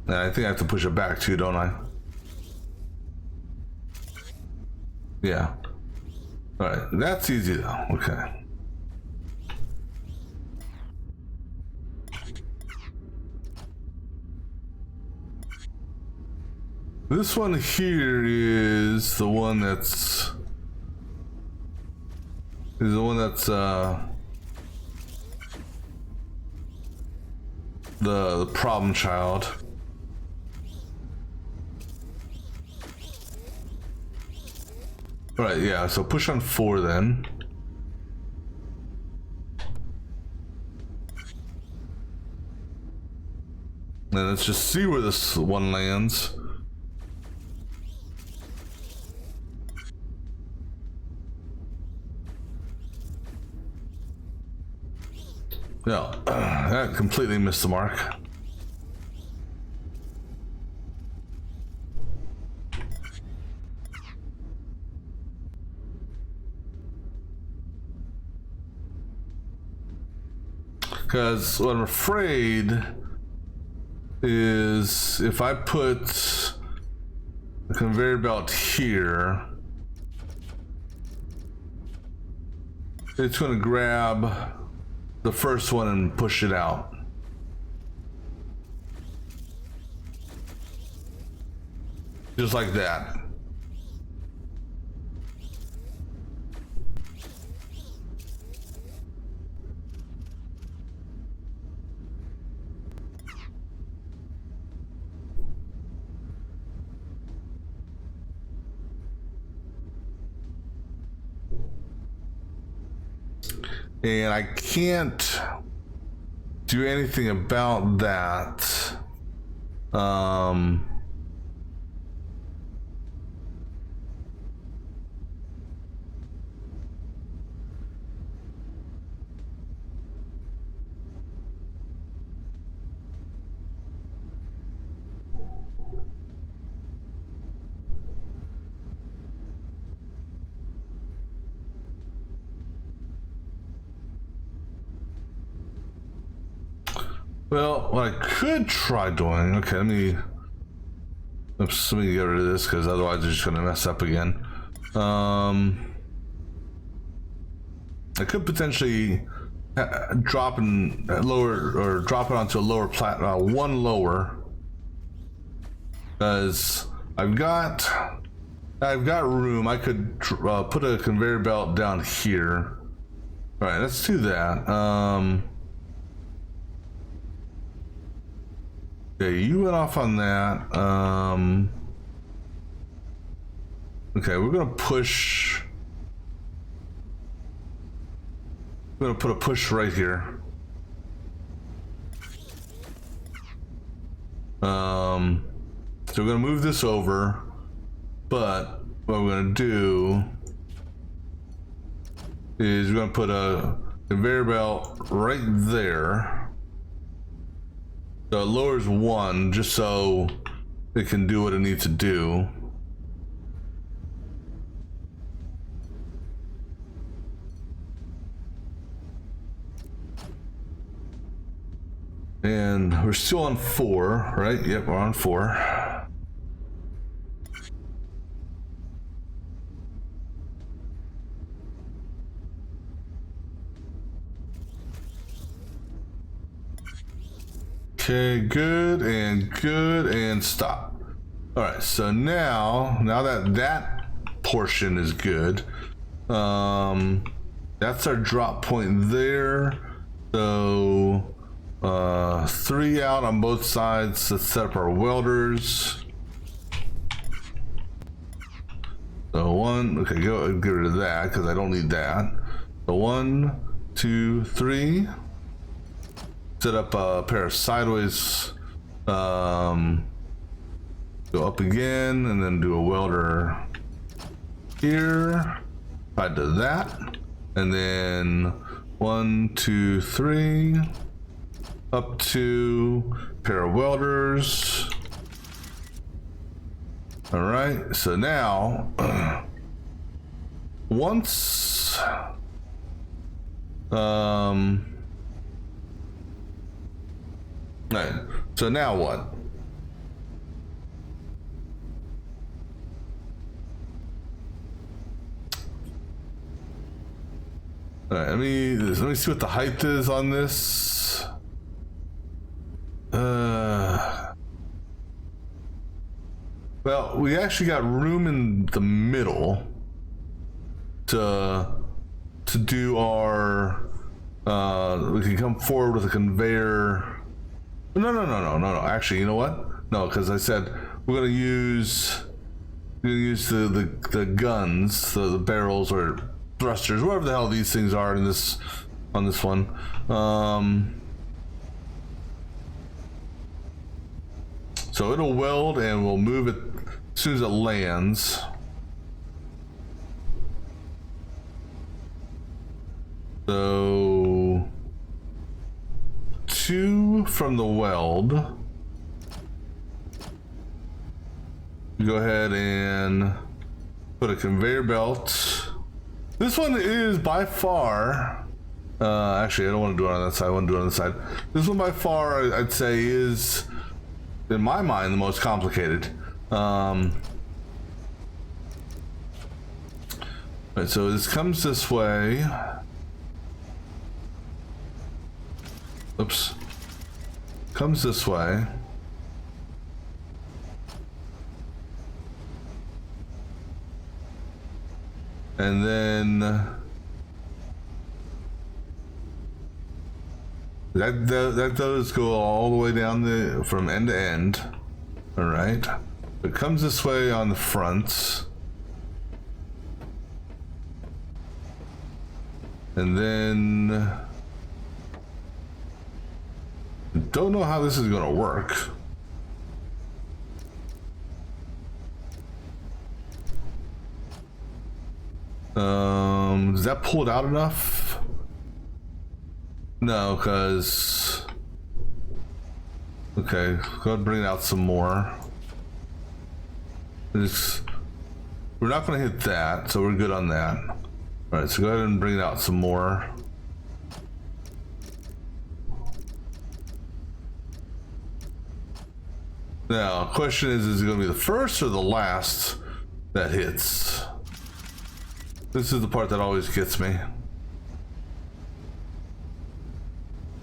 I think I have to push it back too, don't I? Yeah. Alright, that's easy though. Okay. This one here is the one that's the problem child. Right, yeah, so push on 4 then. And let's just see where this one lands. No, that completely missed the mark. Because what I'm afraid is if I put the conveyor belt here, it's going to grab the first one and push it out. Just like that. And I can't do anything about that. Well, what I could try doing, okay, let me get rid of this because otherwise it's just gonna mess up again. I could potentially drop it onto a lower one lower, because I've got room. I could put a conveyor belt down here. All right, let's do that. Yeah, you went off on that. Okay, we're gonna push. We're gonna put a push right here. So we're gonna move this over, but what we're gonna do is we're gonna put a conveyor belt right there. So it lowers one just so it can do what it needs to do. And we're still on 4, right? Yep, we're on 4. Okay, good and stop. All right, so now that portion is good, that's our drop point there. So 3 out on both sides. Let's set up our welders. So 1, okay, get rid of that because I don't need that. So 1, 2, 3. Set up a pair of sideways, go up again, and then do a welder here, tied to that, and then 1, 2, 3, up to pair of welders. All right, so now, once, right, so now what? All right, let me see what the height is on this. Well, we actually got room in the middle to do our. We can come forward with a conveyor. No. Actually, you know what? No, because I said we're gonna use the guns, the barrels or thrusters, whatever the hell these things are on this one. So it'll weld and we'll move it as soon as it lands. So 2 from the weld. Go ahead and put a conveyor belt. This one is by far, actually I don't want to do it on that side, I want to do it on the side. This one by far I'd say is, in my mind, the most complicated. Right, so this comes this way. Oops. Comes this way. And then that does go all the way down from end to end. All right. It comes this way on the fronts. And then don't know how this is going to work. Does that pull it out enough? No, because... Okay, go ahead and bring it out some more. We're not going to hit that, so we're good on that. Alright, so go ahead and bring it out some more. Now, question is it going to be the first or the last that hits? This is the part that always gets me.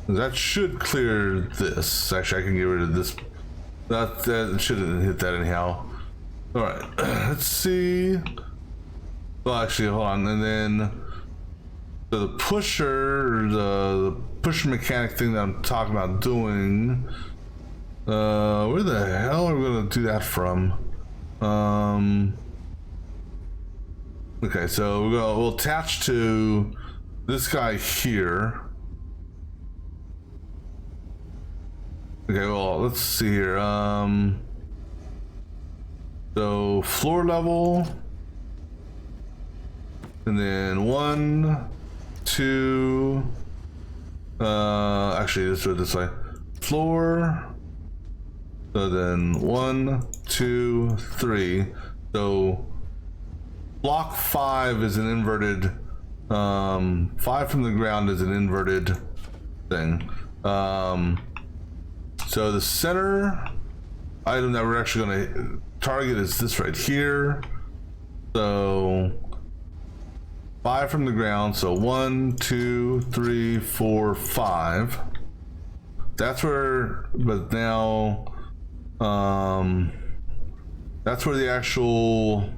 That should clear this. Actually, I can get rid of this. That shouldn't hit that anyhow. Alright, let's see. Well, actually, hold on. And then so the pusher, the pusher mechanic thing that I'm talking about doing. Where the hell are we going to do that from? Okay, so we'll attach to this guy here. Okay, well, let's see here. So floor level, and then 1, 2. Actually, let's do it this way. Floor. So then 1, 2, 3. So block 5 is an inverted. 5 from the ground is an inverted thing. So the center item that we're actually going to target is this right here. So 5 from the ground. So 1, 2, 3, 4, 5. That's where, but now, that's where the actual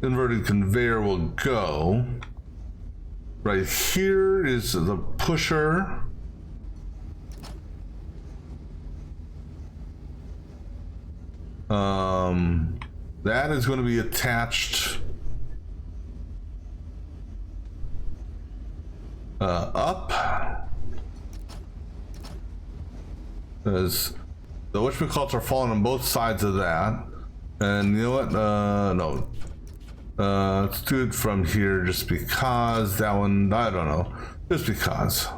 inverted conveyor will go. Right here is the pusher. That is going to be attached up, because the whatchamacallits are falling on both sides of that. And you know what? No. Let's do it from here just because that one, I don't know. Just because.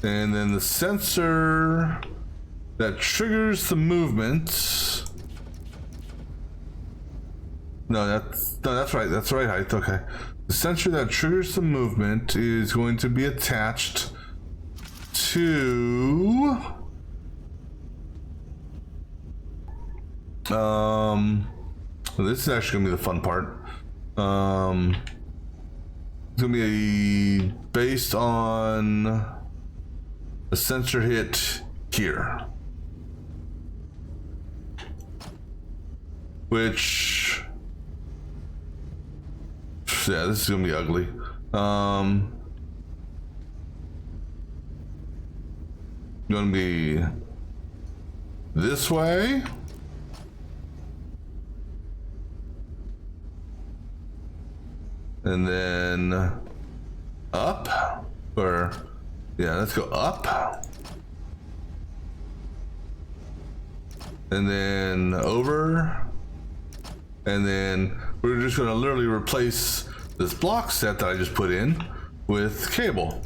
And then the sensor that triggers the movement. No, that's right. That's the right height. Okay. The sensor that triggers the movement is going to be attached to this is actually gonna be the fun part. It's gonna be based on a sensor hit here, which, yeah, this is gonna be ugly. Gonna be this way. And then up, or yeah, let's go up. And then over. And then we're just gonna literally replace this block set that I just put in with cable.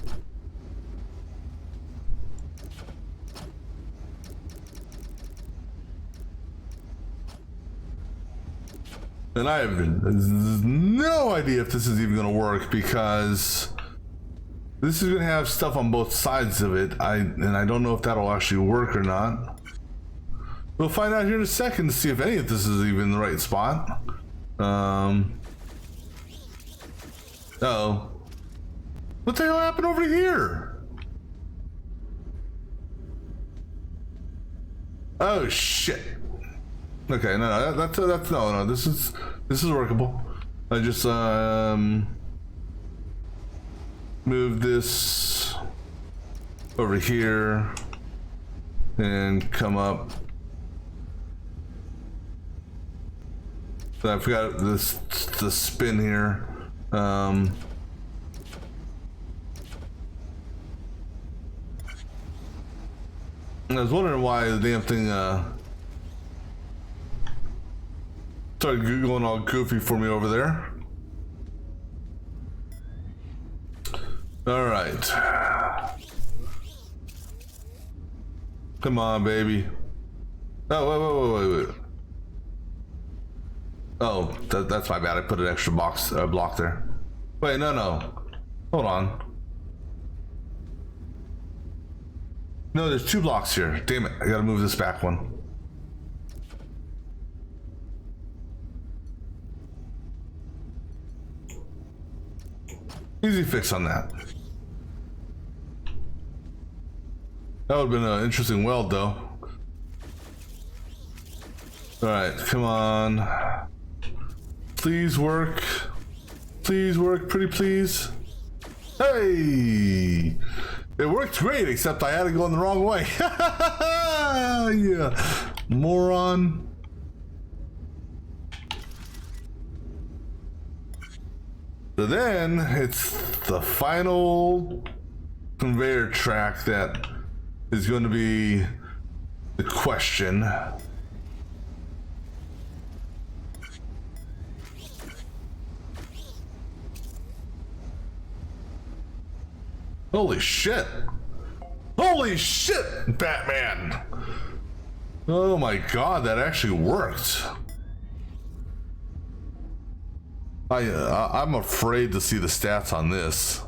And I have no idea if this is even going to work, because this is going to have stuff on both sides of it. I don't know if that'll actually work or not. We'll find out here in a second to see if any of this is even the right spot. Uh-oh. What the hell happened over here? Oh shit. Okay, no, that's no. This is workable. I just move this over here and come up. So I forgot the spin here. I was wondering why the damn thing started going all goofy for me over there. All right. Come on, baby. Oh, wait. Oh, that's my bad. I put an extra block there. Wait, no. Hold on. No, there's 2 blocks here. Damn it, I gotta move this back one. Easy fix on that. That would have been an interesting weld, though. Alright, come on. Please work. Please work, pretty please. Hey! It worked great, except I had it going the wrong way. Yeah, moron. So then it's the final conveyor track that is going to be the question. Holy shit! Holy shit, Batman! Oh my god, that actually worked. I'm afraid to see the stats on this.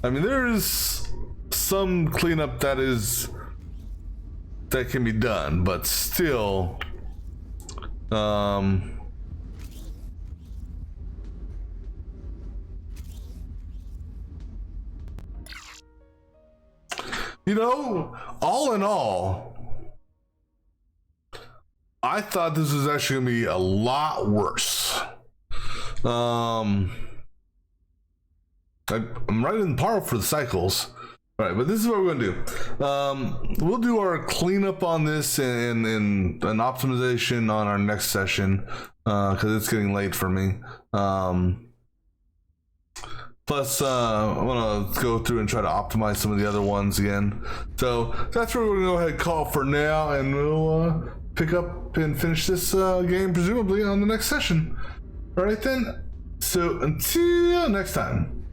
I mean, there's some cleanup that can be done, but still, you know, all in all, I thought this was actually gonna be a lot worse. I'm right in par for the cycles. All right, but this is what we're gonna do. We'll do our cleanup on this and an optimization on our next session, because it's getting late for me. Plus, I want to go through and try to optimize some of the other ones again. So that's where we're gonna go ahead and call for now, and we'll pick up and finish this game presumably on the next session. All right then. So until next time.